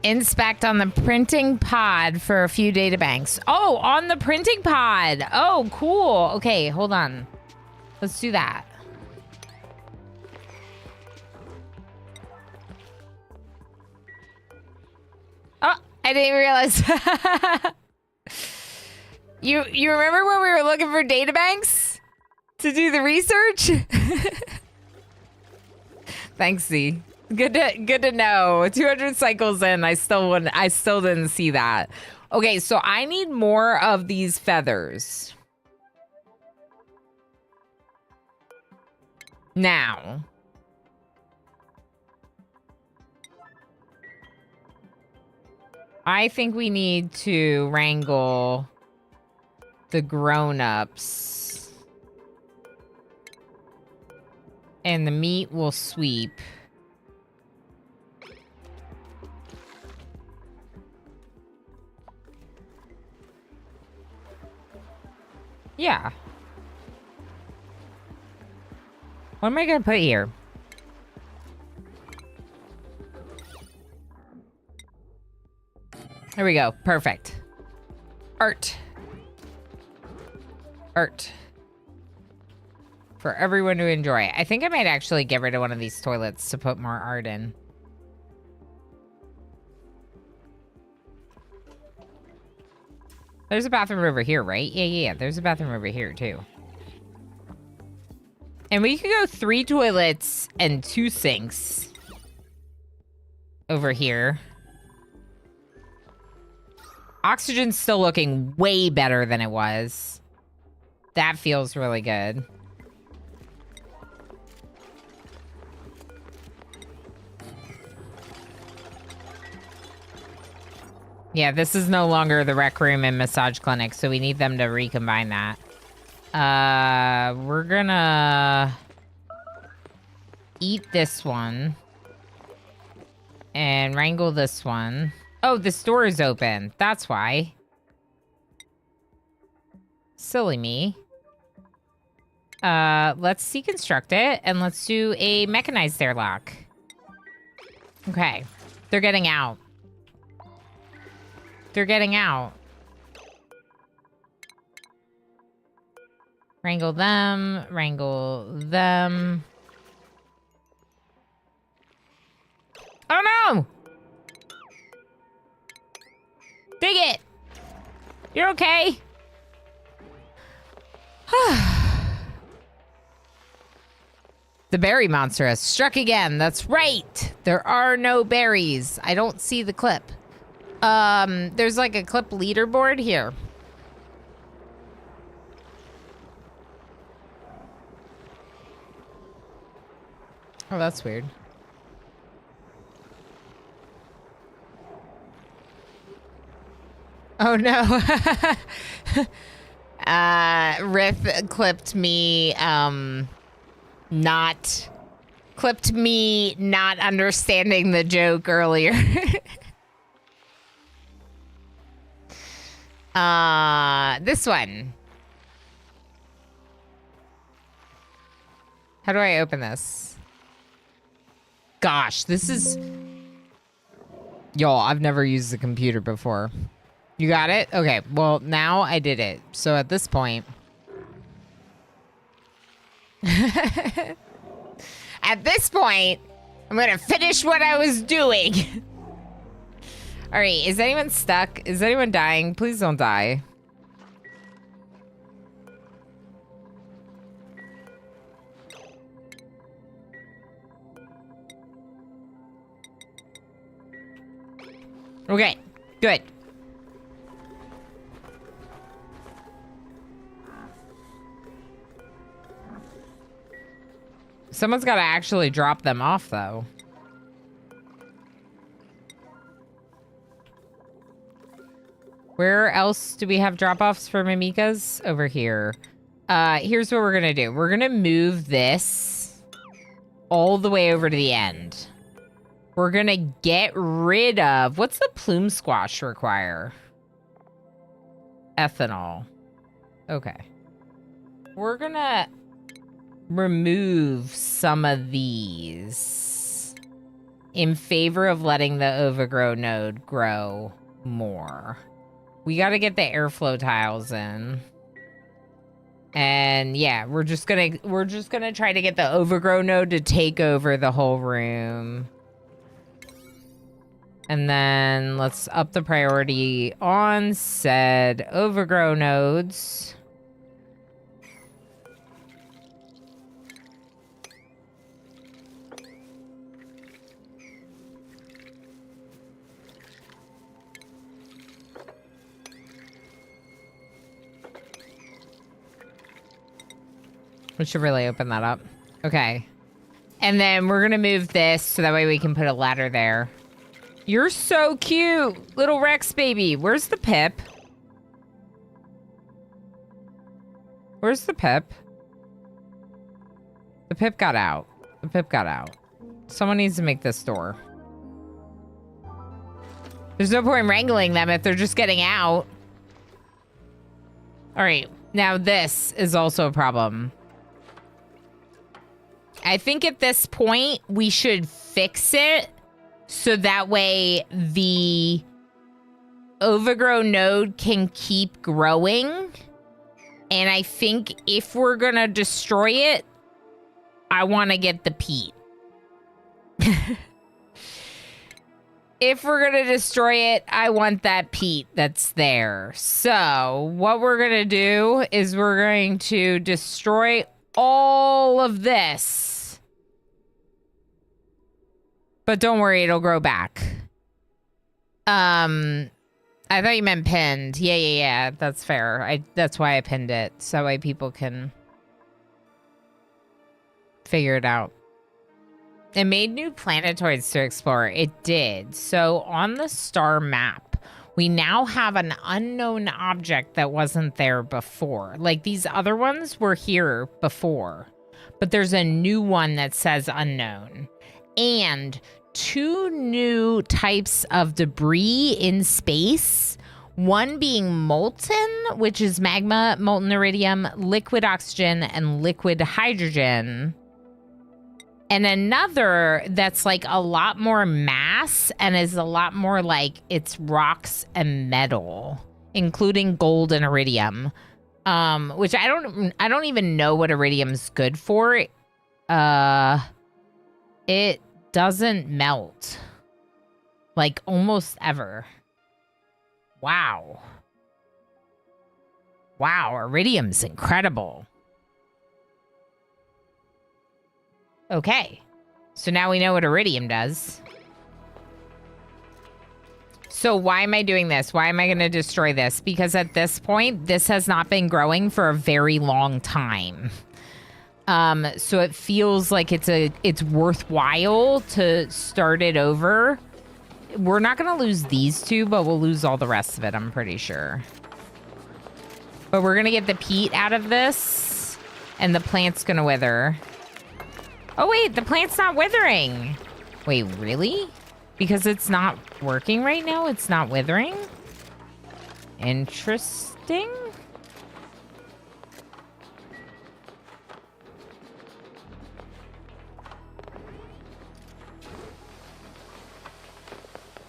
Inspect on the printing pod for a few data banks. Oh, on the printing pod. Oh, cool. Okay, hold on. Let's do that. Oh, I didn't realize. You remember when we were looking for data banks to do the research? Thanks, Z. Good to know. 200 cycles in, I still didn't see that. Okay, so I need more of these feathers. Now. I think we need to wrangle the grown-ups. And the meat will sweep. Yeah. What am I gonna put here? There we go. Perfect. Art. Art. For everyone to enjoy. I think I might actually get rid of one of these toilets to put more art in. There's a bathroom over here, right? Yeah. There's a bathroom over here, too. And we could go 3 toilets and 2 sinks. Over here. Oxygen's still looking way better than it was. That feels really good. Yeah, this is no longer the rec room and massage clinic, so we need them to recombine that. We're gonna eat this one and wrangle this one. Oh, this door is open. That's why. Silly me. Let's deconstruct it and let's do a mechanized airlock. Okay, they're getting out. They're getting out. Wrangle them. Wrangle them. Oh no! Dig it! You're okay? The berry monster has struck again. That's right. There are no berries. I don't see the clip. There's like a clip leaderboard here. Oh, that's weird. Oh no. Rith clipped me, not understanding the joke earlier. This one. How do I open this? Gosh, this is... Y'all, I've never used the computer before. You got it? Okay, well, now I did it. So at this point... At this point, I'm gonna finish what I was doing. All right, is anyone stuck? Is anyone dying? Please don't die. Okay, good. Someone's got to actually drop them off, though. Where else do we have drop-offs for Mimikas? Over here. Here's what we're gonna do. We're gonna move this all the way over to the end. We're gonna get rid of... What's the plume squash require? Ethanol. Okay. We're gonna remove some of these in favor of letting the overgrow node grow more. We got to get the airflow tiles in. And yeah, we're just gonna try to get the overgrow node to take over the whole room. And then let's up the priority on said overgrow nodes. We should really open that up. Okay. And then we're going to move this so that way we can put a ladder there. You're so cute, little Rex baby. Where's the Pip? Where's the Pip? The Pip got out. The Pip got out. Someone needs to make this door. There's no point in wrangling them if they're just getting out. All right. Now this is also a problem. I think at this point, we should fix it so that way the overgrow node can keep growing. And I think if we're going to destroy it, I want to get the peat. If we're going to destroy it, I want that peat that's there. So what we're going to do is we're going to destroy all of this. But don't worry, it'll grow back. I thought you meant pinned. Yeah. That's fair. That's why I pinned it. So that way people can figure it out. It made new planetoids to explore. It did. So on the star map, we now have an unknown object that wasn't there before. Like these other ones were here before, but there's a new one that says unknown. And 2 new types of debris in space. One being molten, which is magma, molten iridium, liquid oxygen, and liquid hydrogen. And another that's like a lot more mass and is a lot more like it's rocks and metal, including gold and iridium, which I don't even know what iridium's good for. It doesn't melt, like almost ever. Wow, iridium's incredible. Okay, so now we know what iridium does. So why am I doing this? Why am I going to destroy this? Because at this point, this has not been growing for a very long time. So it feels like it's worthwhile to start it over. We're not going to lose these 2, but we'll lose all the rest of it, I'm pretty sure. But we're going to get the peat out of this, and the plant's going to wither. Oh, wait, the plant's not withering. Wait, really? Because it's not working right now? It's not withering? Interesting.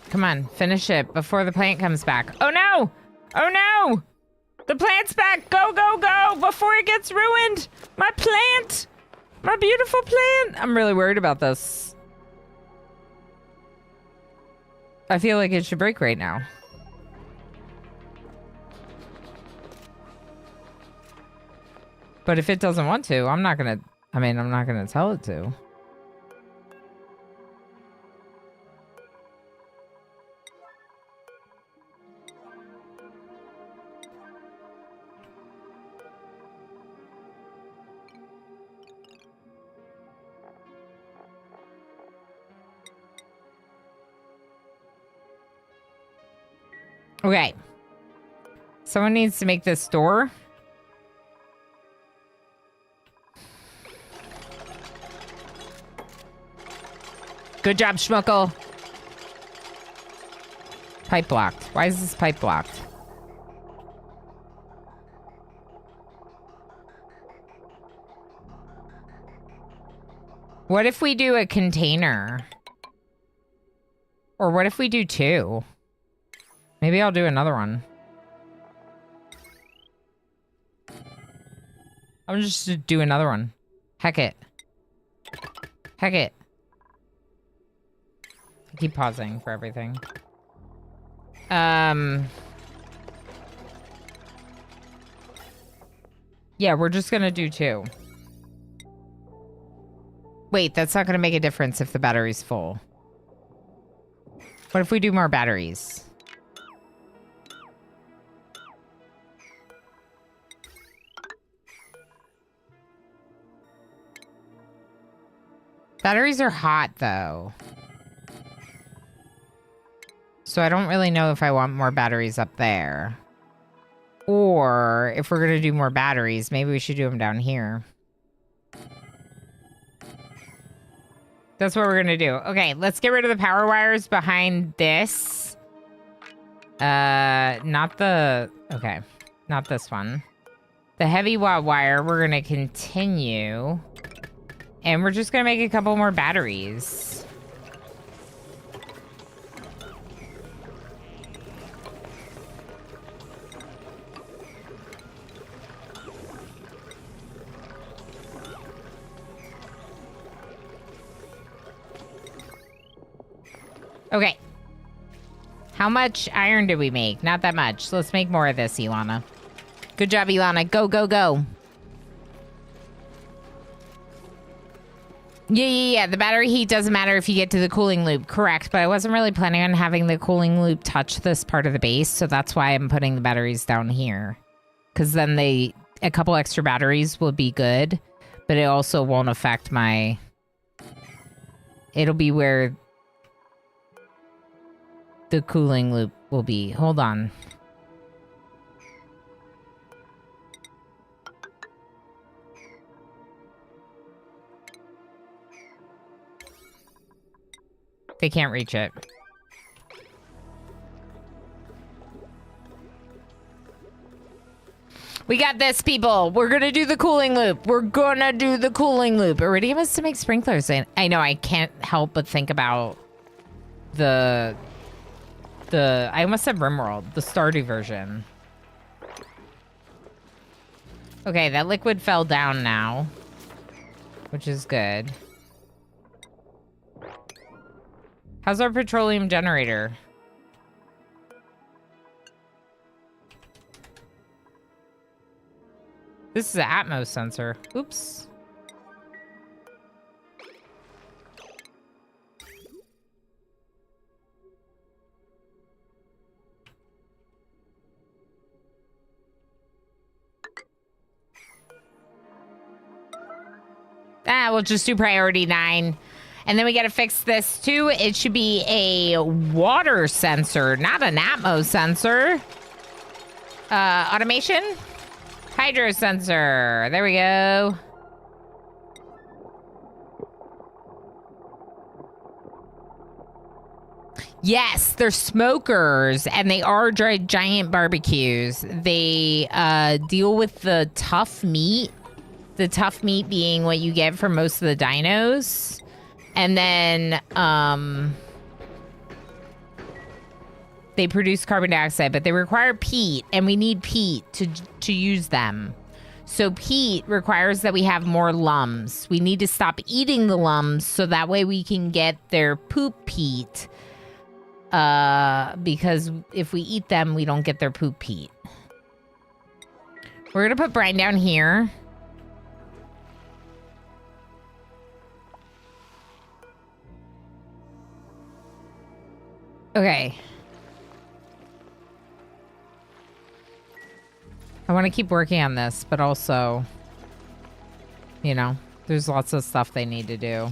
Come on, finish it before the plant comes back. Oh, no! Oh, no! The plant's back! Go, go, go! Before it gets ruined! My plant! My beautiful plant! I'm really worried about this. I feel like it should break right now. But if it doesn't want to, I'm not gonna tell it to. Okay. Someone needs to make this door. Good job, Schmuckle. Pipe blocked. Why is this pipe blocked? What if we do a container? Or what if we do 2? Maybe I'll do another one. I'm just to do another one. Heck it. Heck it. I keep pausing for everything. Yeah, we're just gonna do 2. Wait, that's not gonna make a difference if the battery's full. What if we do more batteries? Batteries are hot, though. So I don't really know if I want more batteries up there. Or if we're going to do more batteries, maybe we should do them down here. That's what we're going to do. Okay, let's get rid of the power wires behind this. Not the... Okay, not this one. The heavy watt wire, we're going to continue. And we're just going to make a couple more batteries. Okay. How much iron did we make? Not that much. Let's make more of this, Ilana. Good job, Ilana. Go, go, go. Yeah. The battery heat doesn't matter if you get to the cooling loop. Correct, but I wasn't really planning on having the cooling loop touch this part of the base, so that's why I'm putting the batteries down here. Because then a couple extra batteries will be good, but it also won't affect my... It'll be where the cooling loop will be. Hold on. They can't reach it. We got this, people. We're gonna do the cooling loop. We're gonna do the cooling loop. Iridium is to make sprinklers. And I know I can't help but think about I almost said RimWorld, the Stardew version. Okay, that liquid fell down now, which is good. How's our petroleum generator? This is an Atmos sensor. Oops. We'll just do priority 9. And then we got to fix this too. It should be a water sensor, not an Atmos sensor. Automation. Hydro sensor. There we go. Yes, they're smokers, and they are giant barbecues. They deal with the tough meat. The tough meat being what you get from most of the dinos. And then they produce carbon dioxide, but they require peat, and we need peat to use them. So peat requires that we have more lums. We need to stop eating the lums so that way we can get their poop peat. Because if we eat them, we don't get their poop peat. We're going to put brine down here. Okay. I want to keep working on this, but also, you know, there's lots of stuff they need to do.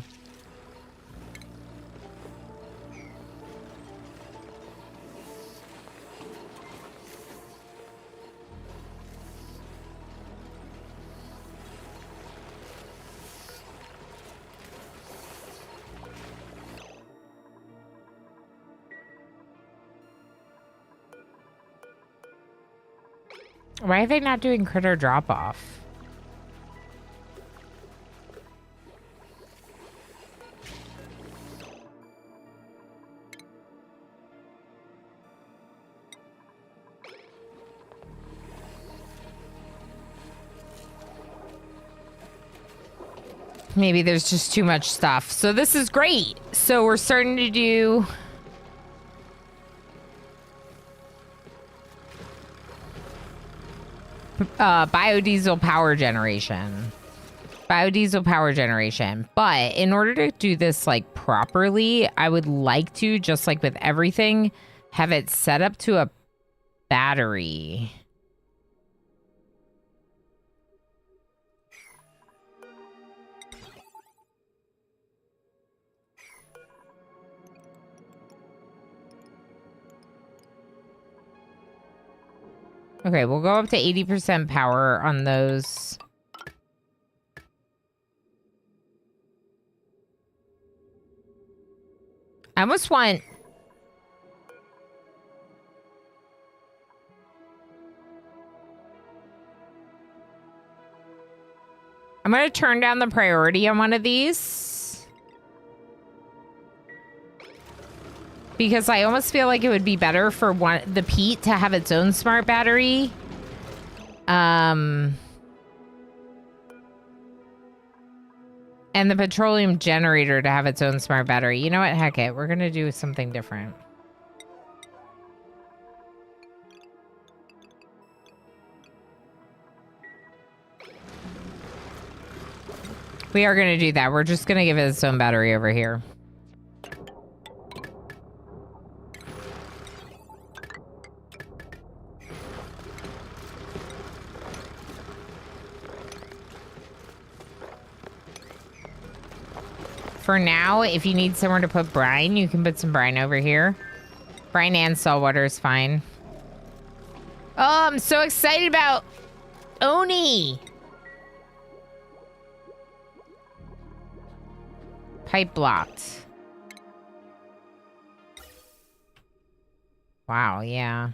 Why are they not doing critter drop-off? Maybe there's just too much stuff. So this is great. So we're starting to do... biodiesel power generation. Biodiesel power generation. But in order to do this like properly, I would like to, just like with everything, have it set up to a battery. Okay, we'll go up to 80% power on those. I almost want... I'm going to turn down the priority on one of these. Because I almost feel like it would be better for the Pete to have its own smart battery. And the petroleum generator to have its own smart battery. You know what? Heck it. We're going to do something different. We are going to do that. We're just going to give it its own battery over here. For now, if you need somewhere to put brine, you can put some brine over here. Brine and saltwater is fine. Oh, I'm so excited about Oni. Pipe blocked. Wow, yeah.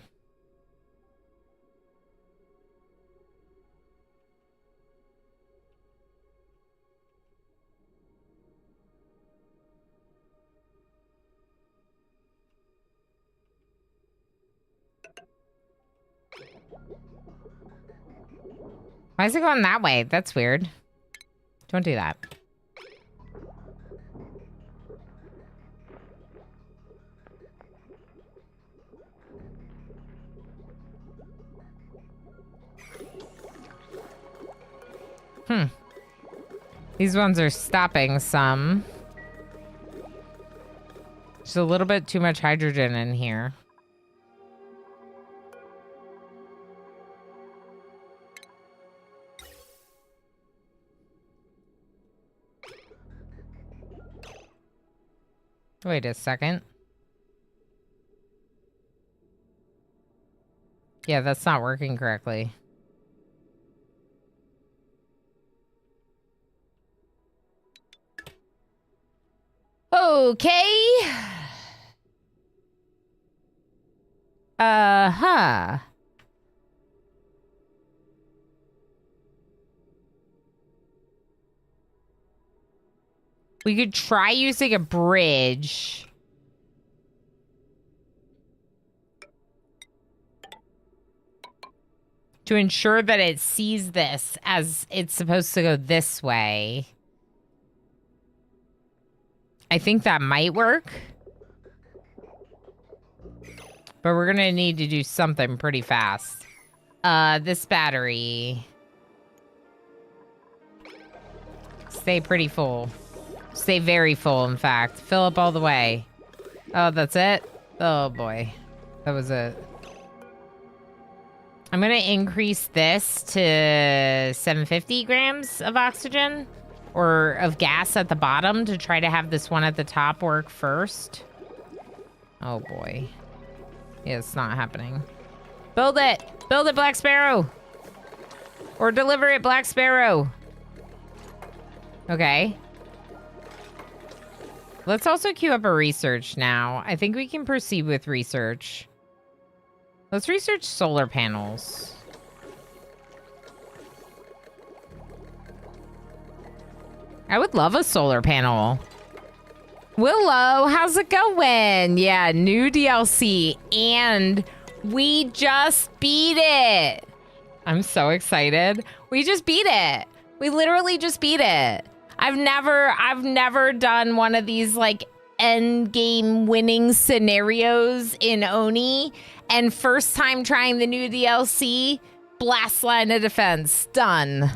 Why is it going that way? That's weird. Don't do that. These ones are stopping some. There's a little bit too much hydrogen in here. Wait a second. Yeah, that's not working correctly. Okay. Uh-huh. We could try using a bridge. To ensure that it sees this as it's supposed to go this way. I think that might work. But we're gonna need to do something pretty fast. This battery. Stay pretty full. Stay very full, in fact. Fill up all the way. Oh, that's it? Oh, boy. That was it. I'm gonna increase this to 750 grams of oxygen. Or of gas at the bottom to try to have this one at the top work first. Oh, boy. Yeah, it's not happening. Build it! Build it, Black Sparrow! Or deliver it, Black Sparrow! Okay. Let's also queue up a research now. I think we can proceed with research. Let's research solar panels. I would love a solar panel. Willow, how's it going? Yeah, new DLC, and we just beat it. I'm so excited. We just beat it. We literally just beat it. I've never done one of these like end game winning scenarios in Oni, and first time trying the new DLC, blast line of defense, done.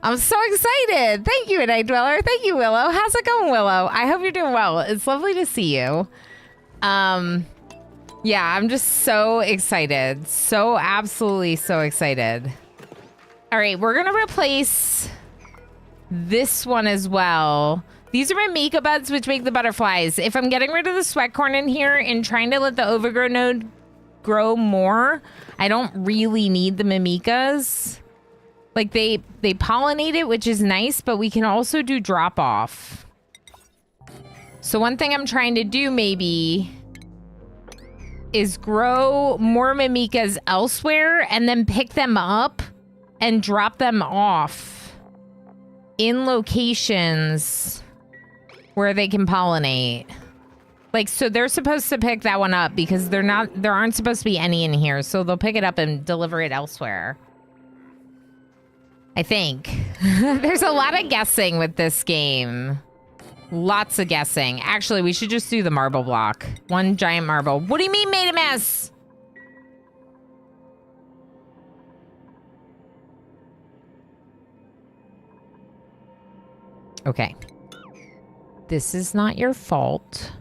I'm so excited. Thank you, Night Dweller. Thank you, Willow. How's it going, Willow? I hope you're doing well. It's lovely to see you. Yeah, I'm just so excited. So absolutely so excited. All right, we're going to replace this one as well. These are my Mika buds, which make the butterflies. If I'm getting rid of the sweat corn in here and trying to let the overgrow node grow more, I don't really need the mimikas. Like they pollinate it, which is nice, but we can also do drop off. So one thing I'm trying to do maybe is grow more mimikas elsewhere and then pick them up and drop them off in locations where they can pollinate. Like, so they're supposed to pick that one up because there aren't supposed to be any in here. So they'll pick it up and deliver it elsewhere. I think. There's a lot of guessing with this game. Lots of guessing. Actually, we should just do the marble block. One giant marble. What do you mean made a mess? Okay. This is not your fault.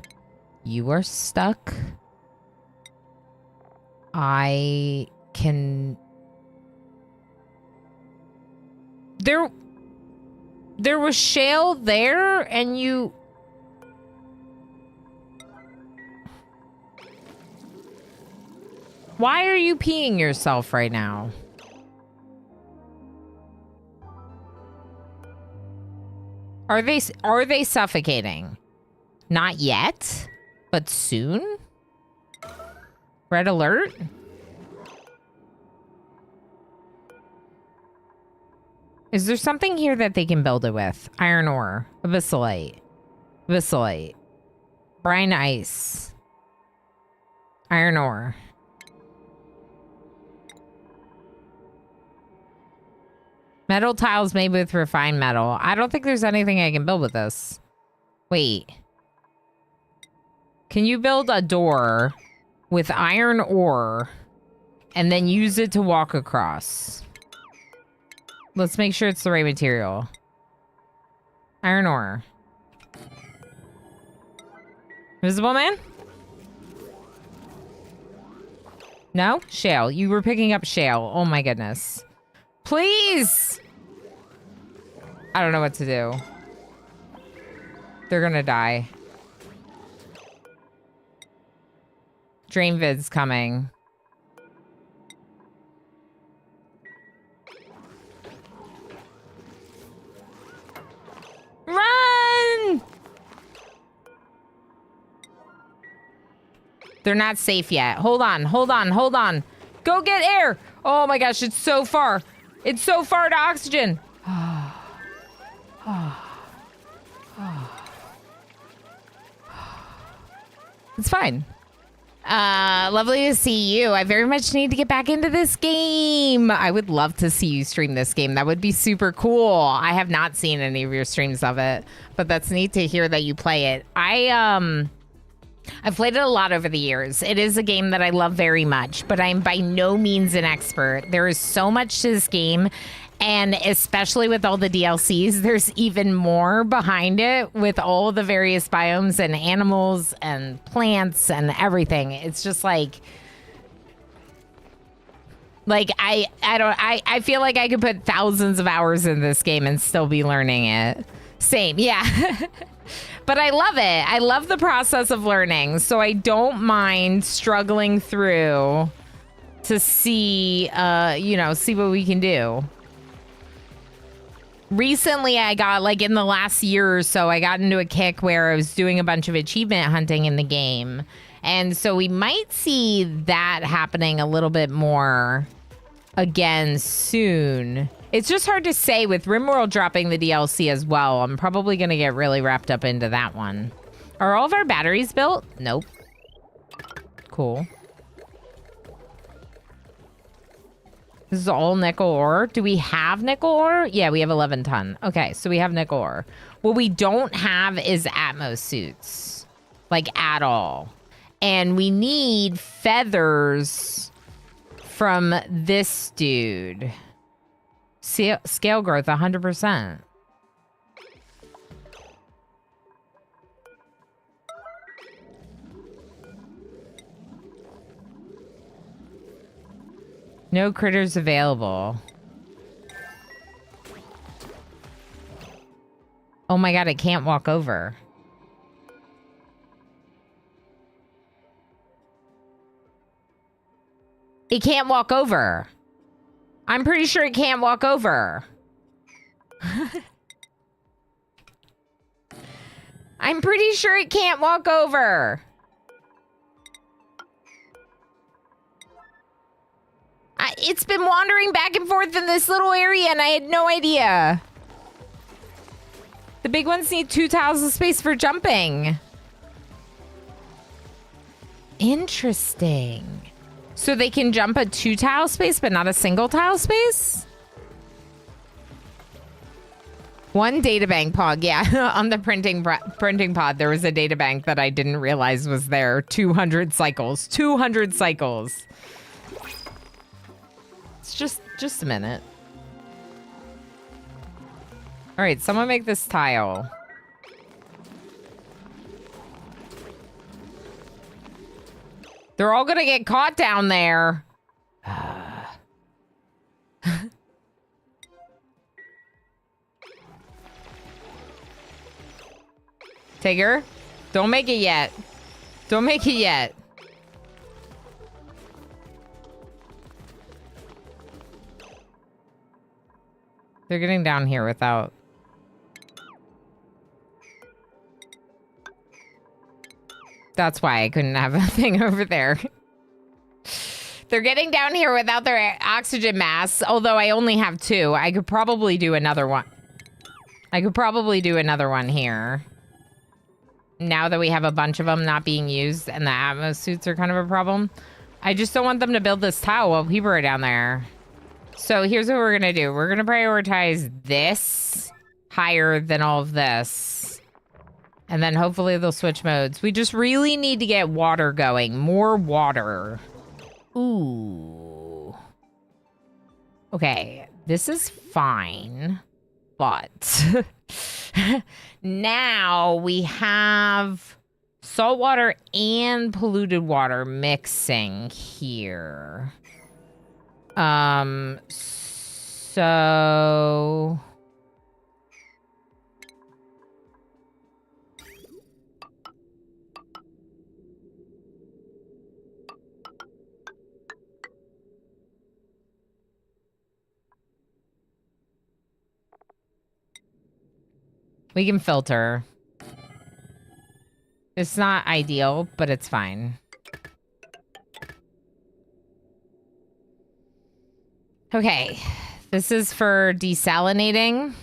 You are stuck. I can... There was shale there, and you... Why are you peeing yourself right now? Are they suffocating? Not yet, but soon? Red alert? Is there something here that they can build it with? Iron ore, abyssalite, brine ice, iron ore. Metal tiles made with refined metal. I don't think there's anything I can build with this. Wait. Can you build a door with iron ore and then use it to walk across? Let's make sure it's the right material. Iron ore. Visible man? No? Shale. You were picking up shale. Oh my goodness. Please! I don't know what to do. They're gonna die. Drain vid's coming. Run! They're not safe yet. Hold on. Go get air! Oh my gosh, it's so far. It's so far to oxygen. It's fine. Lovely to see you. I very much need to get back into this game. I would love to see you stream this game. That would be super cool. I have not seen any of your streams of it, but that's neat to hear that you play it. I've played it a lot over the years. It is a game that I love very much, but I'm by no means an expert. There is so much to this game, and especially with all the DLCs, there's even more behind it with all the various biomes and animals and plants and everything. It's just like I feel like I could put thousands of hours in this game and still be learning it. Same, yeah. But I love it. I love the process of learning, so I don't mind struggling through to see, see what we can do. Recently, I got, like, in the last year or so, I got into a kick where I was doing a bunch of achievement hunting in the game. And so we might see that happening a little bit more again soon. It's just hard to say with RimWorld dropping the DLC as well. I'm probably going to get really wrapped up into that one. Are all of our batteries built? Nope. Cool. This is all nickel ore. Do we have nickel ore? Yeah, we have 11 ton. Okay, so we have nickel ore. What we don't have is Atmos suits. Like, at all. And we need feathers from this dude. Scale growth, 100%. No critters available. Oh my god, it can't walk over. It can't walk over. I'm pretty sure it can't walk over. I'm pretty sure it can't walk over. It's been wandering back and forth in this little area and I had no idea. The big ones need 2 tiles of space for jumping. Interesting. So they can jump a 2 tile space, but not a single tile space? 1 databank pod, yeah. On the printing pod, there was a databank that I didn't realize was there. 200 cycles. 200 cycles. It's just a minute. All right, someone make this tile. They're all gonna get caught down there. Tigger, don't make it yet. Don't make it yet. They're getting down here without... That's why I couldn't have a thing over there. They're getting down here without their oxygen masks, although I only have 2. I could probably do another one. I could probably do another one here. Now that we have a bunch of them not being used and the Atmos suits are kind of a problem. I just don't want them to build this tile while people are down there. So here's what we're going to do. We're going to prioritize this higher than all of this. And then hopefully they'll switch modes. We just really need to get water going. More water. Ooh. Okay. This is fine. But now we have saltwater and polluted water mixing here. So... we can filter. It's not ideal, but it's fine. Okay, this is for desalinating.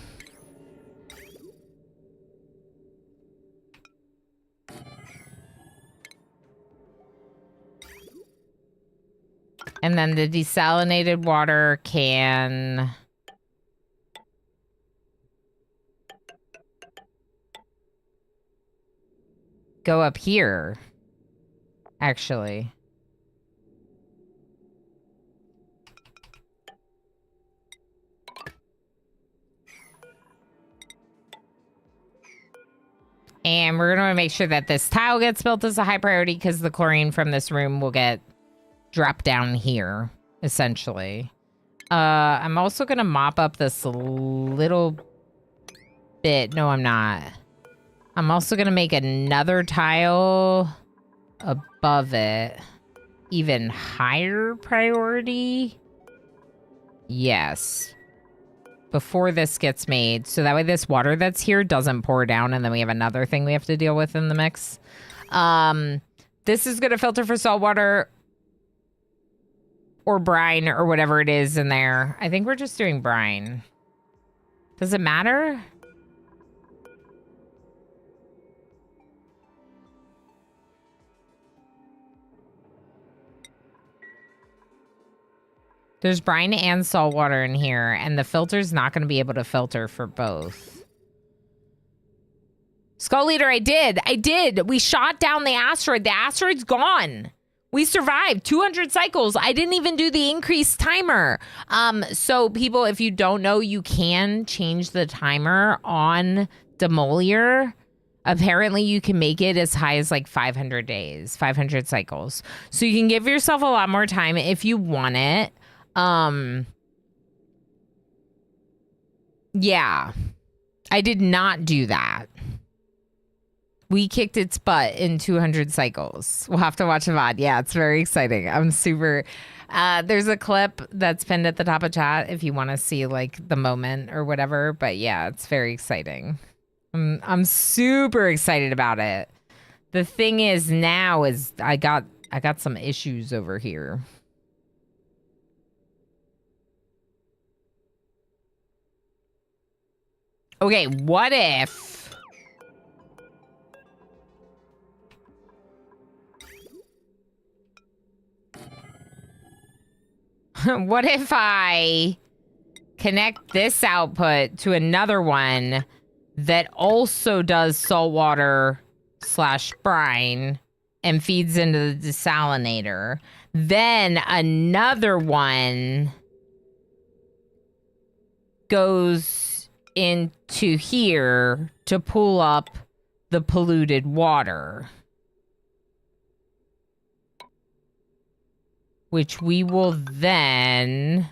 And then the desalinated water can... go up here, actually. And we're going to make sure that this tile gets built as a high priority because the chlorine from this room will get dropped down here, essentially. I'm also going to mop up this little bit. No, I'm not. I'm also going to make another tile above it. Even higher priority. Yes. Before this gets made. So that way this water that's here doesn't pour down and then we have another thing we have to deal with in the mix. This is going to filter for salt water. or brine or whatever it is in there. I think we're just doing brine. Does it matter? There's brine and salt water in here, and the filter's not going to be able to filter for both. Skull Eater, I did. We shot down the asteroid. The asteroid's gone. We survived 200 cycles. I didn't even do the increased timer. So people, if you don't know, you can change the timer on Demolier. Apparently you can make it as high as like 500 days, 500 cycles. So you can give yourself a lot more time if you want it. Yeah, I did not do that. We kicked its butt in 200 cycles. We'll have to watch a VOD. Yeah, it's very exciting. I'm super... there's a clip that's pinned at the top of chat if you want to see like the moment or whatever. But yeah, it's very exciting. I'm super excited about it. The thing is now is I got some issues over here. Okay, what if... What if I connect this output to another one that also does saltwater / brine and feeds into the desalinator? Then another one goes into here to pull up the polluted water, which we will then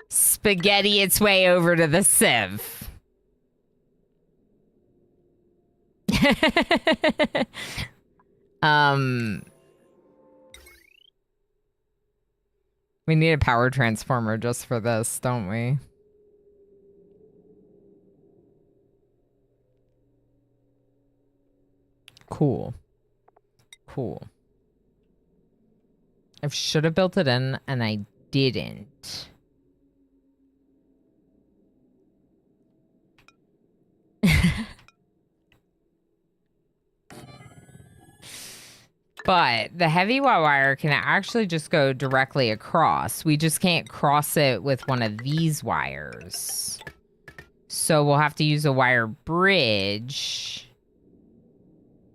spaghetti its way over to the sieve. We need a power transformer just for this, don't we? Cool. Cool. I should have built it in, and I didn't. But the heavy wire can actually just go directly across. We just can't cross it with one of these wires. So we'll have to use a wire bridge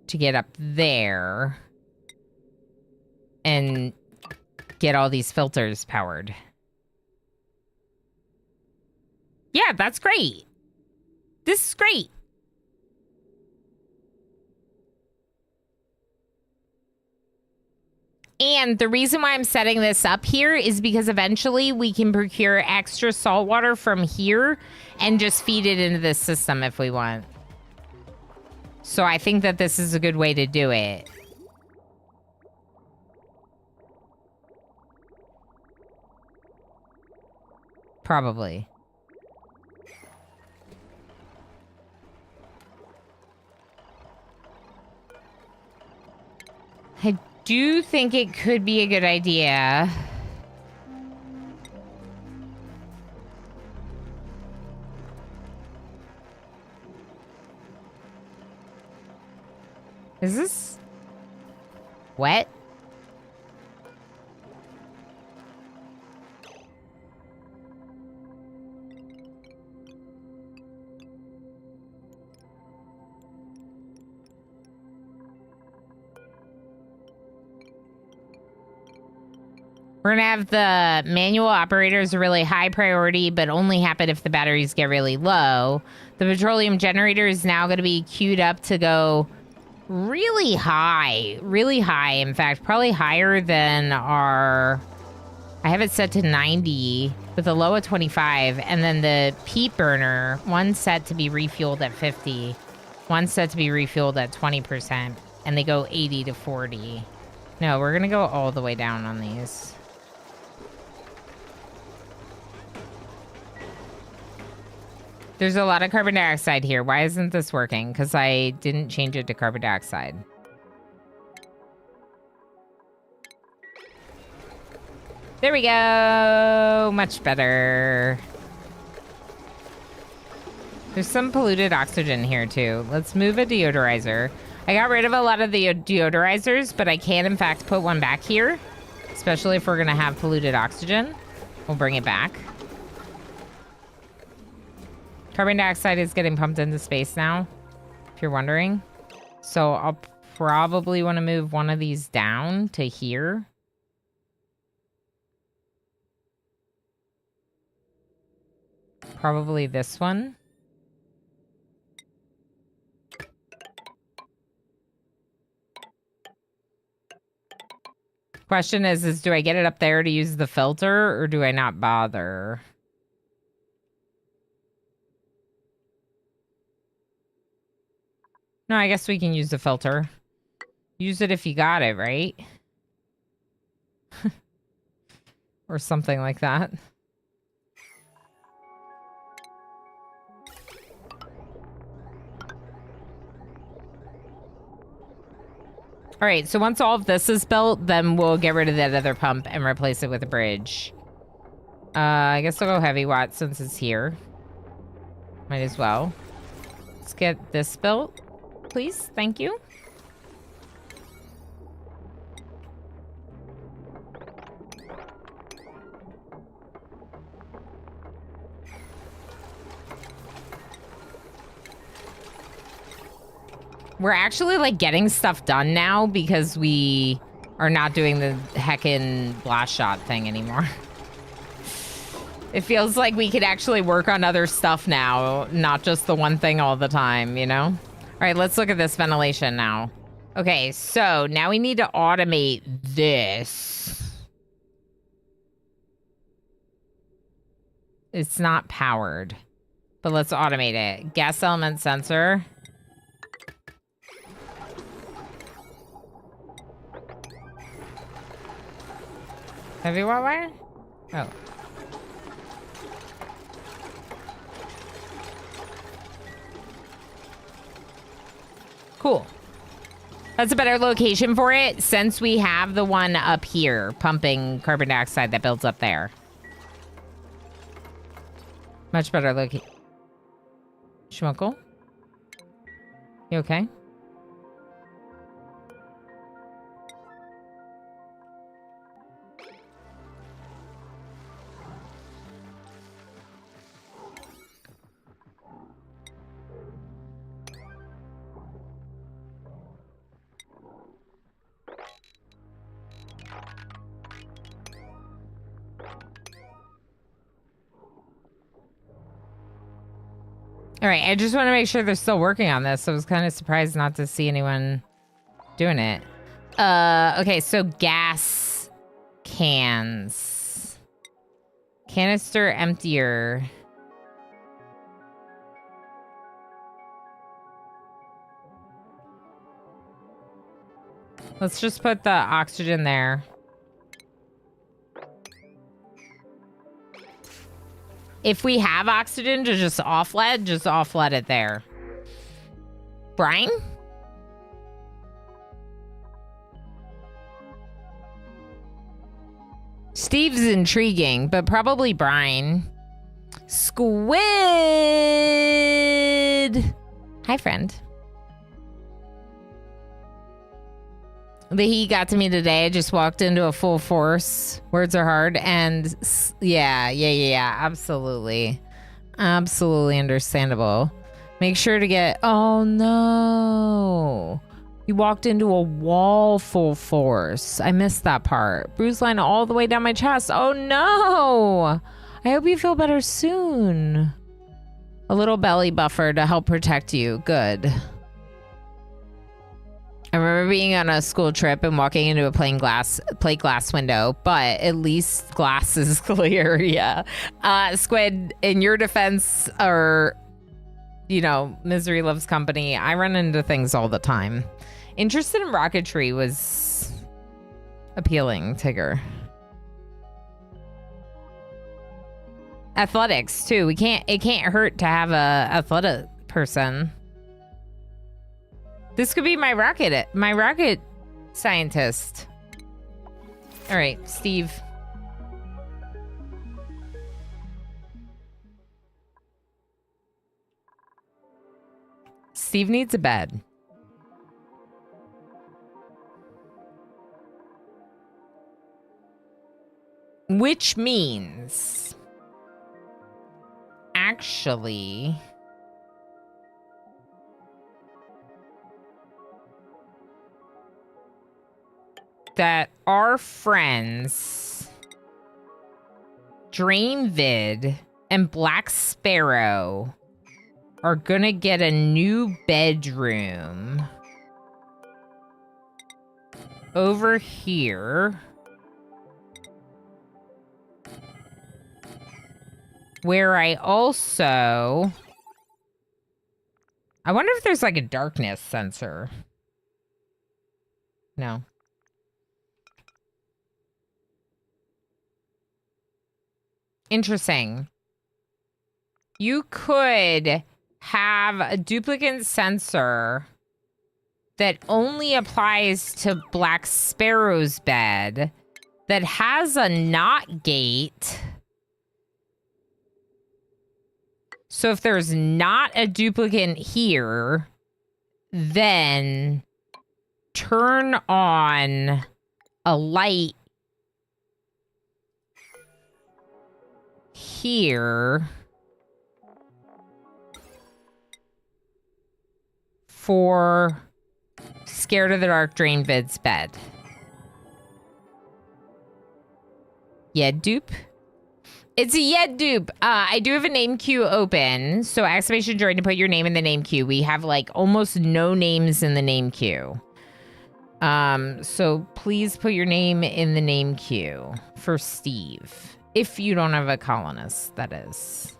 to get up there and get all these filters powered. Yeah, that's great. This is great. And the reason why I'm setting this up here is because eventually we can procure extra salt water from here and just feed it into this system if we want. So I think that this is a good way to do it. Probably. I do think it could be a good idea. Is this wet? We're going to have the manual operators a really high priority, but only happen if the batteries get really low. The petroleum generator is now going to be queued up to go really high. Really high, in fact. Probably higher than our... I have it set to 90 with a low of 25. And then the peat burner, one set to be refueled at 50. One set to be refueled at 20%. And they go 80 to 40. No, we're going to go all the way down on these. There's a lot of carbon dioxide here. Why isn't this working? Because I didn't change it to carbon dioxide. There we go. Much better. There's some polluted oxygen here too. Let's move a deodorizer. I got rid of a lot of the deodorizers, but I can in fact put one back here, especially if we're gonna have polluted oxygen. We'll bring it back. Carbon dioxide is getting pumped into space now, if you're wondering. So I'll probably want to move one of these down to here. Probably this one. Question is do I get it up there to use the filter or do I not bother? No, I guess we can use the filter. Use it if you got it, right? Or something like that. All right, so once all of this is built, then we'll get rid of that other pump and replace it with a bridge. I guess I'll go heavy watt since it's here. Might as well. Let's get this built, please. Thank you. We're actually like getting stuff done now because we are not doing the heckin' blast shot thing anymore. It feels like we could actually work on other stuff now, not just the one thing all the time, you know? All right, let's look at this ventilation now. Okay, so now we need to automate this. It's not powered, but let's automate it. Gas element sensor. Heavy watt wire? Oh. Cool. That's a better location for it since we have the one up here pumping carbon dioxide that builds up there. Much better location. Schmuckle? You okay? All right, I just want to make sure they're still working on this. I was kind of surprised not to see anyone doing it. Okay, so gas cans. Canister emptier. Let's just put the oxygen there. If we have oxygen to just offlet it there. Brian? Steve's intriguing, but probably Brian. Squid! Hi, friend. The heat got to me today. I just walked into a full force. Words are hard. And yeah. Absolutely. Absolutely understandable. Make sure to get... Oh, no. You walked into a wall full force. I missed that part. Bruise line all the way down my chest. Oh, no. I hope you feel better soon. A little belly buffer to help protect you. Good. I remember being on a school trip and walking into a plate glass window, but at least glass is clear. Yeah. Squid, in your defense, or, you know, misery loves company, I run into things all the time. Interested in rocketry was appealing, Tigger. Athletics too. It can't hurt to have a athletic person. This could be my rocket scientist. All right, Steve. Steve needs a bed. Which means, actually, that our friends, Drainvid and Black Sparrow, are gonna get a new bedroom over here. Where I also... I wonder if there's like a darkness sensor. No. Interesting. You could have a duplicate sensor that only applies to Black Sparrow's bed that has a not gate. So if there's not a duplicate here, then turn on a light here for Scared of the Dark Drainvid's bed. Yeah, dupe. It's a Yed dupe. I do have a name queue open. So exclamation join to put your name in the name queue. We have like almost no names in the name queue. So please put your name in the name queue for Steve. If you don't have a colonist, that is.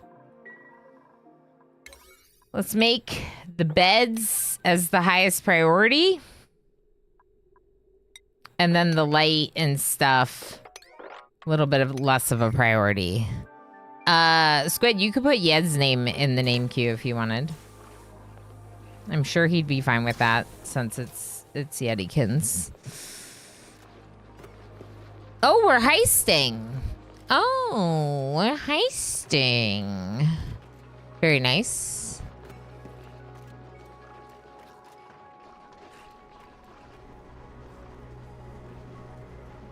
Let's make the beds as the highest priority. And then the light and stuff, a little bit of less of a priority. Squid, you could put Yed's name in the name queue if you wanted. I'm sure he'd be fine with that since it's Yedikins. Oh, we're heisting. Oh, we're heisting. Very nice.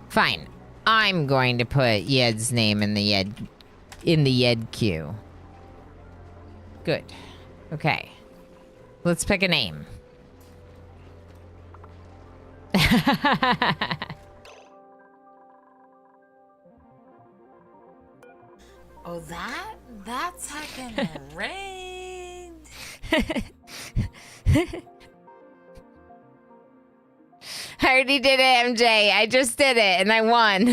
Fine. I'm going to put Yed's name in the Yed queue. Good. Okay. Let's pick a name. Oh, that's heckin' rigged. I already did it, MJ. I just did it, and I won.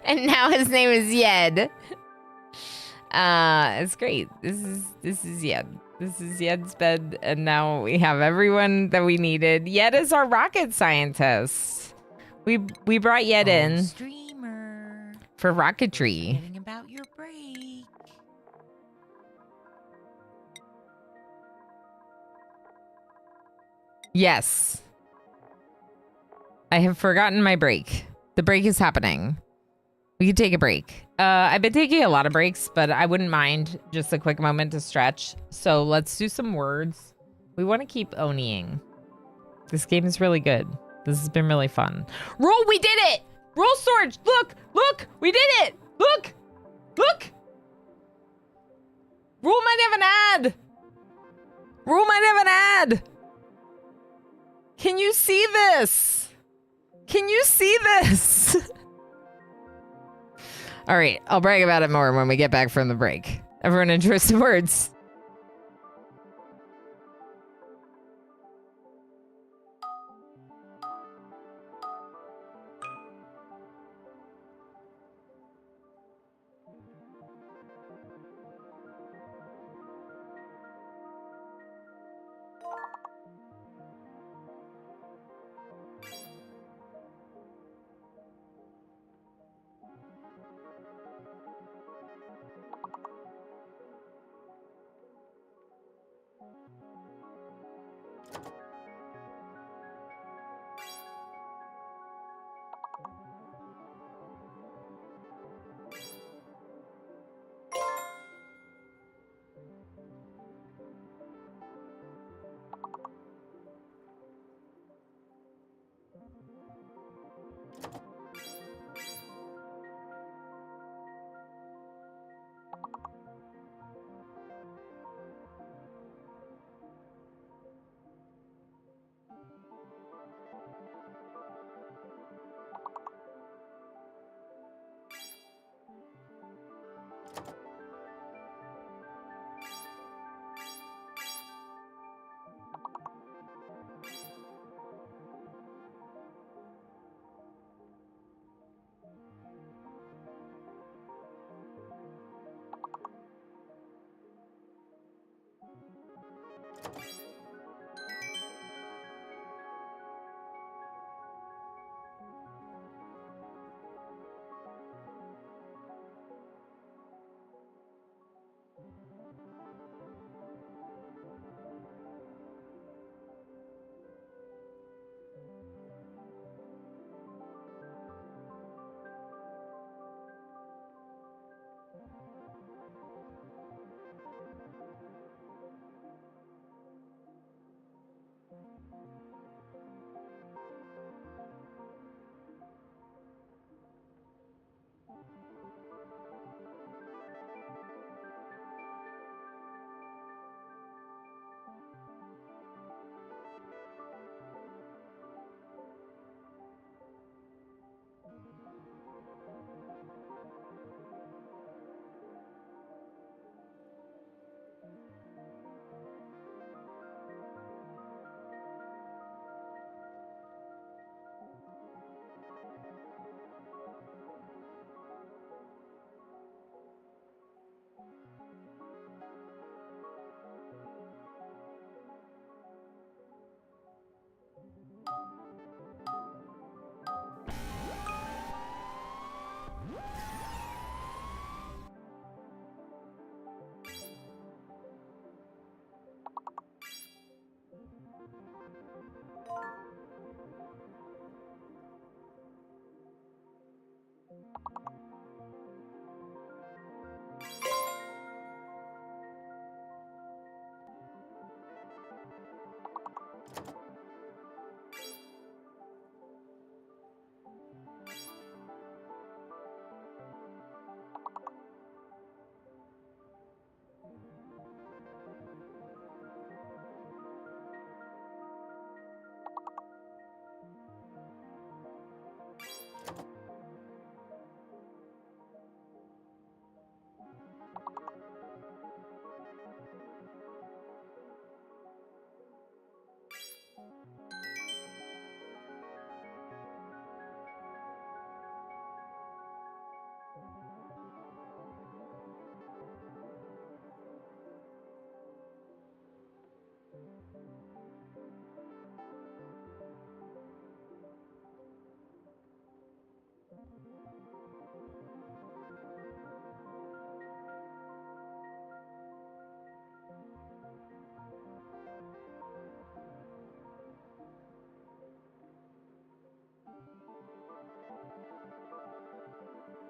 And now his name is Yed. It's great. This is Yed. This is Yed's bed, and now we have everyone that we needed. Yed is our rocket scientist. We brought Yed in Streamer. for rocketry. Forgetting about your break. Yes. I have forgotten my break. The break is happening. We could take a break. I've been taking a lot of breaks, but I wouldn't mind just a quick moment to stretch. So let's do some words. We want to keep owning. This game is really good. This has been really fun. Roll, we did it! Roll storage! Look! Look! We did it! Look! Look! Roll might have an ad! Roll might have an ad! Can you see this? Can you see this? All right, I'll brag about it more when we get back from the break. Everyone enjoy some words.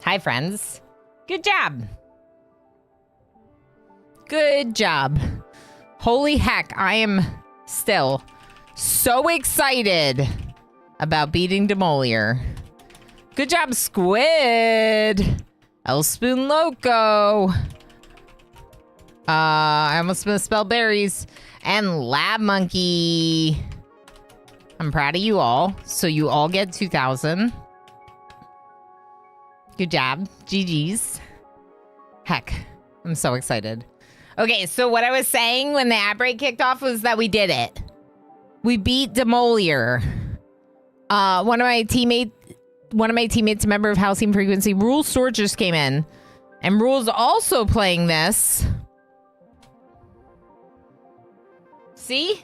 Hi, friends. Good job. Good job. Holy heck, I am still so excited about beating Demolier. Good job, Squid. El Spoon Loco. I almost misspelled berries. And Lab Monkey. I'm proud of you all. So you all get 2,000. Good job. GG's. Heck, I'm so excited. Okay, so what I was saying when the ad break kicked off was that we did it. We beat Demolier. One of my teammates, a member of Housing Frequency, Rules Store just came in. And Rules also playing this. See?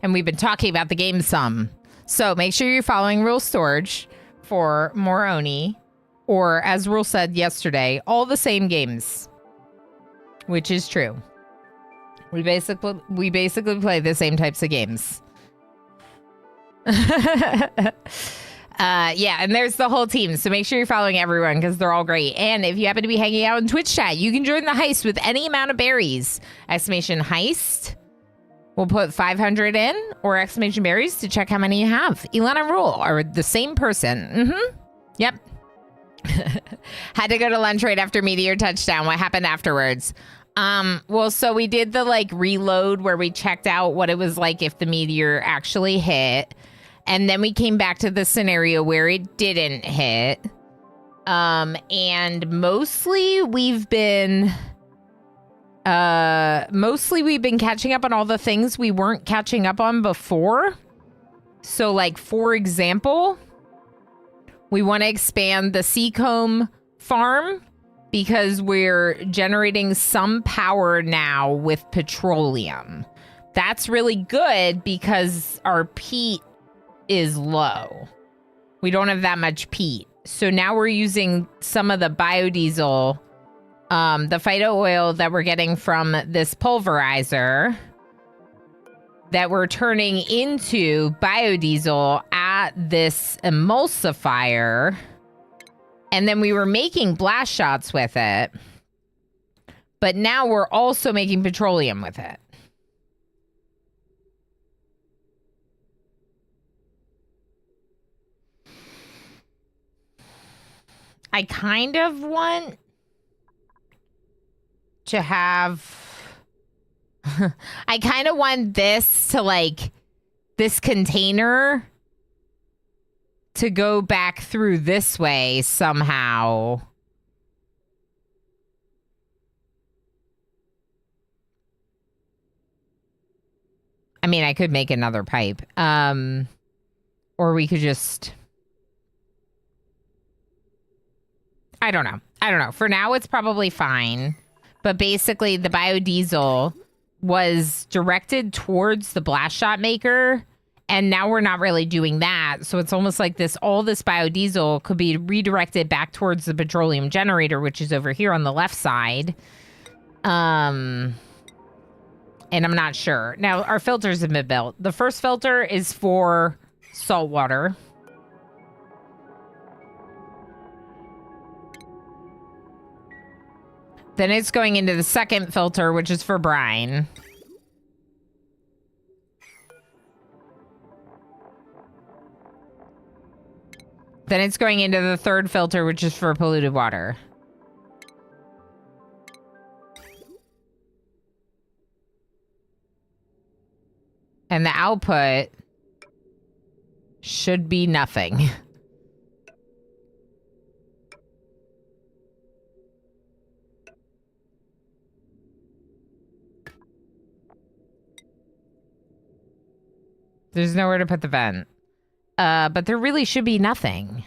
And we've been talking about the game some. So make sure you're following Rule Storage for more Oni. Or, as Rule said yesterday, all the same games. Which is true. We basically play the same types of games. Yeah, and there's the whole team. So make sure you're following everyone because they're all great. And if you happen to be hanging out in Twitch chat, you can join the heist with any amount of berries. Exclamation heist. We'll put 500 in, or exclamation berries to check how many you have. Elon and Rule are the same person. Yep. Had to go to lunch right after Meteor touchdown. What happened afterwards? Well, so we did the like reload where we checked out what it was like if the meteor actually hit. And then we came back to the scenario where it didn't hit. And mostly we've been catching up on all the things we weren't catching up on before. So like, for example, we want to expand the Seacomb farm because we're generating some power now with petroleum. That's really good because our peat is low. We don't have that much peat. So now we're using some of the biodiesel, the phyto oil that we're getting from this pulverizer that we're turning into biodiesel at this emulsifier. And then we were making blast shots with it. But now we're also making petroleum with it. I kind of want to have... I kind of want this to, like, this container to go back through this way somehow. I mean, I could make another pipe. Or we could just... I don't know. For now, it's probably fine. But basically, the biodiesel was directed towards the blast shot maker. And now we're not really doing that. So it's almost like all this biodiesel could be redirected back towards the petroleum generator, which is over here on the left side. And I'm not sure. Now, our filters have been built. The first filter is for salt water. Then it's going into the second filter, which is for brine. Then it's going into the third filter, which is for polluted water. And the output should be nothing. There's nowhere to put the vent. But there really should be nothing.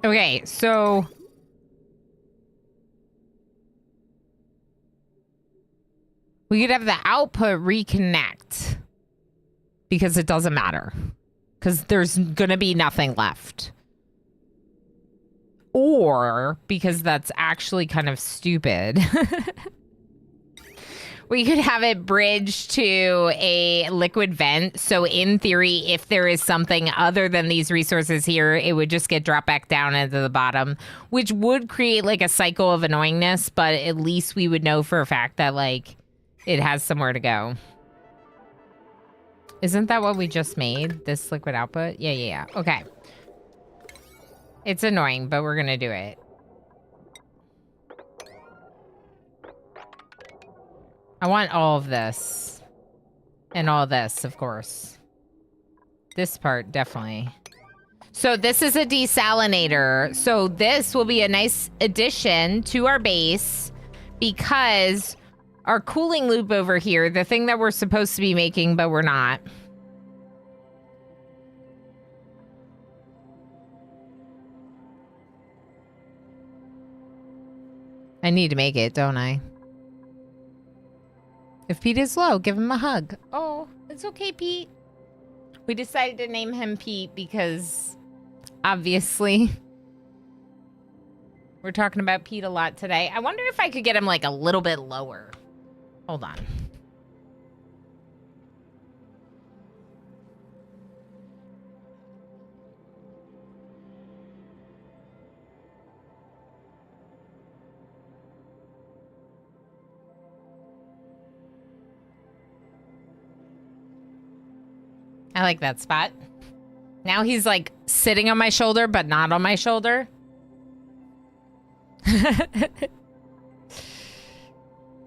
Okay, so... we could have the output reconnect because it doesn't matter. because there's gonna be nothing left. Or because that's actually kind of stupid. We could have it bridged to a liquid vent. So in theory, if there is something other than these resources here, it would just get dropped back down into the bottom, which would create like a cycle of annoyingness. But at least we would know for a fact that like it has somewhere to go. Isn't that what we just made? This liquid output? Yeah. Okay. It's annoying, but we're going to do it. I want all of this. And all this, of course. This part, definitely. So this is a desalinator. So this will be a nice addition to our base because our cooling loop over here, the thing that we're supposed to be making, but we're not. I need to make it, don't I? If Pete is low, give him a hug. Oh, it's okay, Pete. We decided to name him Pete because, obviously, we're talking about Pete a lot today. I wonder if I could get him, like, a little bit lower. Hold on. I like that spot. Now he's like sitting on my shoulder, but not on my shoulder.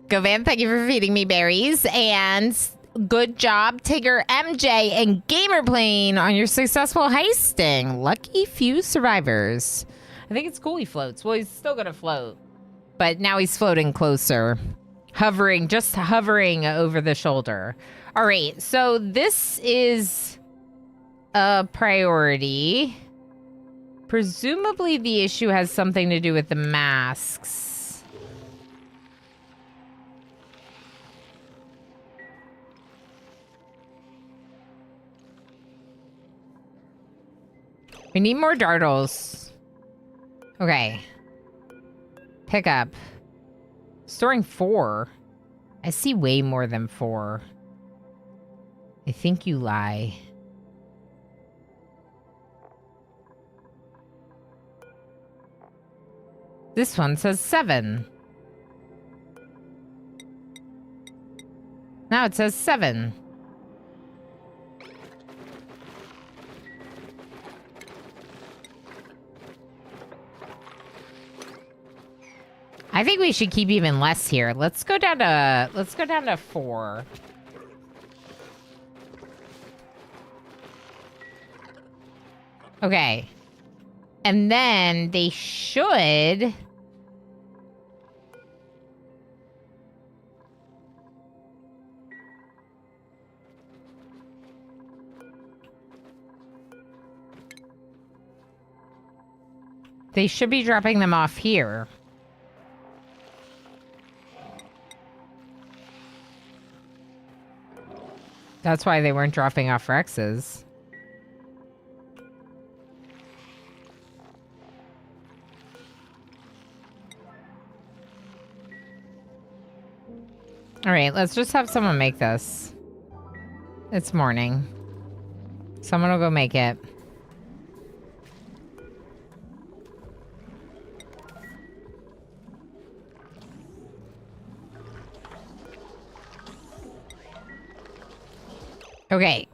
Govan, thank you for feeding me berries. And good job, Tigger, MJ, and Gamerplane on your successful heisting. Lucky few survivors. I think it's cool he floats. Well, he's still going to float. But now he's floating closer. Hovering, just hovering over the shoulder. All right, so this is a priority. Presumably the issue has something to do with the masks. We need more dartles. Okay. Pick up. Storing 4. I see way more than 4. I think you lie. This one says 7. Now it says 7. I think we should keep even less here. Let's go down to 4. Okay. And then they should... They should be dropping them off here. That's why they weren't dropping off Rexes. All right, let's just have someone make this. It's morning. Someone will go make it. Okay.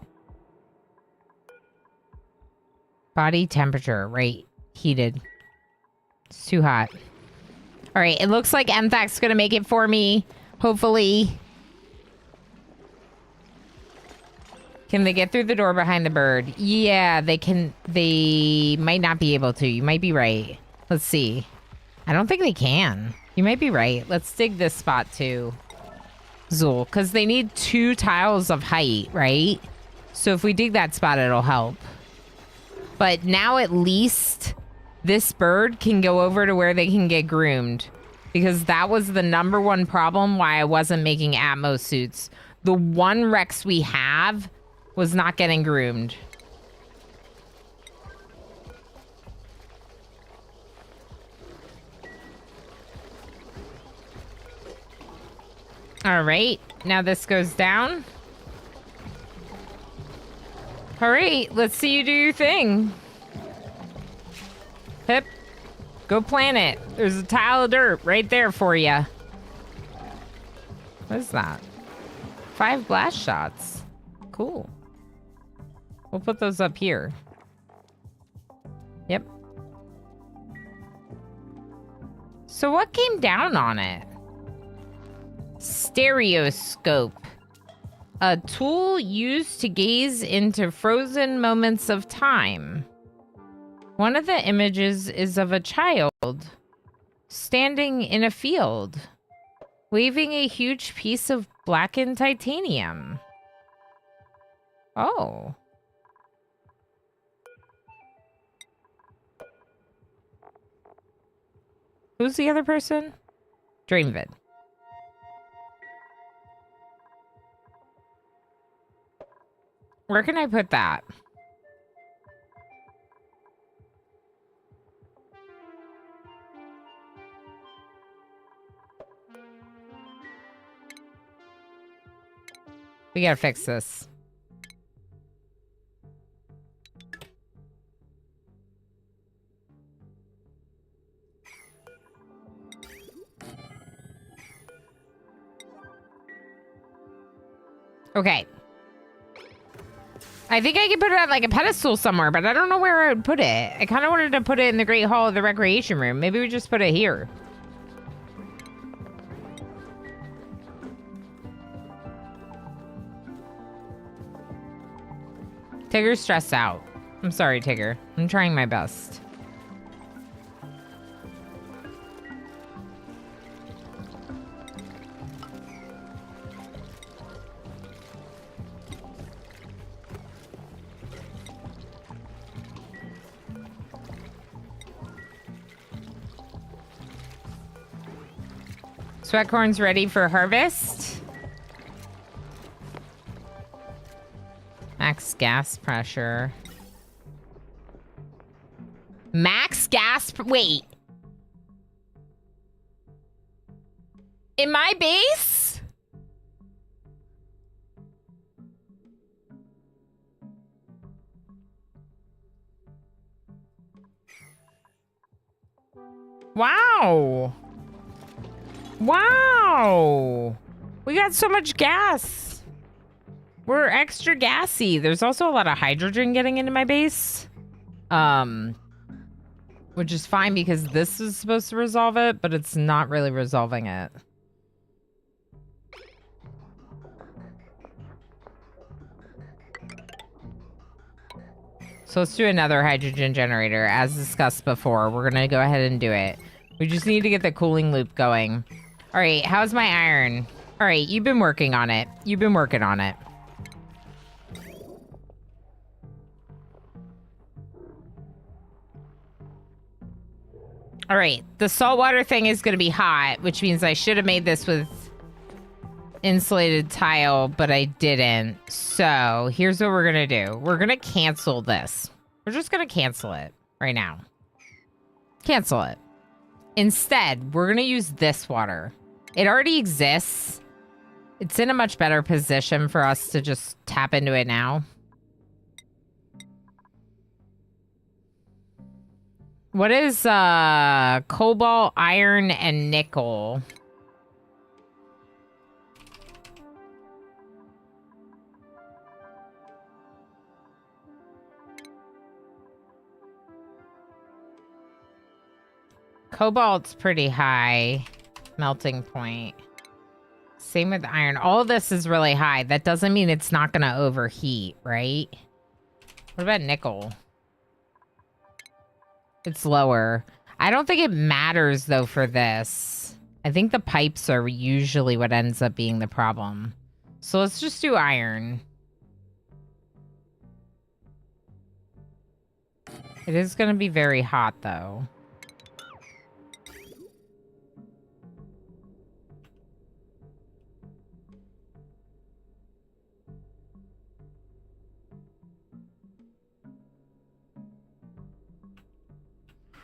Body temperature, right? Heated. It's too hot. All right, it looks like MTHAC's gonna make it for me. Hopefully. Can they get through the door behind the bird? Yeah, they can. They might not be able to. You might be right. Let's see. I don't think they can. You might be right. Let's dig this spot too, Zool, because they need 2 tiles of height, right? So if we dig that spot, it'll help. But now at least this bird can go over to where they can get groomed. Because that was the #1 problem why I wasn't making Atmos suits. The one Rex we have was not getting groomed. All right, now this goes down. All right, let's see you do your thing. Pip, go plant it. There's a tile of dirt right there for you. What is that? 5 blast shots. Cool. We'll put those up here. Yep. So what came down on it? Stereoscope. A tool used to gaze into frozen moments of time. One of the images is of a child standing in a field, waving a huge piece of blackened titanium. Oh. Who's the other person? Dreamvid. Where can I put that? We gotta fix this. Okay. I think I could put it on like a pedestal somewhere, but I don't know where I would put it. I kind of wanted to put it in the Great Hall of the Recreation Room. Maybe we just put it here. Tigger's stressed out. I'm sorry, Tigger. I'm trying my best. Sweatcorn's ready for harvest. Max gas pressure. Max gas... Wait. In my base? Wow. Wow. We got so much gas. We're extra gassy. There's also a lot of hydrogen getting into my base. Which is fine because this is supposed to resolve it, but it's not really resolving it. So let's do another hydrogen generator. As discussed before, we're going to go ahead and do it. We just need to get the cooling loop going. All right, how's my iron? All right, you've been working on it. You've been working on it. All right, the saltwater thing is going to be hot, which means I should have made this with insulated tile, but I didn't. So here's what we're going to do. We're going to cancel this. We're just going to cancel it right now. Cancel it. Instead, we're going to use this water. It already exists. It's in a much better position for us to just tap into it now. What is cobalt, iron, and nickel? Cobalt's pretty high melting point. Same with iron. All of this is really high. That doesn't mean it's not going to overheat, right? What about nickel? It's lower. I don't think it matters, though, for this. I think the pipes are usually what ends up being the problem. So let's just do iron. It is going to be very hot, though.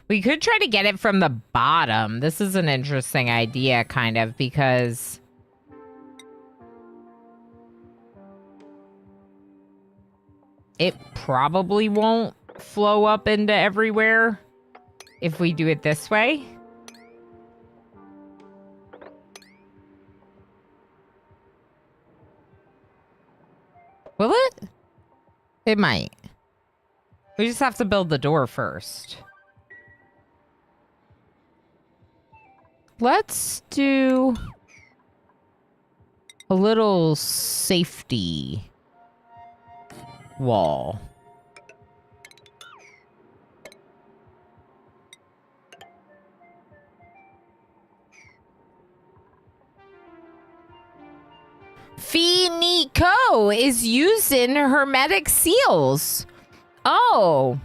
We could try to get it from the bottom. This is an interesting idea, kind of, because it probably won't flow up into everywhere if we do it this way. Will it? It might. We just have to build the door first. Let's do a little safety wall. Finico is used in hermetic seals. Oh.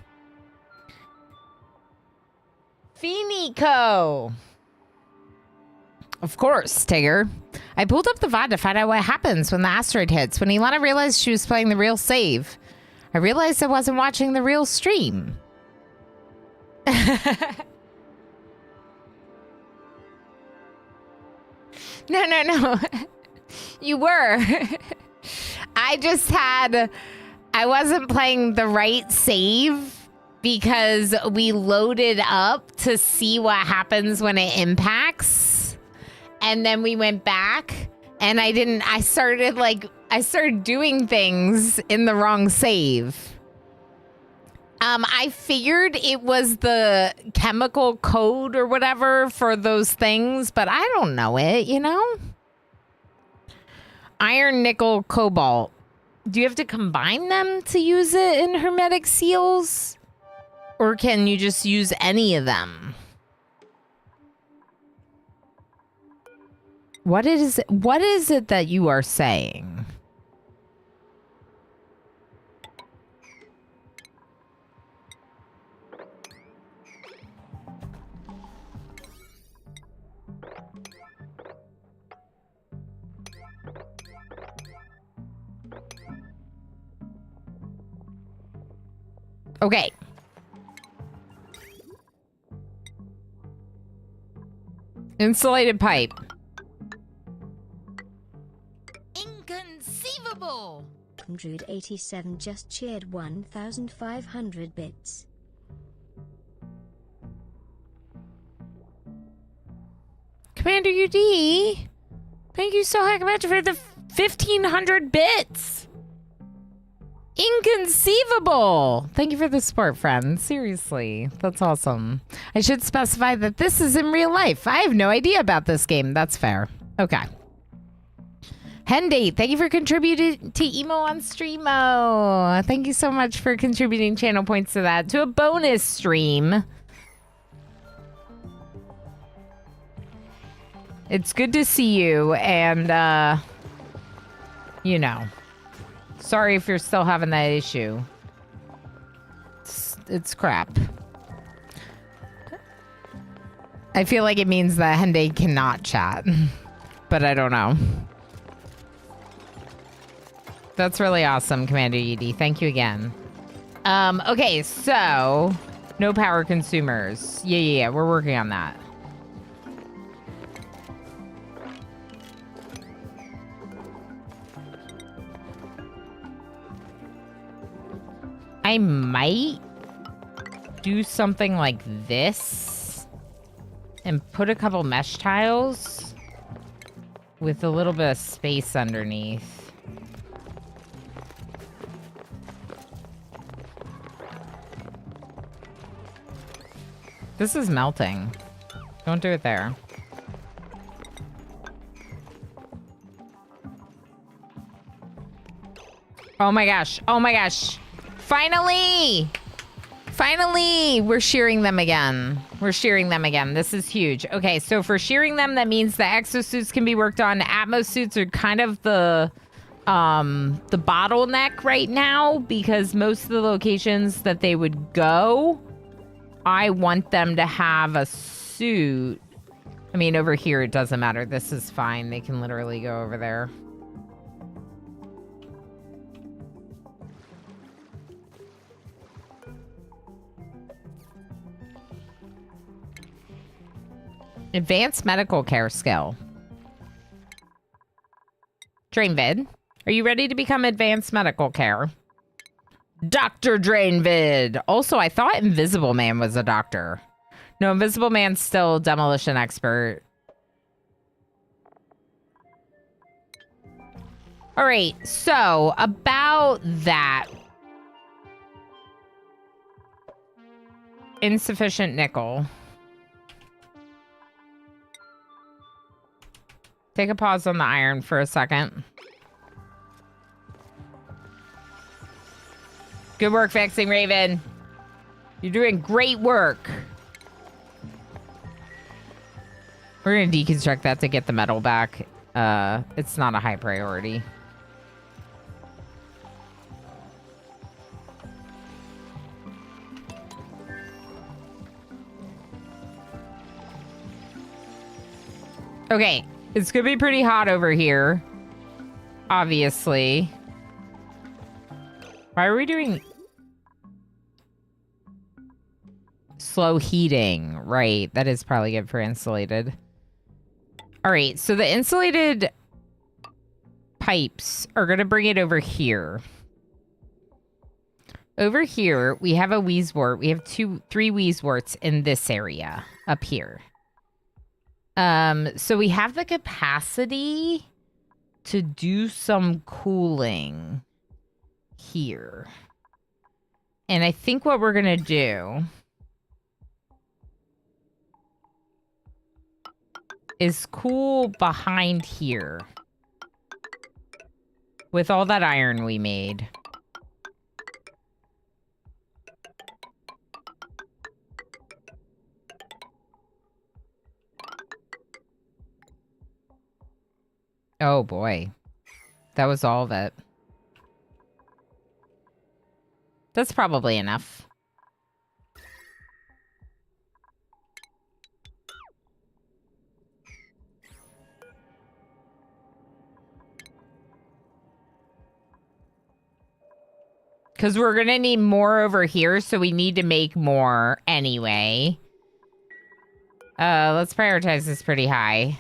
Finico. Of course, Tigger. I pulled up the VOD to find out what happens when the asteroid hits. When Ilana realized she was playing the real save, I realized I wasn't watching the real stream. No. You were. I wasn't playing the right save because we loaded up to see what happens when it impacts. And then we went back and I started doing things in the wrong save. I figured it was the chemical code or whatever for those things, but I don't know it, you know? Iron, nickel, cobalt. Do you have to combine them to use it in hermetic seals? Or can you just use any of them? What is it that you are saying? Okay. Insulated pipe. Inconceivable! 187 just cheered 1,500 bits. Commander UD, thank you so much for the 1,500 bits. Inconceivable. Thank you for the support, friend. Seriously, that's awesome. I should specify that this is in real life. I have no idea about this game. That's fair. Okay. Hendy, thank you for contributing to Emo on Streamo. Thank you so much for contributing channel points to that, to a bonus stream. It's good to see you, and, you know, sorry if you're still having that issue. It's crap. I feel like it means that Henday cannot chat, but I don't know. That's really awesome, Commander Edie. Thank you again. Okay, so no power consumers. Yeah, we're working on that. I might do something like this and put a couple mesh tiles with a little bit of space underneath. This is melting. Don't do it there. Oh my gosh. Oh my gosh. Finally! Finally! We're shearing them again. We're shearing them again. This is huge. Okay, so for shearing them, that means the exosuits can be worked on. Atmos suits are kind of the bottleneck right now because most of the locations that they would go, I want them to have a suit. I mean, over here, it doesn't matter. This is fine. They can literally go over there. Advanced medical care skill. Dreamvid, are you ready to become advanced medical care? Dr. Drainvid. Also, I thought Invisible Man was a doctor. No, Invisible Man's still demolition expert. All right, so about that. Insufficient nickel. Take a pause on the iron for a second. Good work fixing, Raven. You're doing great work. We're going to deconstruct that to get the metal back. It's not a high priority. Okay, it's going to be pretty hot over here. Obviously. Why are we doing slow heating? Right, that is probably good for insulated. All right, so the insulated pipes are going to bring it over here. Over here, we have a Wheezewort. We have 3 Wheezeworts in this area up here. So we have the capacity to do some cooling here. And I think what we're going to do is cool behind here with all that iron we made. Oh boy. That was all of it. That's probably enough. Because we're going to need more over here, so we need to make more anyway. Let's prioritize this pretty high.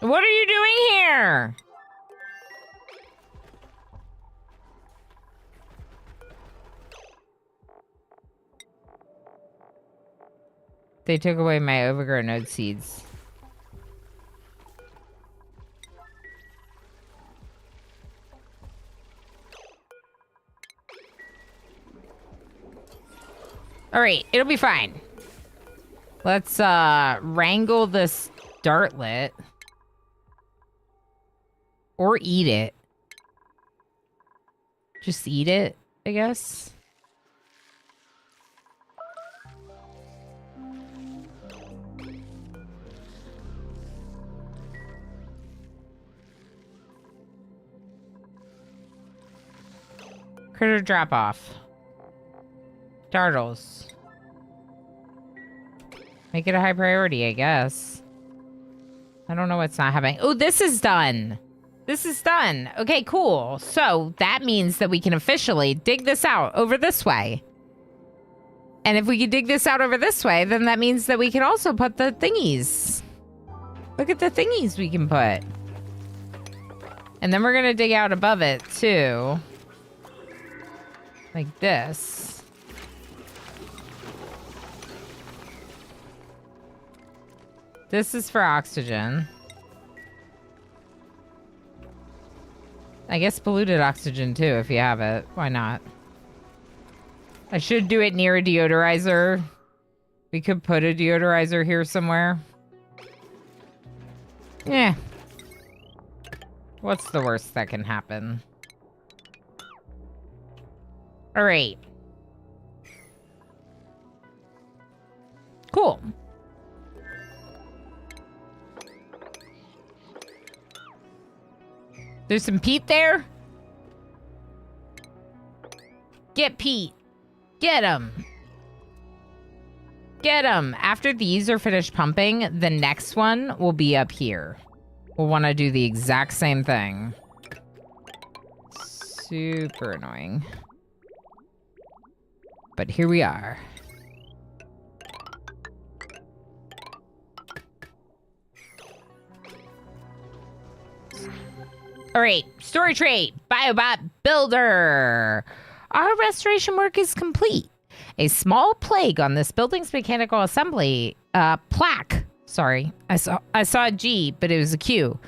What are you doing here? They took away my overgrown node seeds. All right, it'll be fine. Let's wrangle this dartlet. Or eat it. Just eat it, I guess. Critter drop off. Dartles. Make it a high priority, I guess. I don't know what's not happening. Oh, this is done. This is done. Okay, cool. So that means that we can officially dig this out over this way. And if we can dig this out over this way, then that means that we can also put the thingies. Look at the thingies we can put. And then we're going to dig out above it, too. Like this. This is for oxygen. I guess polluted oxygen, too, if you have it. Why not? I should do it near a deodorizer. We could put a deodorizer here somewhere. Yeah. What's the worst that can happen? All right. Cool. There's some Pete there. Get Pete. Get him. Get him. After these are finished pumping, the next one will be up here. We'll want to do the exact same thing. Super annoying. But here we are. All right, story trait, Biobot Builder. Our restoration work is complete. A small plague on this building's mechanical assembly plaque. Sorry, I saw a G, but it was a Q.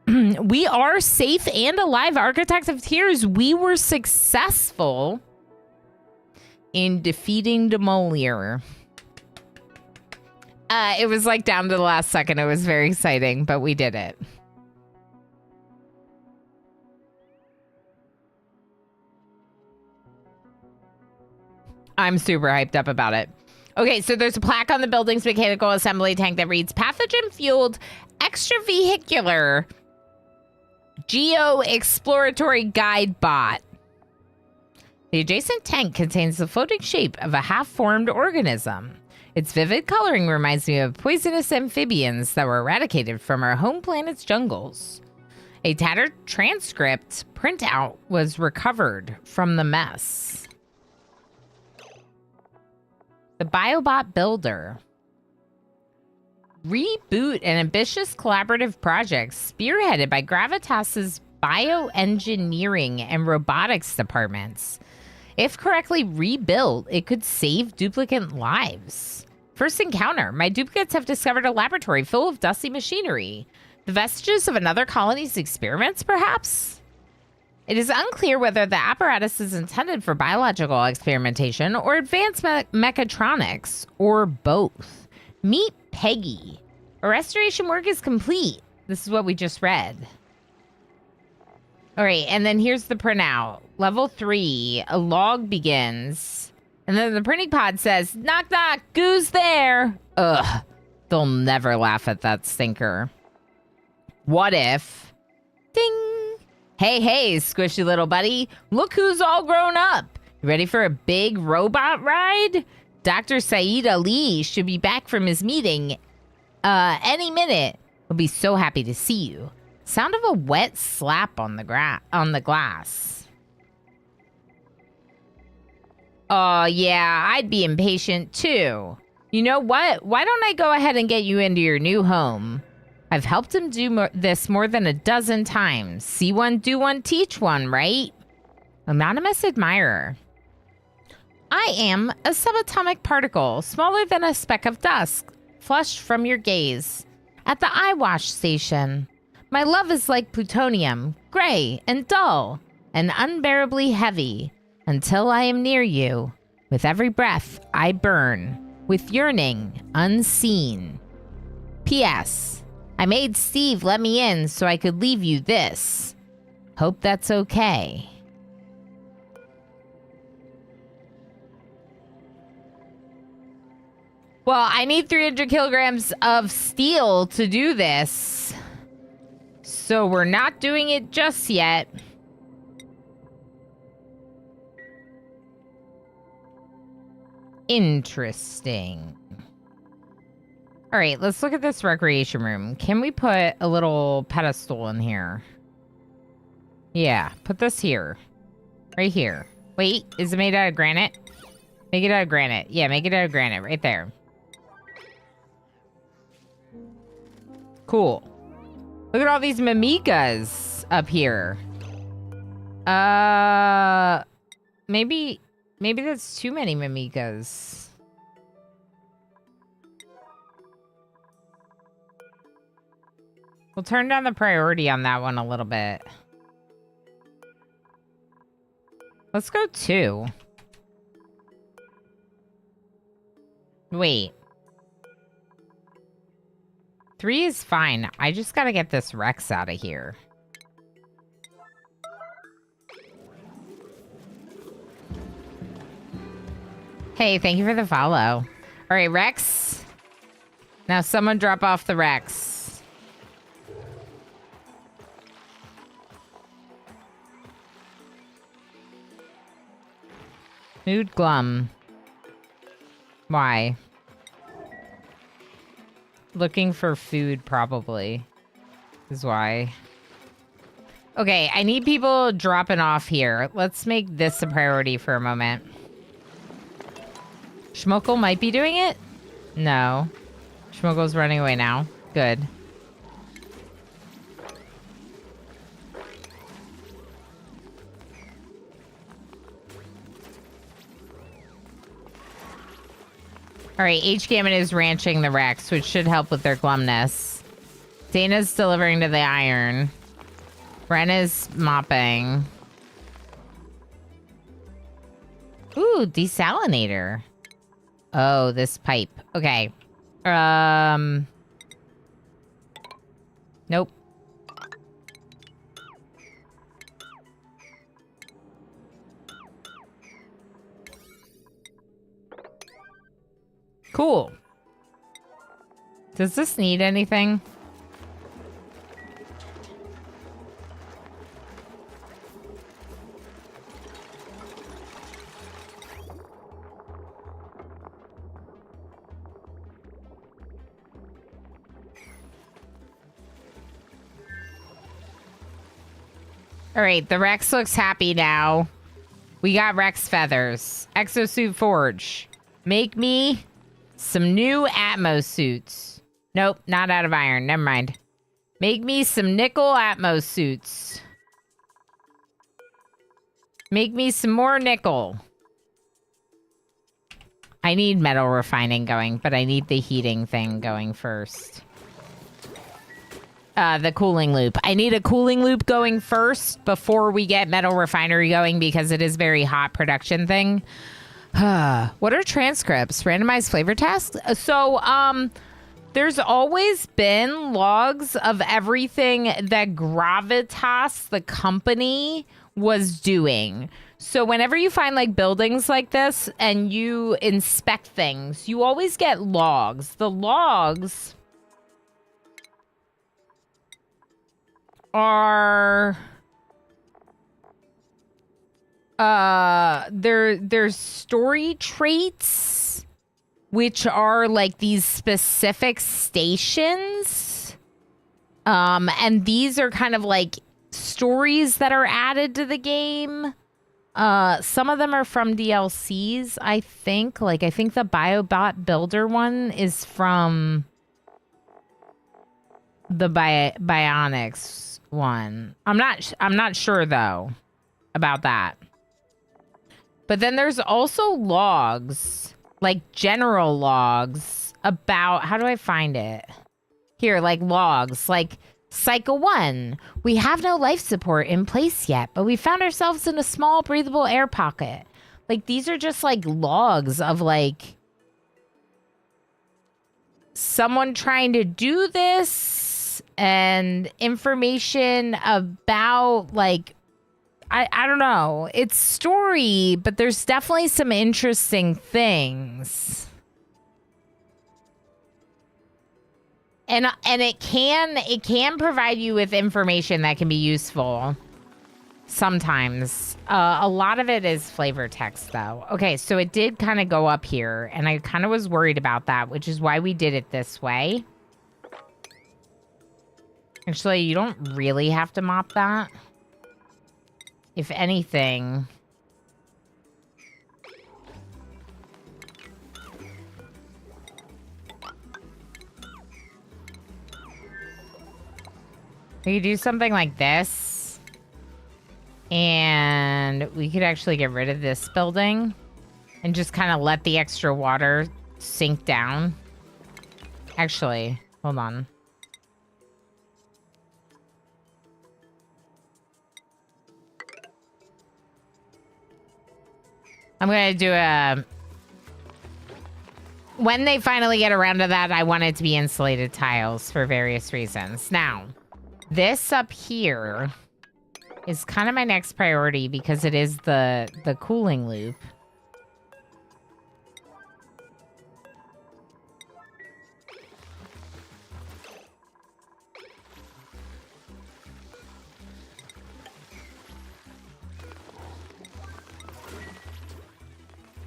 We are safe and alive, Architect of Tears. We were successful in defeating Demolier. It was like down to the last second. It was very exciting, but we did it. I'm super hyped up about it. Okay, so there's a plaque on the building's mechanical assembly tank that reads pathogen-fueled extravehicular geo-exploratory guide bot. The adjacent tank contains the floating shape of a half-formed organism. Its vivid coloring reminds me of poisonous amphibians that were eradicated from our home planet's jungles. A tattered transcript printout was recovered from the mess. The Biobot Builder. Reboot an ambitious collaborative project spearheaded by Gravitas's bioengineering and robotics departments. If correctly rebuilt, it could save duplicate lives. First encounter, my duplicates have discovered a laboratory full of dusty machinery. The vestiges of another colony's experiments, perhaps? It is unclear whether the apparatus is intended for biological experimentation or advanced mechatronics, or both. Meet Peggy. Our restoration work is complete. This is what we just read. All right, and then here's the printout. Level 3, a log begins. And then the printing pod says, knock, knock, who's there? Ugh, they'll never laugh at that stinker. What if? Ding. Hey, hey, squishy little buddy. Look who's all grown up. You ready for a big robot ride? Dr. Saeed Ali should be back from his meeting any minute. He'll be so happy to see you. Sound of a wet slap on the glass. Oh, yeah, I'd be impatient too. You know what? Why don't I go ahead and get you into your new home? I've helped him do this more than a dozen times. See one, do one, teach one, right? Anonymous admirer. I am a subatomic particle, smaller than a speck of dust, flushed from your gaze. At the eye wash station. My love is like plutonium, gray and dull, and unbearably heavy, until I am near you. With every breath, I burn, with yearning, unseen. P.S. I made Steve let me in so I could leave you this. Hope that's okay. Well, I need 300 kilograms of steel to do this. So we're not doing it just yet. Interesting. All right, let's look at this recreation room. Can we put a little pedestal in here? Yeah, put this here. Right here. Wait, is it made out of granite? Make it out of granite. Yeah, make it out of granite right there. Cool. Look at all these mimikas up here. Maybe that's too many mimikas. We'll turn down the priority on that one a little bit. Let's go 2. Wait. 3 is fine. I just gotta get this Rex out of here. Hey, thank you for the follow. All right, Rex. Now someone drop off the Rex. Mood glum. Why? Looking for food, probably. Is why. Okay, I need people dropping off here. Let's make this a priority for a moment. Schmokel might be doing it? No. Schmokel's running away now. Good. All right, H. Gammon is ranching the Rex, which should help with their glumness. Dana's delivering to the iron. Bren is mopping. Ooh, desalinator. Oh, this pipe. Okay. Nope. Cool. Does this need anything? All right, the Rex looks happy now. We got Rex feathers. Exosuit forge. Make me some new Atmos suits. Nope, not out of iron. Never mind. Make me some nickel Atmos suits. Make me some more nickel. I need metal refining going, but I need the heating thing going first. The cooling loop. I need a cooling loop going first before we get metal refinery going because it is very hot production thing. What are transcripts? Randomized flavor test? So, there's always been logs of everything that Gravitas, the company, was doing. So whenever you find like buildings like this and you inspect things, you always get logs. The logs are there's story traits, which are like these specific stations, and these are kind of like stories that are added to the game. Some of them are from DLCs, I think. Like I think the Biobot Builder one is from the Bionics one. I'm not sure though about that. But then there's also logs, like general logs about, how do I find it? Here, like logs, like Cycle 1. We have no life support in place yet, but we found ourselves in a small breathable air pocket. Like these are just like logs of like someone trying to do this and information about like I don't know. It's story, but there's definitely some interesting things. And it can provide you with information that can be useful sometimes. A lot of it is flavor text though. Okay, so it did kind of go up here and I kind of was worried about that, which is why we did it this way. Actually, you don't really have to mop that. If anything, we could do something like this, and we could actually get rid of this building and just kind of let the extra water sink down. Actually, hold on. I'm going to do a... When they finally get around to that, I want it to be insulated tiles for various reasons. Now, this up here is kind of my next priority because it is the cooling loop.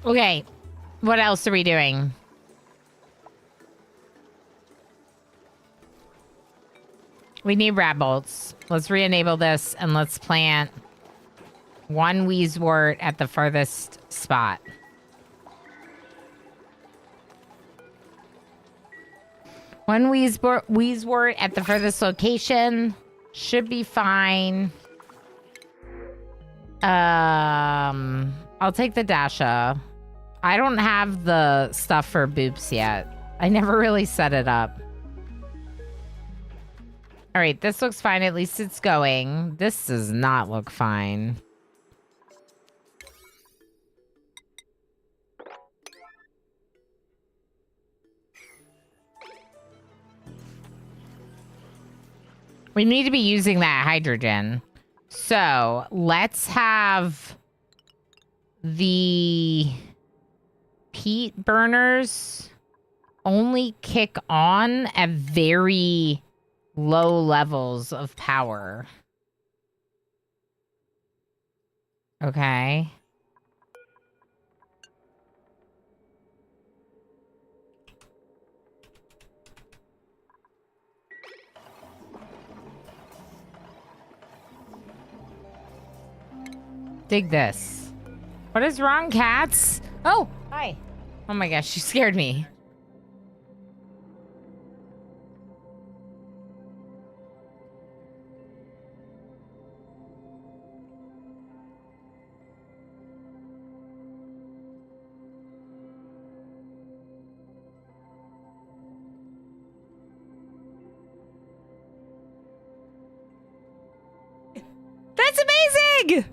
Okay, what else are we doing? We need rat bolts. Let's re-enable this and let's plant one Wheezewort at the furthest spot. One Wheezewort at the furthest location should be fine. I'll take the Dasha. I don't have the stuff for boops yet. I never really set it up. All right, this looks fine. At least it's going. This does not look fine. We need to be using that hydrogen. So let's have the peat burners only kick on at very low levels of power. Okay. Dig this. What is wrong, cats? Oh, hi. Oh my gosh, you scared me. That's amazing!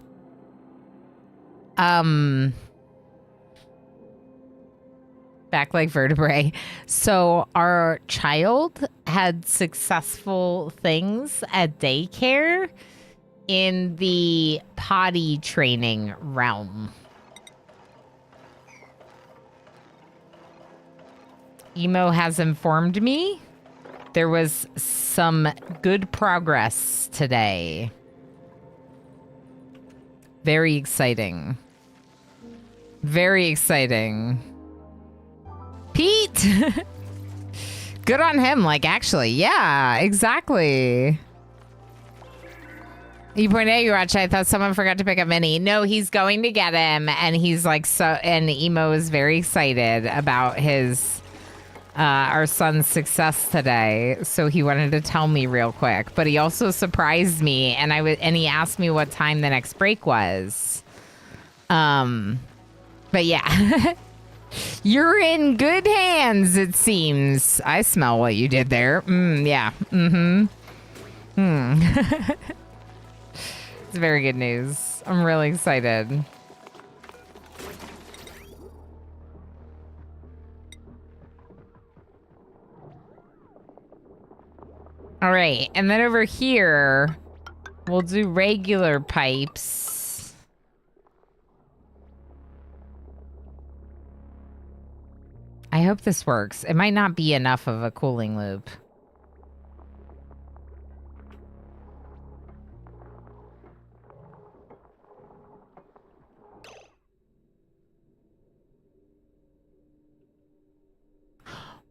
Back like vertebrae. So our child had successful things at daycare in the potty training realm. Emo has informed me there was some good progress today. Very exciting. Very exciting. Pete! Good on him, like, actually. Yeah, exactly. You point out, you watch, I thought someone forgot to pick up Minnie. No, he's going to get him, and he's like, so, and Emo is very excited about his, our son's success today. So he wanted to tell me real quick, but he also surprised me, and and he asked me what time the next break was. But yeah. You're in good hands, it seems. I smell what you did there. Yeah. It's very good news. I'm really excited. All right. And then over here, we'll do regular pipes. I hope this works. It might not be enough of a cooling loop.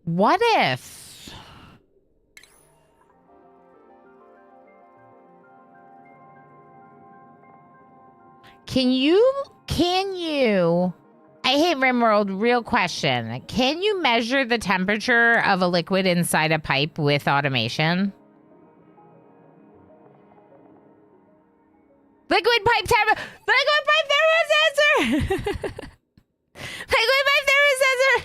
What if... Can you... I hate Rimworld, real question. Can you measure the temperature of a liquid inside a pipe with automation? Liquid pipe thermosensor! Liquid pipe thermosensor!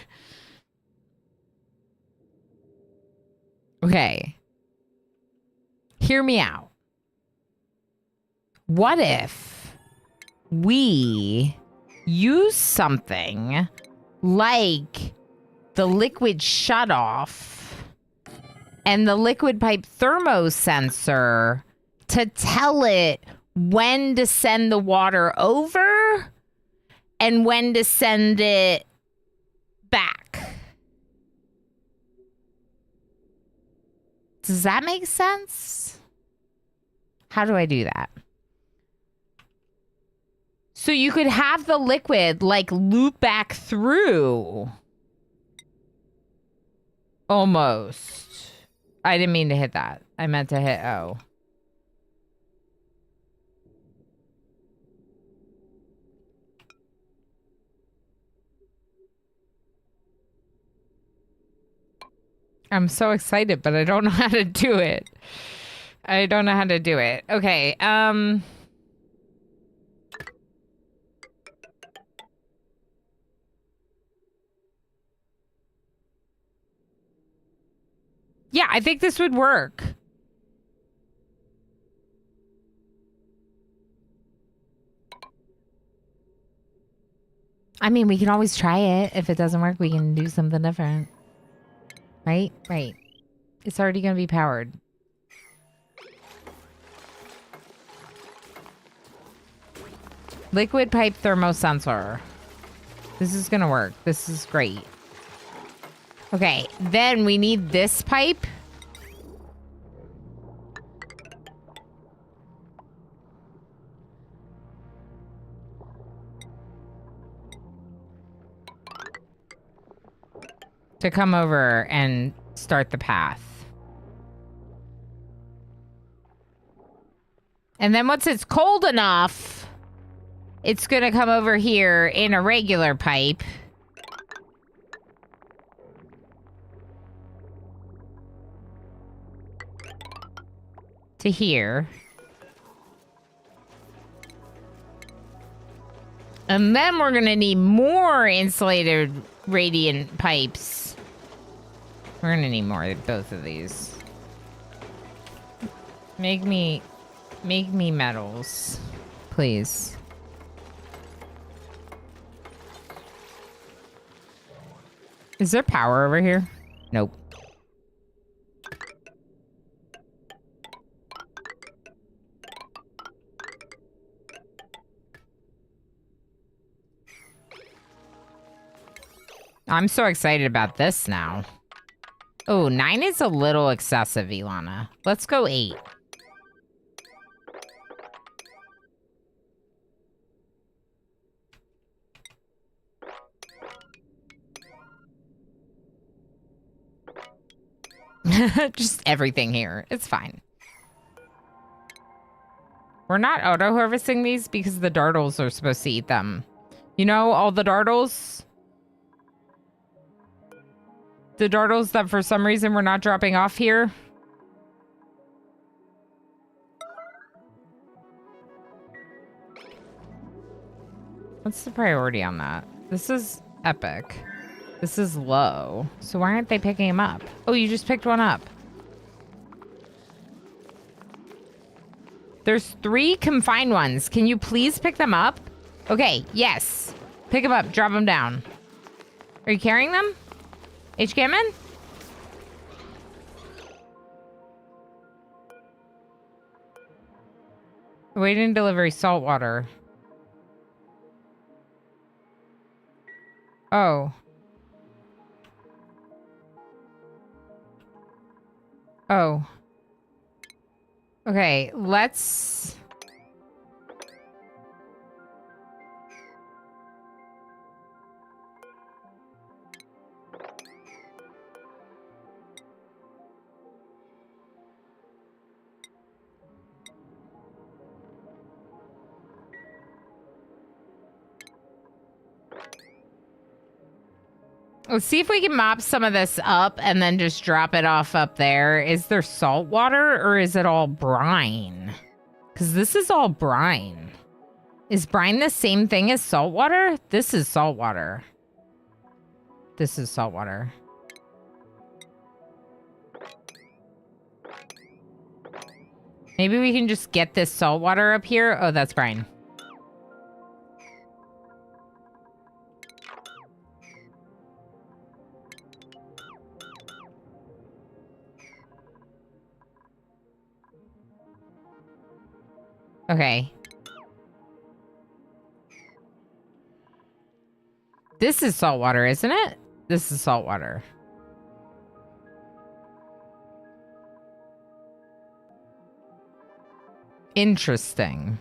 Okay. Hear me out. What if we use something like the liquid shutoff and the liquid pipe thermosensor to tell it when to send the water over and when to send it back? Does that make sense? How do I do that? So you could have the liquid like loop back through. Almost. I didn't mean to hit that. I meant to hit O. I'm so excited, but I don't know how to do it. I don't know how to do it. Okay, Yeah, I think this would work. I mean, we can always try it. If it doesn't work, we can do something different. Right? Right. It's already going to be powered. Liquid pipe thermosensor. This is going to work. This is great. Okay, then we need this pipe. To come over and start the path. And then once it's cold enough, it's going to come over here in a regular pipe. To here. And then we're going to need more insulated radiant pipes. We're going to need more of both of these. Make me metals, please. Is there power over here? Nope. I'm so excited about this now. Oh, 9 is a little excessive, Ilana. Let's go 8. Just everything here. It's fine. We're not auto-harvesting these because the dartles are supposed to eat them. You know, all the dartles? The dartles that for some reason we're not dropping off here. What's the priority on that? This is epic. This is low. So why aren't they picking him up? Oh, you just picked one up. There's 3 confined ones. Can you please pick them up? Okay, yes. Pick them up. Drop them down. Are you carrying them? H. Gammon? Waiting delivery, salt water. Oh. Oh. Okay, let's... Let's see if we can mop some of this up and then just drop it off up there. Is there salt water or is it all brine? Because this is all brine. Is brine the same thing as salt water? This is salt water. This is salt water. Maybe we can just get this salt water up here. Oh, that's brine. Okay. This is salt water, isn't it? This is salt water. Interesting.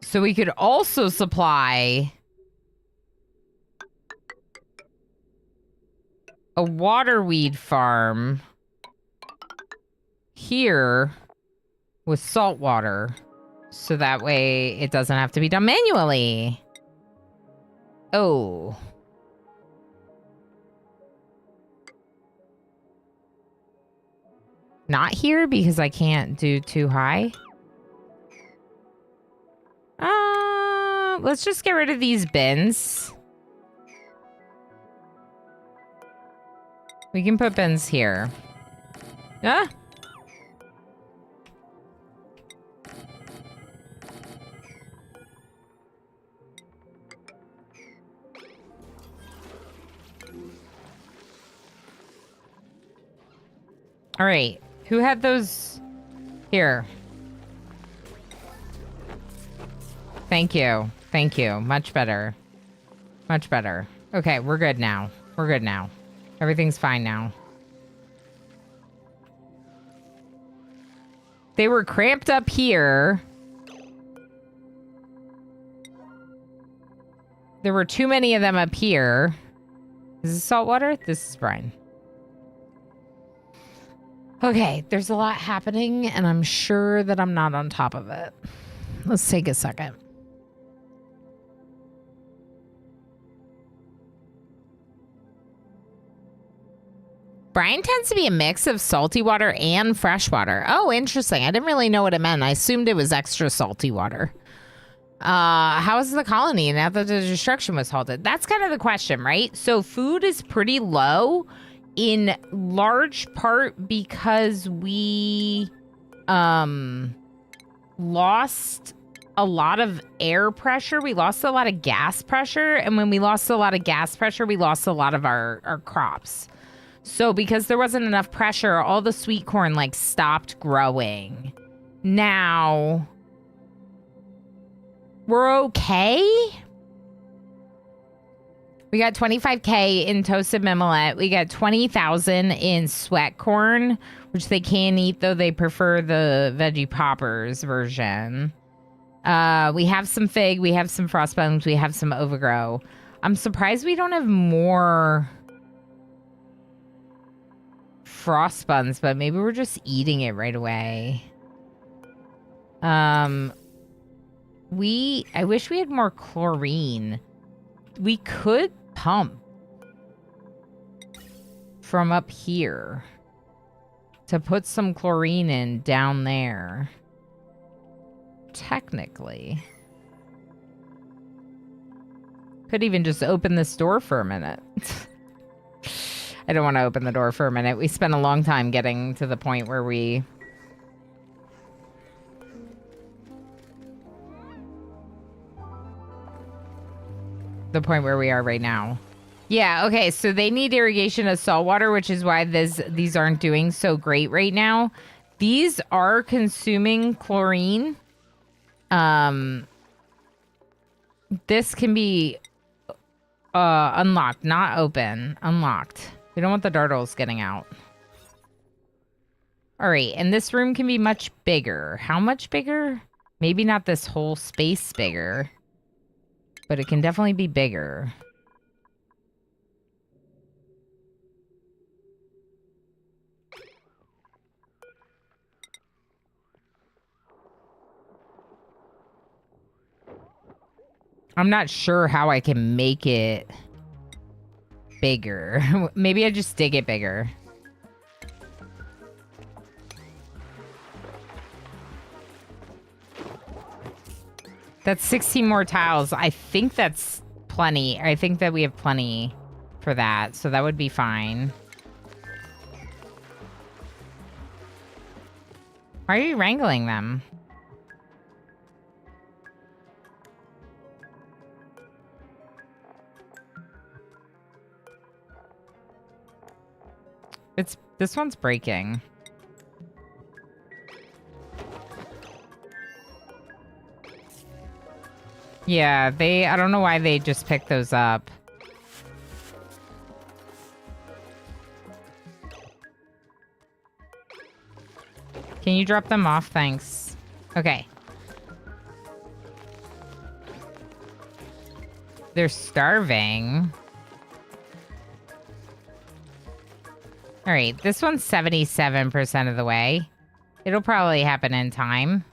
So we could also supply a waterweed farm here with salt water, so that way it doesn't have to be done manually. Oh. Not here because I can't do too high. Let's just get rid of these bins. We can put bins here. Ah! All right. Who had those? Here. Thank you. Thank you. Much better. Much better. Okay, we're good now. We're good now. Everything's fine now. They were cramped up here. There were too many of them up here. Is this salt water? This is brine. Okay, there's a lot happening, and I'm sure that I'm not on top of it. Let's take a second. Brine tends to be a mix of salty water and fresh water. Oh, interesting. I didn't really know what it meant. I assumed it was extra salty water. How is the colony now that the destruction was halted? That's kind of the question, right? So food is pretty low in large part because we lost a lot of air pressure. We lost a lot of gas pressure. And when we lost a lot of gas pressure, we lost a lot of our crops. So because there wasn't enough pressure, all the sweet corn like stopped growing. Now we're okay. We got 25K in toasted mimolette. We got 20,000 in sweat corn, which they can eat, though they prefer the veggie poppers version. We have some fig. We have some frostbuns. We have some overgrow. I'm surprised we don't have more frostbuns, but maybe we're just eating it right away. I wish we had more chlorine. We could pump from up here to put some chlorine in down there. Technically. Could even just open this door for a minute. I don't want to open the door for a minute. We spent a long time getting to the point where we... the point where we are right now. Yeah, okay, so they need irrigation of salt water, which is why these aren't doing so great right now. These are consuming chlorine. This can be unlocked, not open. Unlocked. We don't want the dartles getting out. All right, and this room can be much bigger. How much bigger? Maybe not this whole space bigger. But it can definitely be bigger. I'm not sure how I can make it bigger. Maybe I just dig it bigger. That's 16 more tiles. I think that's plenty. I think that we have plenty for that. So that would be fine. Why are you wrangling them? This one's breaking. Yeah, I don't know why they just picked those up. Can you drop them off? Thanks. Okay. They're starving. All right, this one's 77% of the way. It'll probably happen in time.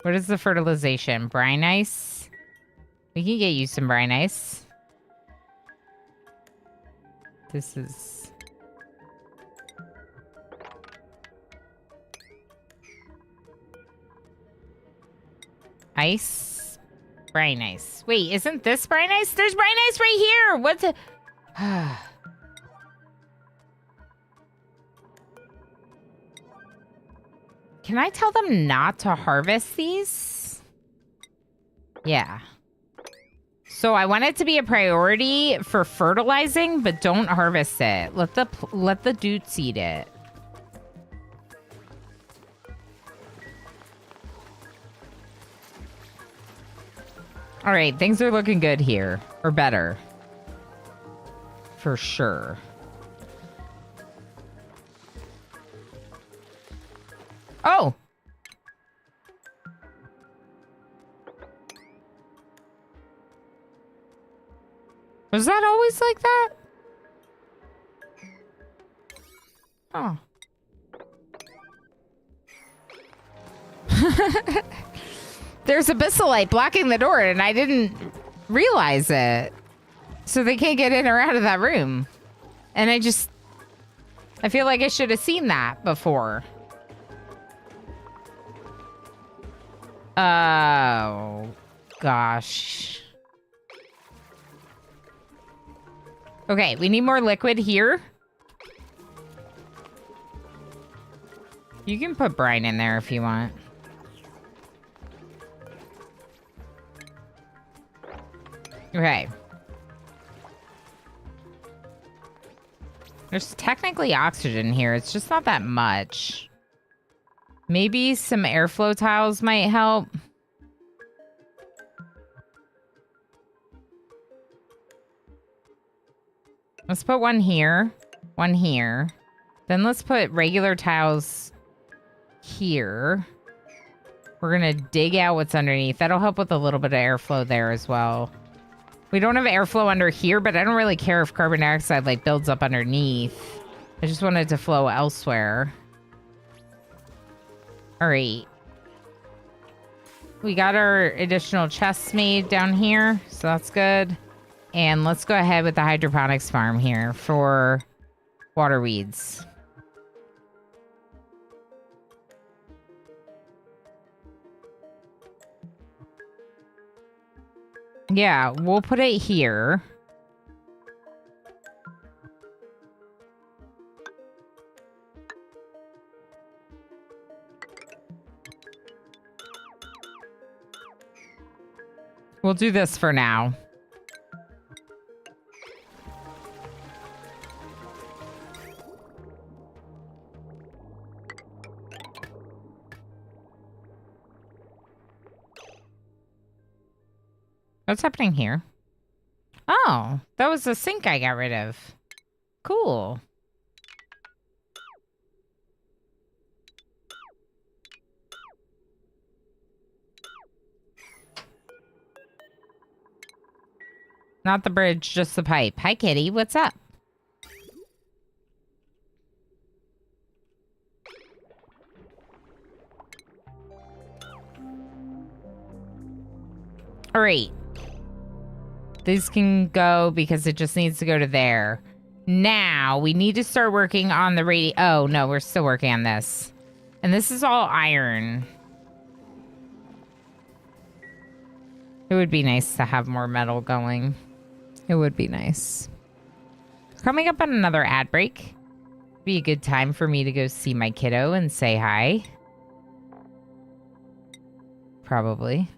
What is the fertilization? Brine ice? We can get you some brine ice. This is... ice? Brine ice. Wait, isn't this brine ice? There's brine ice right here! What's it? Can I tell them not to harvest these? Yeah. So I want it to be a priority for fertilizing, but don't harvest it. Let the dudes eat it. All right, things are looking good here, or better. For sure. Oh! Was that always like that? Oh. There's a Bissolite blocking the door, and I didn't realize it. So they can't get in or out of that room. And I feel like I should have seen that before. Oh, gosh. Okay, we need more liquid here. You can put brine in there if you want. Okay. There's technically oxygen here. It's just not that much. Maybe some airflow tiles might help. Let's put one here. One here. Then let's put regular tiles here. We're going to dig out what's underneath. That'll help with a little bit of airflow there as well. We don't have airflow under here, but I don't really care if carbon dioxide like builds up underneath. I just want it to flow elsewhere. All right. We got our additional chests made down here, so that's good. And let's go ahead with the hydroponics farm here for water weeds. Yeah, we'll put it here. We'll do this for now. What's happening here? Oh, that was the sink I got rid of. Cool. Not the bridge, just the pipe. Hi, kitty. What's up? All right. These can go because it just needs to go to there. Now, we need to start working on the radio. Oh, no, we're still working on this. And this is all iron. It would be nice to have more metal going. It would be nice. Coming up on another ad break. Be a good time for me to go see my kiddo and say hi. Probably.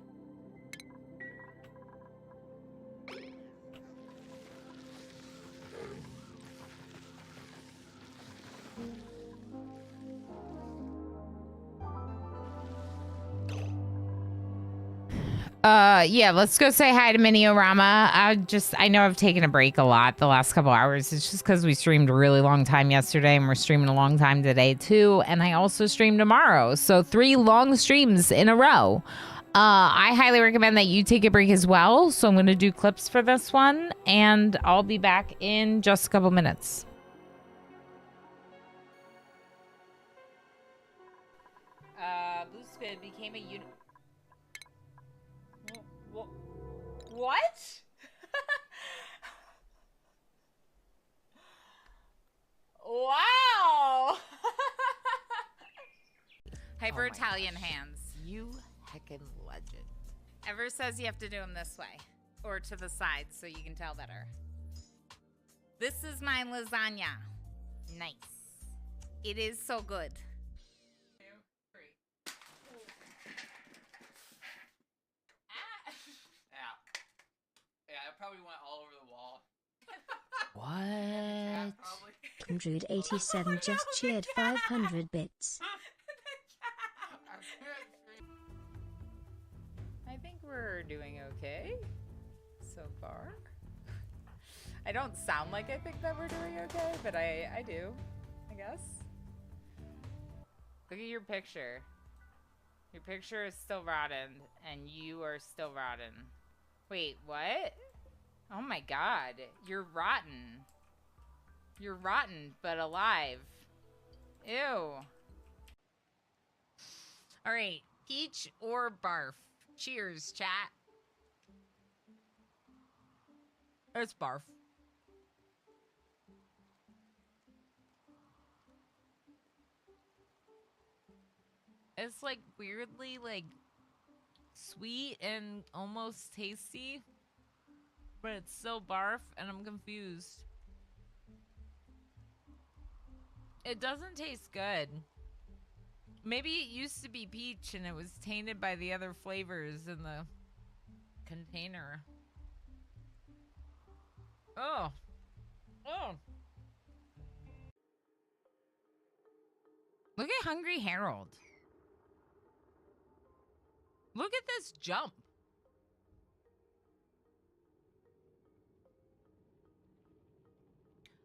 Yeah, let's go say hi to Mini-O-Rama. I know I've taken a break a lot the last couple hours. It's just because we streamed a really long time yesterday and we're streaming a long time today too. And I also stream tomorrow. So 3 long streams in a row. I highly recommend that you take a break as well. So I'm going to do clips for this one and I'll be back in just a couple minutes. Blue Squid became a What? Wow! Hyper Italian hands. You heckin' legend. Ever says you have to do them this way or to the side so you can tell better. This is my lasagna. Nice. It is so good. That probably went all over the wall. What? 187 just cheered 500 bits. I think we're doing okay so far. I don't sound like I think that we're doing okay, but I do, I guess. Look at your picture. Your picture is still rotten, and you are still rotten. Wait, what? Oh my god, you're rotten. You're rotten, but alive. Ew. All right, peach or barf? Cheers, chat. It's barf. It's like weirdly like sweet and almost tasty, but it's still barf, and I'm confused. It doesn't taste good. Maybe it used to be peach and it was tainted by the other flavors in the container. Oh. Oh. Look at Hungry Harold. Look at this jump.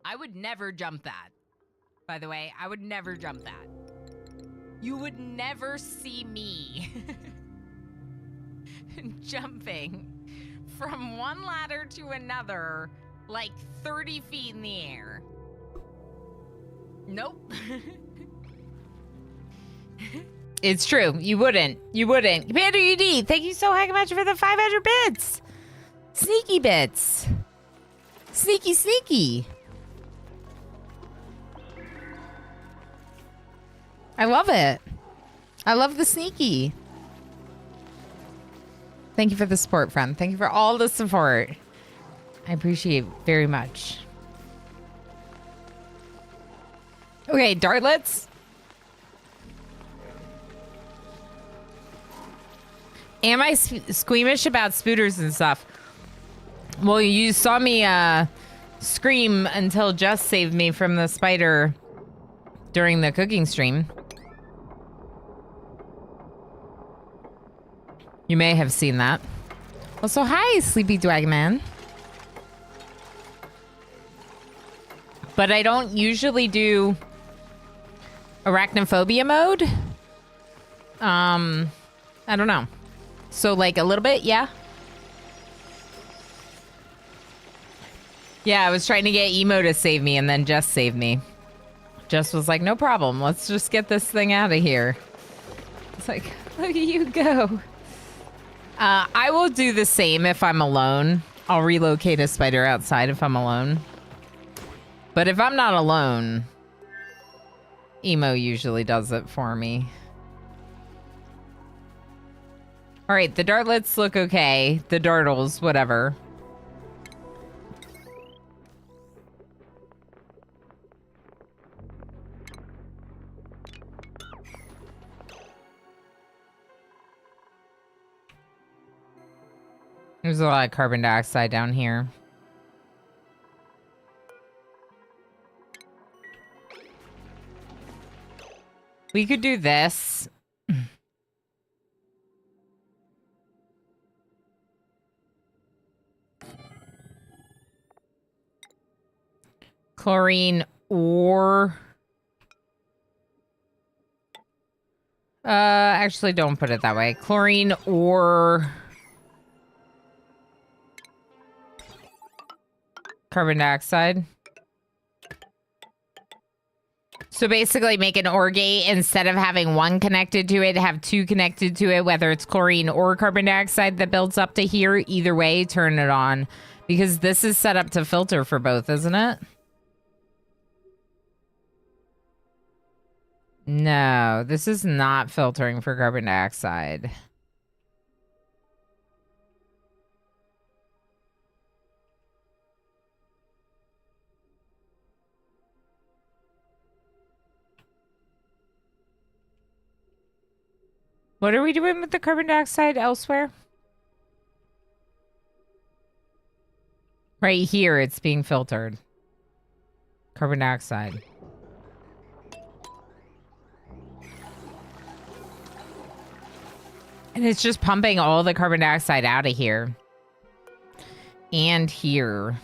I would never jump that. By the way, I would never jump that. You would never see me jumping from one ladder to another like 30 feet in the air. Nope. It's true. You wouldn't. You wouldn't. Commander UD, thank you so much for the 500 bits. Sneaky bits. Sneaky, sneaky. I love it. I love the sneaky. Thank you for the support, friend. Thank you for all the support. I appreciate it very much. Okay, dartlets. Am I squeamish about spooters and stuff? Well, you saw me scream until Jess saved me from the spider during the cooking stream. You may have seen that. Also, hi, Sleepy Dwagman. But I don't usually do arachnophobia mode. I don't know. So, like, a little bit, yeah? Yeah, I was trying to get Emo to save me, and then Jess saved me. Jess was like, no problem. Let's just get this thing out of here. It's like, look at you go. I will do the same if I'm alone. I'll relocate a spider outside if I'm alone. But if I'm not alone, Emo usually does it for me. All right, the dartlets look okay. The dartles, whatever. There's a lot of carbon dioxide down here. We could do this. Chlorine or... actually don't put it that way. Chlorine or... carbon dioxide. So basically make an OR gate, instead of having one connected to it, have two connected to it, whether it's chlorine or carbon dioxide that builds up to here. Either way, turn it on. Because this is set up to filter for both, isn't it? No, this is not filtering for carbon dioxide. What are we doing with the carbon dioxide elsewhere? Right here, it's being filtered. Carbon dioxide. And it's just pumping all the carbon dioxide out of here. And here.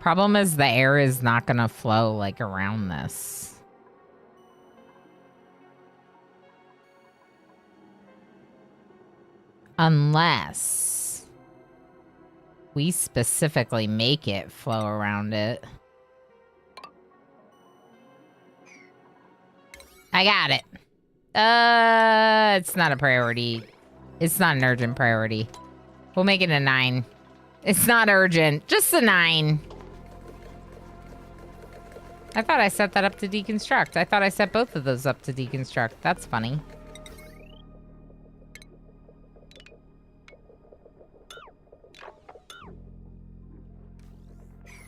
Problem is the air is not going to flow like around this. Unless we specifically make it flow around it. I got it. It's not a priority. It's not an urgent priority. We'll make it a 9. It's not urgent. Just a 9. I thought I set that up to deconstruct. I thought I set both of those up to deconstruct. That's funny.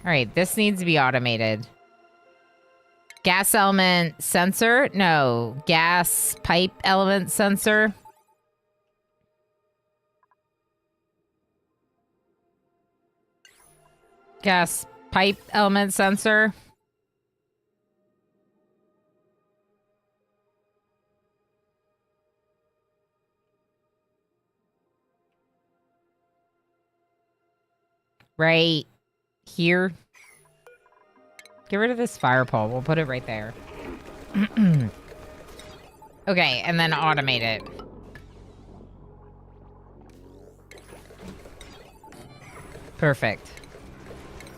All right, this needs to be automated. Gas element sensor? No. Gas pipe element sensor. Gas pipe element sensor. Right here. Get rid of this fire pole. We'll put it right there. Okay, and then automate it. Perfect.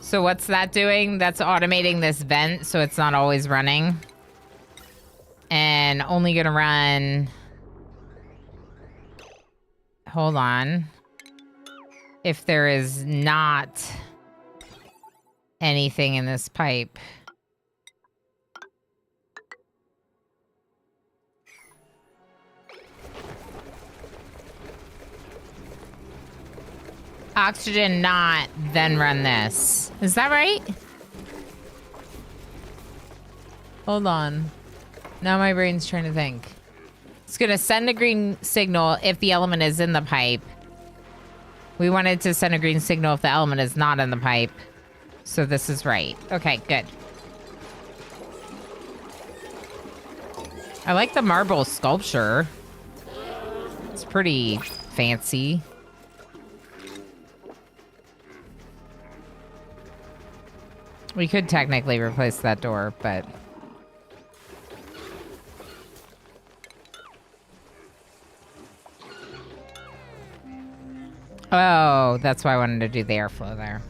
So what's that doing? That's automating this vent so it's not always running. And only gonna run... Hold on. If there is not anything in this pipe. Oxygen not, then run this. Is that right? Hold on. Now my brain's trying to think. It's gonna send a green signal if the element is in the pipe. We wanted to send a green signal if the element is not in the pipe. So this is right. Okay, good. I like the marble sculpture. It's pretty fancy. We could technically replace that door, but... Oh, that's why I wanted to do the airflow there.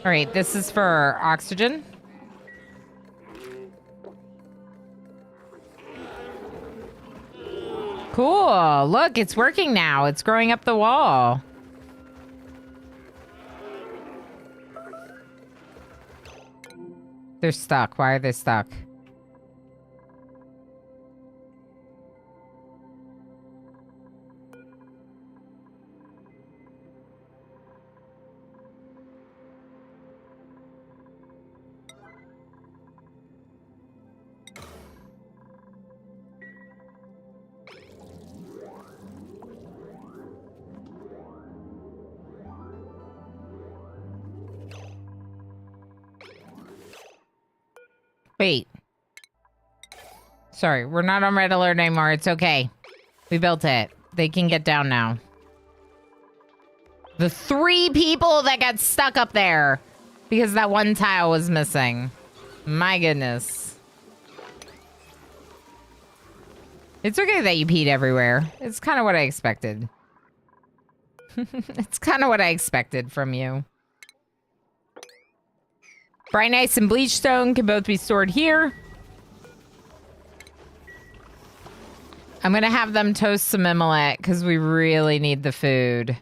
All right, this is for oxygen. Cool. Look, it's working now. It's growing up the wall. They're stuck. Why are they stuck? Wait. Sorry, we're not on red alert anymore. It's okay. We built it. They can get down now. The 3 people that got stuck up there because that one tile was missing. My goodness. It's okay that you peed everywhere. It's kind of what I expected. It's kind of what I expected from you. Bright ice and bleach stone can both be stored here. I'm going to have them toast some mimolette because we really need the food.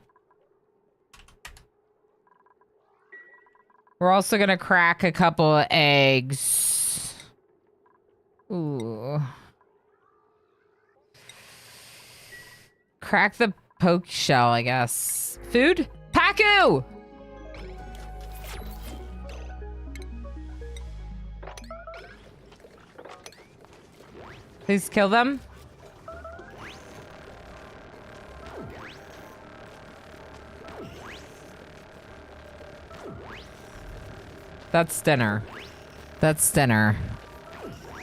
We're also going to crack a couple of eggs. Ooh. Crack the poke shell, I guess. Food? Paku! Please kill them. That's dinner. That's dinner.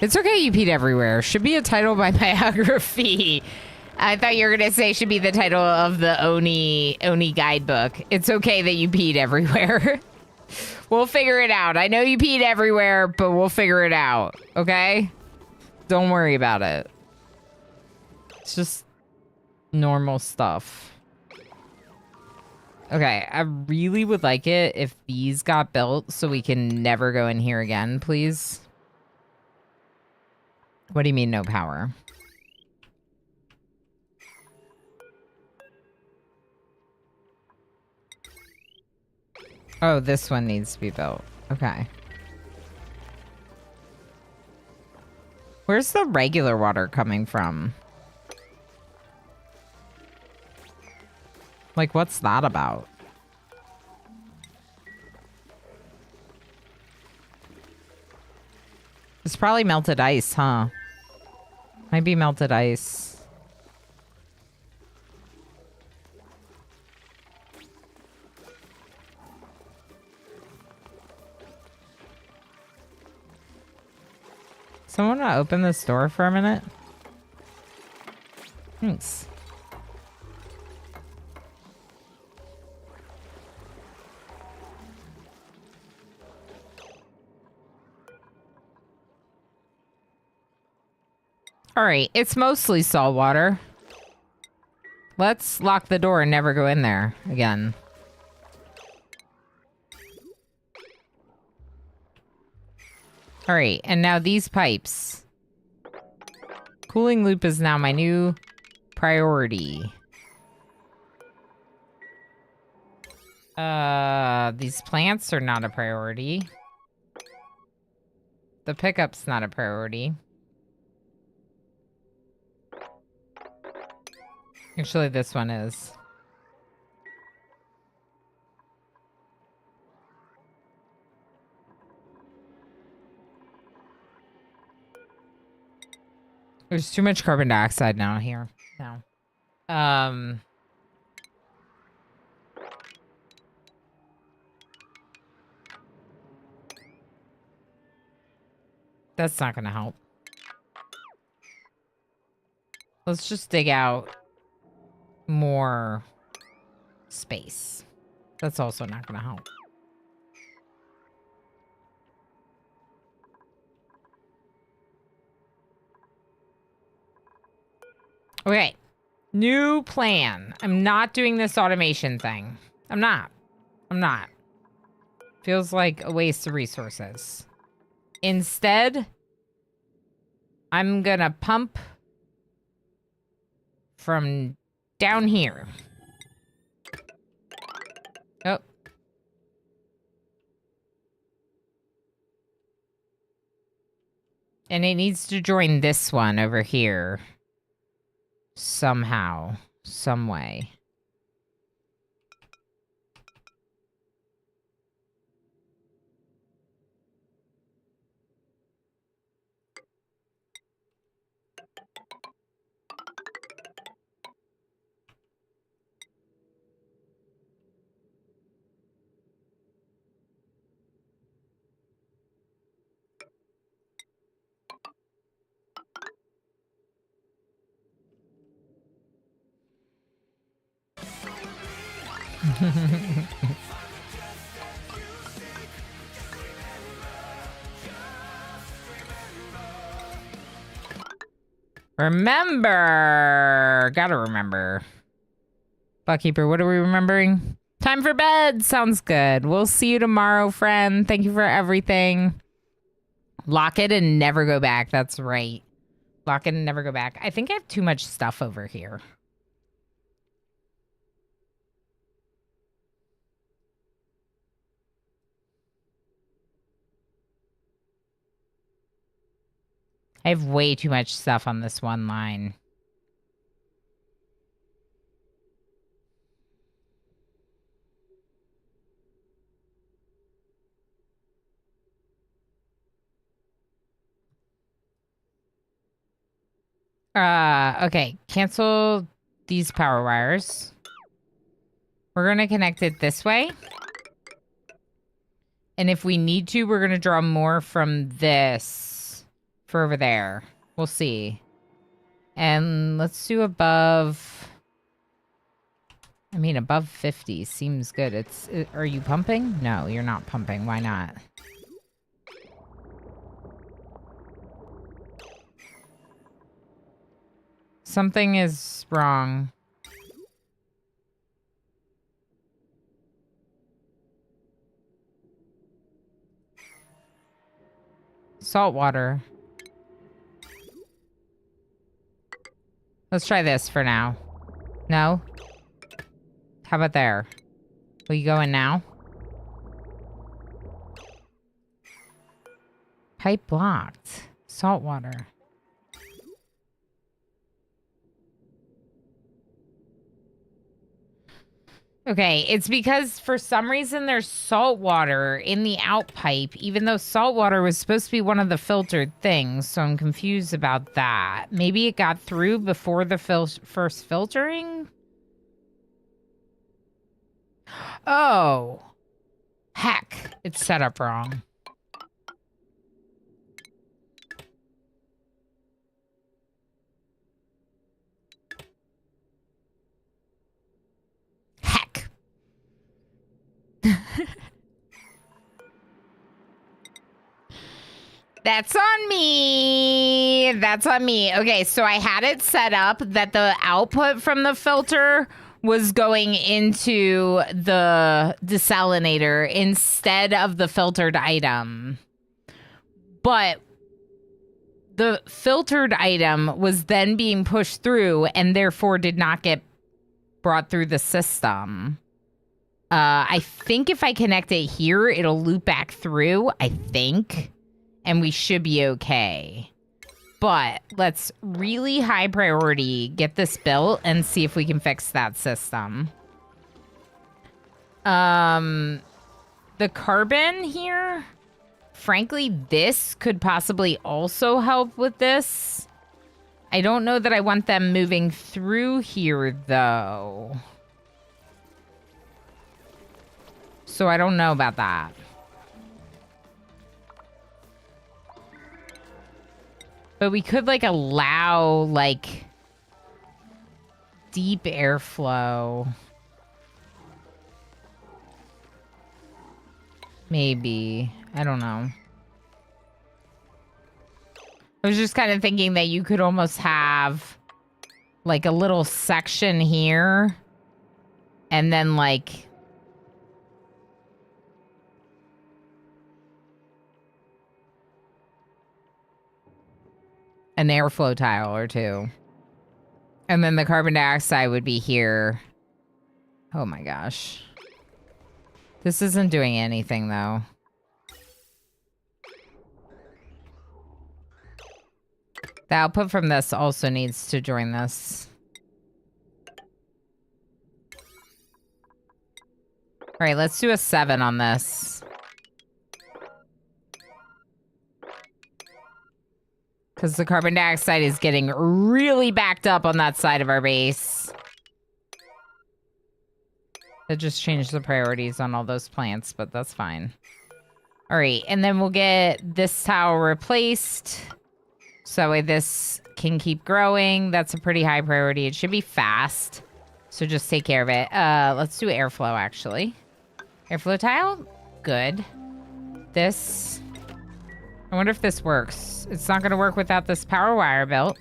It's okay you peed everywhere. Should be a title of my biography. I thought you were going to say should be the title of the Oni guidebook. It's okay that you peed everywhere. We'll figure it out. I know you peed everywhere, but we'll figure it out. Okay? Don't worry about it. It's just normal stuff. Okay, I really would like it if these got built so we can never go in here again, please. What do you mean no power? Oh, this one needs to be built. Okay. Where's the regular water coming from? Like, what's that about? It's probably melted ice, huh? Might be melted ice. Someone want to open this door for a minute? Thanks. All right, it's mostly salt water. Let's lock the door and never go in there again. All right, and now these pipes. Cooling loop is now my new priority. These plants are not a priority. The pickup's not a priority. Actually, this one is. There's too much carbon dioxide now here. No. That's not gonna help. Let's just dig out more space. That's also not gonna help. Okay. New plan. I'm not doing this automation thing. I'm not. Feels like a waste of resources. Instead, I'm gonna pump from down here. Oh. And it needs to join this one over here. Somehow. Some way. Remember. Gotta remember. Buckkeeper, what are we remembering? Time for bed. Sounds good. We'll see you tomorrow, friend. Thank you for everything. Lock it and never go back. That's right. Lock it and never go back. I think I have too much stuff over here. I have way too much stuff on this one line. Okay. Cancel these power wires. We're going to connect it this way. And if we need to, we're going to draw more from this for over there. We'll see. And let's do above... I mean, above 50 seems good. Are you pumping? No, you're not pumping. Why not? Something is wrong. Salt water. Let's try this for now. No? How about there? Will you go in now? Pipe blocked. Salt water. Okay, it's because for some reason there's salt water in the out pipe, even though salt water was supposed to be one of the filtered things, so I'm confused about that. Maybe it got through before the first filtering? Oh. Heck, it's set up wrong. Heck. That's on me. That's on me. Okay, so I had it set up that the output from the filter was going into the desalinator instead of the filtered item. But the filtered item was then being pushed through and therefore did not get brought through the system. I think if I connect it here, it'll loop back through, I think. And we should be okay. But let's really high priority get this built and see if we can fix that system. The carbon here, frankly, this could possibly also help with this. I don't know that I want them moving through here, though. So I don't know about that. But we could, like, allow, like, deep airflow. Maybe. I don't know. I was just kind of thinking that you could almost have, like, a little section here. And then, like... an airflow tile or two. And then the carbon dioxide would be here. Oh my gosh. This isn't doing anything though. The output from this also needs to join this. All right, let's do a 7 on this. Because the carbon dioxide is getting really backed up on that side of our base. That just changed the priorities on all those plants, but that's fine. All right, and then we'll get this tile replaced. So that way this can keep growing. That's a pretty high priority. It should be fast. So just take care of it. Let's do airflow, actually. Airflow tile? Good. This... I wonder if this works. It's not going to work without this power wire built.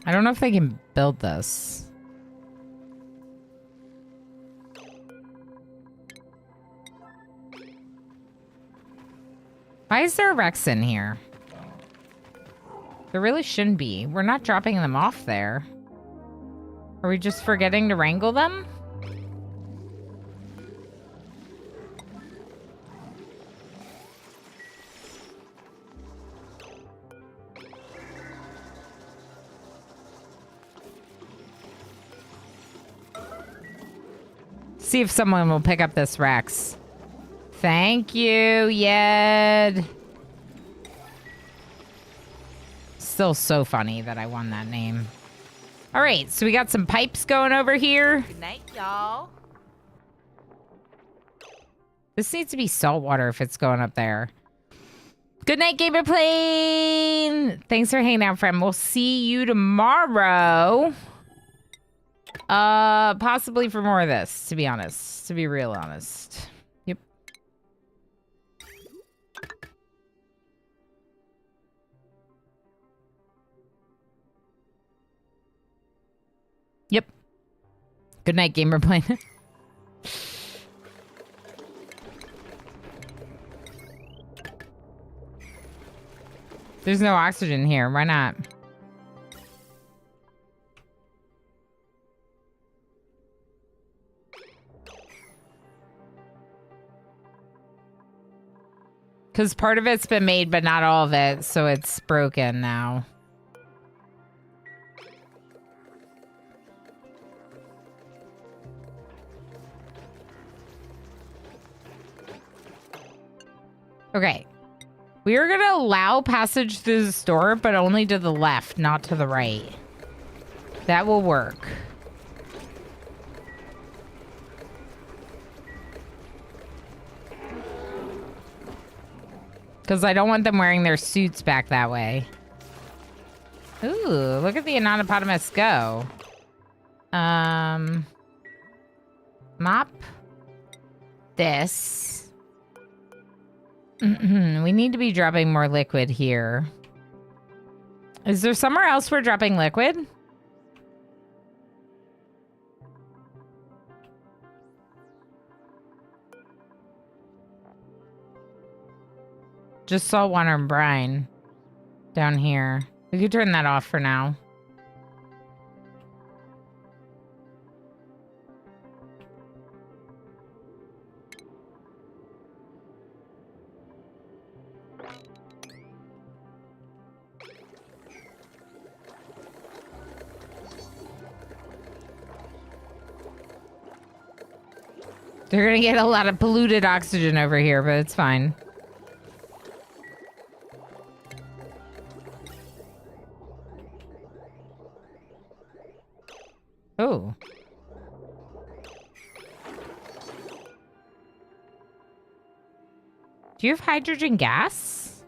I don't know if they can build this. Why is there a Rex in here? There really shouldn't be. We're not dropping them off there. Are we just forgetting to wrangle them? see if someone will pick up this Rex. Thank you, Yed. Still so funny that I won that name. All right, so we got some pipes going over here. Good night, y'all. This needs to be salt water if it's going up there. Good night, Gamer Plane. Thanks for hanging out, friend. We'll see you tomorrow. Possibly for more of this, to be honest. To be real honest. Yep. Yep. Good night, Gamer Plane. There's no oxygen here. Why not? Because part of it's been made, but not all of it, so it's broken now. Okay. We are going to allow passage through the store, but only to the left, not to the right. That will work. Because I don't want them wearing their suits back that way. Ooh, look at the Anatopotamus go. Mop. This. We need to be dropping more liquid here. Is there somewhere else we're dropping liquid? Just salt water and brine down here. We could turn that off for now. They're gonna get a lot of polluted oxygen over here, but it's fine. Oh. Do you have hydrogen gas?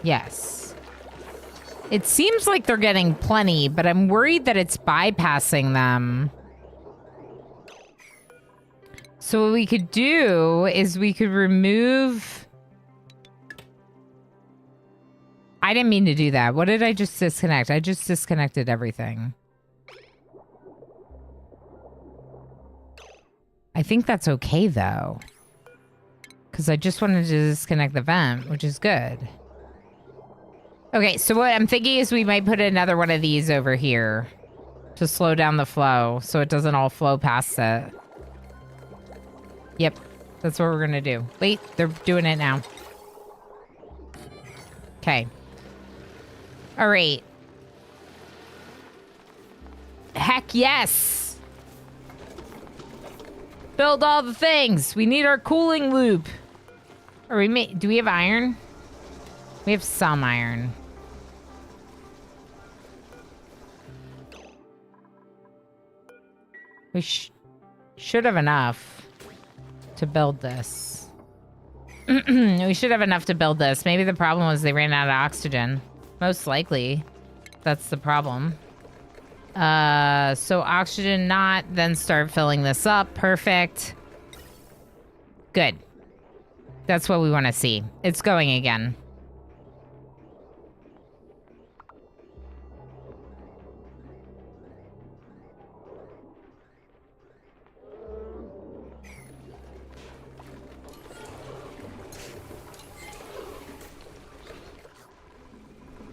Yes. It seems like they're getting plenty, but I'm worried that it's bypassing them. So what we could do is we could remove... I didn't mean to do that. What did I just disconnect? I just disconnected everything. I think that's okay, though. Because I just wanted to disconnect the vent, which is good. Okay, so what I'm thinking is we might put another one of these over here to slow down the flow so it doesn't all flow past it. Yep, that's what we're gonna do. Wait, they're doing it now. Okay. All right. Heck yes! Build all the things. We need our cooling loop. Or do we have iron? We have some iron. We should have enough to build this. We should have enough to build this. Maybe the problem was they ran out of oxygen. Most likely. That's the problem. So oxygen not, then start filling this up. Perfect. Good. That's what we want to see. It's going again.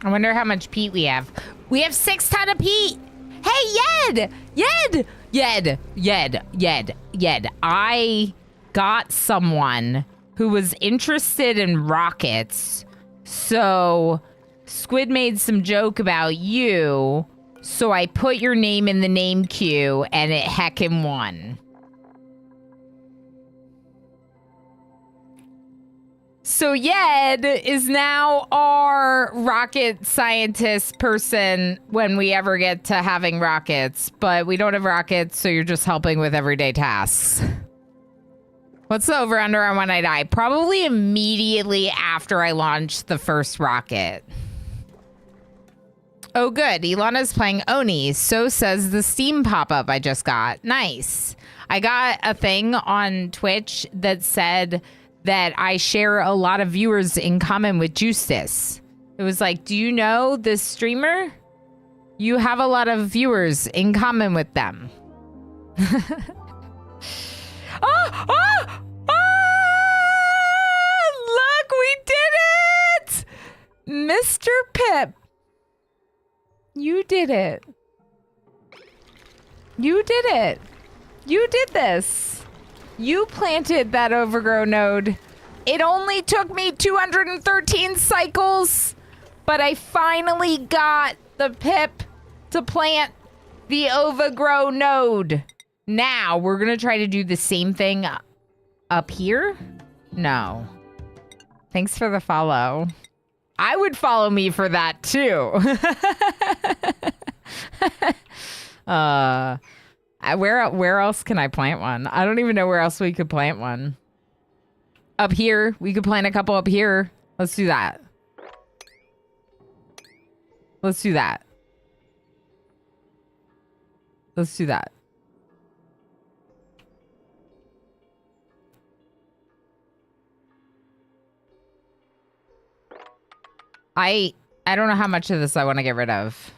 I wonder how much peat we have. We have 6 tons of peat. Hey, Yed! Yed! Yed! Yed! Yed! Yed! I got someone who was interested in rockets. So Squid made some joke about you. So I put your name in the name queue and it heckin' won. So Yed is now our rocket scientist person when we ever get to having rockets. But we don't have rockets, so you're just helping with everyday tasks. What's the over-under on when I die? Probably immediately after I launch the first rocket. Oh, good. Ilana's playing Oni. So says the Steam pop-up I just got. Nice. I got a thing on Twitch that said that I share a lot of viewers in common with Justice. It was like, do you know this streamer? You have a lot of viewers in common with them. Look, we did it! Mr. Pip. You did it. You did it. You did this. You planted that overgrow node. It only took me 213 cycles, but I finally got the Pip to plant the overgrow node. Now, we're going to try to do the same thing up here? No. Thanks for the follow. I would follow me for that, too. Where else can I plant one? I don't even know where else we could plant one. Up here. We could plant a couple up here. Let's do that. Let's do that. Let's do that. I don't know how much of this I want to get rid of.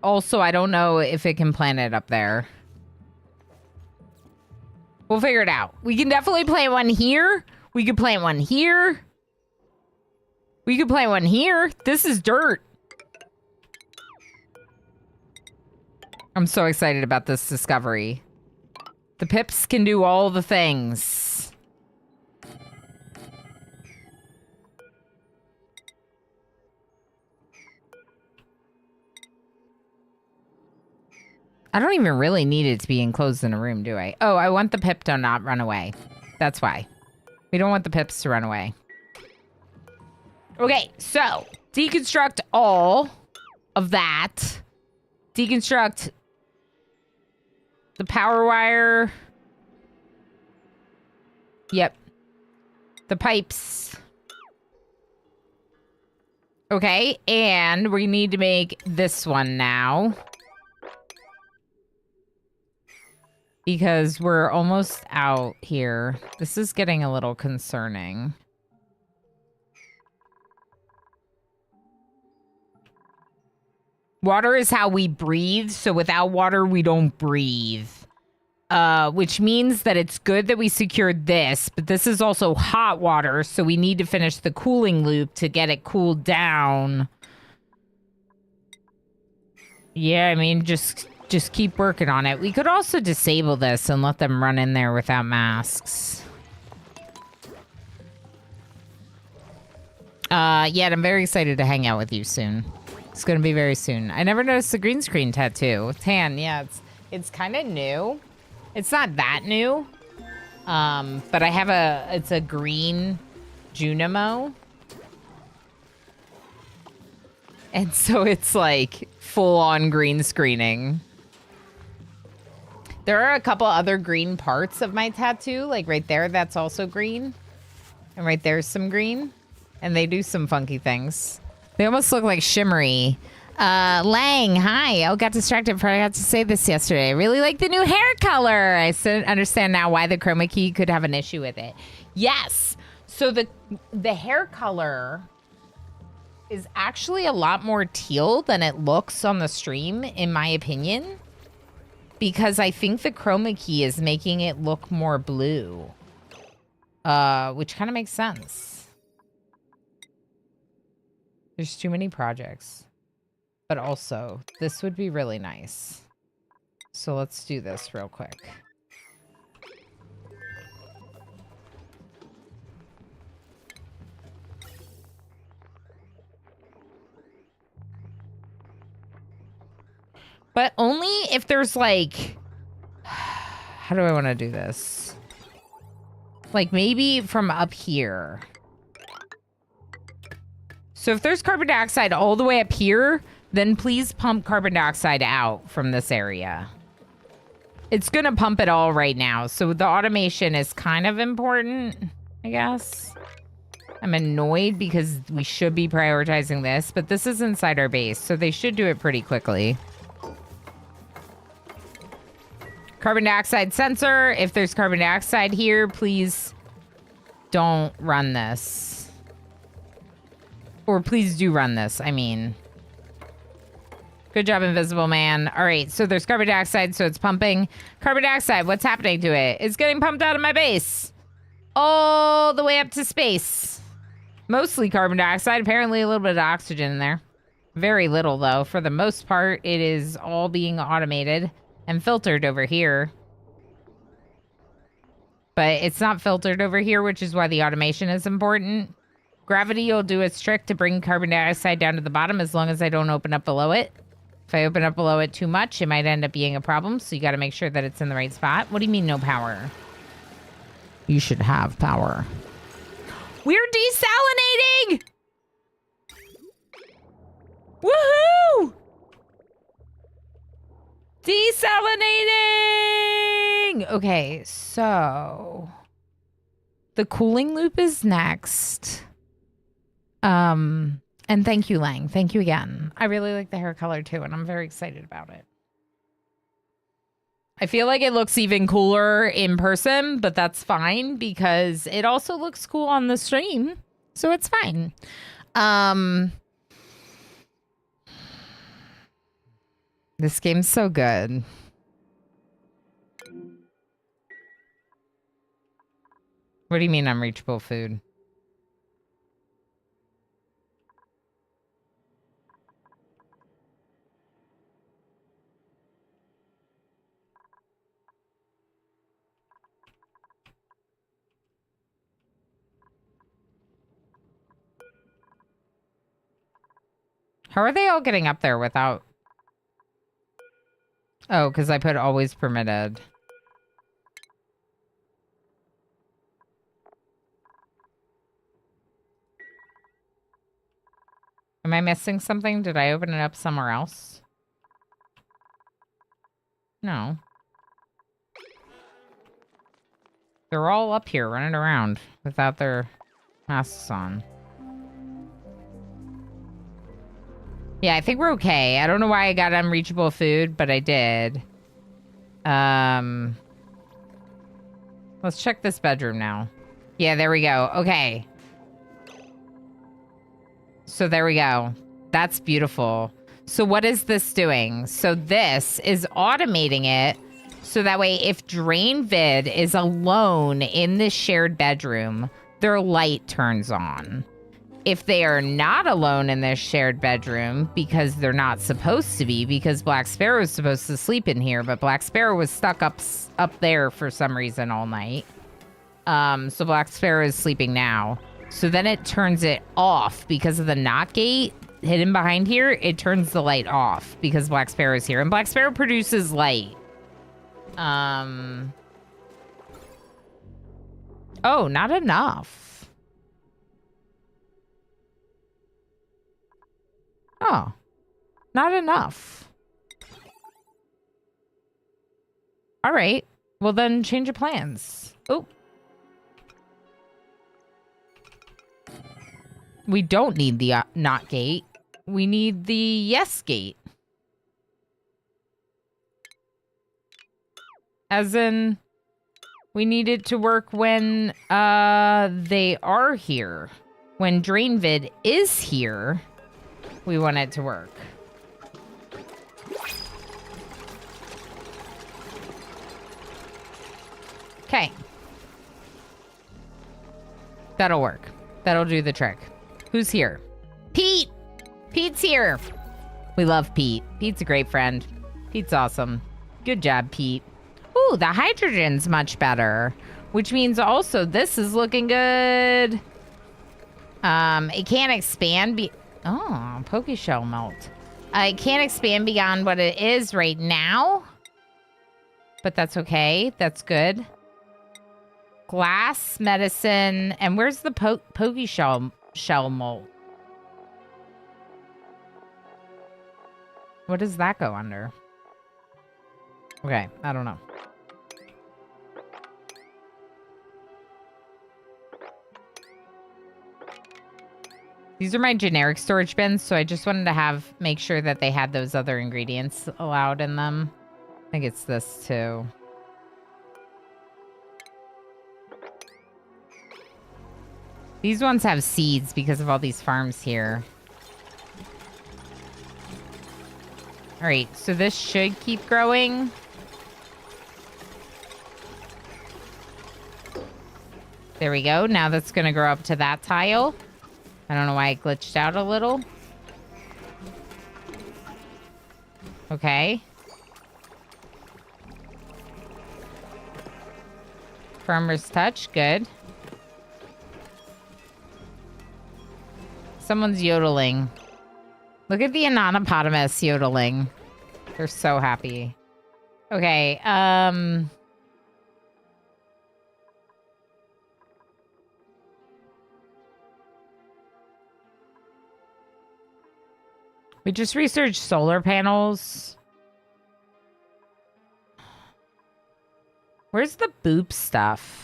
Also, I don't know if it can plant it up there. We'll figure it out. We can definitely plant one here. We could plant one here. We could plant one here. This is dirt. I'm so excited about this discovery. The Pips can do all the things. I don't even really need it to be enclosed in a room, do I? Oh, I want the Pip to not run away. That's why. We don't want the Pips to run away. Okay, so deconstruct all of that. Deconstruct the power wire. Yep. The pipes. Okay, and we need to make this one now. Because we're almost out here. This is getting a little concerning. Water is how we breathe, so without water, we don't breathe. Which means that it's good that we secured this, but this is also hot water, so we need to finish the cooling loop to get it cooled down. Yeah, I mean, just keep working on it. We could also disable this and let them run in there without masks. Yeah, I'm very excited to hang out with you soon. It's gonna be very soon. I never noticed the green screen tattoo. Tan, yeah, it's kind of new. It's not that new. But I have it's a green Junimo. And so it's like full on green screening. There are a couple other green parts of my tattoo, like right there, that's also green. And right there's some green. And they do some funky things. They almost look like shimmery. Lang, hi. I got distracted, forgot to say this yesterday. I really like the new hair color. I understand now why the chroma key could have an issue with it. Yes. So the hair color is actually a lot more teal than it looks on the stream, in my opinion. Because I think the chroma key is making it look more blue. Which kind of makes sense. There's too many projects. But also, this would be really nice. So let's do this real quick. But only if there's like, how do I want to do this? Like maybe from up here. So if there's carbon dioxide all the way up here, then please pump carbon dioxide out from this area. It's going to pump it all right now. So the automation is kind of important, I guess. I'm annoyed because we should be prioritizing this, but this is inside our base, so they should do it pretty quickly. Carbon dioxide sensor. If there's carbon dioxide here, please don't run this. Or please do run this, I mean. Good job, Invisible Man. All right, so there's carbon dioxide, so it's pumping. Carbon dioxide, what's happening to it? It's getting pumped out of my base. All the way up to space. Mostly carbon dioxide, apparently a little bit of oxygen in there. Very little, though. For the most part, it is all being automated and filtered over here. But it's not filtered over here, which is why the automation is important. Gravity will do its trick to bring carbon dioxide down to the bottom as long as I don't open up below it. If I open up below it too much, it might end up being a problem, so you got to make sure that it's in the right spot. What do you mean no power? You should have power. We're desalinating! Woohoo! Desalinating! Okay, so the cooling loop is next. And thank you, Lang. Thank you again. I really like the hair color too, and I'm very excited about it. I feel like it looks even cooler in person, but that's fine because it also looks cool on the stream. So it's fine. This game's so good. What do you mean unreachable food? How are they all getting up there without... Oh, because I put always permitted. Am I missing something? Did I open it up somewhere else? No. They're all up here running around without their masks on. Yeah, I think we're okay. I don't know why I got unreachable food, but I did. Let's check this bedroom now. Yeah, there we go. Okay. So there we go. That's beautiful. So what is this doing? So this is automating it so that way if Drain Vid is alone in this shared bedroom, their light turns on. If they are not alone in this shared bedroom, because they're not supposed to be, because Black Sparrow is supposed to sleep in here, but Black Sparrow was stuck up there for some reason all night. So Black Sparrow is sleeping now. So then it turns it off because of the knot gate hidden behind here. It turns the light off because Black Sparrow is here. And Black Sparrow produces light. Oh, not enough. Oh, not enough. All right. Well, then change of plans. Oh. We don't need the not gate. We need the yes gate. As in, we need it to work when they are here. When DrainVid is here, we want it to work. Okay. That'll work. That'll do the trick. Who's here? Pete! Pete's here! We love Pete. Pete's a great friend. Pete's awesome. Good job, Pete. Ooh, the hydrogen's much better. Which means also this is looking good. It can't expand. Oh, Pokeshell melt. I can't expand beyond what it is right now. But that's okay. That's good. Glass, medicine, and where's the pokey shell mold? What does that go under? Okay, I don't know. These are my generic storage bins, so I just wanted to make sure that they had those other ingredients allowed in them. I think it's this too. These ones have seeds because of all these farms here. All right, so this should keep growing. There we go. Now that's going to grow up to that tile. I don't know why it glitched out a little. Okay. Farmer's touch. Good. Someone's yodeling. Look at the anonymous yodeling. They're so happy. Okay, we just researched solar panels. Where's the boop stuff?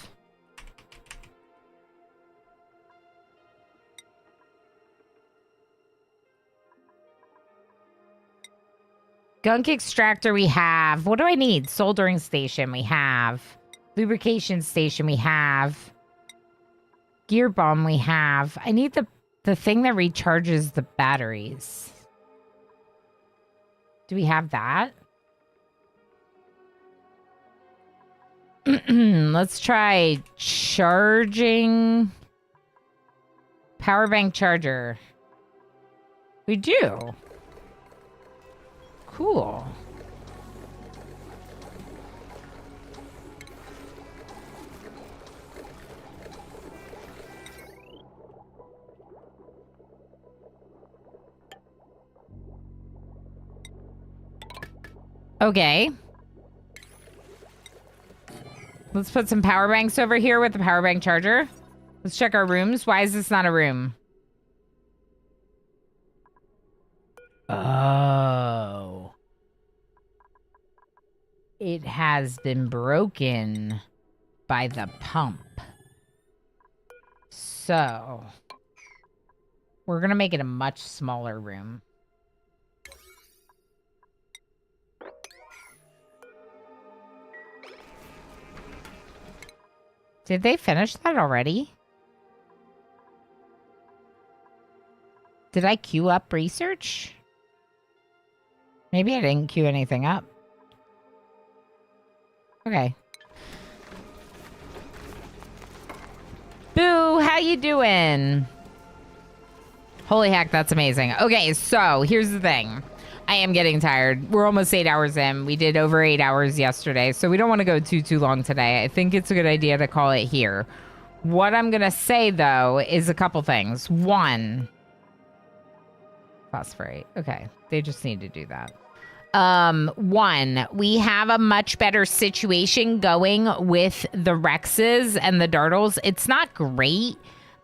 Gunk extractor we have. What do I need? Soldering station we have. Lubrication station we have. Gear bomb we have. I need the thing that recharges the batteries. Do we have that? Let's try charging. Power bank charger. We do. Cool. Okay. Let's put some power banks over here with the power bank charger. Let's check our rooms. Why is this not a room? Oh. It has been broken by the pump. So, we're going to make it a much smaller room. Did they finish that already? Did I queue up research? Maybe I didn't queue anything up. Okay. Boo, how you doing? Holy heck, that's amazing. Okay, so here's the thing. I am getting tired. We're almost 8 hours in. We did over 8 hours yesterday, so we don't want to go too long today. I think it's a good idea to call it here. What I'm going to say, though, is a couple things. One, phosphorate. Okay, they just need to do that. One, we have a much better situation going with the Rexes and the Dartles. It's not great,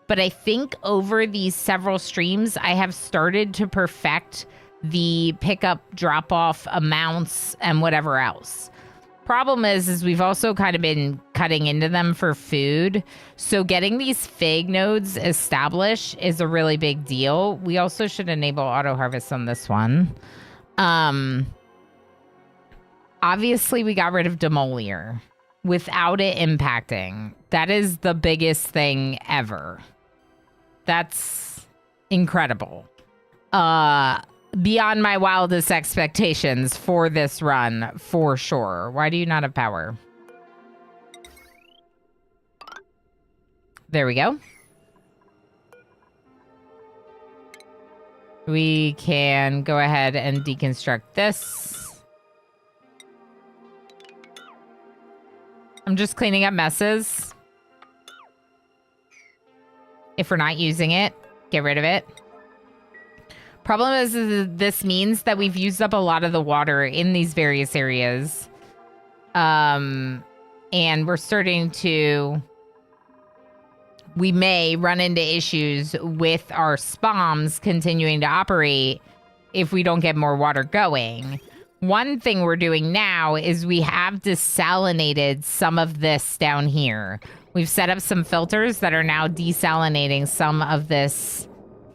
but I think over these several streams, I have started to perfect the pickup drop-off amounts and whatever else. Problem is we've also kind of been cutting into them for food. So getting these fig nodes established is a really big deal. We also should enable auto harvest on this one. Obviously, we got rid of Demolier without it impacting. That is the biggest thing ever. That's incredible. Beyond my wildest expectations for this run, for sure. Why do you not have power? There we go. We can go ahead and deconstruct this. I'm just cleaning up messes. If we're not using it, get rid of it. Problem is this means that we've used up a lot of the water in these various areas. And we're starting to... We may run into issues with our SPOMs continuing to operate if we don't get more water going. One thing we're doing now is we have desalinated some of this down here. We've set up some filters that are now desalinating some of this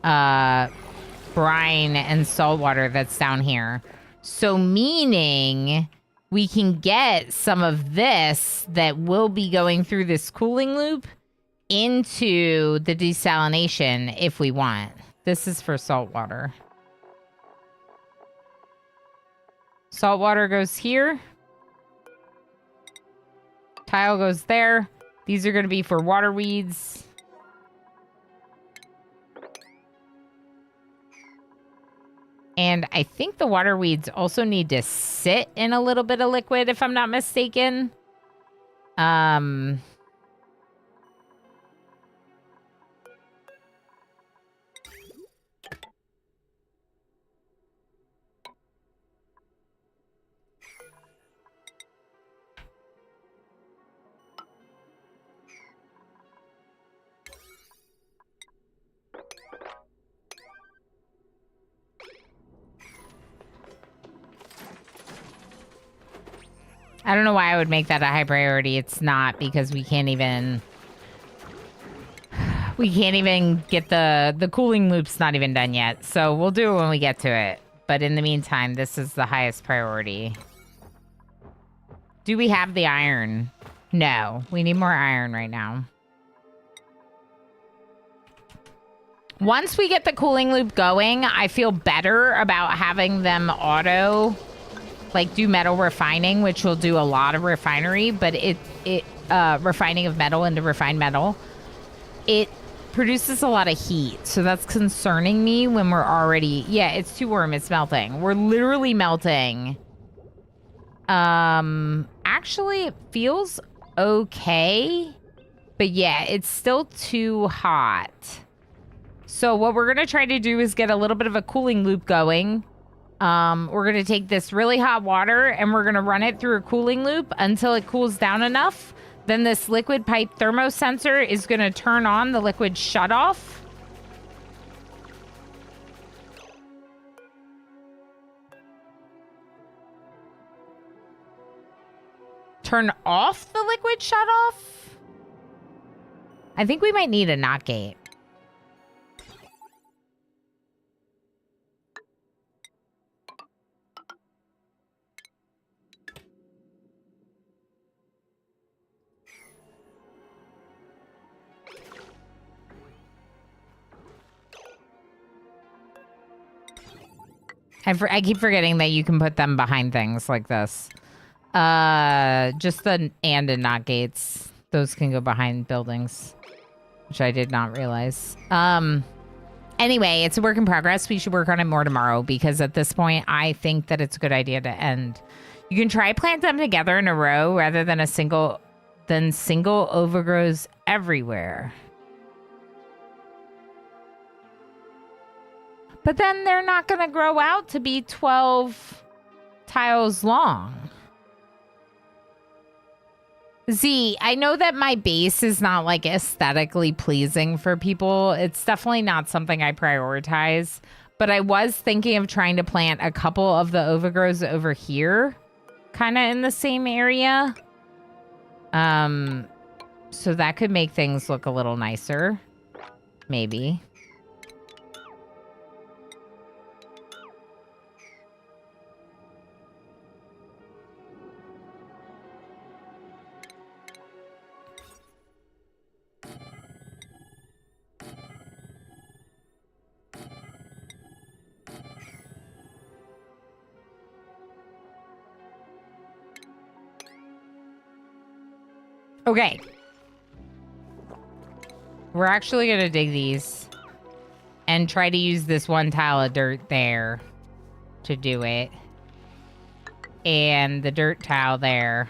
brine and salt water that's down here. So meaning we can get some of this that will be going through this cooling loop into the desalination if we want. This is for salt water. Salt water goes here. Tile goes there. These are going to be for water weeds. And I think the water weeds also need to sit in a little bit of liquid, if I'm not mistaken. I don't know why I would make that a high priority. It's not, because we can't even get the cooling loop's not even done yet. So we'll do it when we get to it. But in the meantime, this is the highest priority. Do we have the iron? No, we need more iron right now. Once we get the cooling loop going, I feel better about having them auto, like, do metal refining, which will do a lot of refinery, but refining of metal into refined metal. It produces a lot of heat, so that's concerning me when we're already... Yeah, it's too warm. It's melting. We're literally melting. Actually, it feels okay, but yeah, it's still too hot. So what we're going to try to do is get a little bit of a cooling loop going. We're going to take this really hot water and we're going to run it through a cooling loop until it cools down enough. Then this liquid pipe thermosensor is going to turn on the liquid shutoff. Turn off the liquid shutoff? I think we might need a NOT gate. I keep forgetting that you can put them behind things like this. Just the and NOT gates. Those can go behind buildings, which I did not realize. Anyway, it's a work in progress. We should work on it more tomorrow because at this point, I think that it's a good idea to end. You can try plant them together in a row rather than single overgrows everywhere. But then they're not going to grow out to be 12 tiles long. Z, I know that my base is not like aesthetically pleasing for people. It's definitely not something I prioritize. But I was thinking of trying to plant a couple of the overgrows over here, kind of in the same area. So that could make things look a little nicer. Maybe. Okay. We're actually going to dig these and try to use this one tile of dirt there to do it. And the dirt tile there.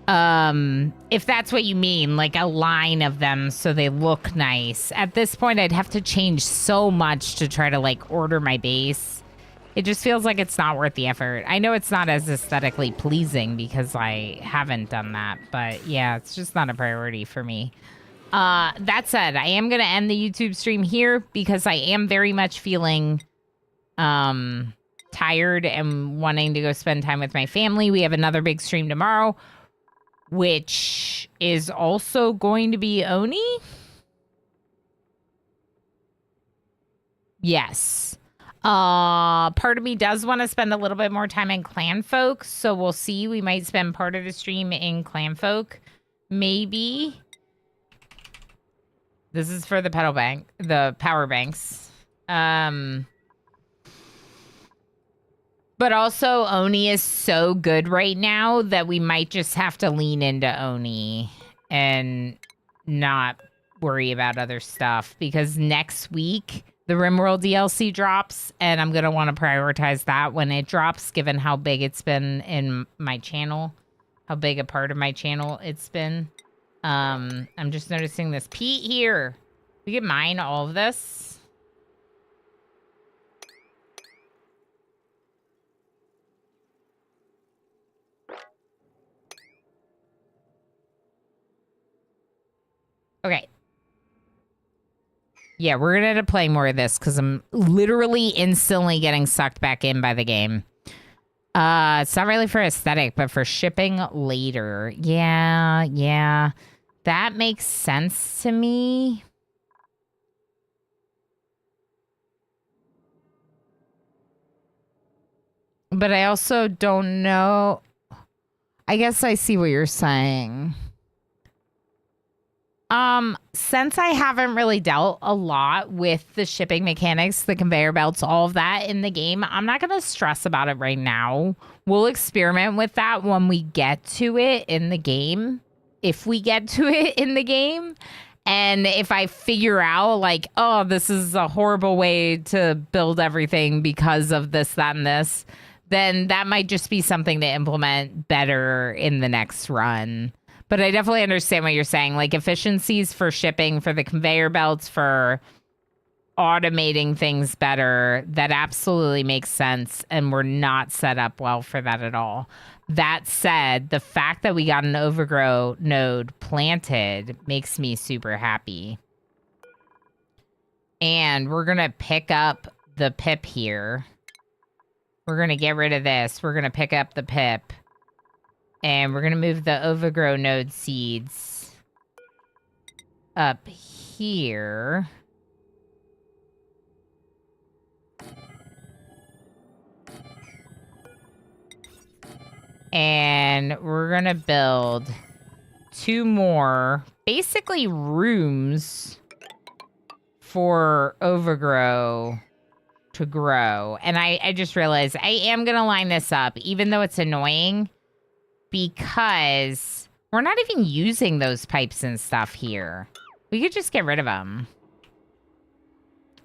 If that's what you mean, like a line of them so they look nice. At this point, I'd have to change so much to try to like order my base. It just feels like it's not worth the effort. I know it's not as aesthetically pleasing because I haven't done that, but yeah, it's just not a priority for me. That said, I am going to end the YouTube stream here because I am very much feeling tired and wanting to go spend time with my family. We have another big stream tomorrow, which is also going to be Oni. Yes. Part of me does want to spend a little bit more time in clan folk, so we'll see. We might spend part of the stream in clan folk. Maybe. This is for the the power banks. But also, Oni is so good right now that we might just have to lean into Oni and not worry about other stuff. Because next week, the RimWorld DLC drops, and I'm going to want to prioritize that when it drops, given how big it's been in my channel. How big a part of my channel it's been. I'm just noticing this. Pete here. We can mine all of this. Okay. Yeah, we're going to end up playing more of this because I'm literally instantly getting sucked back in by the game. It's not really for aesthetic, but for shipping later. Yeah. That makes sense to me. But I also don't know. I guess I see what you're saying. Since I haven't really dealt a lot with the shipping mechanics, the conveyor belts, all of that in the game, I'm not going to stress about it right now. We'll experiment with that when we get to it in the game. If we get to it in the game. And if I figure out like, oh, this is a horrible way to build everything because of this, that, and this, then that might just be something to implement better in the next run. But I definitely understand what you're saying. Like efficiencies for shipping, for the conveyor belts, for automating things better, that absolutely makes sense. And we're not set up well for that at all. That said, the fact that we got an overgrow node planted makes me super happy. And we're going to pick up the pip here. We're going to get rid of this. We're going to pick up the pip. And we're going to move the overgrow node seeds up here. And we're going to build 2 more, basically rooms for overgrow to grow. And I just realized I am going to line this up, even though it's annoying. Because we're not even using those pipes and stuff here. We could just get rid of them.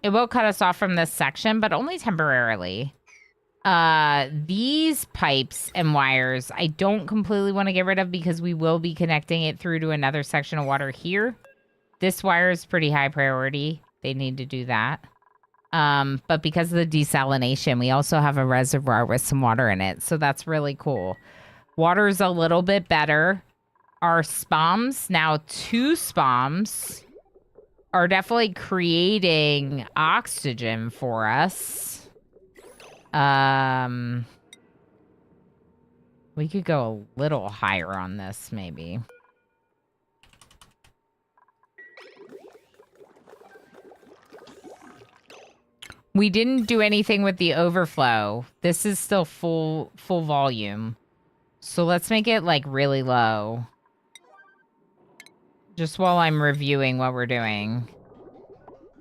It will cut us off from this section, but only temporarily. These pipes and wires, I don't completely want to get rid of because we will be connecting it through to another section of water here. This wire is pretty high priority. They need to do that. But because of the desalination, we also have a reservoir with some water in it. So that's really cool. Water's a little bit better. Our spams, now 2 spams, are definitely creating oxygen for us. We could go a little higher on this, maybe. We didn't do anything with the overflow. This is still full volume. So let's make it like really low. Just while I'm reviewing what we're doing.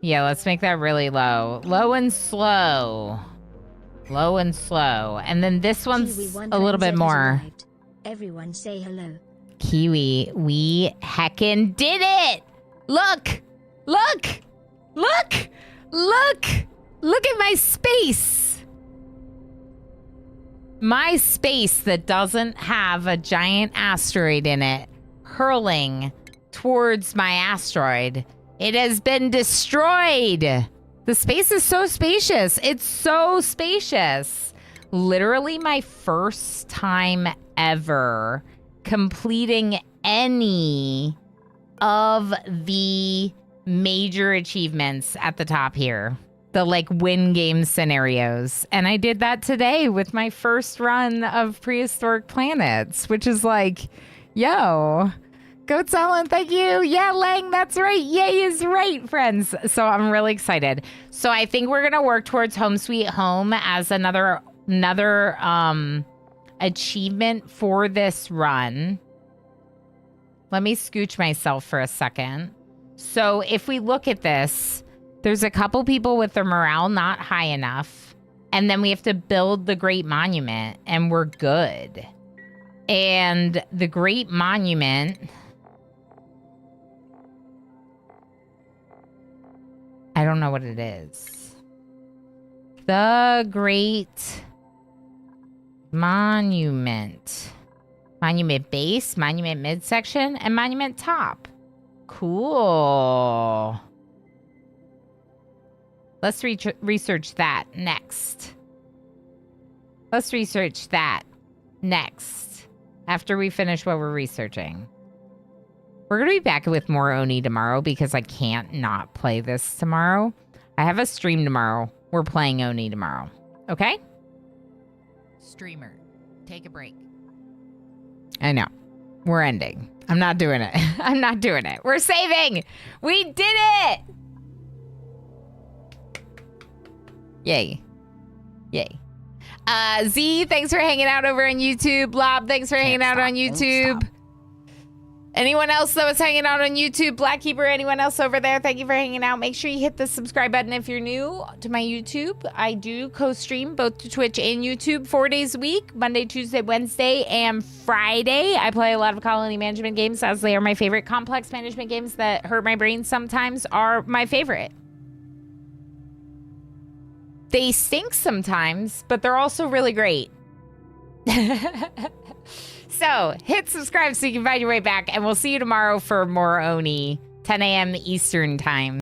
Yeah, let's make that really low. Low and slow. Low and slow. And then this one's a little bit more. Everyone say hello. Kiwi, we heckin' did it! Look! Look! Look! Look! Look at my space! my space that doesn't have a giant asteroid in it hurling towards my asteroid. It has been destroyed. The space is so spacious. It's so spacious. Literally my first time ever completing any of the major achievements at the top here. The like win game scenarios. And I did that today with my first run of Prehistoric Planets, which is like, yo, Goat Ellen, thank you. Yeah, Lang, that's right. Yay is right, friends. So I'm really excited. So I think we're going to work towards Home Sweet Home as another achievement for this run. Let me scooch myself for a second. So if we look at this, there's a couple people with their morale not high enough. And then we have to build the Great Monument and we're good. And the Great Monument, I don't know what it is. The Great Monument. Monument base, monument midsection, and monument top. Cool. Let's research that next. Let's research that next. After we finish what we're researching. We're going to be back with more Oni tomorrow because I can't not play this tomorrow. I have a stream tomorrow. We're playing Oni tomorrow. Okay? Streamer, take a break. I know. We're ending. I'm not doing it. I'm not doing it. We're saving. We did it. Yay. Yay. Z, thanks for hanging out over on YouTube. Lob, thanks for hanging out on YouTube. Anyone else that was hanging out on YouTube? Blackkeeper, anyone else over there? Thank you for hanging out. Make sure you hit the subscribe button if you're new to my YouTube. I do co-stream both to Twitch and YouTube 4 days a week. Monday, Tuesday, Wednesday, and Friday. I play a lot of colony management games as they are my favorite. Complex management games that hurt my brain sometimes are my favorite. They stink sometimes, but they're also really great. So hit subscribe so you can find your way back, and we'll see you tomorrow for more Oni, 10 a.m. Eastern time.